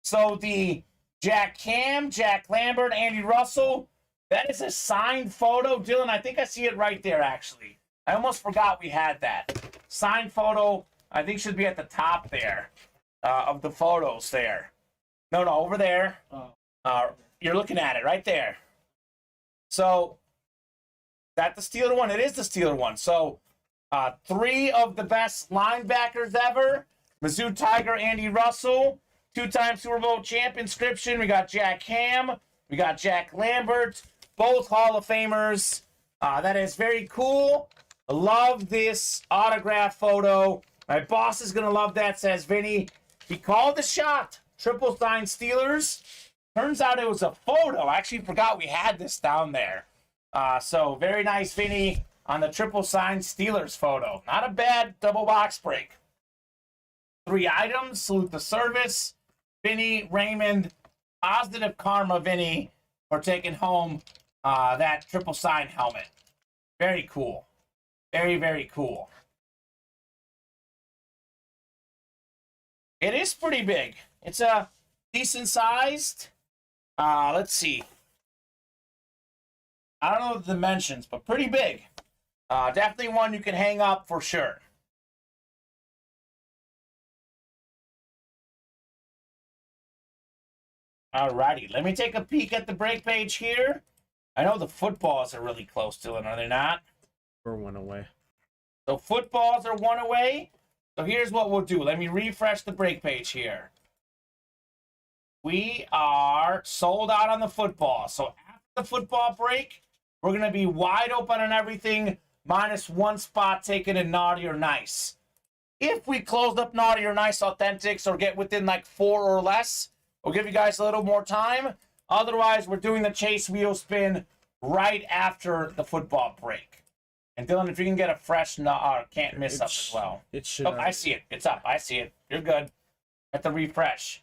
So the Jack Cam, Jack Lambert, Andy Russell, that is a signed photo. Dylan, I think I see it right there, actually. I almost forgot we had that. Signed photo, I think should be at the top there of the photos there. No, over there. You're looking at it right there. So, is that the Steeler one? It is the Steeler one. So, 3 of the best linebackers ever. Mizzou Tiger, Andy Russell. 2-time Super Bowl champ inscription. We got Jack Ham. We got Jack Lambert. Both Hall of Famers. That is very cool. I love this autograph photo. My boss is going to love that, says Vinny. He called the shot. Triple sign Steelers. Turns out it was a photo. I actually forgot we had this down there. So very nice, Vinny, on the triple sign Steelers photo. Not a bad double box break. 3 items. Salute the service. Vinny, Raymond, positive karma, Vinny, for taking home that triple sign helmet. Very cool. Very, very cool. It is pretty big. It's a decent sized. Let's see. I don't know the dimensions, but pretty big. Definitely one you can hang up for sure. Alrighty, let me take a peek at the break page here. I know the footballs are really close, Dylan, are they not? We're one away. So footballs are one away. So here's what we'll do. Let me refresh the break page here. We are sold out on the football. So after the football break, we're going to be wide open on everything, minus one spot taken in Naughty or Nice. If we close up Naughty or Nice Authentics or get within like 4 or less, we'll give you guys a little more time. Otherwise, we're doing the chase wheel spin right after the football break. And Dylan, if you can get a fresh can't miss up as well. It should. Oh, I see it. It's up. I see it. You're good. At the refresh.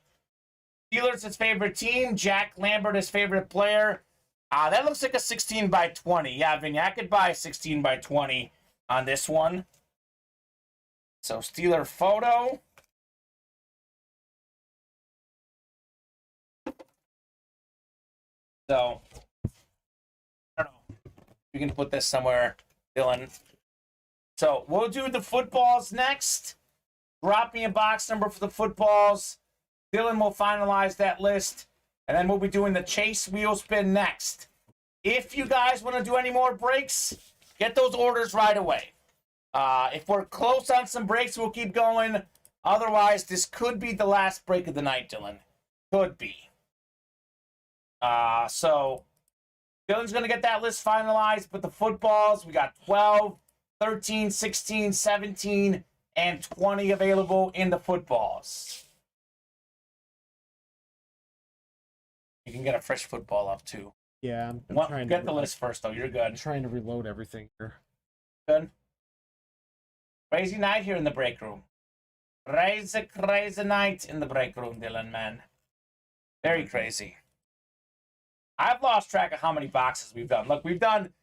Steelers, his favorite team. Jack Lambert, his favorite player. That looks like a 16 by 20. Yeah, Vinny, I could buy a 16 by 20 on this one. So, Steeler photo. So, I don't know. We can put this somewhere, Dylan. So, we'll do the footballs next. Drop me a box number for the footballs. Dylan will finalize that list. And then we'll be doing the chase wheel spin next. If you guys want to do any more breaks, get those orders right away. If we're close on some breaks, we'll keep going. Otherwise, this could be the last break of the night, Dylan. Could be. So, Dylan's going to get that list finalized. But the footballs, we got 12, 13, 16, 17, and 20 available in the footballs. You can get a fresh football up, too. Yeah, I'm trying to get the list first, though. You're good. I'm trying to reload everything here. Good. Crazy night here in the break room. Crazy night in the break room, Dylan, man. Very crazy. I've lost track of how many boxes we've done. Look, we've done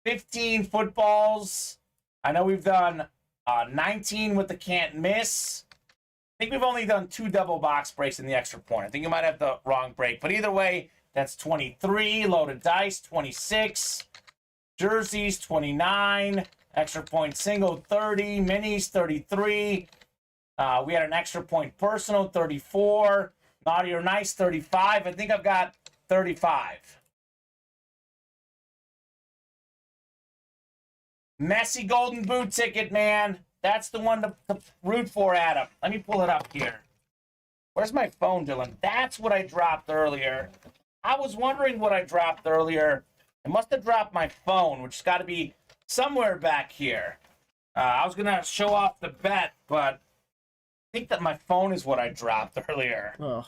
15 footballs. I know we've done 19 with the can't miss. I think we've only done 2 double box breaks in the extra point. I think you might have the wrong break. But either way, that's 23. Loaded dice, 26. Jerseys, 29. Extra point single, 30. Minis, 33. We had an extra point personal, 34. Naughty or Nice, 35. I think I've got 35. Messi golden boot ticket, man. That's the one to root for, Adam. Let me pull it up here. Where's my phone, Dylan? That's what I dropped earlier. I was wondering what I dropped earlier. I must have dropped my phone, which has got to be somewhere back here. I was going to show off the bet, but I think that my phone is what I dropped earlier. Oh.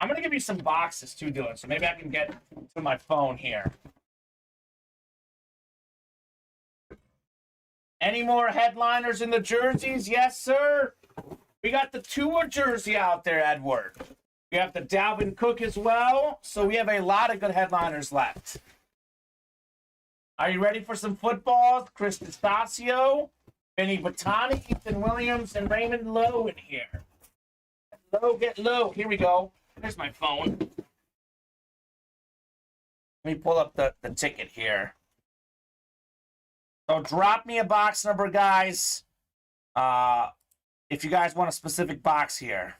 I'm going to give you some boxes too, Dylan, so maybe I can get to my phone here. Any more headliners in the jerseys? Yes, sir. We got the Tua jersey out there, Edward. We have the Dalvin Cook as well, so we have a lot of good headliners left. Are you ready for some footballs? Chris D'Estacio, Benny Batani, Ethan Williams, and Raymond Lowe in here. Low, get low. Here we go. There's my phone. Let me pull up the ticket here. So drop me a box number, guys, if you guys want a specific box here.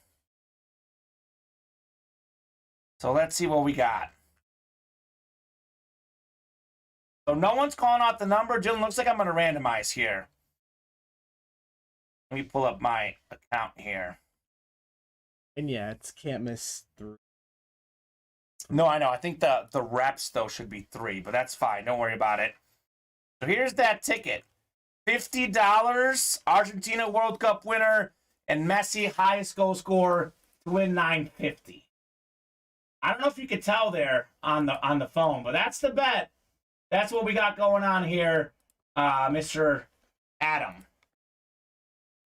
So let's see what we got. So no one's calling out the number. Dylan, looks like I'm going to randomize here. Let me pull up my account here. And yeah, it's can't miss 3. No, I know. I think the reps, though, should be 3, but that's fine. Don't worry about it. So here's that ticket. $50, Argentina World Cup winner, and Messi highest goal scorer to win $950. I don't know if you could tell there on the phone, but that's the bet. That's what we got going on here, Mr. Adam.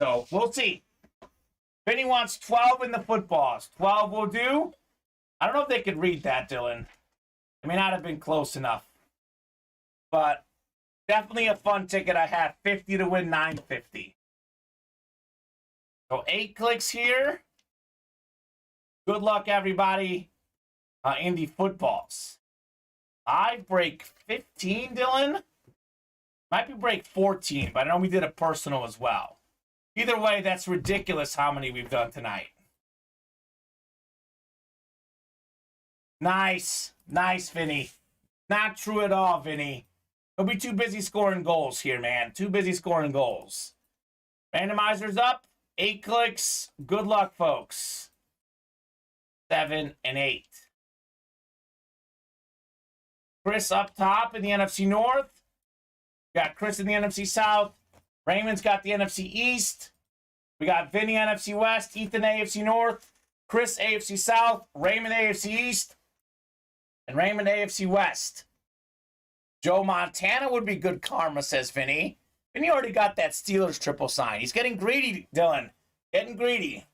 So we'll see. Vinny wants 12 in the footballs. 12 will do. I don't know if they could read that, Dylan. It may not have been close enough. But definitely a fun ticket. I have 50 to win $950. So 8 clicks here. Good luck, everybody. Indy footballs. I break 15, Dylan. Might be break 14, but I know we did a personal as well. Either way, that's ridiculous how many we've done tonight. Nice. Nice, Vinny. Not true at all, Vinny. He'll be too busy scoring goals here, man. Too busy scoring goals. Randomizer's up. 8 clicks. Good luck, folks. 7 and 8. Chris up top in the NFC North. Got Chris in the NFC South. Raymond's got the NFC East. We got Vinny NFC West. Ethan AFC North. Chris AFC South. Raymond AFC East. And Raymond AFC West. Joe Montana would be good karma, says Vinny. Vinny already got that Steelers triple sign. He's getting greedy, Dylan. Getting greedy.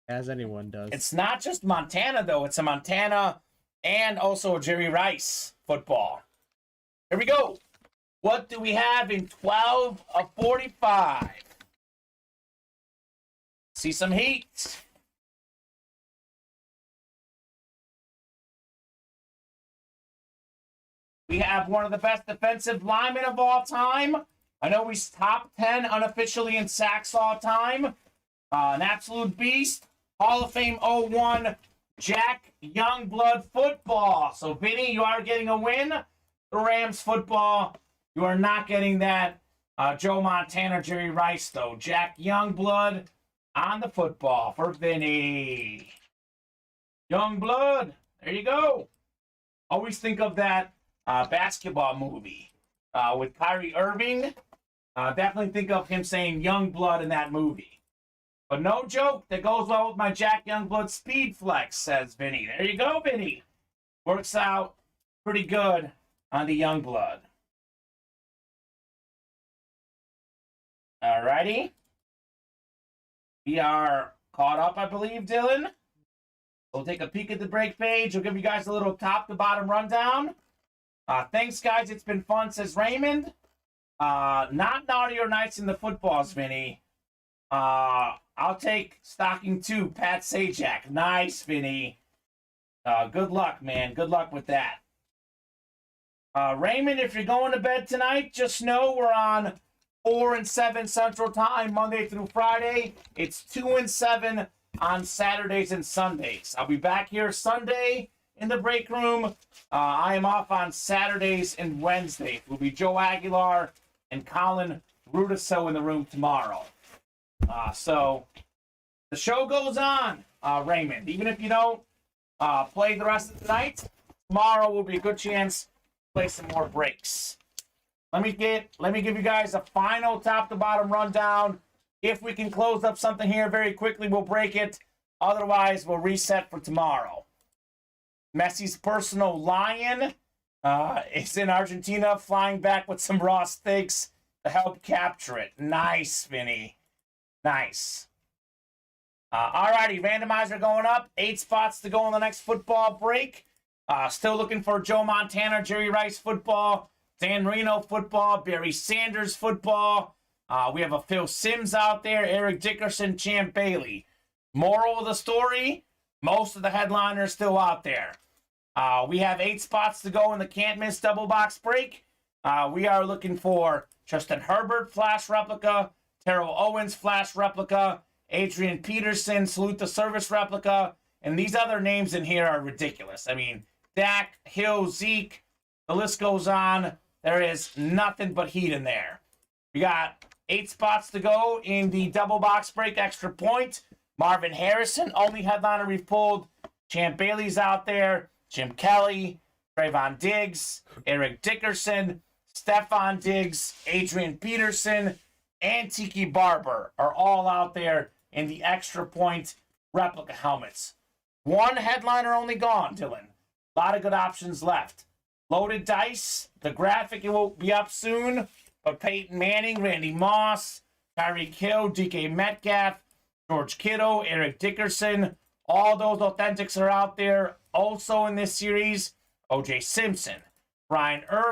As anyone does. It's not just Montana, though. It's a Montana and also a Jerry Rice football. Here we go. What do we have in 12 of 45? See some heat. We have one of the best defensive linemen of all time. I know he's top 10 unofficially in sacks all time. An absolute beast. Hall of Fame 01 Jack Youngblood football. So, Vinny, you are getting a win. The Rams football. You are not getting that Joe Montana, Jerry Rice, though. Jack Youngblood on the football for Vinny. Youngblood. There you go. Always think of that basketball movie with Kyrie Irving. Definitely think of him saying Youngblood in that movie. But no joke, that goes well with my Jack Youngblood speed flex, says Vinny. There you go, Vinny. Works out pretty good on the Youngblood. Alrighty. We are caught up, I believe, Dylan. We'll take a peek at the break page. We'll give you guys a little top-to-bottom rundown. Thanks, guys. It's been fun, says Raymond. Not naughtier nights in the footballs, Vinny. I'll take stocking 2, Pat Sajak. Nice, Vinny. Good luck, man. Good luck with that. Raymond, if you're going to bed tonight, just know we're on 4 and 7 Central Time, Monday through Friday. It's 2 and 7 on Saturdays and Sundays. I'll be back here Sunday in the break room. I am off on Saturdays and Wednesdays. Will be Joe Aguilar and Colin Rudiso in the room tomorrow. So the show goes on, Raymond. Even if you don't play the rest of the night, tomorrow will be a good chance to play some more breaks. Let me give you guys a final top to bottom rundown. If we can close up something here very quickly, we'll break it. Otherwise, we'll reset for tomorrow. Messi's personal lion is in Argentina, flying back with some raw steaks to help capture it. Nice, Vinny. Nice. Alrighty, randomizer going up. 8 spots to go in the next football break. Still looking for Joe Montana, Jerry Rice football, Dan Marino football, Barry Sanders football. We have a Phil Simms out there, Eric Dickerson, Champ Bailey. Moral of the story, most of the headliners still out there. We have 8 spots to go in the can't miss double box break. We are looking for Justin Herbert flash replica, Terrell Owens flash replica, Adrian Peterson salute the service replica, and these other names in here are ridiculous. I mean, Dak, Hill, Zeke, the list goes on. There is nothing but heat in there. We got 8 spots to go in the double box break extra point. Marvin Harrison, only headliner we've pulled. Champ Bailey's out there. Jim Kelly, Trayvon Diggs, Eric Dickerson, Stephon Diggs, Adrian Peterson, and Tiki Barber are all out there in the extra point replica helmets. 1 headliner only gone, Dylan. A lot of good options left. Loaded dice. The graphic will be up soon. But Peyton Manning, Randy Moss, Tyreek Hill, DK Metcalf, George Kittle, Eric Dickerson. All those authentics are out there. Also in this series, O.J. Simpson, Brian Earl.